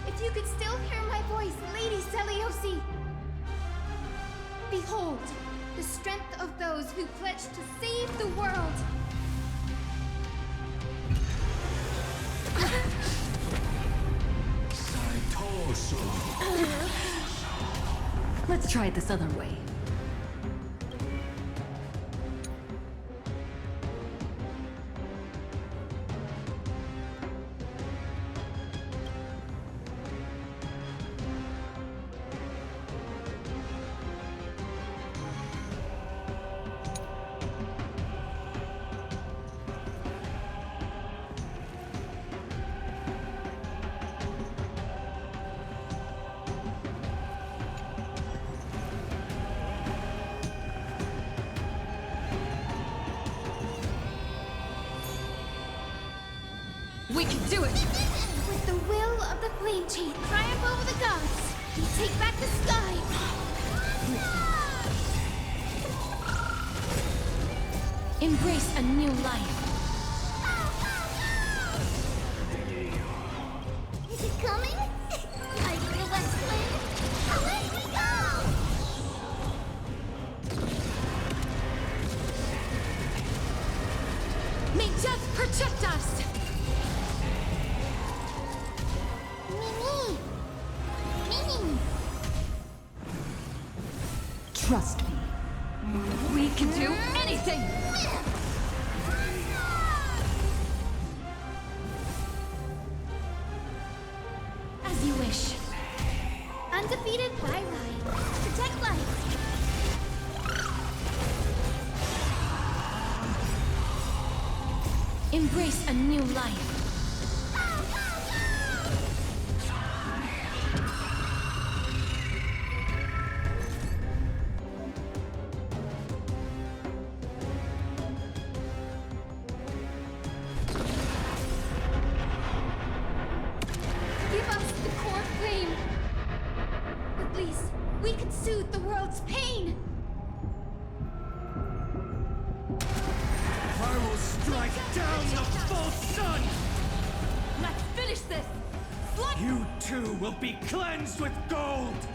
Speaker 7: If you could still hear my voice, Lady Celiosi! Behold, the strength of those who pledged to save the world!
Speaker 1: Let's try it this other way.
Speaker 8: We can do it!
Speaker 7: With the will of the flame chain triumph over the gods, we take back the sky!
Speaker 8: Embrace a new life.
Speaker 11: Is it coming? I feel that flame. Away we go!
Speaker 8: May death protect us!
Speaker 11: Mimi! Mimi!
Speaker 8: Trust me. We can do anything! As you wish.
Speaker 7: Undefeated by light. Protect light.
Speaker 8: Embrace a new life.
Speaker 7: Give us the core flame. At least we can soothe the world's pain.
Speaker 3: I will strike down the false sun!
Speaker 8: Let's finish this!
Speaker 3: You too will be cleansed with gold!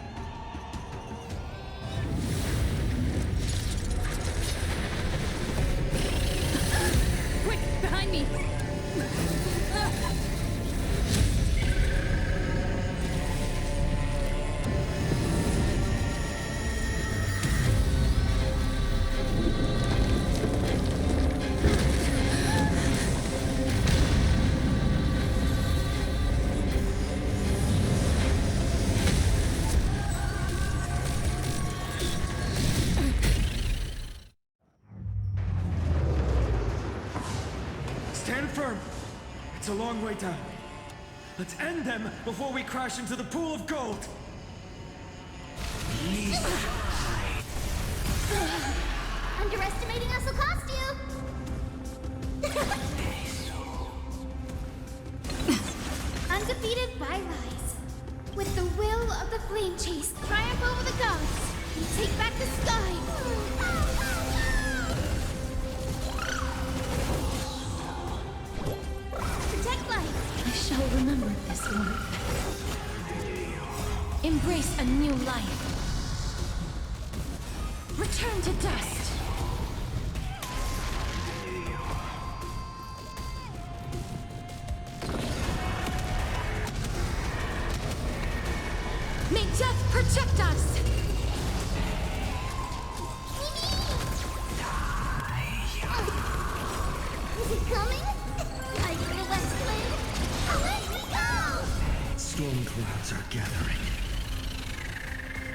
Speaker 8: Quick, behind me!
Speaker 5: Stand firm. It's a long way down. Let's end them before we crash into the pool of gold.
Speaker 11: Underestimating us will cost you!
Speaker 7: Undefeated by lies. With the will of the flame chase triumph over the gods, we take back the sky. Protect light.
Speaker 8: I shall remember this one. Embrace a new life. Return to dust. May death protect us!
Speaker 11: Is it coming? I feel that flame. Away we go!
Speaker 5: Storm clouds are gathering.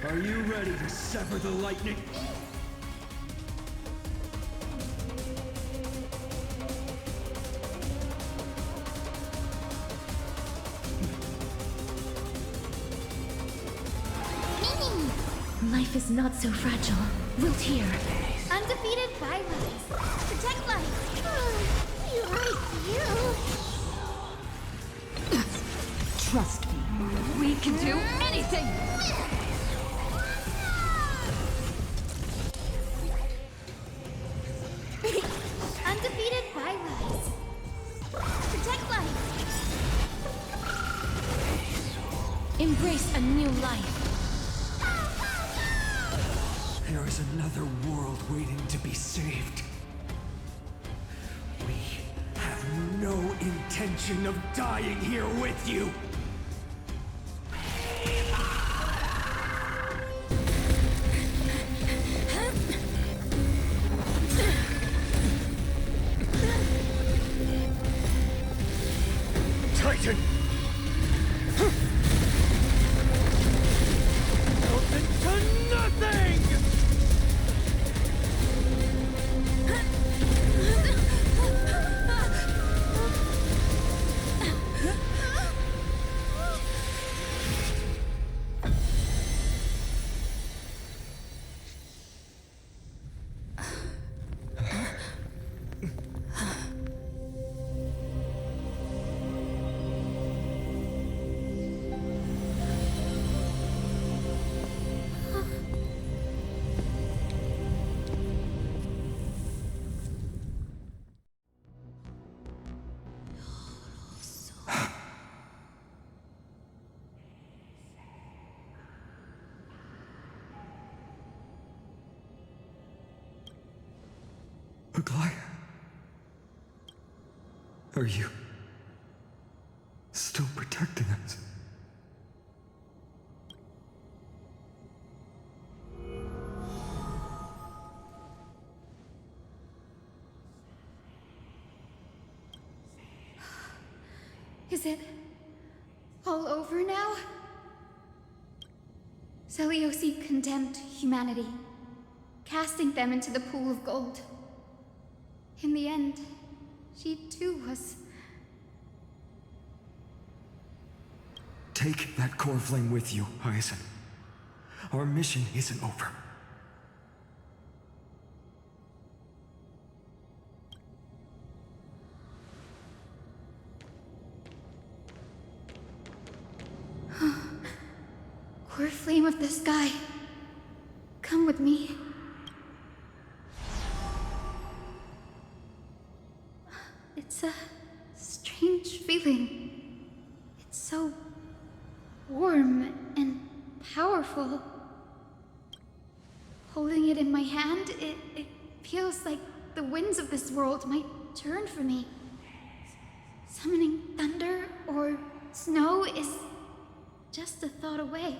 Speaker 5: Are you ready to sever the lightning?
Speaker 8: Life is not so fragile. Wilt here.
Speaker 7: Undefeated by lies. Protect light.
Speaker 11: You like you.
Speaker 8: Trust me. We can do anything!
Speaker 7: Undefeated by lies. Protect light.
Speaker 8: Embrace a new life.
Speaker 5: There is another world waiting to be saved. We have no intention of dying here with you. Titan! Melted to nothing! Aglaea? Are you still protecting us?
Speaker 7: Is it all over now? Celiose condemned humanity, casting them into the pool of gold. In the end, she too was...
Speaker 5: Take that core flame with you, Hyacine. Our mission isn't over.
Speaker 7: Core flame of the sky, come with me. It's a strange feeling. It's so warm and powerful. Holding it in my hand, it feels like the winds of this world might turn for me. Summoning thunder or snow is just a thought away.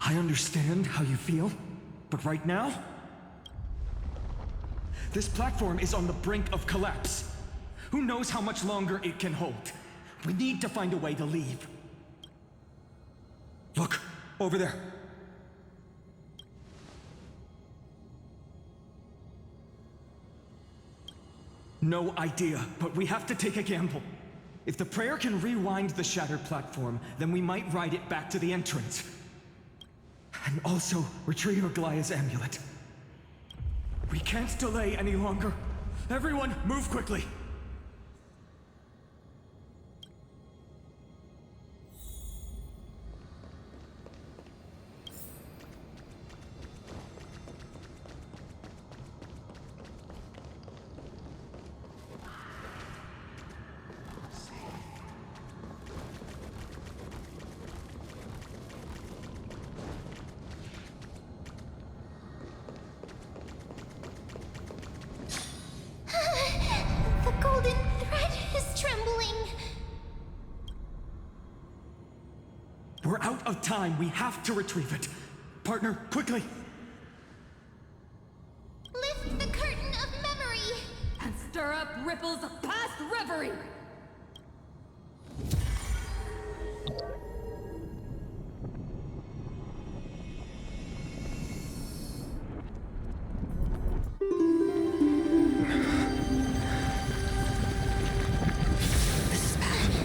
Speaker 5: I understand how you feel, but right now, this platform is on the brink of collapse. Who knows how much longer it can hold? We need to find a way to leave. Look, over there. No idea, but we have to take a gamble. If the prayer can rewind the shattered platform, then we might ride it back to the entrance. And also retrieve Aglaea's amulet. We can't delay any longer. Everyone, move quickly.
Speaker 2: The golden thread is trembling.
Speaker 5: We're out of time. We have to retrieve it. Partner, quickly.
Speaker 2: Lift the curtain of memory.
Speaker 8: And stir up ripples of past reverie.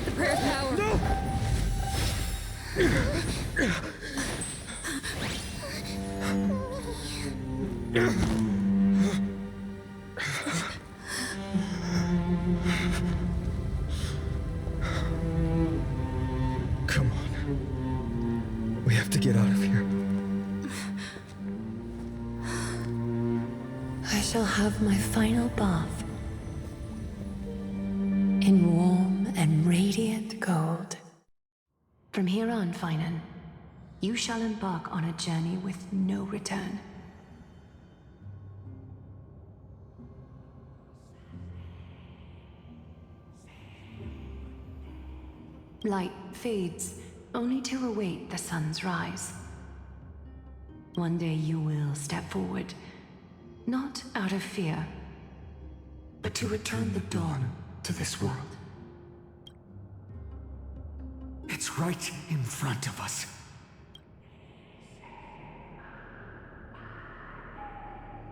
Speaker 8: The prayer's power. No!
Speaker 5: Come on. We have to get out of here.
Speaker 16: I shall have my final bath in warm and radiant gold. From here on, phainon, you shall embark on a journey with no return. Light fades, only to await the sun's rise. One day you will step forward, not out of fear, but to return the dawn to this world.
Speaker 5: It's right in front of us.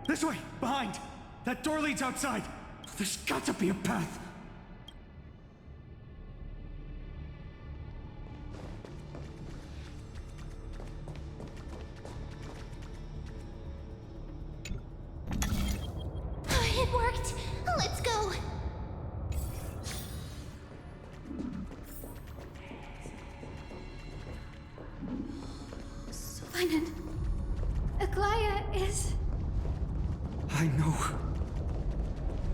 Speaker 5: This way! Behind! That door leads outside! There's got to be a path!
Speaker 2: It worked. Let's go.
Speaker 7: So phainon, Aglaea is...
Speaker 5: I know.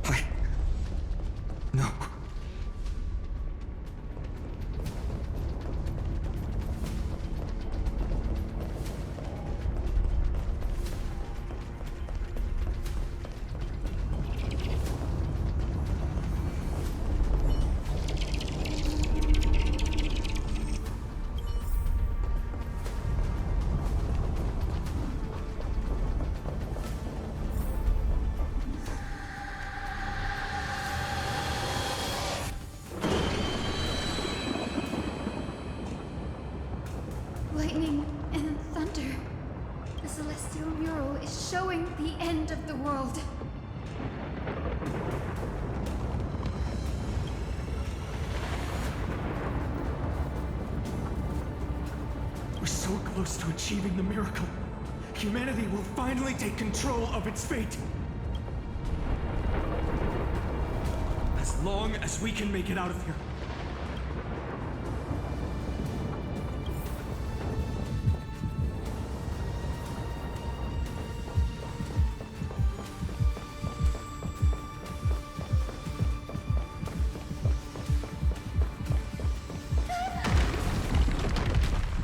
Speaker 5: I know.
Speaker 7: lightning and thunder. The celestial mural is showing the end of the world.
Speaker 14: We're so close to achieving the miracle. Humanity will finally take control of its fate. As long as we can make it out of here.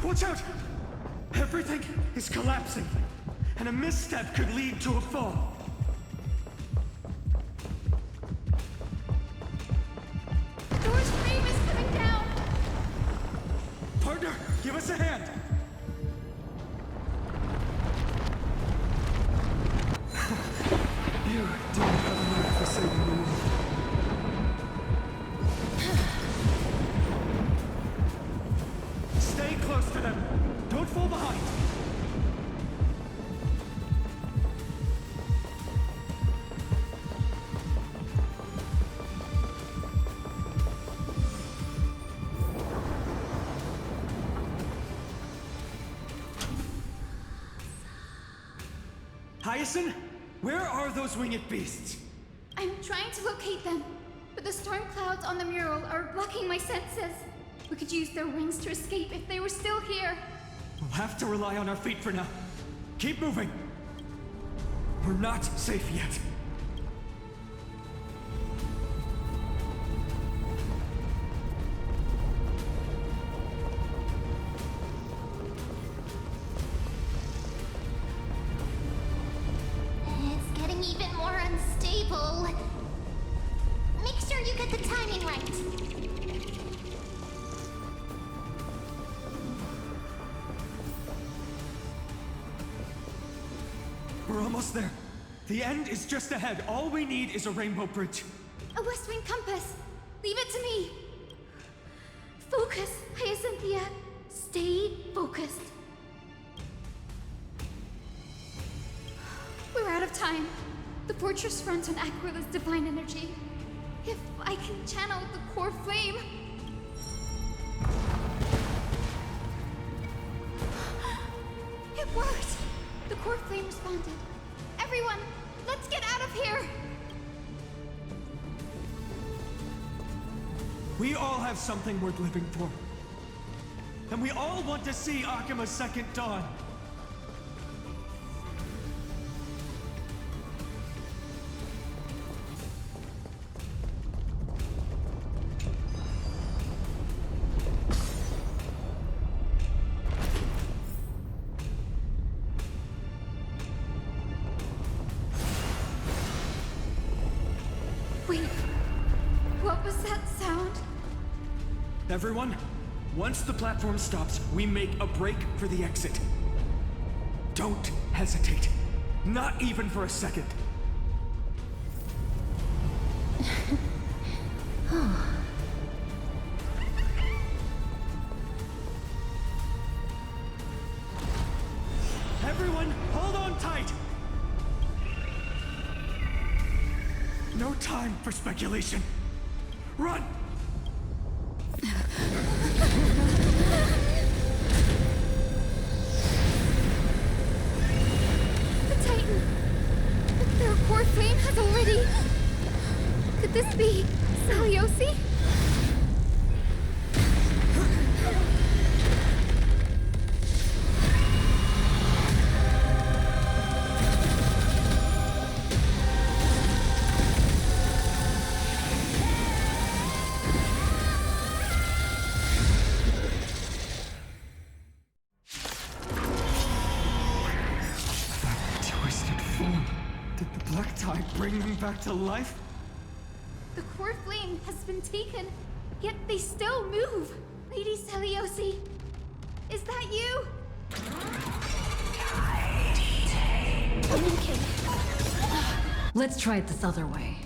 Speaker 14: Watch out! Everything is collapsing, and a misstep could lead to a fall.
Speaker 7: Door's frame is coming down!
Speaker 14: Partner, give us a hand! You do have a knack for saving the world. Stay close to them. Don't fall behind. Hyacine, where are those winged beasts?
Speaker 7: I'm trying to locate them, but the storm clouds on the mural are blocking my senses. We could use their wings to escape if they were still here.
Speaker 14: We'll have to rely on our feet for now. Keep moving. We're not safe yet.
Speaker 11: It's getting even more unstable. Make sure you get the timing right.
Speaker 14: We're almost there. The end is just ahead. All we need is a rainbow bridge.
Speaker 7: A west wing compass. Leave it to me. Focus, Hyacinthia. Stay focused. We're out of time. The fortress runs on Aquila's divine energy. If I can channel the core flame... It worked! The core flame responded. Everyone, let's get out of here!
Speaker 14: We all have something worth living for. And we all want to see Akima's second dawn.
Speaker 7: Wait, what was that sound?
Speaker 14: Everyone, once the platform stops, we make a break for the exit. Don't hesitate. Not even for a second. Everyone, hold on tight! No time for speculation. Run!
Speaker 7: The Titan! Their core flame has already... Could this be Saliosi?
Speaker 14: Twisted form. Did the black tide bring them back to life?
Speaker 7: The core flame has been taken, yet they still move. Lady Celiosi, is that you? Okay.
Speaker 1: Let's try it this other way.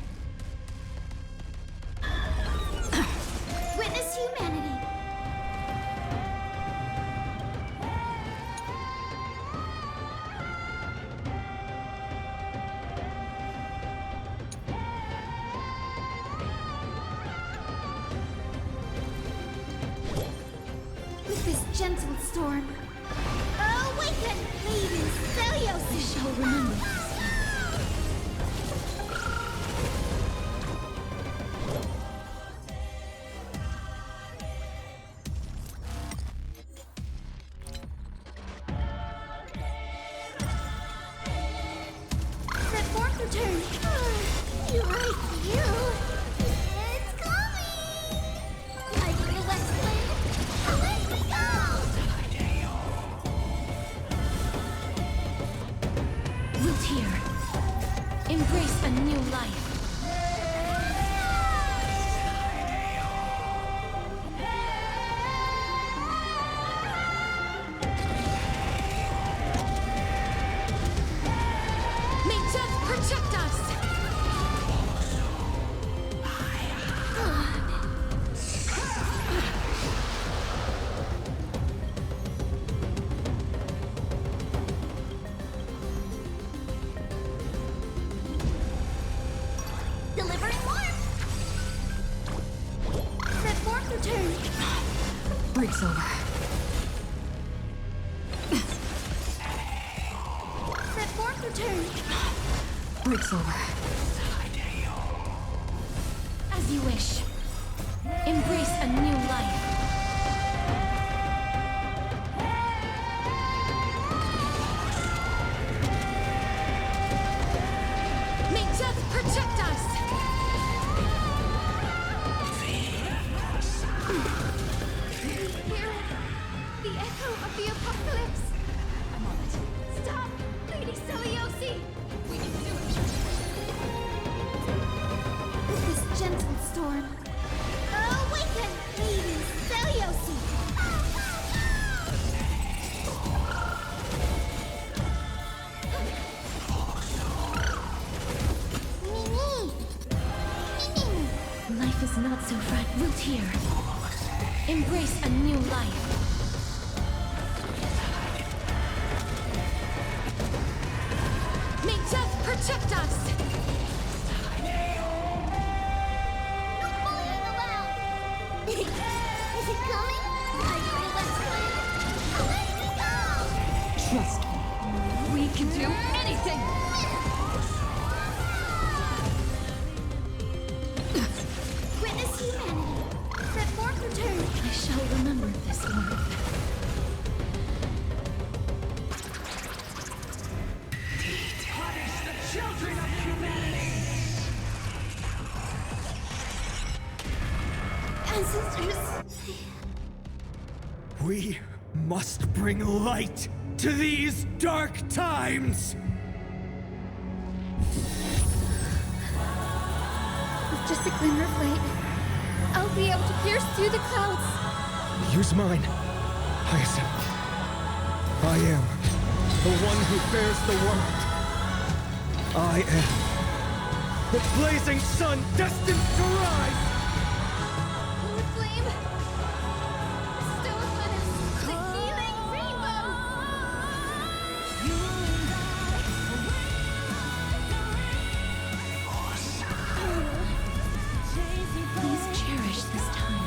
Speaker 7: Witness humanity. gentle storm. Awaken, maiden Celios!
Speaker 4: I shall remember this.
Speaker 7: Set forth return.
Speaker 11: Right, you. It's coming. Like the west wind. Away we go.
Speaker 4: Root here. Embrace a new life. May death protect us!
Speaker 11: Delivering warmth.
Speaker 7: Set forth return.
Speaker 1: Break's over.
Speaker 7: Set forth return.
Speaker 1: Break's over.
Speaker 4: As you wish. Embrace a new life. May death protect us!
Speaker 7: Hear it. The echo of the apocalypse. I'm on it. Stop, Lady Celiosi. We can do it. With this gentle storm. Awaken, maiden Celiosi.
Speaker 4: Life is not so fragile. Root here. Embrace a new life. May death protect us!
Speaker 11: Is it coming? Like the west wind. Away we go.
Speaker 8: Trust me. We can do anything!
Speaker 7: Witness humanity. Set forth return.
Speaker 4: I shall remember this warmth.
Speaker 15: Punish the children of humanity!
Speaker 7: Ancestors.
Speaker 5: We must bring light to these dark times!
Speaker 7: With just a glimmer of light, I'll be able to pierce through the clouds.
Speaker 5: Use mine, Hyacinth. I am the one who bears the world. I am the blazing sun destined to rise!
Speaker 7: The flame. Bestow upon us the healing rainbow.
Speaker 4: Please cherish this time.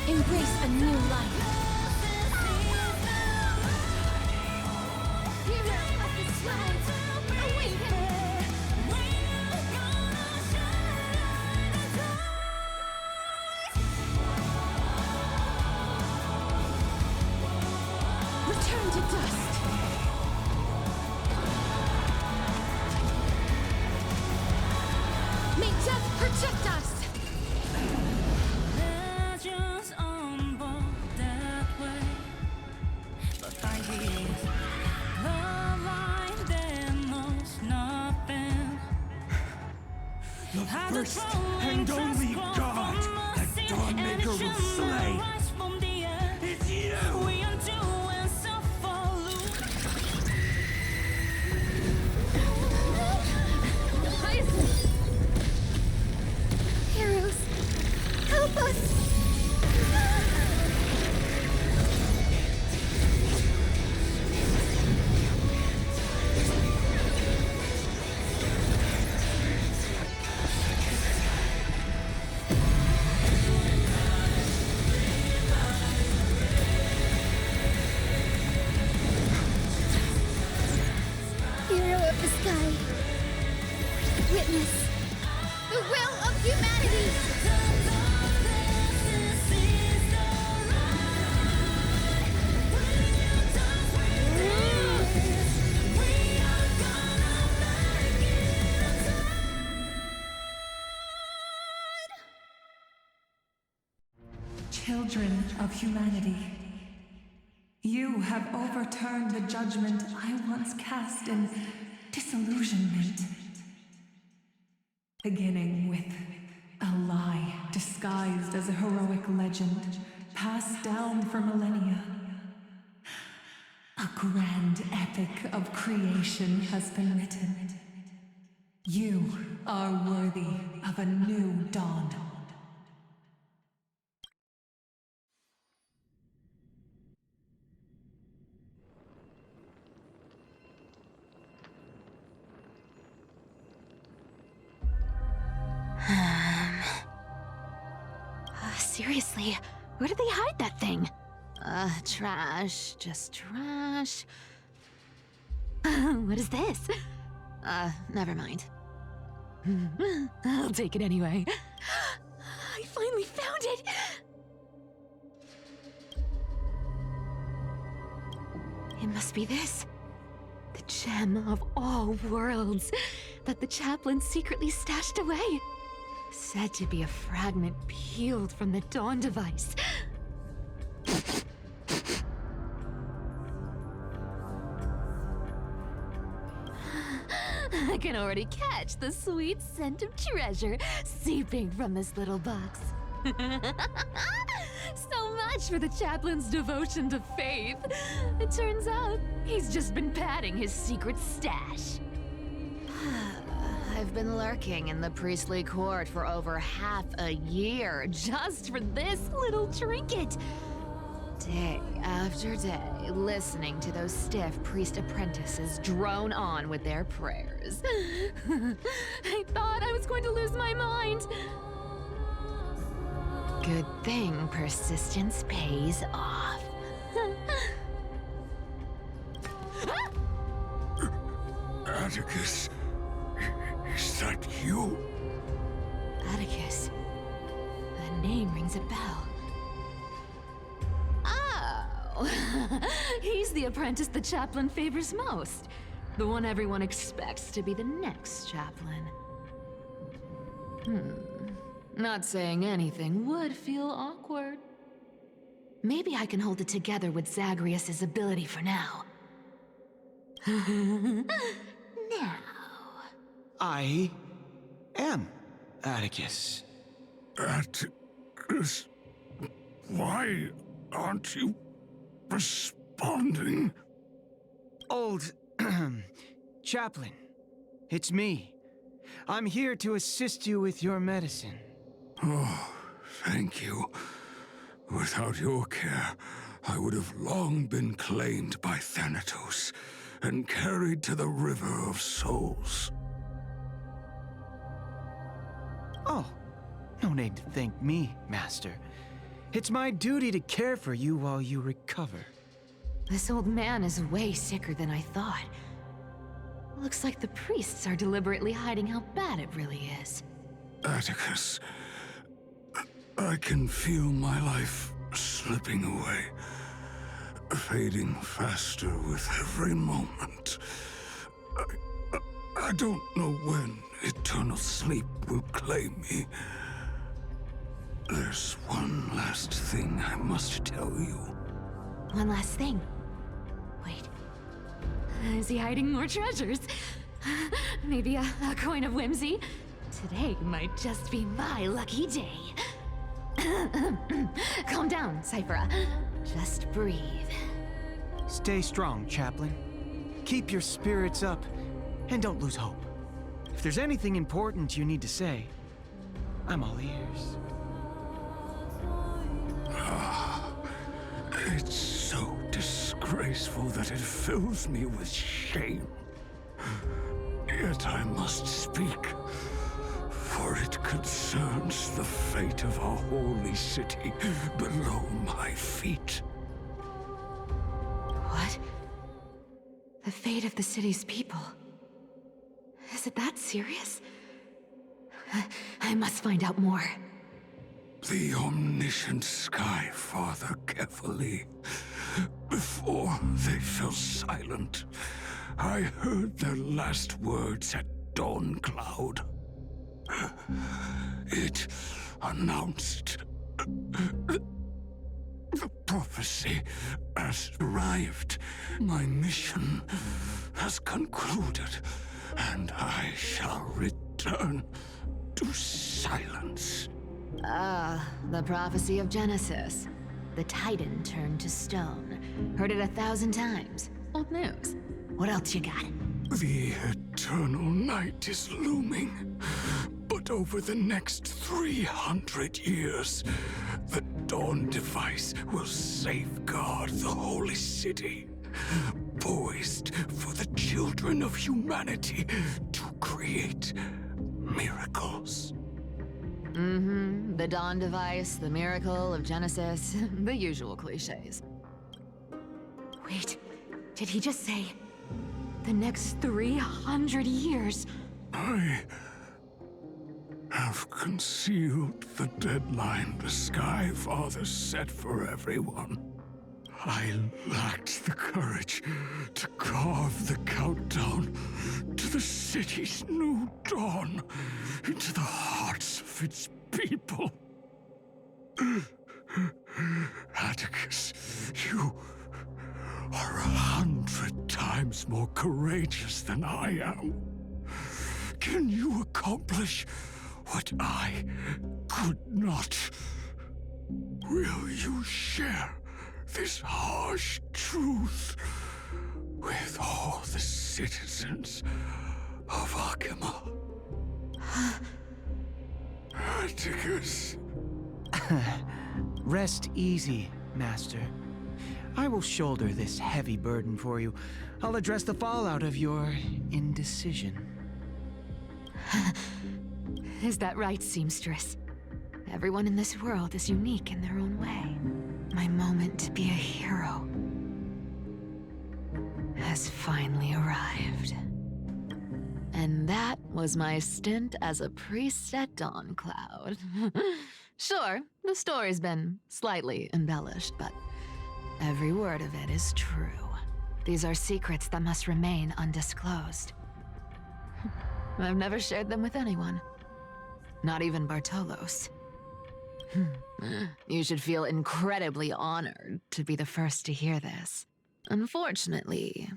Speaker 4: Embrace a new life.
Speaker 7: Hero of the skies. Awaken.
Speaker 4: Return to dust. May death protect us!
Speaker 10: Legends unfold that way, but by years, the line there knows nothing.
Speaker 14: The first and only god that Dawnmaker will slay. It's you!
Speaker 10: We undo and self-follow.
Speaker 7: Heroes, help us!
Speaker 6: Children of humanity, you have overturned the judgment I once cast in disillusionment. Beginning with a lie disguised as a heroic legend passed down for millennia. A grand epic of creation has been written. You are worthy of a new dawn.
Speaker 4: Seriously, where did they hide that thing? Trash. Just trash. What is this? Never mind. I'll take it anyway. I finally found it! It must be this. The gem of all worlds that the chaplain secretly stashed away. Said to be a fragment peeled from the Dawn device. I can already catch the sweet scent of treasure seeping from this little box. So much for the chaplain's devotion to faith. It turns out he's just been padding his secret stash. I've been lurking in the priestly court for over half a year just for this little trinket. Day after day, listening to those stiff priest apprentices drone on with their prayers. I thought I was going to lose my mind. Good thing persistence pays off.
Speaker 15: Atticus, is that you?
Speaker 4: Atticus. That name rings a bell. Oh, he's the apprentice the chaplain favors most. The one everyone expects to be the next chaplain. Not saying anything would feel awkward. Maybe I can hold it together with Zagreus's ability for now. Now.
Speaker 17: I am Atticus.
Speaker 15: Atticus, why aren't you responding?
Speaker 17: Old chaplain, it's me. I'm here to assist you with your medicine.
Speaker 15: Oh, thank you. Without your care, I would have long been claimed by Thanatos and carried to the River of Souls.
Speaker 17: Oh, no need to thank me, Master. It's my duty to care for you while you recover.
Speaker 4: This old man is way sicker than I thought. Looks like the priests are deliberately hiding how bad it really is.
Speaker 15: Atticus, I can feel my life slipping away, fading faster with every moment. I don't know when eternal sleep will claim me. There's one last thing I must tell you.
Speaker 4: One last thing. Wait. Is he hiding more treasures? Maybe a coin of whimsy? Today might just be my lucky day. Calm down, Cipher. Just breathe.
Speaker 17: Stay strong, Chaplain. Keep your spirits up, and don't lose hope. If there's anything important you need to say, I'm all ears.
Speaker 15: It's so disgraceful that it fills me with shame. Yet I must speak, for it concerns the fate of our holy city below my feet.
Speaker 4: What? The fate of the city's people? Is it that serious? I must find out more.
Speaker 15: The omniscient Sky Father carefully. Before they fell silent, I heard their last words at Dawn Cloud. It announced prophecy has arrived. My mission has concluded, and I shall return to silence.
Speaker 4: The prophecy of Genesis. The Titan turned to stone. Heard it 1,000 times. Old news. What else you got?
Speaker 15: The eternal night is looming. But over the next 300 years, the Dawn device will safeguard the holy city, poised for the children of humanity to create miracles.
Speaker 4: Mm-hmm. The Dawn device, the miracle of Genesis, the usual cliches. Wait, did he just say the next 300 years?
Speaker 15: I have concealed the deadline the Sky Father set for everyone. I lacked the courage to carve the countdown to the city's new dawn into the hearts of its people. Atticus, you are 100 times more courageous than I am. Can you accomplish what I could not? Will you share this harsh truth with all the citizens of Akima? Atticus.
Speaker 17: Rest easy, Master. I will shoulder this heavy burden for you. I'll address the fallout of your indecision.
Speaker 4: Is that right, seamstress? Everyone in this world is unique in their own way. My moment to be a hero has finally arrived. And that was my stint as a priest at Dawn Cloud. Sure, the story's been slightly embellished, but every word of it is true. These are secrets that must remain undisclosed. I've never shared them with anyone. Not even Bartolos. You should feel incredibly honored to be the first to hear this. Unfortunately,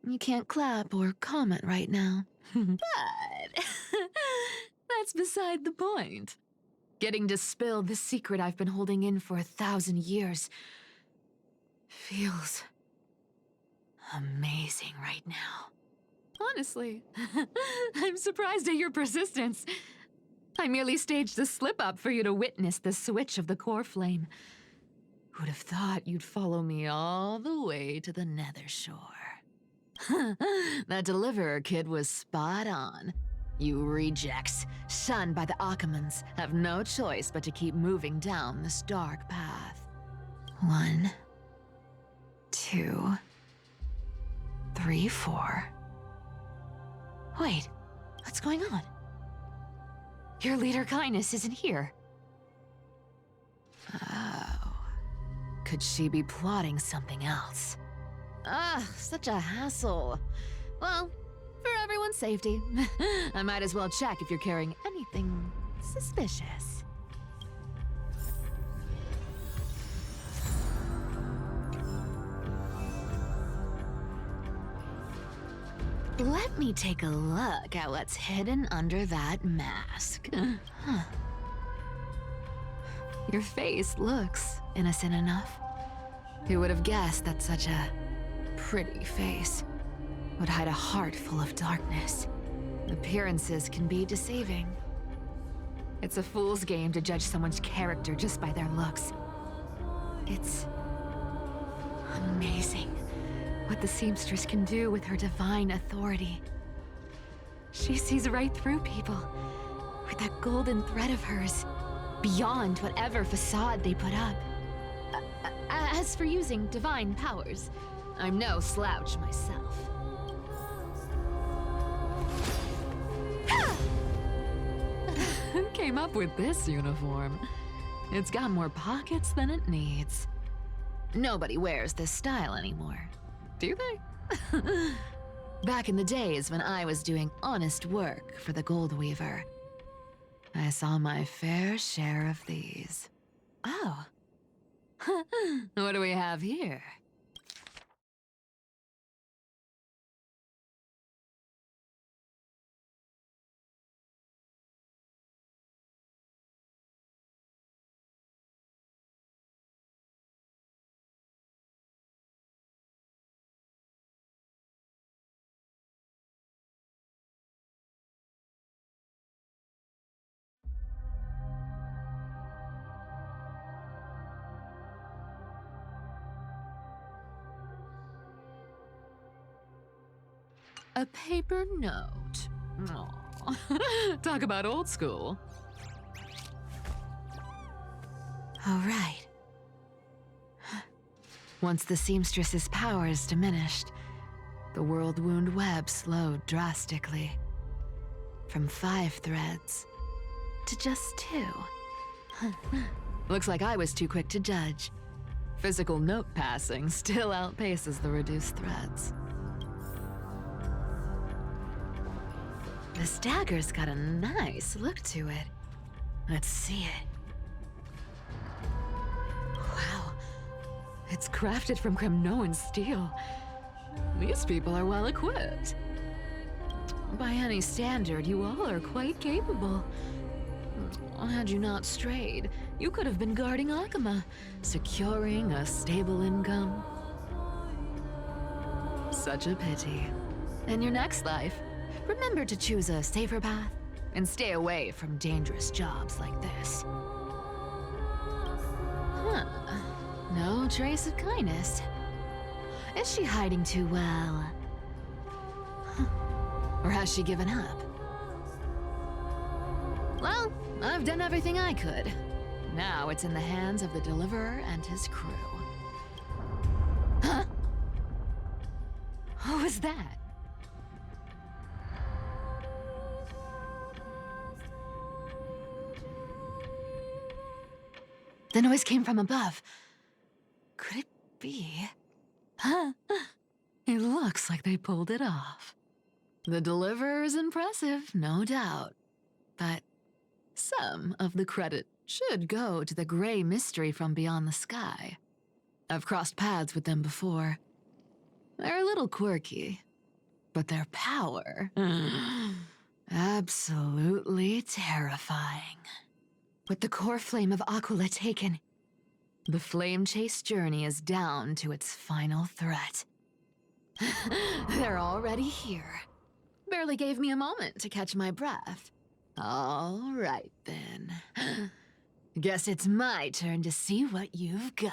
Speaker 4: you can't clap or comment right now. But that's beside the point. Getting to spill the secret I've been holding in for 1,000 years feels amazing right now. Honestly, I'm surprised at your persistence. I merely staged a slip-up for you to witness the switch of the core flame. Who'd have thought you'd follow me all the way to the Nether Shore? That deliverer kid was spot on. You rejects, shunned by the Akamans, have no choice but to keep moving down this dark path. 1, 2, 3, 4. Wait, what's going on? Your leader Kindness isn't here. Oh. Could she be plotting something else? Such a hassle. Well, for everyone's safety, I might as well check if you're carrying anything suspicious. Let me take a look at what's hidden under that mask. Your face looks innocent enough. Who would have guessed that such a pretty face would hide a heart full of darkness? Appearances can be deceiving. It's a fool's game to judge someone's character just by their looks. It's amazing what the seamstress can do with her divine authority. She sees right through people with that golden thread of hers, beyond whatever facade they put up. As for using divine powers, I'm no slouch myself. Who came up with this uniform? It's got more pockets than it needs. Nobody wears this style anymore, do they? Back in the days when I was doing honest work for the Gold Weaver, I saw my fair share of these. Oh, What do we have here? A paper note. Aw. Talk about old school. All right. Once the seamstress's powers diminished, the world wound web slowed drastically. From 5 threads to just 2. Looks like I was too quick to judge. Physical note passing still outpaces the reduced threads. This dagger's got a nice look to it. Let's see it. Wow. It's crafted from Kremnoan steel. These people are well equipped. By any standard, you all are quite capable. Had you not strayed, you could have been guarding Akama, securing a stable income. Such a pity. In your next life, remember to choose a safer path and stay away from dangerous jobs like this. Huh. No trace of kindness. Is she hiding too well? Or has she given up? Well, I've done everything I could. Now it's in the hands of the Deliverer and his crew. Huh? What was that? The noise came from above. Could it be? Huh? It looks like they pulled it off. The Deliverer is impressive, no doubt. But some of the credit should go to the gray mystery from beyond the sky. I've crossed paths with them before. They're a little quirky, but their power... absolutely terrifying. With the core flame of Aquila taken, the flame chase journey is down to its final threat. They're already here. Barely gave me a moment to catch my breath. All right, then. Guess it's my turn to see what you've got.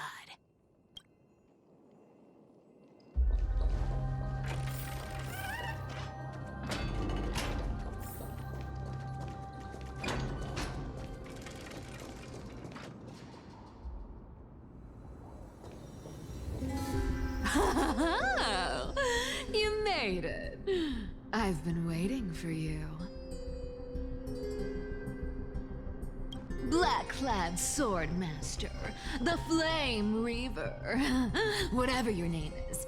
Speaker 4: You made it. I've been waiting for you. Black-clad sword master, the flamereaver, whatever your name is.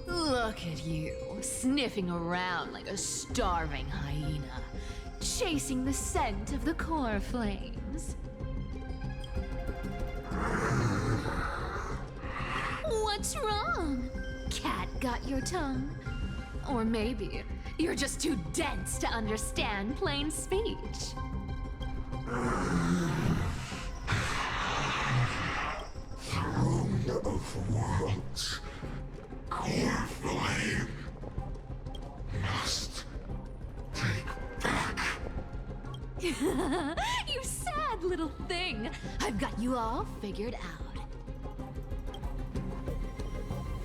Speaker 4: Look at you, sniffing around like a starving hyena, chasing the scent of the core flames. What's wrong? Cat got your tongue? Or maybe you're just too dense to understand plain speech.
Speaker 15: Throne of worlds, core flame, must take back.
Speaker 1: You sad little thing. I've got you all figured out.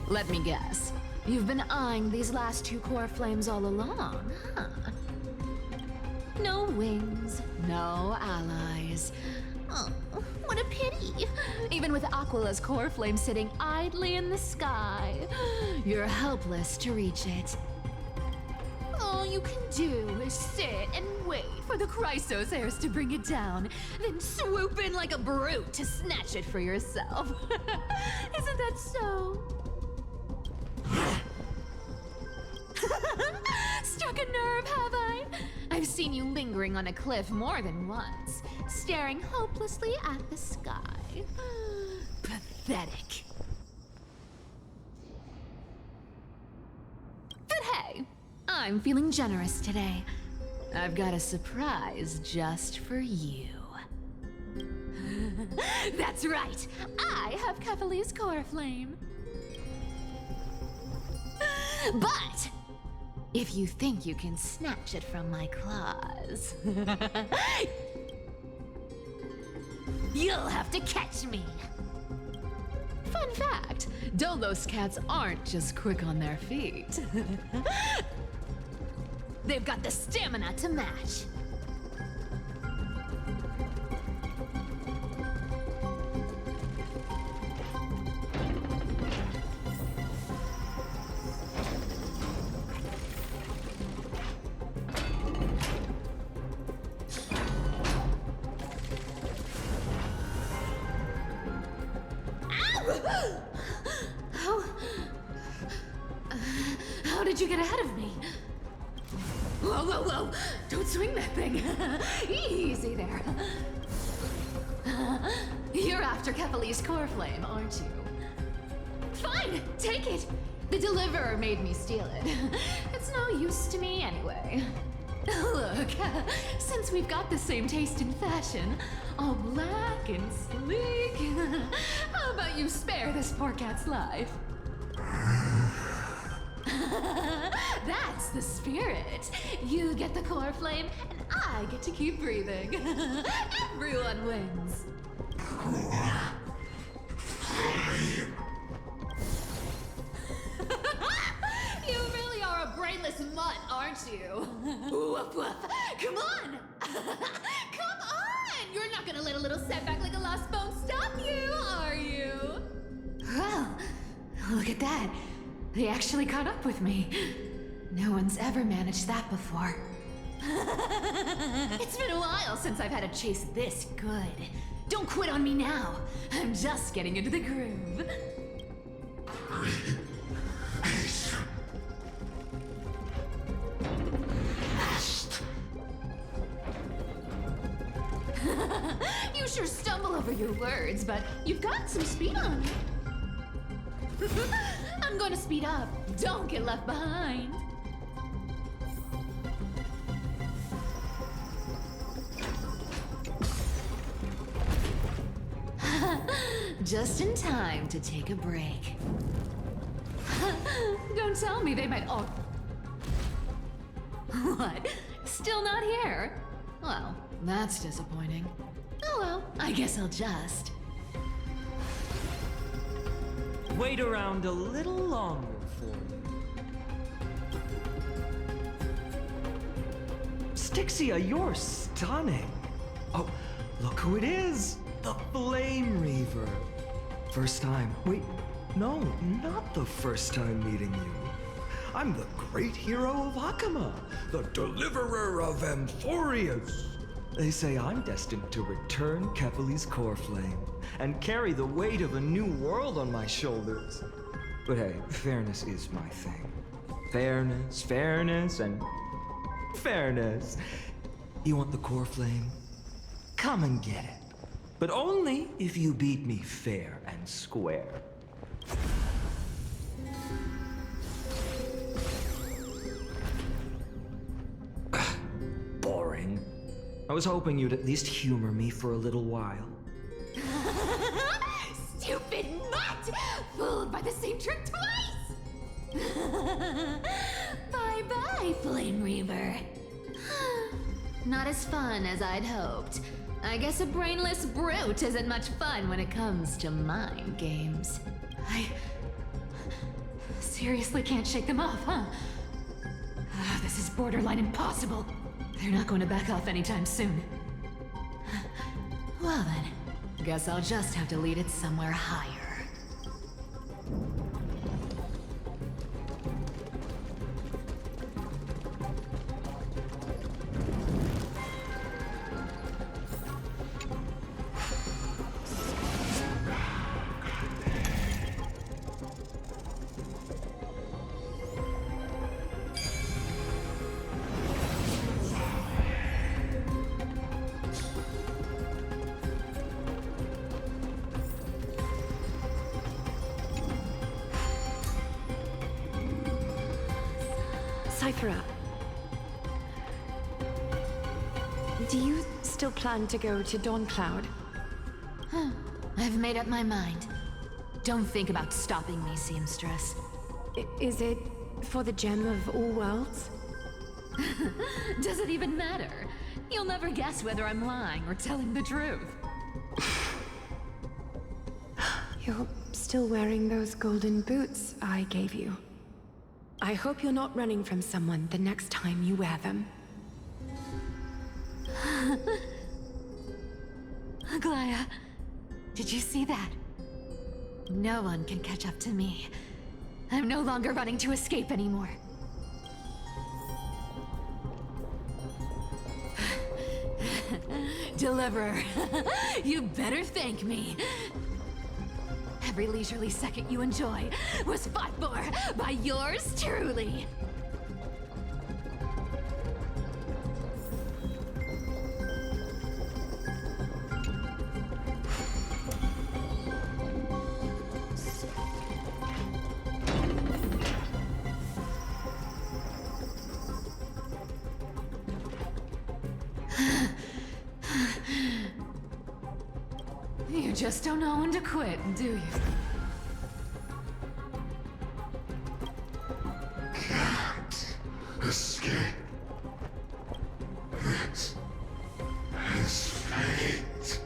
Speaker 1: Let me guess. You've been eyeing these last 2 core flames all along, huh? No wings, no allies. Oh, what a pity. Even with Aquila's core flame sitting idly in the sky, you're helpless to reach it. All you can do is sit and wait for the Chrysos heirs to bring it down, then swoop in like a brute to snatch it for yourself. Isn't that so? Struck a nerve, have I? I've
Speaker 4: seen you lingering on a cliff more than once, staring hopelessly at the sky. Pathetic. But hey, I'm feeling generous today. I've got a surprise just for you. That's right, I have Kephales's core flame. But if you think you can snatch it from my claws, you'll have to catch me. Fun fact, Dolos cats aren't just quick on their feet. They've got the stamina to match. How did you get ahead of me? Whoa, whoa, whoa! Don't swing that thing! Easy there. You're after Kephales's core flame, aren't you? Fine, take it! The deliverer made me steal it. It's no use to me anyway. Look, since we've got the same taste in fashion, all black and sleek, how about you spare this poor cat's life? That's the spirit. You get the core flame, and I get to keep breathing. Everyone wins. You really are a brainless mutt, aren't you? Woof woof. Come on! Come on! You're not gonna let a little setback like a lost bone stop you, are you? Well, look at that. They actually caught up with me. No one's ever managed that before. It's been a while since I've had a chase this good. Don't quit on me now. I'm just getting into the groove. You sure stumble over your words, but you've got some speed on you. I'm going to speed up. Don't get left behind. Just in time to take a break. Don't tell me they might all... What? Still not here? Well, that's disappointing. Oh well, I guess I'll just...
Speaker 5: Wait around a little longer for me. Stixia, you're stunning. Oh, look who it is. The Flamereaver. First time. Wait, no, not the first time meeting you. I'm the great hero of Hakama, the deliverer of Amphoreus. They say I'm destined to return Kephales's core flame and carry the weight of a new world on my shoulders. But hey, fairness is my thing. Fairness, and fairness. You want the core flame? Come and get it. But only if you beat me fair and square. Boring. I was hoping you'd at least humor me for a little while.
Speaker 4: Stupid mutt! Fooled by the same trick twice! Bye-bye, Flamereaver. Not as fun as I'd hoped. I guess a brainless brute isn't much fun when it comes to mind games. I seriously can't shake them off, huh? This is borderline impossible. They're not going to back off anytime soon. Well then, guess I'll just have to lead it somewhere higher.
Speaker 16: cipher up. Do you still plan to go to Dawncloud?
Speaker 4: I've made up my mind. Don't think about stopping me, seamstress.
Speaker 16: Is it for the gem of all worlds?
Speaker 4: Does it even matter? You'll never guess whether I'm lying or telling the truth.
Speaker 16: You're still wearing those golden boots I gave you. I hope you're not running from someone the next time you wear them.
Speaker 4: Aglaea, did you see that? No one can catch up to me. I'm no longer running to escape anymore. Deliverer, you better thank me. Every leisurely second you enjoy was fought for by yours truly. You just don't know when to quit, do you?
Speaker 15: Can't escape. This is fate.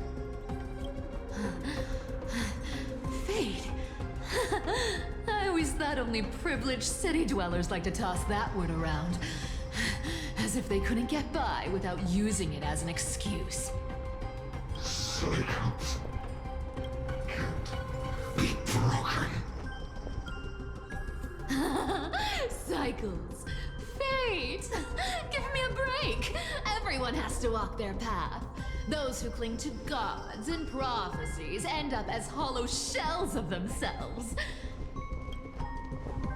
Speaker 4: Fate? I always thought only privileged city dwellers like to toss that word around. As if they couldn't get by without using it as an excuse.
Speaker 15: Cycles can't be broken.
Speaker 4: Cycles. Fate! Give me a break! Everyone has to walk their path. Those who cling to gods and prophecies end up as hollow shells of themselves.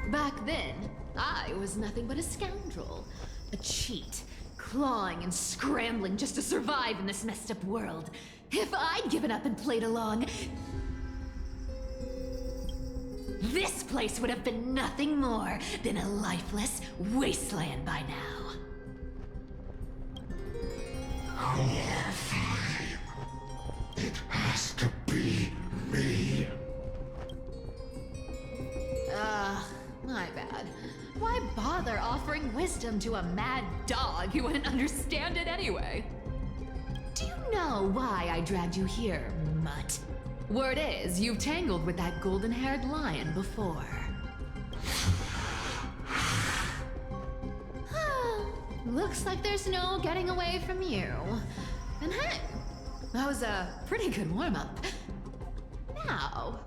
Speaker 4: Back then, I was nothing but a scoundrel. A cheat, clawing and scrambling just to survive in this messed up world. If I'd given up and played along, this place would have been nothing more than a lifeless wasteland by now.
Speaker 15: Fine. It has to be me.
Speaker 4: My bad. Why bother offering wisdom to a mad dog who wouldn't understand it anyway? Do you know why I dragged you here, mutt? Word is, you've tangled with that golden-haired lion before. Looks like there's no getting away from you. And hey, that was a pretty good warm-up. Now,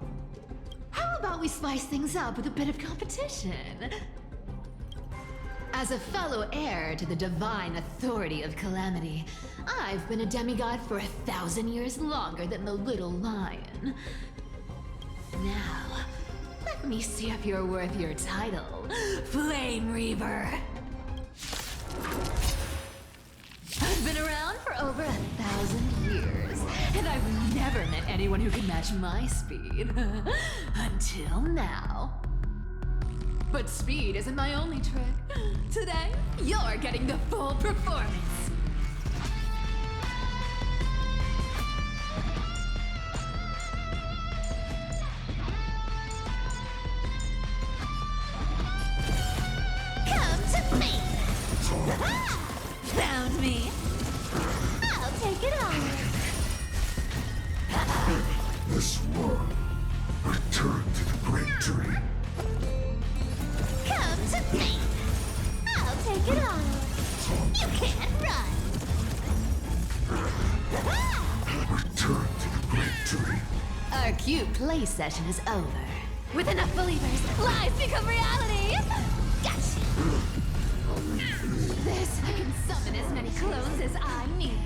Speaker 4: how about we spice things up with a bit of competition? As a fellow heir to the divine authority of calamity, I've been a demigod for 1,000 years longer than the little lion. Now, let me see if you're worth your title, Flamereaver. I've been around for over 1,000 years, and I've never met anyone who can match my speed. Until now. But speed isn't my only trick. Today, you're getting the full performance. Come to me! Found me! I'll take it on!
Speaker 15: This one. Return to the great tree.
Speaker 11: Come to me! I'll take it on! You can't run!
Speaker 15: Return to the great tree.
Speaker 4: Our cute play session is over. With enough believers, lies become reality! Gotcha! This I can summon as many clones as I need.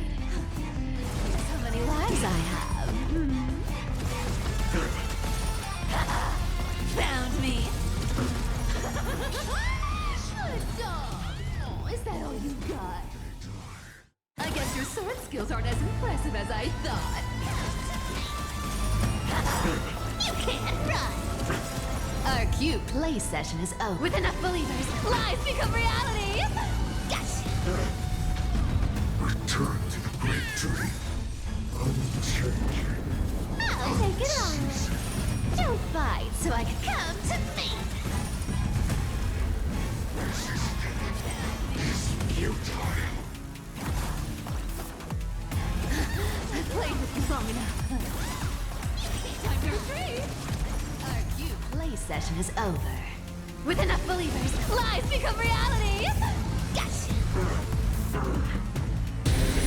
Speaker 4: So many lives I have. Found me! What a dog! Oh, is that all you got? I guess your sword skills aren't as impressive as I thought.
Speaker 11: You can't run!
Speaker 4: Our cute play session is over. With enough believers, lies become reality! Gotcha!
Speaker 15: Return to the great dream. Unchanging.
Speaker 4: I'll take it on. Don't fight so I can come to me.
Speaker 15: Resistance is futile.
Speaker 4: I've played with you long enough. Time to retreat! Our cute play session is over. With enough believers, lies become reality! Gotcha!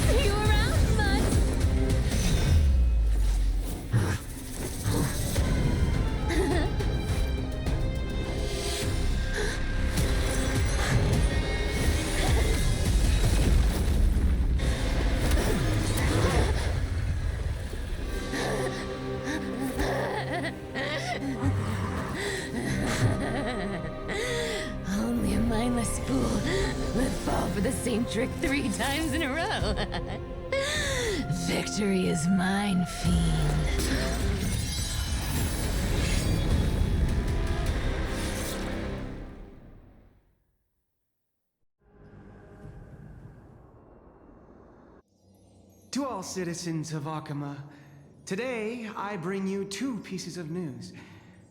Speaker 4: See you around, Mud! Only a mindless fool would fall for the same trick 3 times in a row. Victory is mine, fiend.
Speaker 17: To all citizens of Akama, today I bring you 2 pieces of news.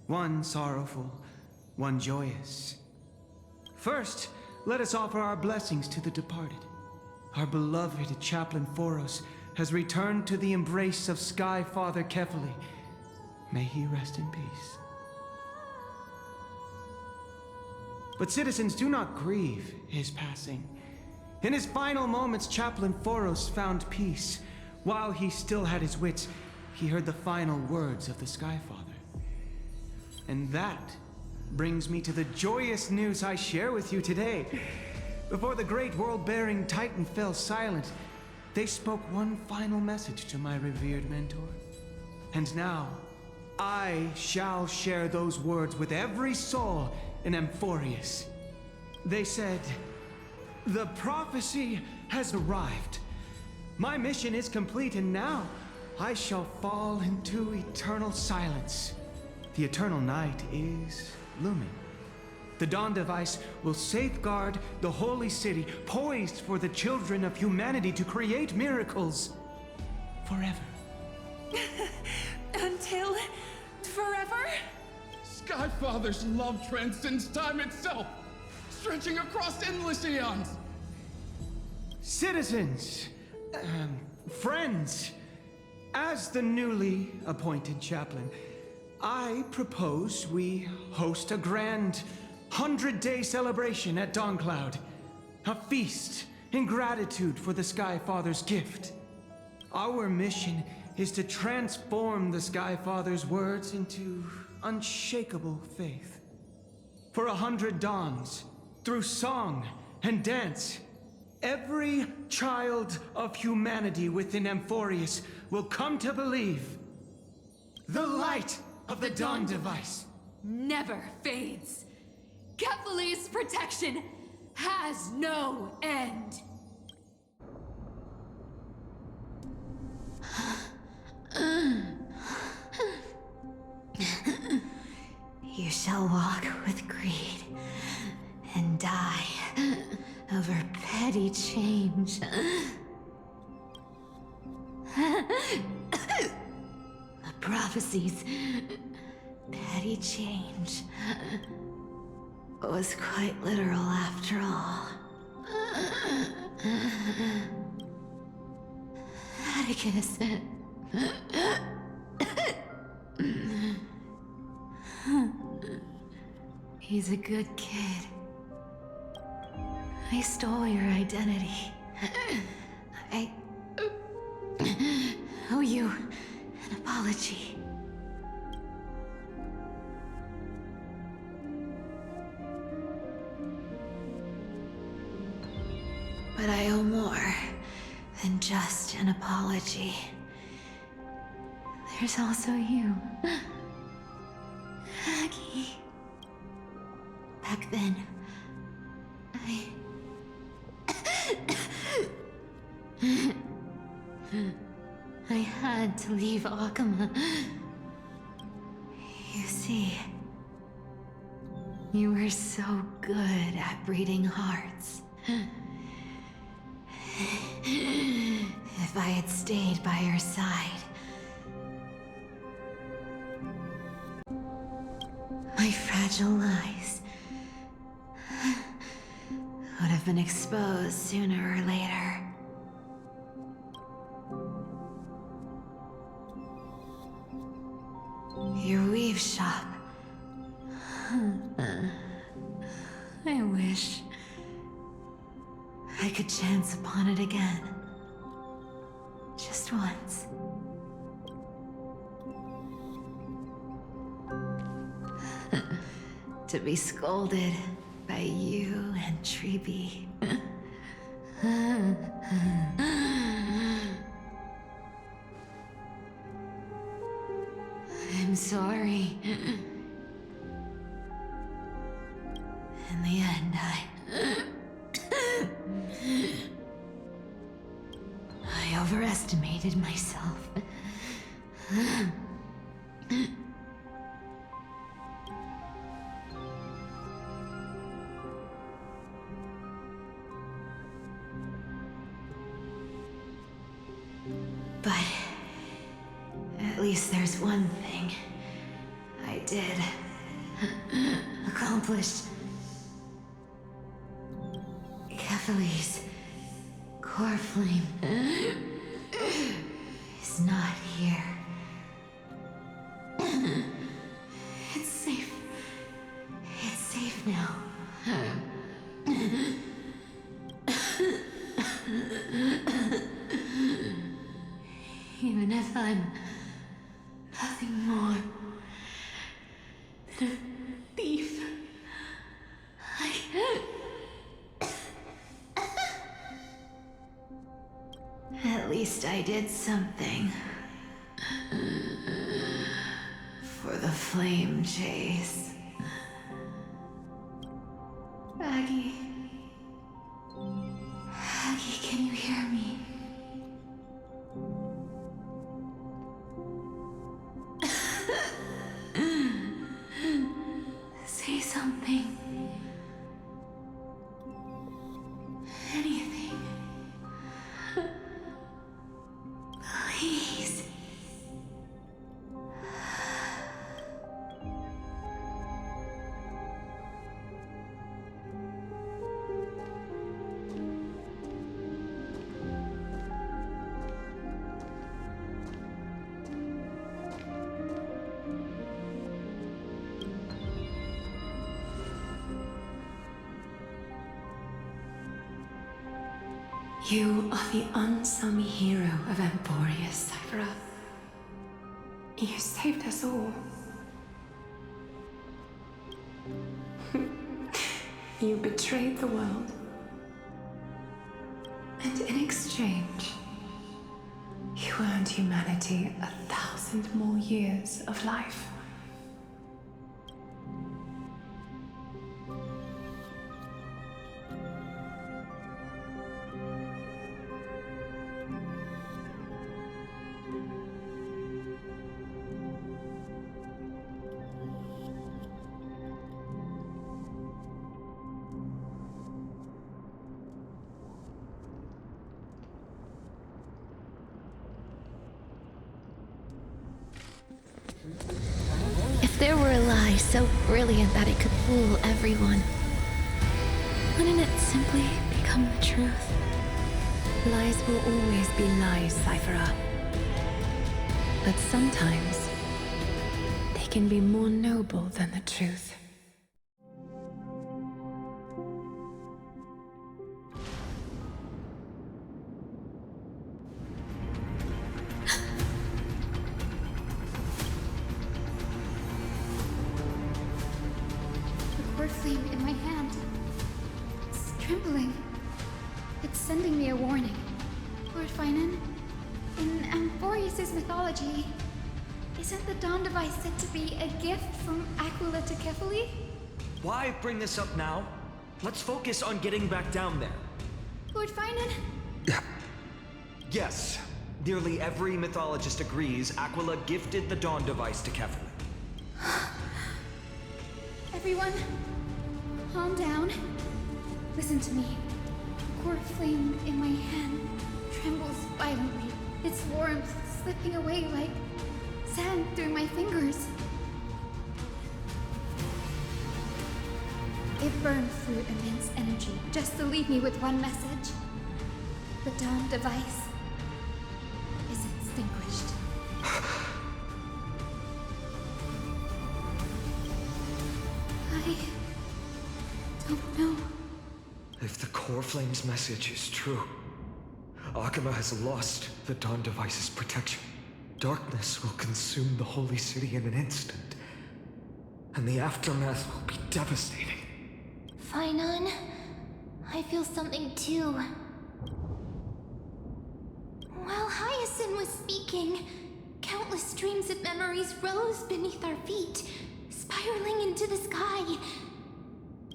Speaker 17: One sorrowful, one joyous. First, let us offer our blessings to the departed. Our beloved Chaplain Phoros has returned to the embrace of Sky Father Kefali. May he rest in peace. But citizens, do not grieve his passing. In his final moments, Chaplain Phoros found peace. While he still had his wits, he heard the final words of the Sky Father. And that brings me to the joyous news I share with you today. Before the great world-bearing Titan fell silent, they spoke one final message to my revered mentor. And now, I shall share those words with every soul in Amphoreus. They said, "The prophecy has arrived. My mission is complete, and now I shall fall into eternal silence. The eternal night is looming. The Dawn device will safeguard the holy city, poised for the children of humanity to create miracles forever."
Speaker 9: Until forever?
Speaker 21: Skyfather's love transcends time itself, stretching across endless eons.
Speaker 17: Citizens, friends, as the newly appointed chaplain, I propose we host a grand 100-day celebration at Dawncloud. A feast in gratitude for the Sky Father's gift. Our mission is to transform the Sky Father's words into unshakable faith. For 100 dawns, through song and dance, every child of humanity within Amphoreus will come to believe the light of the Dawn device
Speaker 8: never fades. Kefali's protection has no end.
Speaker 1: You shall walk with greed and die over petty change. The prophecies, petty change, was quite literal after all. Atticus. He's a good kid. I stole your identity. I owe you an apology. But I owe more than just an apology. There's also you, Aggie. Back then, I had to leave Akama. You see,
Speaker 16: You were so good at breeding hearts. If I had stayed by your side, my fragile lies would have been exposed sooner or later. Your weave shop. I wish I could chance upon it again. Just once. To be scolded by you and Treeby. I'm sorry. In the end, I overestimated myself. But at least there's one thing I did accomplish. Kephaly's core flame is not here. It's safe. It's safe now. Even if I'm nothing more than a thief, at least I did something for the flame chase. Aggie, can you hear me? Say something. Anything. Please. You are the unsung hero of Amphoreus, Cipher. You saved us all. You betrayed the world. And in exchange, you earned humanity 1,000 more years of life.
Speaker 2: If there were a lie so brilliant that it could fool everyone, wouldn't it simply become the truth?
Speaker 16: Lies will always be lies, Cipher. But sometimes, they can be more noble than the truth.
Speaker 7: Flame in my hand. It's trembling. It's sending me a warning. Lord Phainon, in Amphoreus' mythology, isn't the Dawn device said to be a gift from Aquila to Kephaly?
Speaker 5: Why bring this up now? Let's focus on getting back down there.
Speaker 7: Lord Phainon?
Speaker 5: Yes. Nearly every mythologist agrees Aquila gifted the Dawn device to Kephaly.
Speaker 7: Everyone, Calm down. Listen to me. The core flame in my hand trembles violently. Its warmth slipping away like sand through my fingers. It burned through immense energy just to leave me with one message. The Dawn device is extinguished. I don't know.
Speaker 5: If the core flame's message is true, Aglaea has lost the Dawn device's protection. Darkness will consume the holy city in an instant, and the aftermath will be devastating.
Speaker 2: Phainon, I feel something too. While Hyacine was speaking, countless streams of memories rose beneath our feet, spiraling into the sky.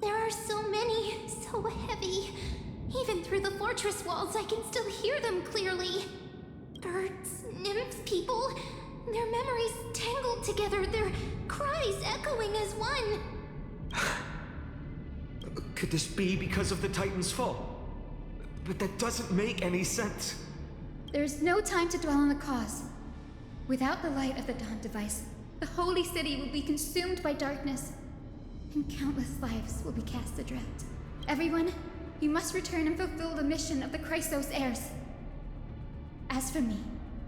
Speaker 2: There are so many, so heavy. Even through the fortress walls, I can still hear them clearly. Birds, nymphs, people, their memories tangled together, their cries echoing as one.
Speaker 5: Could this be because of the Titan's fall? But that doesn't make any sense.
Speaker 7: There's no time to dwell on the cause. Without the light of the Dawn device, the holy city will be consumed by darkness, and countless lives will be cast adrift. Everyone, you must return and fulfill the mission of the Chrysos heirs. As for me,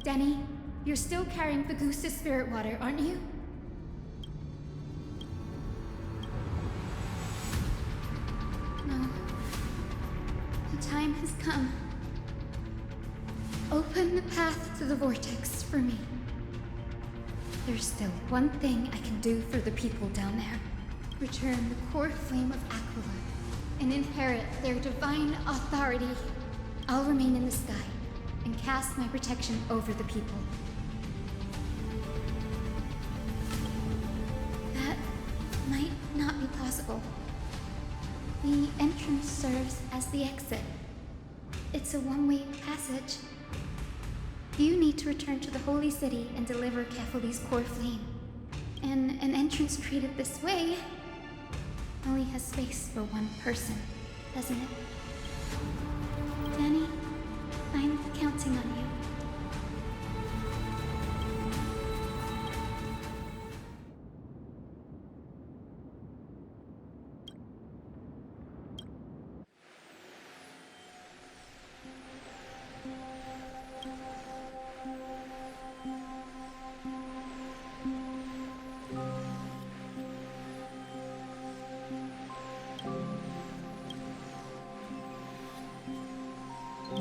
Speaker 7: Denny, you're still carrying the goose's spirit water, aren't you? No. The time has come. Open the path to the vortex for me. There's still one thing I can do for the people down there. Return the core flame of Aquila and inherit their divine authority. I'll remain in the sky and cast my protection over the people. That might not be possible. The entrance serves as the exit. It's a one-way passage. You need to return to the holy city and deliver Kefali's core flame. And an entrance treated this way only has space for one person, doesn't it? Danny, I'm counting on you.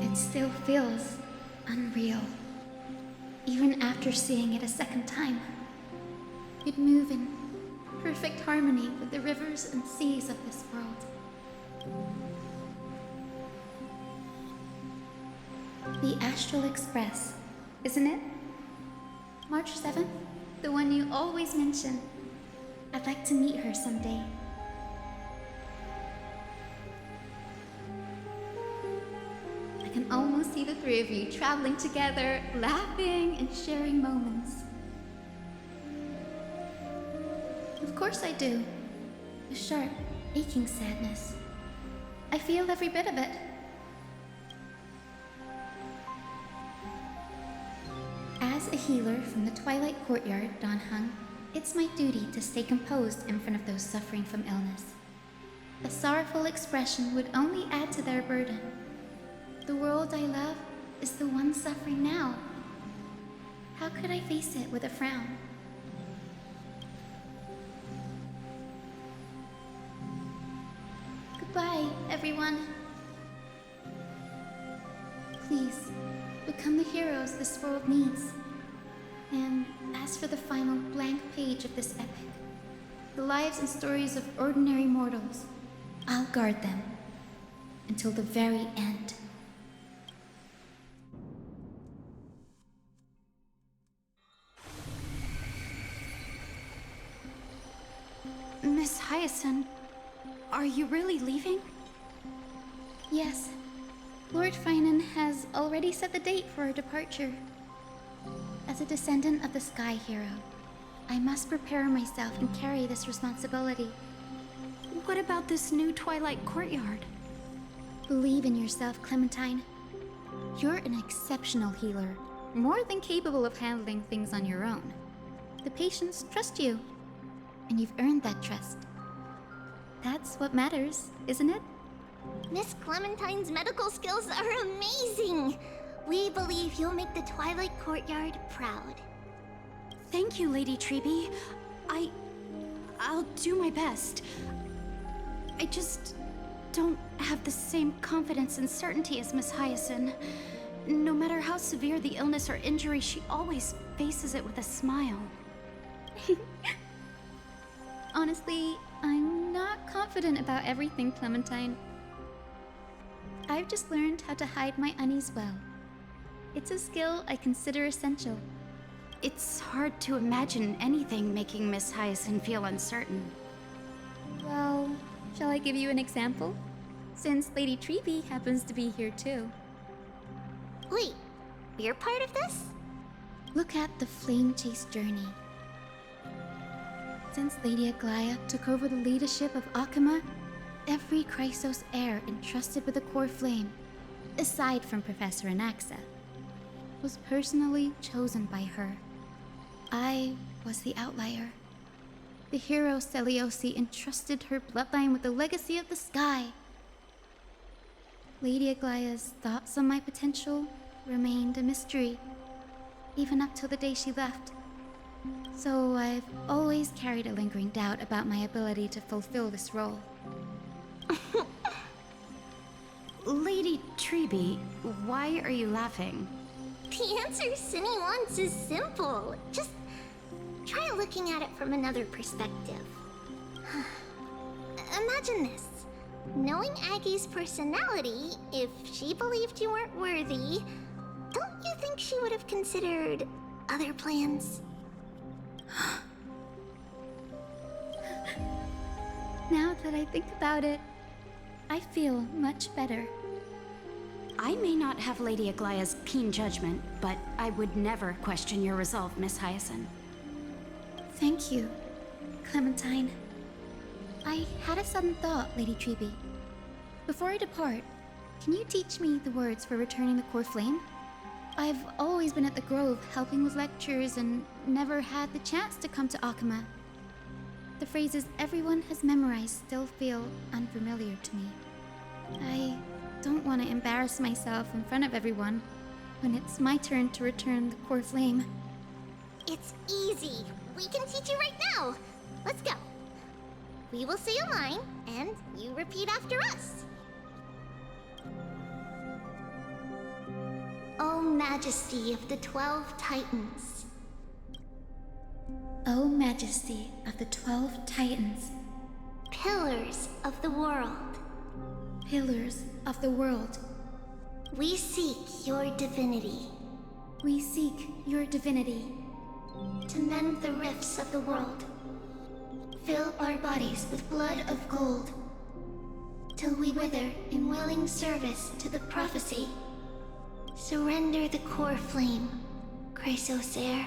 Speaker 7: It still feels unreal. Even after seeing it a second time. You'd move in perfect harmony with the rivers and seas of this world. The Astral Express, isn't it? March 7th? The one you always mention. I'd like to meet her someday. I can almost see the three of you traveling together, laughing and sharing moments. Of course I do. A sharp, aching sadness. I feel every bit of it. As a healer from the Twilight Courtyard, Don Hung, it's my duty to stay composed in front of those suffering from illness. A sorrowful expression would only add to their burden. The world I love is the one suffering now. How could I face it with a frown? Goodbye, everyone. Please, become the heroes this world needs. And as for the final blank page of this epic, the lives and stories of ordinary mortals, I'll guard them until the very end.
Speaker 8: Miss Hyacine, are you really leaving?
Speaker 7: Yes. Lord Phainon has already set the date for our departure. As a descendant of the Sky Hero, I must prepare myself and carry this responsibility.
Speaker 8: What about this new Twilight Courtyard?
Speaker 7: Believe in yourself, Clementine. You're an exceptional healer, more than capable of handling things on your own. The patients trust you, and you've earned that trust. That's what matters, isn't it?
Speaker 11: Miss Clementine's medical skills are amazing! We believe you'll make the Twilight Courtyard proud.
Speaker 8: Thank you, Lady Treeby. I'll do my best. I just don't have the same confidence and certainty as Miss Hyacine. No matter how severe the illness or injury, she always faces it with a smile.
Speaker 7: Honestly, I'm not confident about everything, Clementine. I've just learned how to hide my unease well. It's a skill I consider essential.
Speaker 8: It's hard to imagine anything making Miss Hyacine feel uncertain.
Speaker 7: Well, shall I give you an example? Since Lady Treeby happens to be here too.
Speaker 11: Wait, you're part of this?
Speaker 7: Look at the Flame Chase journey. Since Lady Aglaea took over the leadership of Akama, every Chrysos heir entrusted with the core flame, aside from Professor Anaxa, was personally chosen by her. I was the outlier. The hero Celiosi entrusted her bloodline with the legacy of the sky. Lady Aglaea's thoughts on my potential remained a mystery, even up till the day she left. So I've always carried a lingering doubt about my ability to fulfill this role.
Speaker 8: Lady Treeby, why are you laughing?
Speaker 11: The answer Cindy wants is simple. Just try looking at it from another perspective. Imagine this. Knowing Aggie's personality, if she believed you weren't worthy, don't you think she would have considered other plans?
Speaker 7: Now that I think about it, I feel much better.
Speaker 8: I may not have Lady Aglaea's keen judgment, but I would never question your resolve, Miss Hyacine.
Speaker 7: Thank you, Clementine. I had a sudden thought, Lady Treeby. Before I depart, can you teach me the words for returning the core flame? I've always been at the Grove helping with lectures and never had the chance to come to Akama. The phrases everyone has memorized still feel unfamiliar to me. I don't want to embarrass myself in front of everyone when it's my turn to return the core flame.
Speaker 11: It's easy. We can teach you right now. Let's go. We will say a line, and you repeat after us. O Majesty of the 12 Titans.
Speaker 7: O Majesty of the 12 Titans.
Speaker 11: Pillars of the world.
Speaker 7: Pillars of the world.
Speaker 11: We seek your divinity.
Speaker 7: We seek your divinity.
Speaker 11: To mend the rifts of the world. Fill our bodies with blood of gold. Till we wither in willing service to the prophecy. Surrender the core flame, Chrysos heir.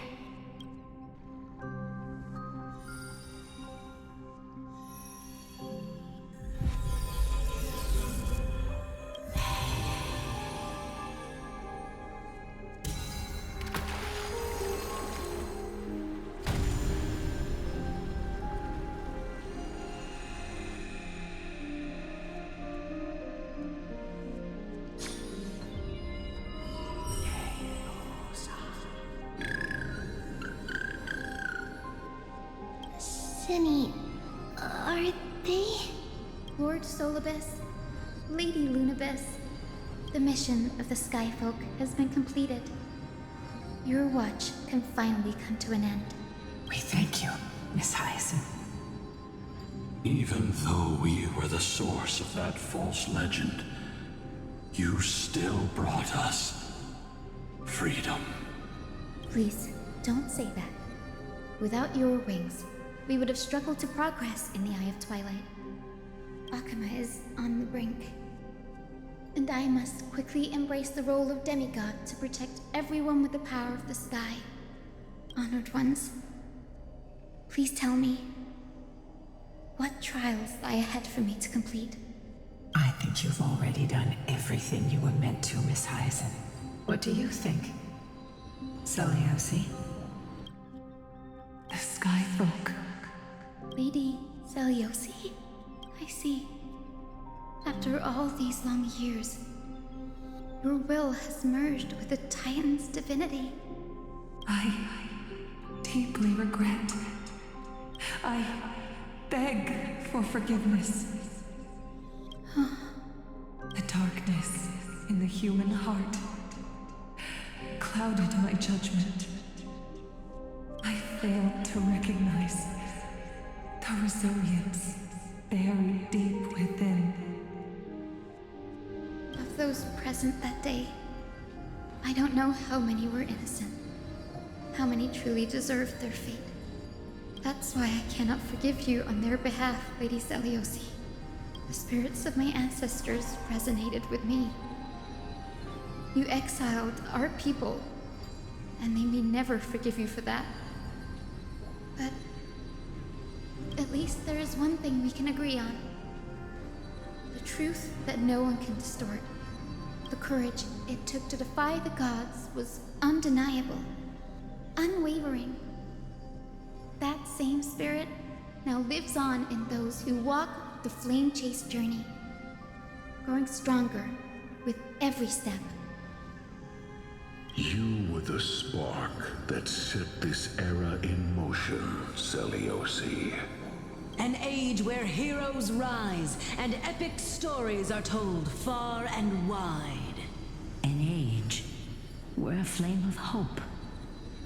Speaker 11: Cindy, are they?
Speaker 7: Lord Solibus, Lady Lunibus, the mission of the Skyfolk has been completed. Your watch can finally come to an end.
Speaker 12: We thank you, Miss Hyacine.
Speaker 15: Even though we were the source of that false legend, you still brought us freedom.
Speaker 7: Please, don't say that. Without your wings, we would have struggled to progress in the Eye of Twilight. Akama is on the brink. And I must quickly embrace the role of demigod to protect everyone with the power of the sky. Honored ones, please tell me, what trials lie ahead for me to complete.
Speaker 12: I think you've already done everything you were meant to, Miss Hyacine. What do you think, Celiosi?
Speaker 6: The Sky Folk.
Speaker 7: Lady Celiosi? I see. After all these long years, your will has merged with the Titan's divinity.
Speaker 6: I deeply regret. I beg for forgiveness. The darkness in the human heart clouded my judgment. I failed to recognize the resilience buried deep within.
Speaker 7: Of those present that day, I don't know how many were innocent, how many truly deserved their fate. That's why I cannot forgive you on their behalf, Lady Celiosi. The spirits of my ancestors resonated with me. You exiled our people, and they may never forgive you for that. But at least there is one thing we can agree on. The truth that no one can distort. The courage it took to defy the gods was undeniable, unwavering. That same spirit now lives on in those who walk the flame-chased journey, growing stronger with every step.
Speaker 15: You were the spark that set this era in motion, Celiosi.
Speaker 18: An age where heroes rise and epic stories are told far and wide.
Speaker 19: An age where a flame of hope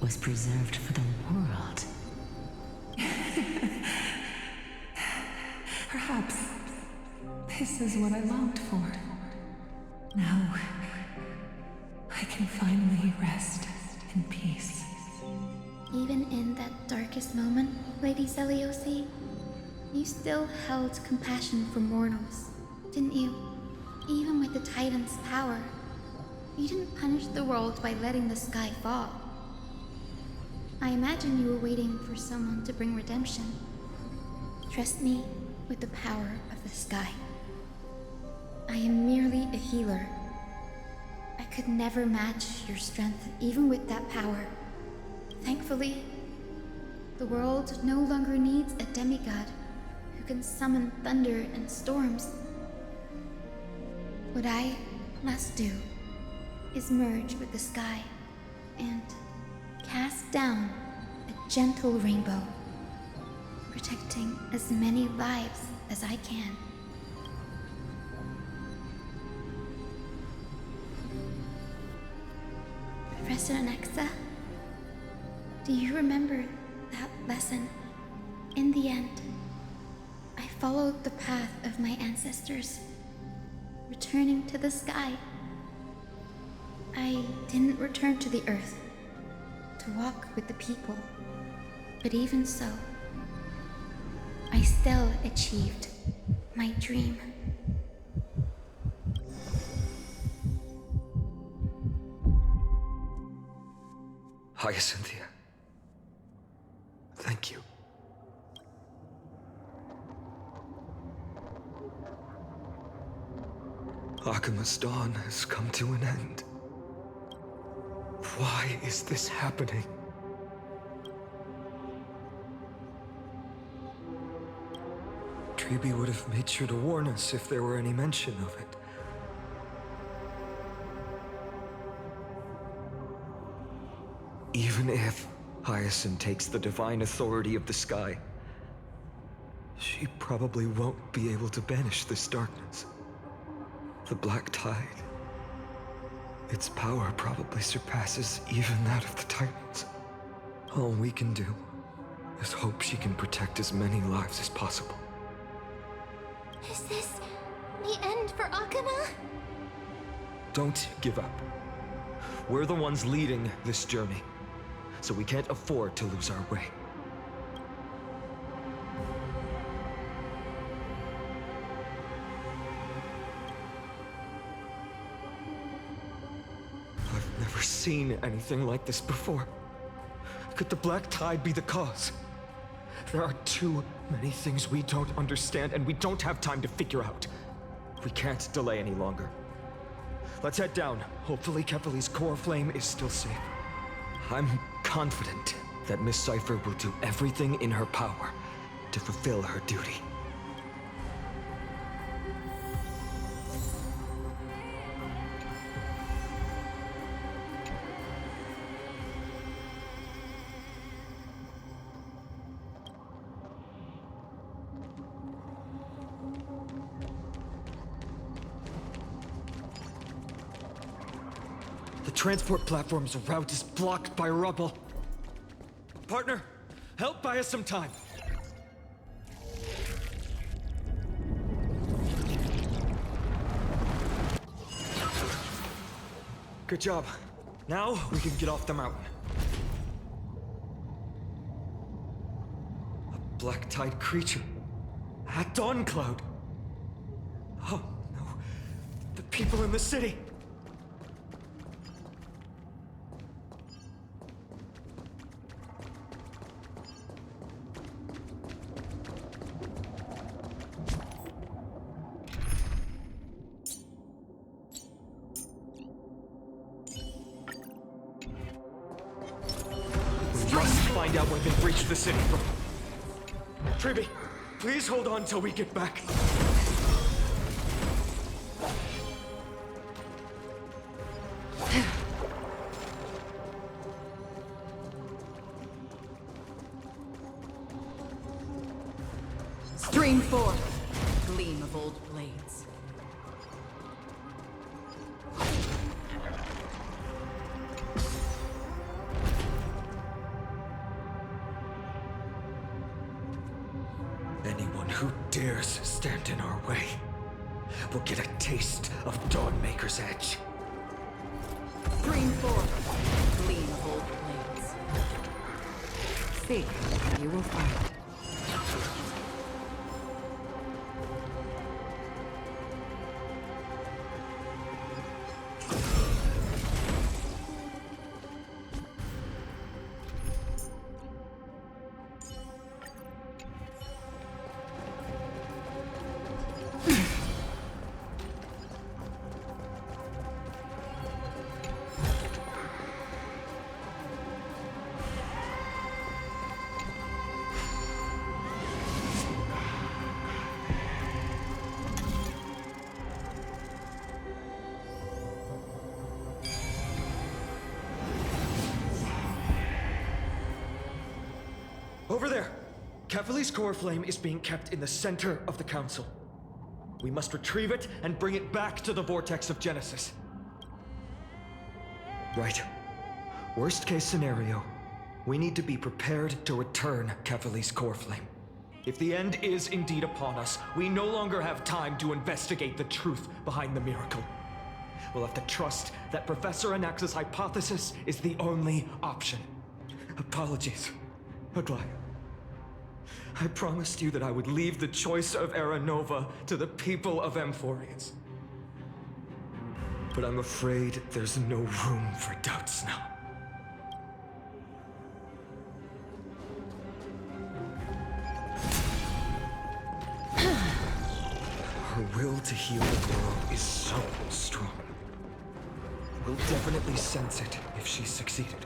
Speaker 19: was preserved for the world.
Speaker 6: Perhaps this is what I longed for. Now, I can finally rest in peace.
Speaker 7: Even in that darkest moment, Lady Celiosi, you still held compassion for mortals, didn't you? Even with the Titan's power, you didn't punish the world by letting the sky fall. I imagine you were waiting for someone to bring redemption. Trust me with the power of the sky. I am merely a healer. I could never match your strength, even with that power. Thankfully, the world no longer needs a demigod who can summon thunder and storms. What I must do is merge with the sky and cast down a gentle rainbow, protecting as many lives as I can. Professor Anaxa, do you remember that lesson? In the end, I followed the path of my ancestors, returning to the sky. I didn't return to the earth to walk with the people, but even so, I still achieved my dream.
Speaker 5: Hyacinthia. Thank you. Akima's dawn has come to an end. Why is this happening? Treeby would have made sure to warn us if there were any mention of it. Even if Hyacine takes the divine authority of the sky, she probably won't be able to banish this darkness. The black tide, its power probably surpasses even that of the Titans. All we can do is hope she can protect as many lives as possible.
Speaker 2: Is this the end for Akuma?
Speaker 5: Don't give up. We're the ones leading this journey, so we can't afford to lose our way. I've never seen anything like this before. Could the black tide be the cause? There are too many things we don't understand, and we don't have time to figure out. We can't delay any longer. Let's head down. Hopefully Kefali's core flame is still safe. I'm confident that Miss Cipher will do everything in her power to fulfill her duty. The transport platform's route is blocked by rubble. Partner, help buy us some time. Good job. Now we can get off the mountain. A black tide creature. A dawn cloud. Oh no. The people in the city. Find out when they've reached the city. Tribby, please hold on till we get back.
Speaker 20: Stream forth, gleam of old blades.
Speaker 5: Anyone who dares stand in our way will get a taste of Dawnmaker's edge.
Speaker 20: Stream forth, gleam of old blades. See, you will find.
Speaker 5: Over there! Kefali's core flame is being kept in the center of the Council. We must retrieve it and bring it back to the vortex of Genesis. Right. Worst case scenario, we need to be prepared to return Kefali's core flame. If the end is indeed upon us, we no longer have time to investigate the truth behind the miracle. We'll have to trust that Professor Anaxa's hypothesis is the only option. Apologies, Aglaea. I promised you that I would leave the choice of Era Nova to the people of Amphoreus. But I'm afraid there's no room for doubts now. Her will to heal the world is so strong. We'll definitely sense it if she's succeeded.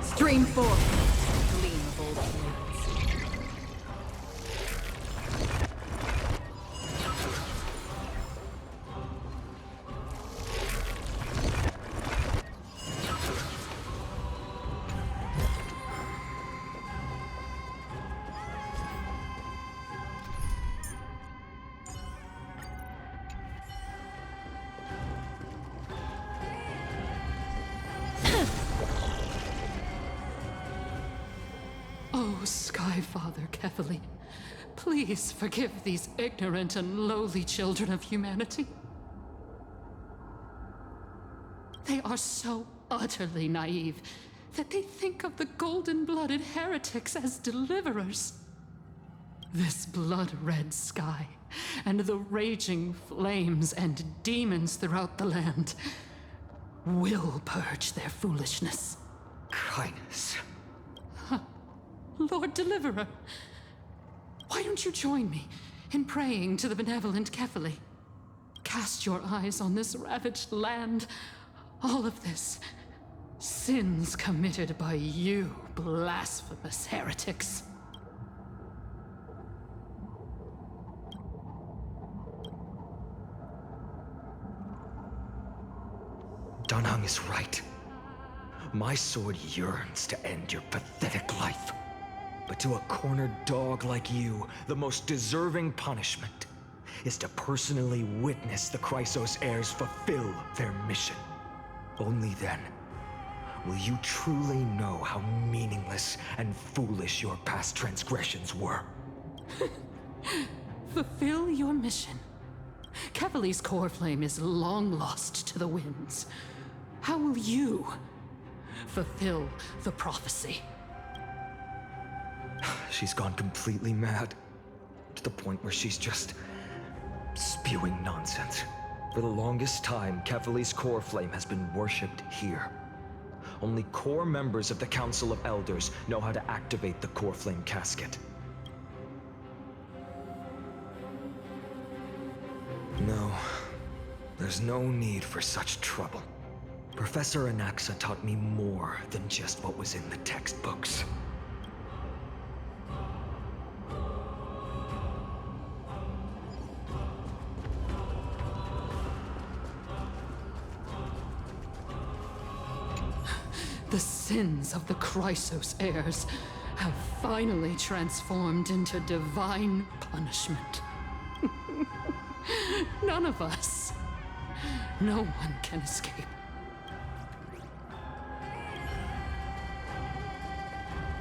Speaker 20: Stream forth, gleam of old blades.
Speaker 8: Oh, Skyfather Kefali, please forgive these ignorant and lowly children of humanity. They are so utterly naive that they think of the golden-blooded heretics as deliverers.
Speaker 20: This blood-red sky, and the raging flames and demons throughout the land will purge their foolishness.
Speaker 5: Kindness.
Speaker 20: Lord Deliverer, why don't you join me in praying to the benevolent Kefali? Cast your eyes on this ravaged land. All of this, sins committed by you, blasphemous heretics.
Speaker 5: Danheng is right. My sword yearns to end your pathetic life. But to a cornered dog like you, the most deserving punishment is to personally witness the Chrysos heirs fulfill their mission. Only then will you truly know how meaningless and foolish your past transgressions were.
Speaker 20: Fulfill your mission. Kefali's core flame is long lost to the winds. How will you fulfill the prophecy?
Speaker 5: She's gone completely mad, to the point where she's just spewing nonsense. For the longest time, Kefali's core flame has been worshipped here. Only core members of the Council of Elders know how to activate the core flame casket. No, there's no need for such trouble. Professor Anaxa taught me more than just what was in the textbooks.
Speaker 20: The sins of the Chrysos heirs have finally transformed into divine punishment. None of us. No one can escape.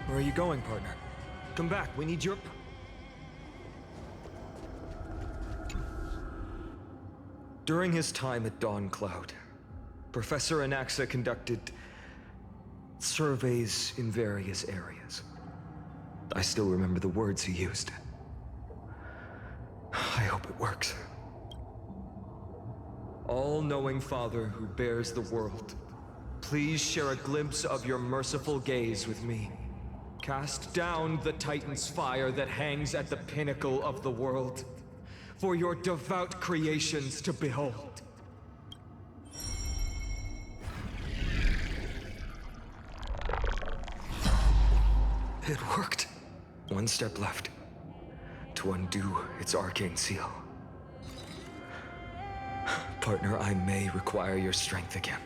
Speaker 5: Where are you going, partner? Come back, we need your... During his time at Dawn Cloud, Professor Anaxa conducted surveys in various areas. I still remember the words he used. I hope it works. All-knowing Father who bears the world, please share a glimpse of your merciful gaze with me. Cast down the Titan's fire that hangs at the pinnacle of the world, for your devout creations to behold. It worked. One step left, to undo its arcane seal. Partner, I may require your strength again.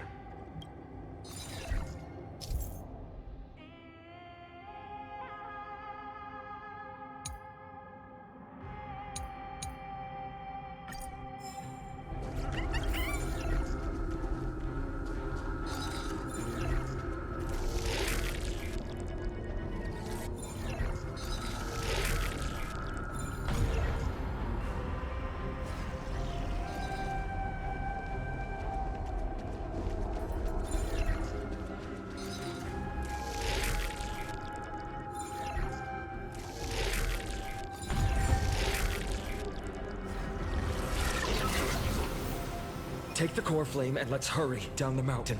Speaker 5: Take the core flame and let's hurry down the mountain.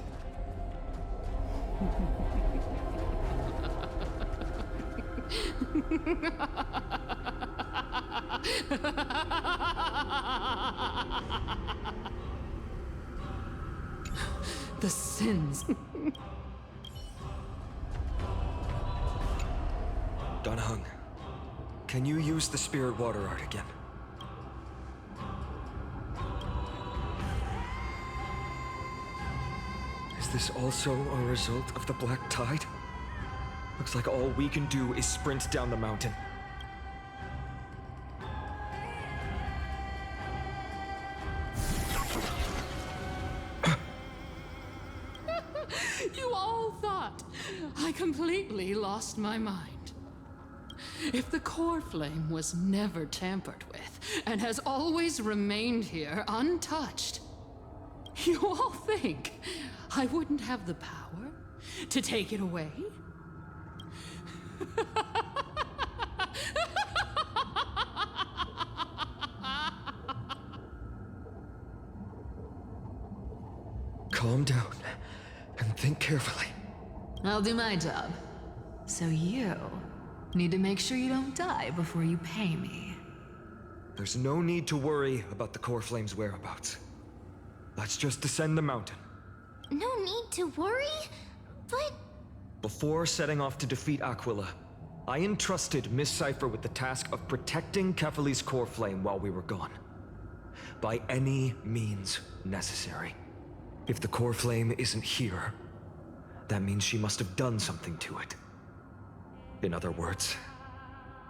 Speaker 20: The sins.
Speaker 5: Danheng, can you use the spirit water art again? Is this also a result of the Black Tide? Looks like all we can do is sprint down the mountain.
Speaker 20: You all thought I completely lost my mind. If the core flame was never tampered with and has always remained here untouched, you all think I wouldn't have the power to take it away?
Speaker 5: calm down and think carefully.
Speaker 20: I'll do my job. So you need to make sure you don't die before you pay me.
Speaker 5: There's no need to worry about the core flame's whereabouts. Let's just descend the mountain.
Speaker 2: No need to worry, but...
Speaker 5: Before setting off to defeat Aquila, I entrusted Miss Cipher with the task of protecting Kefali's core flame while we were gone. By any means necessary. If the core flame isn't here, that means she must have done something to it. In other words,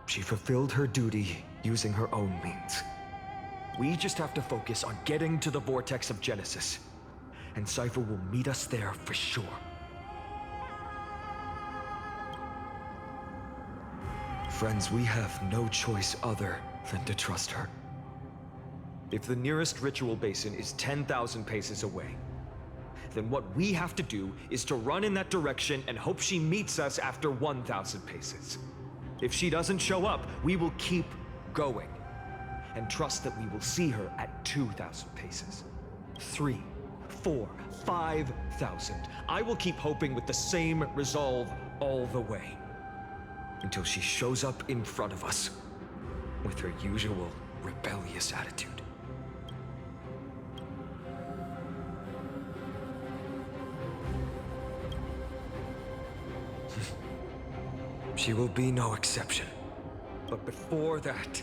Speaker 5: she fulfilled her duty using her own means. We just have to focus on getting to the vortex of Genesis, and Cipher will meet us there for sure. Friends, we have no choice other than to trust her. If the nearest ritual basin is 10,000 paces away, then what we have to do is to run in that direction and hope she meets us after 1,000 paces. If she doesn't show up, we will keep going and trust that we will see her at 2,000 paces. 3, 4, 5,000. I will keep hoping with the same resolve all the way until she shows up in front of us with her usual rebellious attitude. She will be no exception. But before that,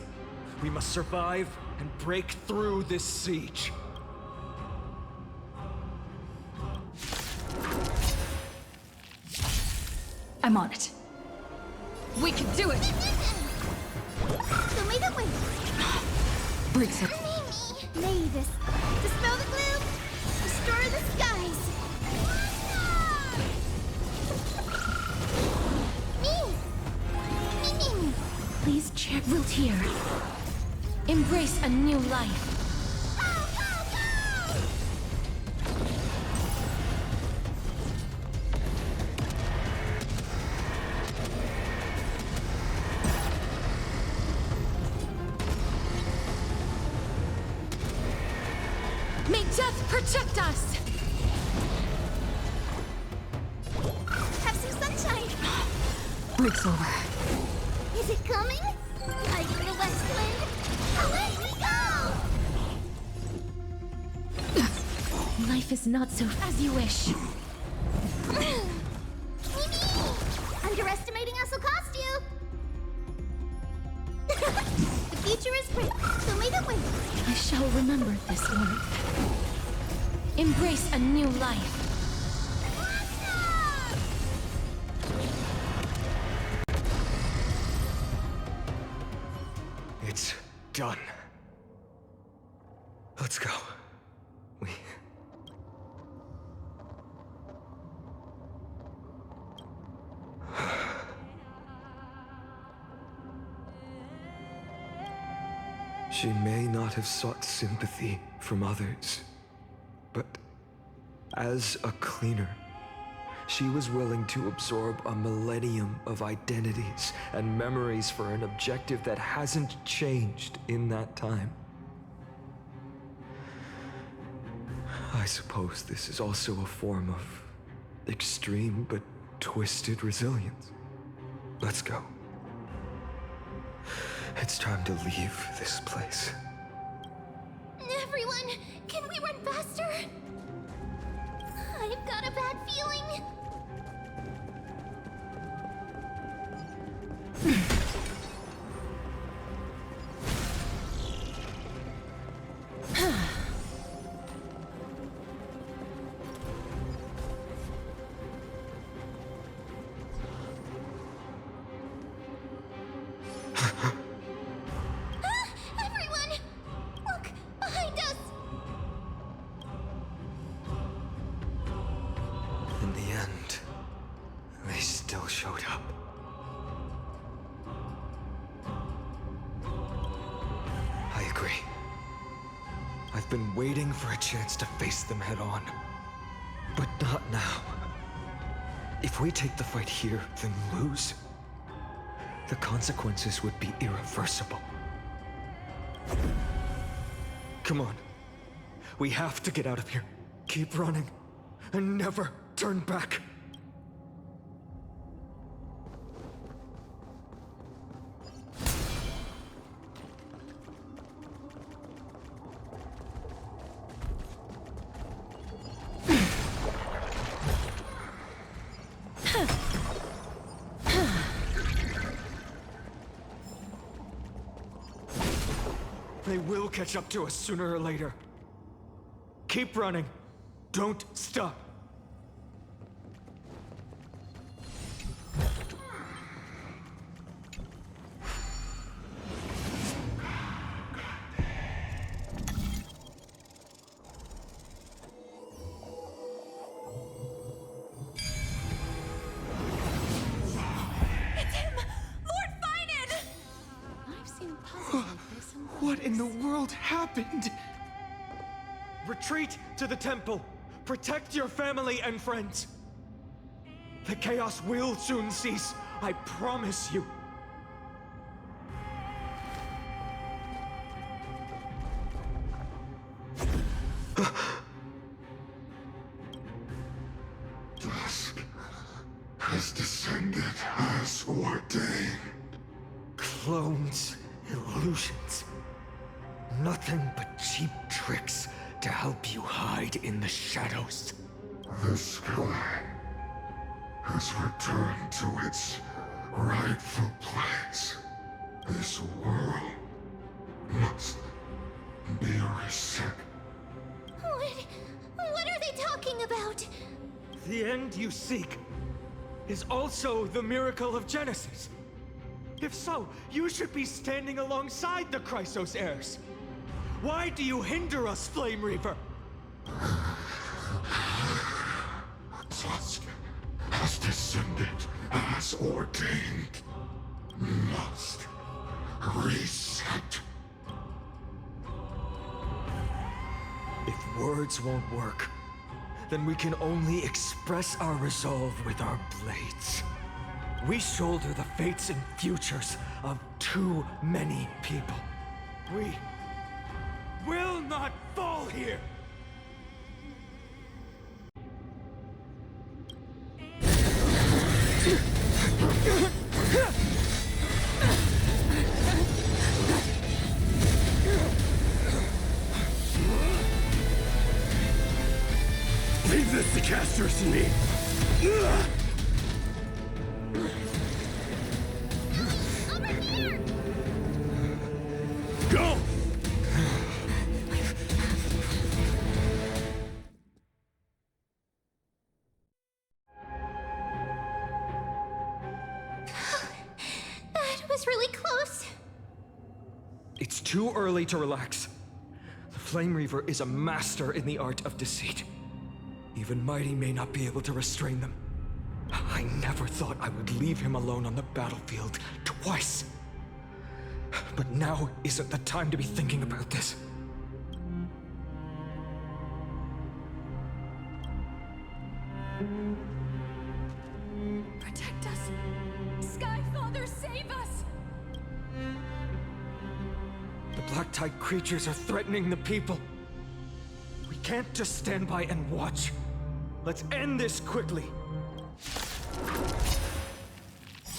Speaker 5: we must survive and break through this siege.
Speaker 1: I'm on it. We can do it!
Speaker 2: So may the wind
Speaker 1: Briggs.
Speaker 2: may this dispel the gloom, destroy the skies. Me. Please check Wiltier. Embrace a new life. May death protect us! Have some sunshine!
Speaker 1: Briggs over.
Speaker 2: Is it coming? Like the west wind? Away we go! Life is not so as you wish. Underestimating us will cost you! The future is bright, so may the wind. I shall remember this warmth. Embrace a new life.
Speaker 5: It's done. Let's go. She may not have sought sympathy from others, but as a cleaner, she was willing to absorb a millennium of identities and memories for an objective that hasn't changed in that time. I suppose this is also a form of extreme but twisted resilience. Let's go. It's time to leave this place.
Speaker 2: Everyone, can we run faster? I've got a bad feeling. Everyone, look behind us.
Speaker 5: In the end, they still showed up. I agree. I've been waiting for a chance to face them head on. But not now. If we take the fight here, then lose, the consequences would be irreversible. Come on. We have to get out of here. Keep running. and never turn back. They will catch up to us sooner or later. Keep running. Don't stop.
Speaker 8: It's him! Lord Phainon! I've seen puzzles like this in
Speaker 5: What in the world happened? Retreat to the temple. Protect your family and friends. The chaos will soon cease, I promise you.
Speaker 15: Dusk has descended as ordained.
Speaker 5: Clones, illusions. Nothing but cheap tricks to help you hide in the shadows.
Speaker 15: The sky has returned to its rightful place. This world must be reset.
Speaker 2: What are they talking about?
Speaker 5: The end you seek is also the miracle of Genesis. If so, you should be standing alongside the Chrysos heirs. Why do you hinder us, Flamereaver?
Speaker 15: Dusk has descended as ordained. Must reset.
Speaker 5: If words won't work, then we can only express our resolve with our blades. We shoulder the fates and futures of too many people. We will not fall here!
Speaker 15: Leave this to Castorice and me. Go!
Speaker 2: That was really close.
Speaker 5: It's too early to relax. The Flamereaver is a master in the art of deceit. Even Mydei may not be able to restrain them. I never thought I would leave him alone on the battlefield twice. But now isn't the time to be thinking about this.
Speaker 8: Protect us! Sky Father, save us!
Speaker 5: The Black Tide creatures are threatening the people. We can't just stand by and watch. Let's end this quickly.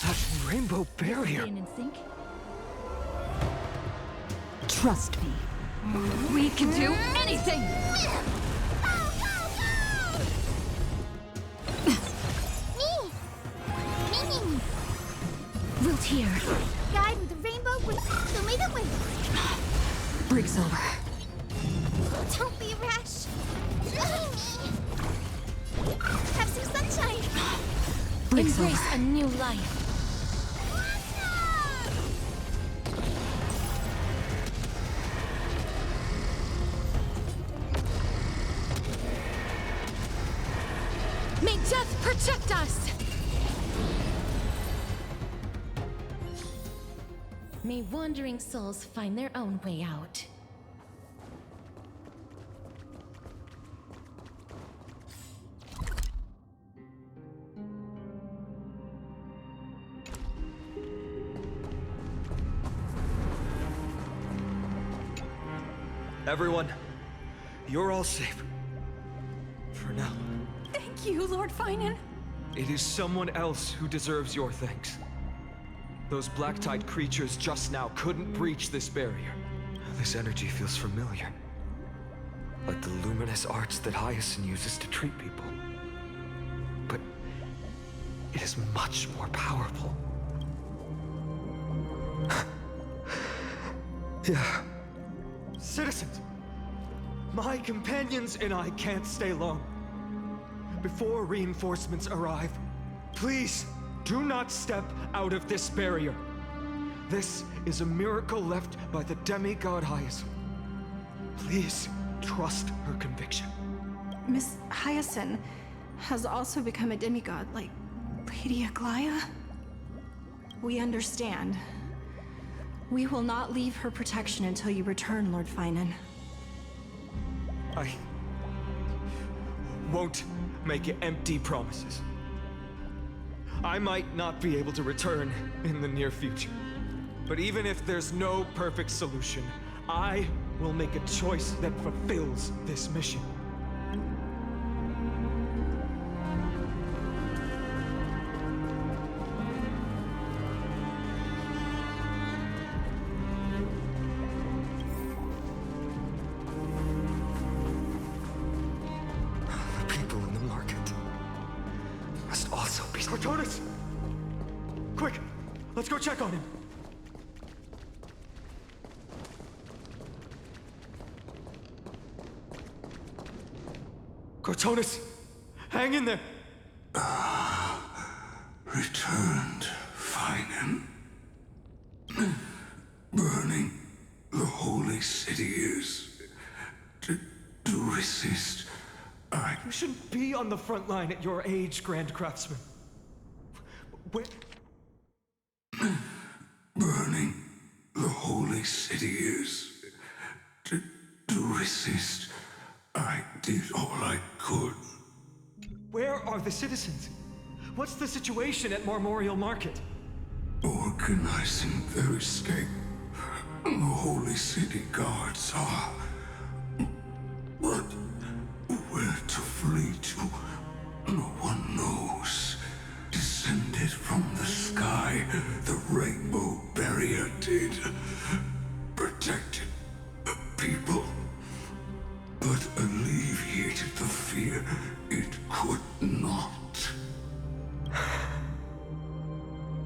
Speaker 5: That rainbow barrier.
Speaker 1: In sync? Trust me. We can do anything! Wilt here.
Speaker 7: Guide with the rainbow will show me the way.
Speaker 1: Breaks over.
Speaker 7: Don't be rash. Have some sunshine.
Speaker 1: Breaks
Speaker 2: Embrace
Speaker 1: over.
Speaker 2: a new life. May death protect us! May wandering souls find their own way out.
Speaker 5: Everyone, you're all safe. For now.
Speaker 9: thank you, Lord Phainon.
Speaker 5: It is someone else who deserves your thanks. Those black-tide creatures just now couldn't breach this barrier. This energy feels familiar. Like the luminous arts that Hyacine uses to treat people. But it is much more powerful. Yeah. Citizens! My companions and I can't stay long. Before reinforcements arrive, please do not step out of this barrier. This is a miracle left by the demigod Hyacine. Please trust her conviction.
Speaker 9: Miss Hyacine has also become a demigod, like Lady Aglaea. We understand. We will not leave her protection until you return, Lord Phainon.
Speaker 5: I won't make empty promises. I might not be able to return in the near future. But even if there's no perfect solution, I will make a choice that fulfills this mission. The people in the market must also be... Cortonis! Quick! Let's go check on him! Cortonis! Hang in there!
Speaker 15: Returned, Phainon. Burning the holy city is... To resist, I...
Speaker 5: You shouldn't be on the front line at your age, Grand Craftsman. Where...
Speaker 15: Burning the holy city is... To resist, I did all I could.
Speaker 5: Where are the citizens? What's the situation at Marmorial Market?
Speaker 15: Organizing their escape. The holy city guards are... But where to flee to, no one knows. Descended from the sky, the rainbow barrier did. Protected people. But alleviated the fear it could not.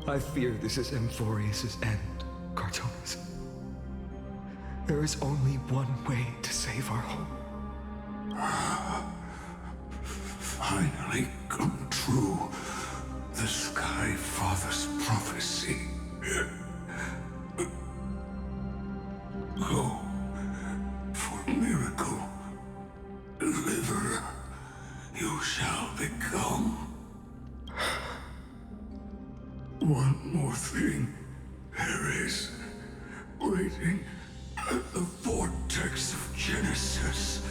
Speaker 5: I fear this is Amphoreus' end, Cortonis. There is only one way to save our home.
Speaker 15: Finally come true. The Sky Father's prophecy. Go for miracle. Deliverer, you shall become. One more thing. There is, waiting at the vortex of Genesis,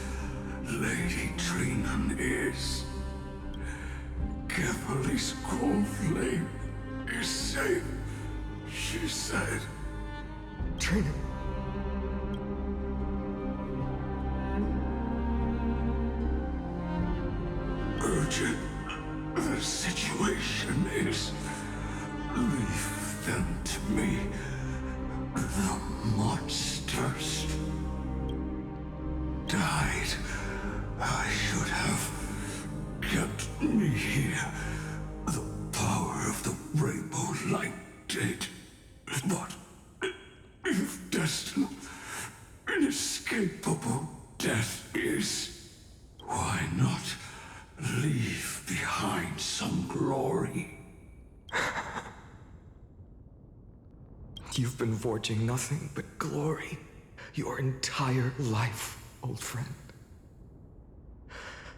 Speaker 15: Lady Trinan is. Kephal's cold flame is safe, she said.
Speaker 5: Trinan.
Speaker 15: Urgent. The situation is... Leave them to me. The monsters died. I should have kept me here. The power of the rainbow light did. But if destined, inescapable death is, why not leave behind some glory?
Speaker 5: You've been forging nothing but glory your entire life, old friend.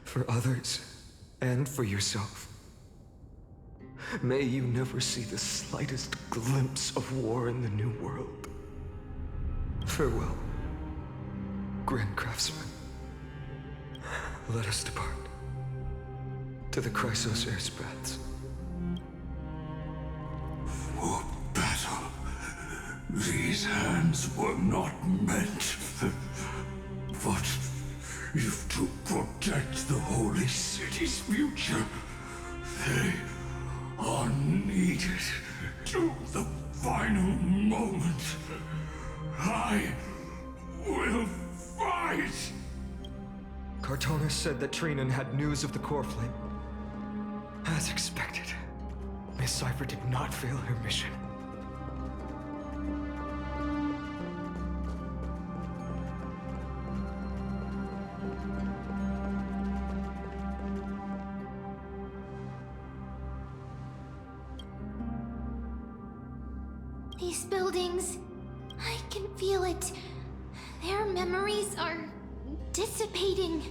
Speaker 5: For others, and for yourself. May you never see the slightest glimpse of war in the New World. Farewell, Grand Craftsman. Let us depart to the Chrysos Air's paths.
Speaker 15: For battle. These hands were not meant, but if to protect the holy city's future, I will fight!
Speaker 5: Cartonis said that Cyrene had news of the core flame. As expected, Miss Cipher did not fail her mission.
Speaker 2: These buildings, I can feel it. Their memories are dissipating.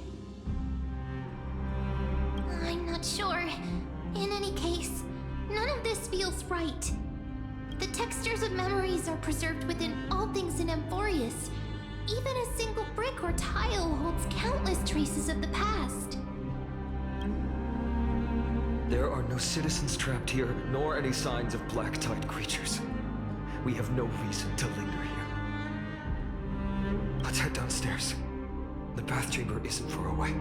Speaker 2: I'm not sure. In any case, none of this feels right. The textures of memories are preserved within all things in Amphoreus. Even a single brick or tile holds countless traces of the past.
Speaker 5: There are no citizens trapped here, nor any signs of black-tide creatures. We have no reason to linger here. Let's head downstairs. The bath chamber isn't far away.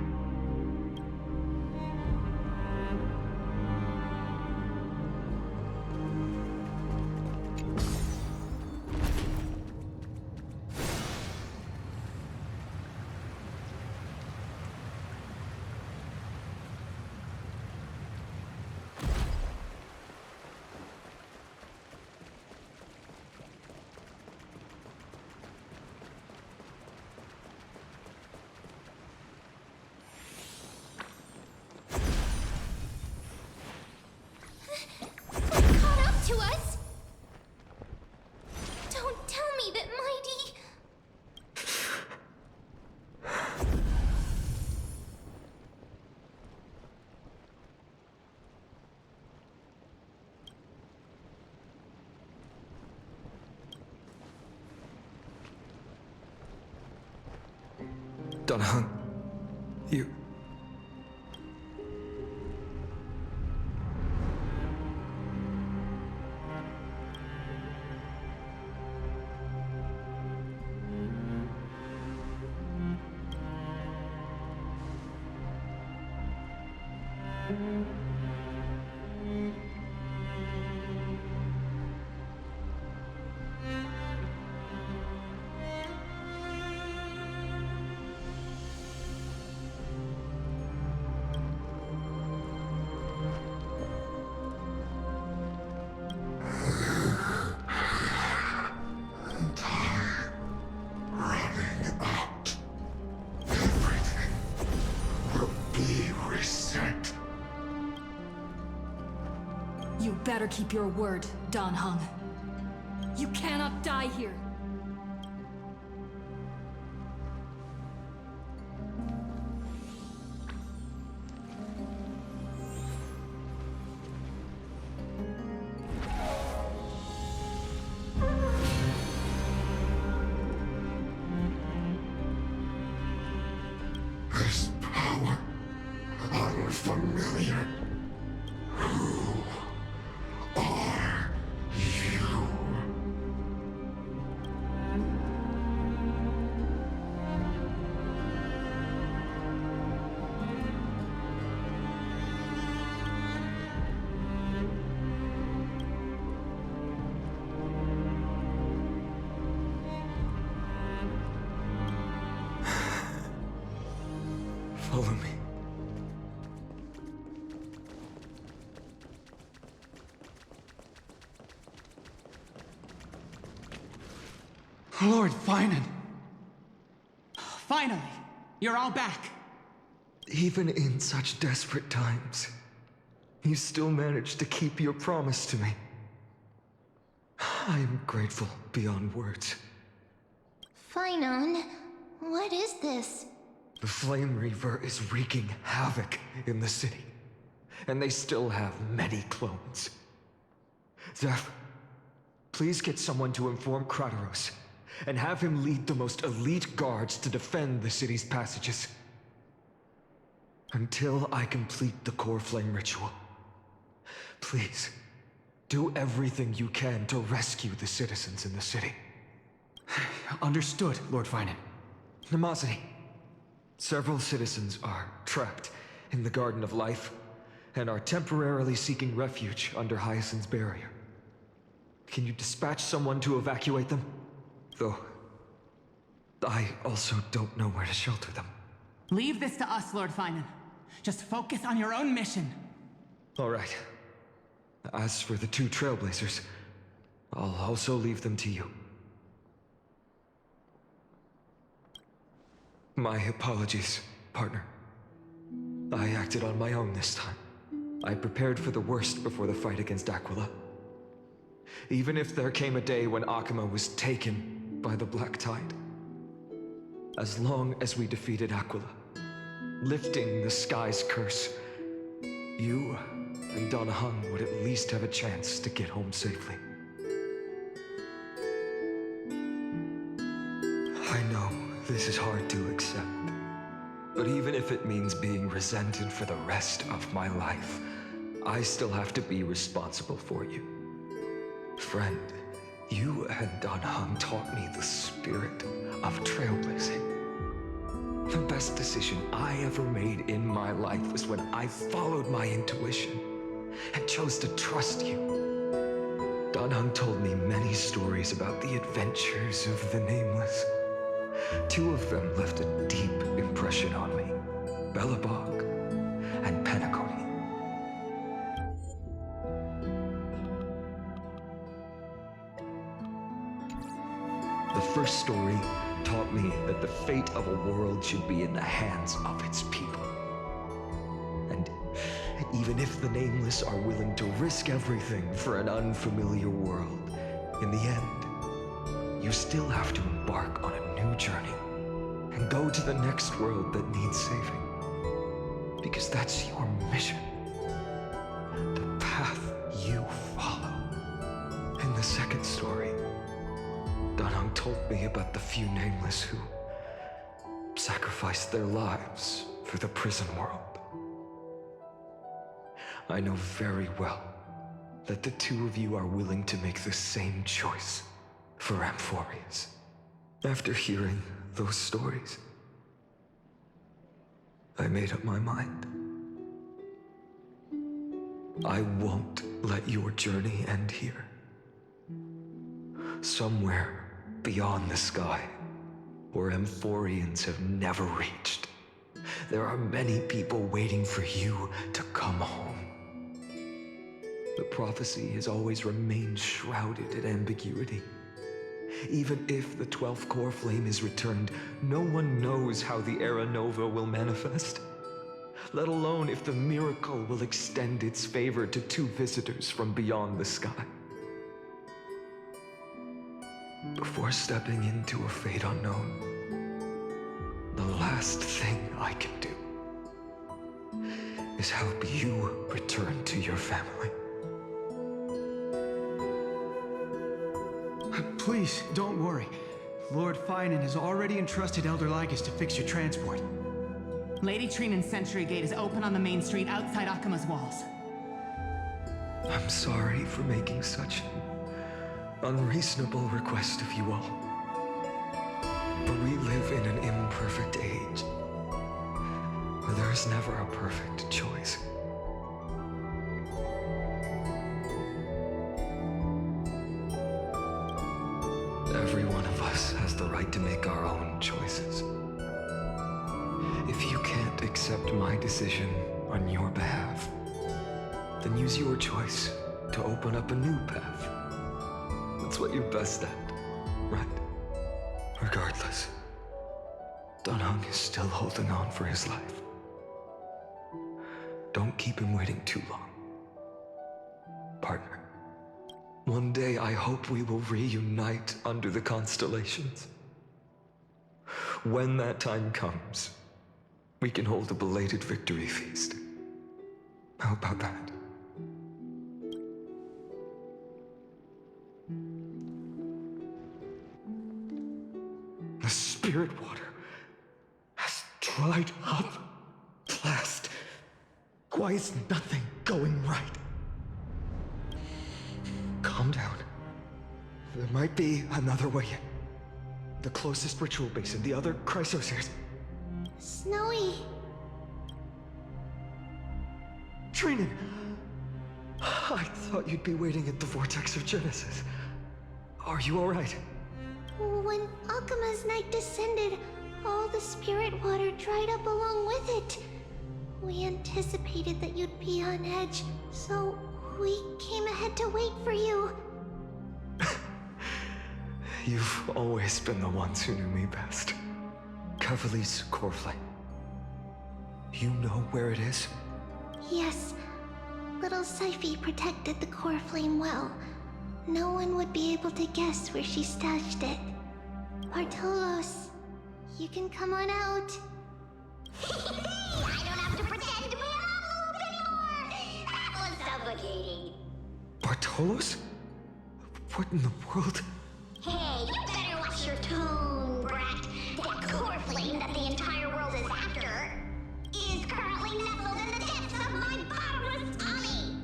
Speaker 2: To us? Don't tell me that mydei...
Speaker 5: Dunhung, you...
Speaker 1: You better keep your word, Dunhung. You cannot die here.
Speaker 15: This power, unfamiliar. Who are you?
Speaker 5: Follow me.
Speaker 17: Lord Phainon! Finally, you're all back.
Speaker 5: Even in such desperate times, you still managed to keep your promise to me. I am grateful beyond words.
Speaker 2: Phainon, what is this?
Speaker 5: The Flamereaver is wreaking havoc in the city, and they still have many clones. Zeph, please get someone to inform Kratos, and have him lead the most elite guards to defend the city's passages. Until I complete the core flame ritual. Please, do everything you can to rescue the citizens in the city.
Speaker 17: Understood, Lord Phainon.
Speaker 5: Nemosity. Several citizens are trapped in the Garden of Life, and are temporarily seeking refuge under Hyacine's barrier. Can you dispatch someone to evacuate them? Though, I also don't know where to shelter them.
Speaker 20: Leave this to us, Lord Phainon. Just focus on your own mission.
Speaker 5: All right. As for the two trailblazers, I'll also leave them to you. My apologies, partner. I acted on my own this time. I prepared for the worst before the fight against Aquila. Even if there came a day when Akama was taken by the Black Tide. As long as we defeated Aquila, lifting the sky's curse, you and Tho I would at least have a chance to get home safely. I know this is hard to accept, but even if it means being resented for the rest of my life, I still have to be responsible for you. Friend, you and Tho I taught me the spirit of trailblazing. The best decision I ever made in my life was when I followed my intuition and chose to trust you. Tho I told me many stories about the adventures of the Nameless. Two of them left a deep impression on me, Belobog and Penacony. The first story taught me that the fate of a world should be in the hands of its people. And even if the Nameless are willing to risk everything for an unfamiliar world, in the end, you still have to embark on a new journey and go to the next world that needs saving. Because that's your mission. The path you follow. In the second story, Tho I told me about the few Nameless who sacrificed their lives for the prison world. I know very well that the two of you are willing to make the same choice for Amphoreus. After hearing those stories, I made up my mind. I won't let your journey end here. Somewhere beyond the sky, where Amphoreans have never reached, there are many people waiting for you to come home. The prophecy has always remained shrouded in ambiguity. Even if the 12th core flame is returned, no one knows how the Era Nova will manifest, let alone if the miracle will extend its favor to two visitors from beyond the sky. Before stepping into a fate unknown, the last thing I can do is help you return to your family.
Speaker 17: Please, don't worry. Lord Phainon has already entrusted Elder Lygus to fix your transport.
Speaker 20: Lady Trinan's sentry gate is open on the main street outside Akama's walls.
Speaker 5: I'm sorry for making such an unreasonable request of you all. But we live in an imperfect age, where there is never a perfect choice. Every one of us has the right to make our own choices. If you can't accept my decision on your behalf, then use your choice to open up a new path. That's what you're best at, right? Regardless, Tho I is still holding on for his life. Don't keep him waiting too long. Partner, one day I hope we will reunite under the constellations. When that time comes, we can hold a belated victory feast. How about that? The spirit water has dried up. Blast. Why is nothing going right? Calm down. There might be another way in. The closest ritual basin, the other chrysospheres.
Speaker 11: Snowy.
Speaker 5: Trinan! I thought you'd be waiting at the vortex of Genesis. Are you alright?
Speaker 11: When Akama's night descended, all the spirit water dried up along with it. We anticipated that you'd be on edge, so we came ahead to wait for you.
Speaker 5: You've always been the ones who knew me best. Cavalli's core flame. You know where it is?
Speaker 11: Yes. Little Cipher protected the core flame well. No one would be able to guess where she stashed it. Bartolos, you can come on out. I don't have to pretend to be an envelope anymore! That was suffocating.
Speaker 5: Bartolos? What in the world?
Speaker 11: Hey, you better watch your tone, brat. That core flame that the entire world is after is currently nestled in the depths of my bottomless tummy.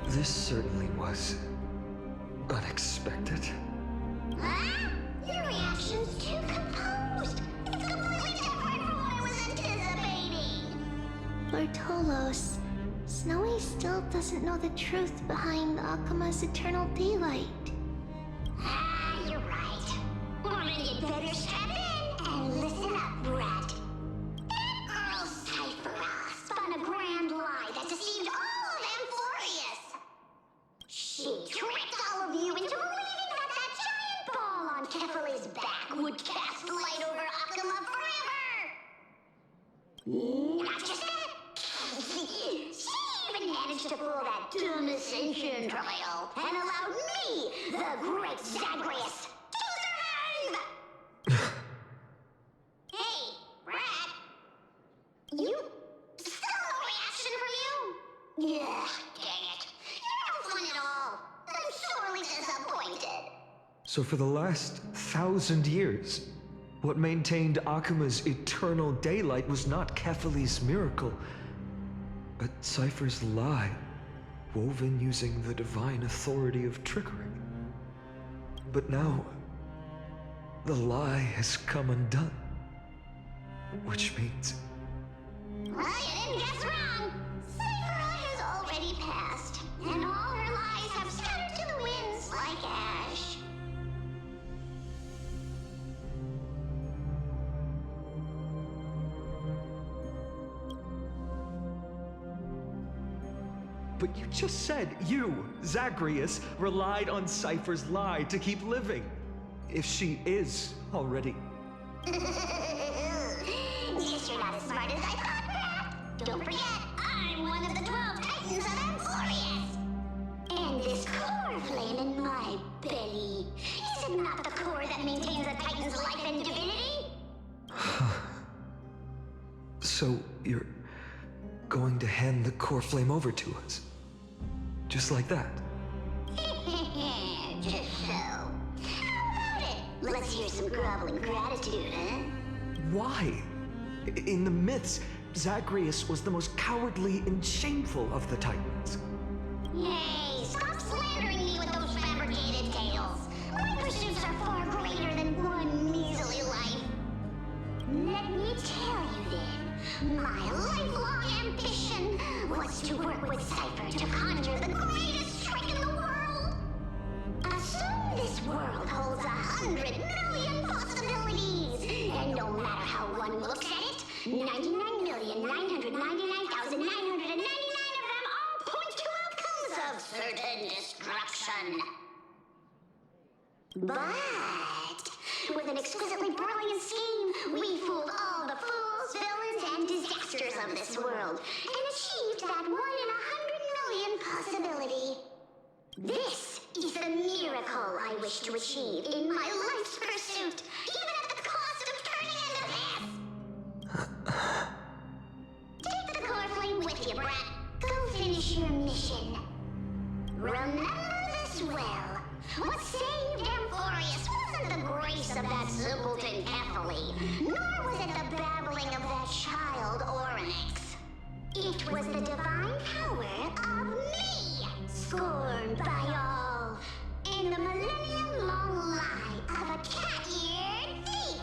Speaker 5: This certainly was unexpected.
Speaker 11: Huh? Your reaction's too composed. It's completely different from what I was anticipating. Bartolos, Snowy still doesn't know the truth behind Akama's eternal daylight. You're right. Well, then you'd better strap in and listen up, brat. That girl Cipher spun a grand lie that deceived all of Amphoreus. She tricked all of you into believing that giant ball on Kefali's back would cast light over Akama forever. Not just that. She even managed to pull that dumb ascension trial and allowed me, the great Zagreus, to survive! Hey, Rat. You... still no reaction from you? Yeah, dang it. You're no fun at all. I'm sorely disappointed.
Speaker 5: So for the last 1,000 years, what maintained Akuma's eternal daylight was not Kefali's miracle, but Cipher's lie, woven using the divine authority of trickery. But now, the lie has come undone. Which means...
Speaker 11: Well, you didn't guess wrong. Cipher has already passed, and all her lies have scattered to the winds like ash.
Speaker 5: But you just said you, Zagreus, relied on Cipher's lie to keep living. If she is already...
Speaker 11: Guess you're not as smart as I thought, Rat. Don't forget, I'm one of the 12 Titans of Amphoreus. And this core flame in my belly, is it not the core that maintains a Titan's life and divinity?
Speaker 5: So you're going to hand the core flame over to us? Just like that?
Speaker 11: Just so. How about it? Let's hear some groveling gratitude, huh?
Speaker 5: Why? In the myths, Zagreus was the most cowardly and shameful of the Titans.
Speaker 11: Hey, stop slandering me with those fabricated tales. My pursuits are far greater than one measly life. Let me tell you then, my lifelong ambition was to work with Cipher to conjure the greatest trick in the world. Assume this world holds 100 million possibilities, and no matter how one looks at it, 99,999,999 of them all point to outcomes of certain destruction. But with an exquisitely brilliant scheme, we fooled all the fools, villains, and disasters of this world, and achieved that 1 in 100 million possibility. This is the miracle I wish to achieve in my life's pursuit, even at the cost of turning into this. Take the core flame with you, brat. Go finish your mission. Remember this well. What saved Amphoreus wasn't the grace of that simpleton Kefali, nor was it the babbling of that child Oryx. It was the divine power of me, scorned by all, in the millennium-long lie of a cat-eared thief.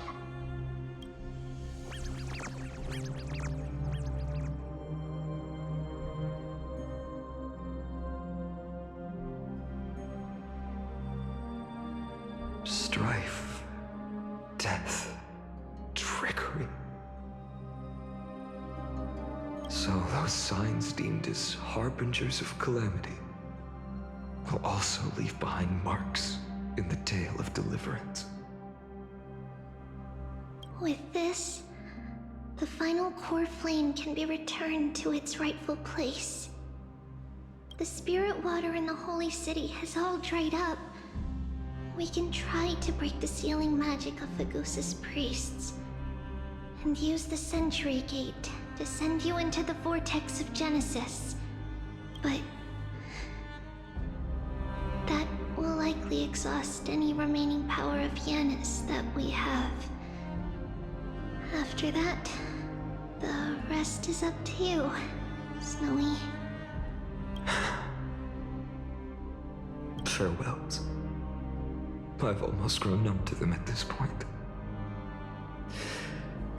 Speaker 5: strife, death, trickery. So those signs deemed as harbingers of calamity will also leave behind marks in the tale of deliverance.
Speaker 11: With this, the final core flame can be returned to its rightful place. The spirit water in the holy city has all dried up. We can try to break the sealing magic of Phagus' priests and use the Century Gate to send you into the vortex of Genesis. But that will likely exhaust any remaining power of Janus that we have. After that, the rest is up to you, Snowy.
Speaker 5: Farewells. I've almost grown numb to them at this point.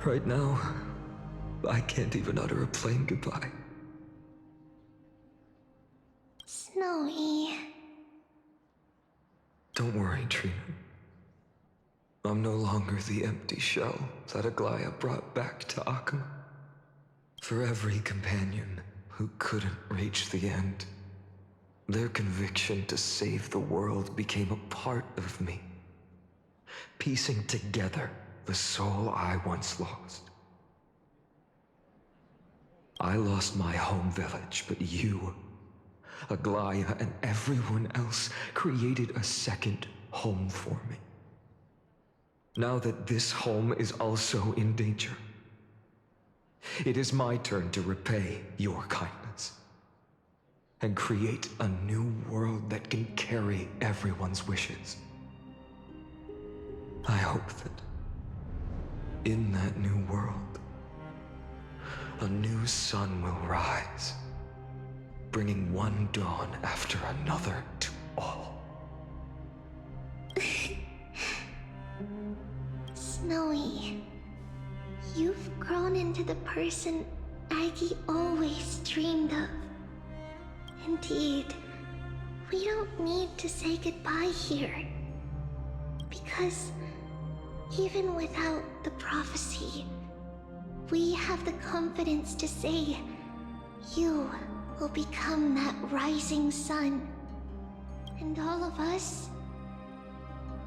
Speaker 5: Right now, I can't even utter a plain goodbye.
Speaker 11: Snowy.
Speaker 5: Don't worry, Trina. I'm no longer the empty shell that Aglaea brought back to Akama. For every companion who couldn't reach the end, their conviction to save the world became a part of me, piecing together the soul I once lost. I lost my home village, but you, Aglaea, and everyone else created a second home for me. Now that this home is also in danger, it is my turn to repay your kindness and create a new world that can carry everyone's wishes. I hope that in that new world, a new sun will rise, bringing one dawn after another to all.
Speaker 11: Snowy, you've grown into the person Aggie always dreamed of. Indeed, we don't need to say goodbye here. Because even without the prophecy, we have the confidence to say you will become that rising sun. And all of us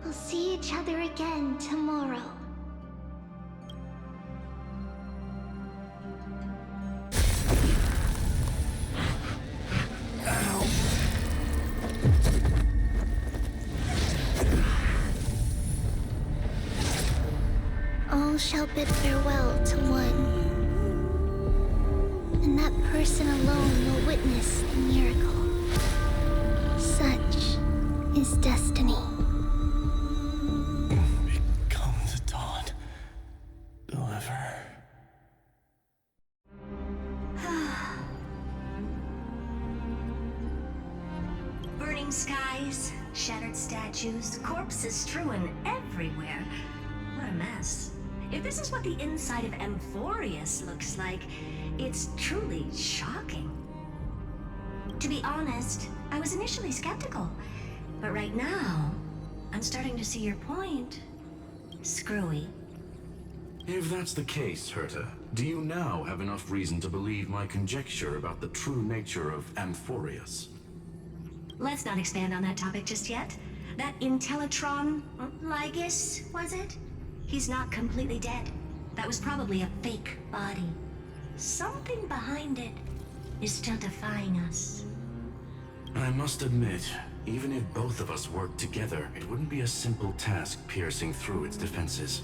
Speaker 11: will see each other again tomorrow. All shall bid farewell to one, and that person alone will witness the miracle. Such is destiny.
Speaker 15: Become the dawn. Deliver.
Speaker 19: Burning skies, shattered statues, corpses strewn everywhere. What a mess. If this is what the inside of Amphoreus looks like, it's truly shocking. To be honest, I was initially skeptical, but right now, I'm starting to see your point. Screwy.
Speaker 15: If that's the case, Herta, do you now have enough reason to believe my conjecture about the true nature of Amphoreus?
Speaker 19: Let's not expand on that topic just yet. That Intellitron, Lygus, was it? He's not completely dead. That was probably a fake body. Something behind it is still defying us.
Speaker 15: I must admit, even if both of us worked together, it wouldn't be a simple task piercing through its defenses.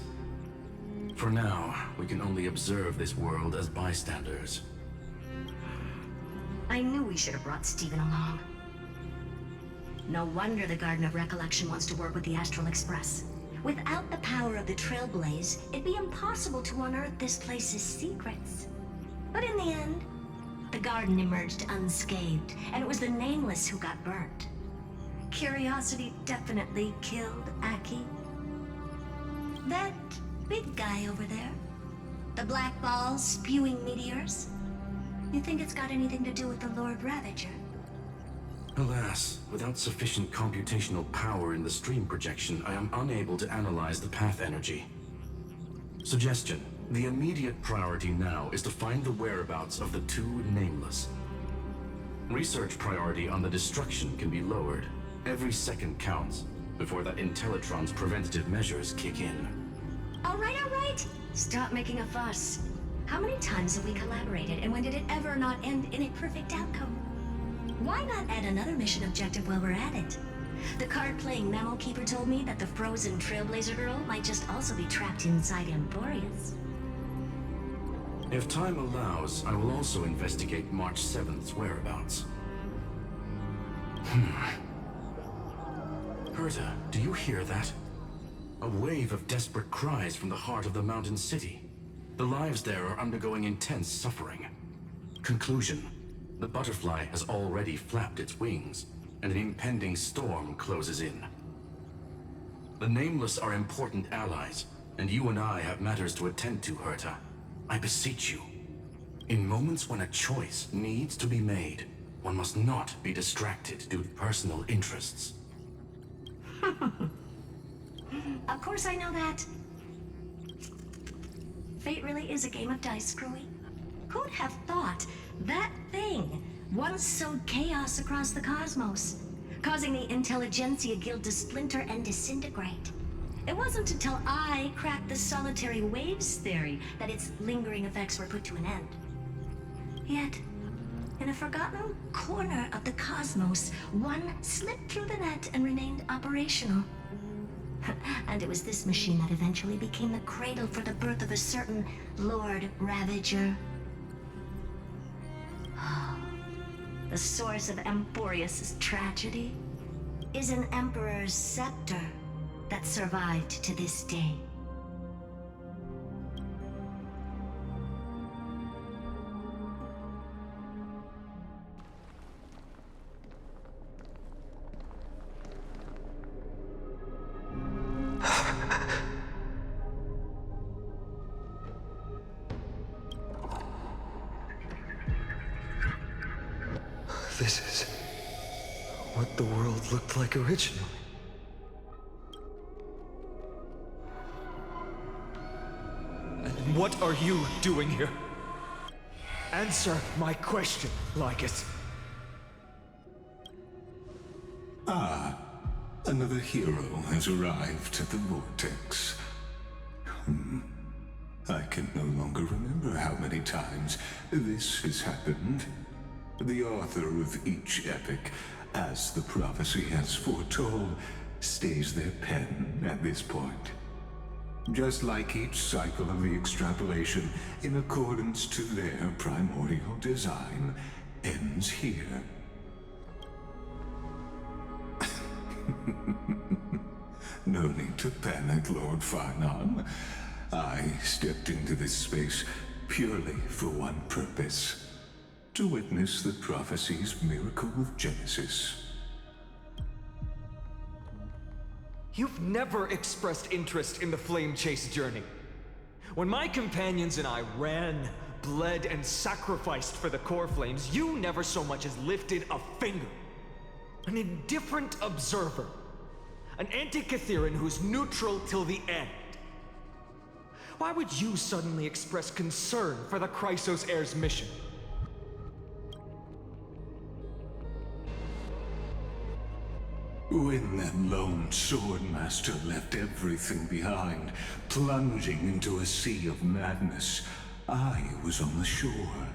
Speaker 15: For now, we can only observe this world as bystanders.
Speaker 19: I knew we should have brought Stephen along. No wonder the Garden of Recollection wants to work with the Astral Express. Without the power of the trailblaze, it'd be impossible to unearth this place's secrets. But in the end, the garden emerged unscathed, and it was the Nameless who got burnt. Curiosity definitely killed Aki. That big guy over there, the black ball spewing meteors, you think it's got anything to do with the Lord Ravager?
Speaker 13: Alas, without sufficient computational power in the stream projection, I am unable to analyze the path energy. Suggestion. The immediate priority now is to find the whereabouts of the two nameless. Research priority on the destruction can be lowered. Every second counts before that Intellitron's preventative measures kick in.
Speaker 19: All right. Stop making a fuss. How many times have we collaborated, and when did it ever not end in a perfect outcome? Why not add another mission objective while we're at it? The card-playing mammal keeper told me that the frozen trailblazer girl might just also be trapped inside Amphoreus.
Speaker 13: If time allows, I will also investigate March 7th's whereabouts. Herta, do you hear that? A wave of desperate cries from the heart of the mountain city. The lives there are undergoing intense suffering. Conclusion. The butterfly has already flapped its wings, and an impending storm closes in. The Nameless are important allies, and you and I have matters to attend to, Herta. I beseech you. In moments when a choice needs to be made, one must not be distracted due to personal interests.
Speaker 19: Of course I know that. Fate really is a game of dice, Screwy. Who'd have thought that thing once sowed chaos across the cosmos, causing the Intelligentsia Guild to splinter and disintegrate? It wasn't until I cracked the solitary waves theory that its lingering effects were put to an end. Yet, in a forgotten corner of the cosmos, one slipped through the net and remained operational. And it was this machine that eventually became the cradle for the birth of a certain Lord Ravager. The source of Amphoreus' tragedy is an Emperor's scepter that survived to this day.
Speaker 5: This is what the world looked like originally.
Speaker 22: And what are you doing here? Answer my question, Lycus.
Speaker 15: Ah, another hero has arrived at the vortex. I can no longer remember how many times this has happened. The author of each epic, as the prophecy has foretold, stays their pen at this point. Just like each cycle of the extrapolation, in accordance to their primordial design, ends here. No need to panic, Lord Phainon. I stepped into this space purely for one purpose. To witness the prophecy's miracle of Genesis.
Speaker 22: You've never expressed interest in the flame chase journey. When my companions and I ran, bled, and sacrificed for the core flames, you never so much as lifted a finger. An indifferent observer. An anti-Catharan who's neutral till the end. Why would you suddenly express concern for the Chrysos Heir's mission?
Speaker 15: When that lone swordmaster left everything behind, plunging into a sea of madness, I was on the shore,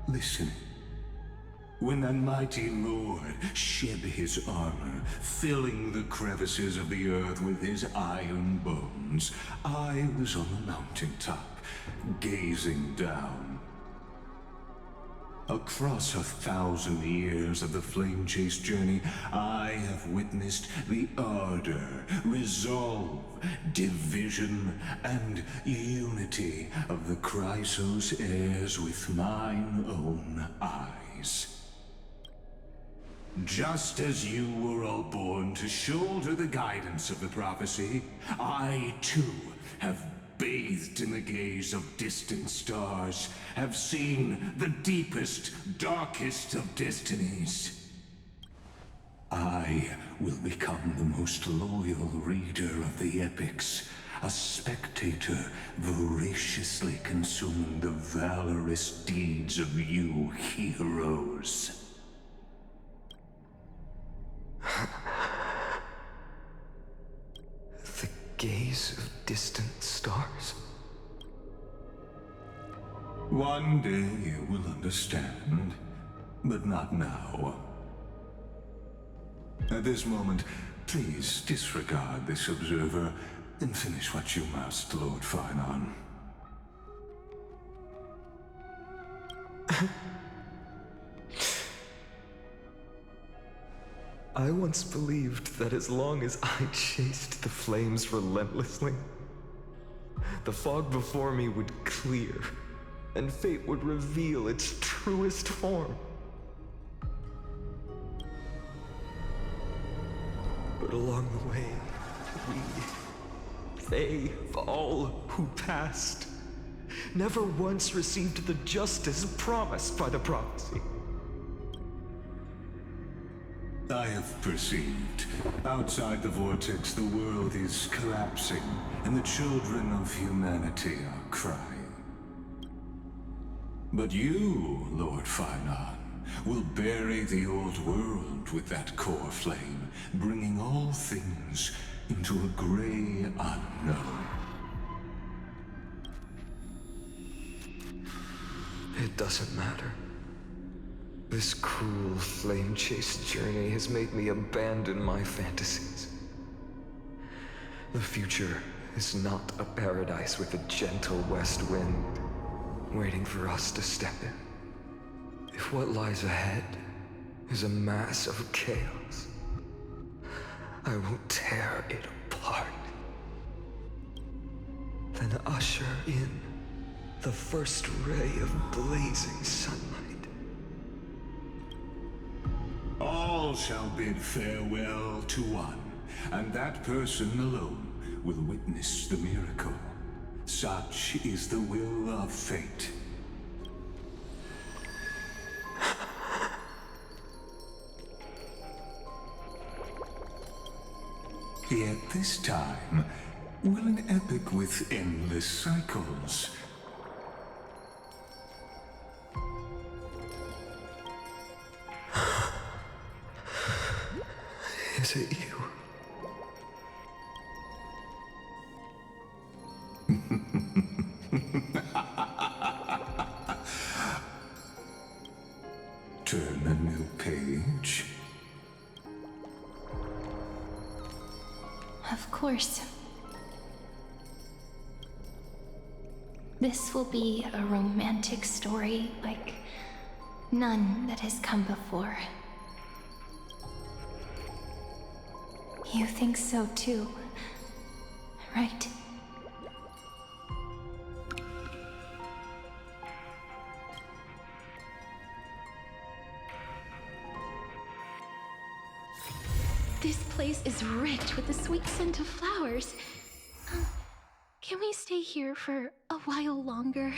Speaker 15: listening. When that mighty lord shed his armor, filling the crevices of the earth with his iron bones, I was on the mountaintop, gazing down. Across 1,000 years of the flame chase journey, I have witnessed the ardor, resolve, division, and unity of the Chrysos heirs with mine own eyes. Just as you were all born to shoulder the guidance of the prophecy, I too have bathed in the gaze of distant stars, have seen the deepest, darkest of destinies. I will become the most loyal reader of the epics, a spectator voraciously consuming the valorous deeds of you heroes.
Speaker 5: The gaze of distant stars.
Speaker 15: One day you will understand, but not now. At this moment, please disregard this observer and finish what you must, Lord Phainon.
Speaker 5: I once believed that as long as I chased the flames relentlessly, the fog before me would clear, and fate would reveal its truest form. But along the way, they, all who passed, never once received the justice promised by the prophecy.
Speaker 15: I have perceived. Outside the vortex, the world is collapsing, and the children of humanity are crying. But you, Lord Phainon, will bury the old world with that core flame, bringing all things into a gray unknown.
Speaker 5: It doesn't matter. This cruel flame-chased journey has made me abandon my fantasies. The future is not a paradise with a gentle west wind waiting for us to step in. If what lies ahead is a mass of chaos, I will tear it apart. Then usher in the first ray of blazing sunlight.
Speaker 15: All shall bid farewell to one, and that person alone will witness the miracle. Such is the will of fate. Yet this time, will an epic with endless cycles
Speaker 5: Is it you?
Speaker 15: turn a new page?
Speaker 2: Of course. This will be a romantic story like none that has come before. You think so too, right?
Speaker 8: This place is rich with the sweet scent of flowers. Can we stay here for a while longer?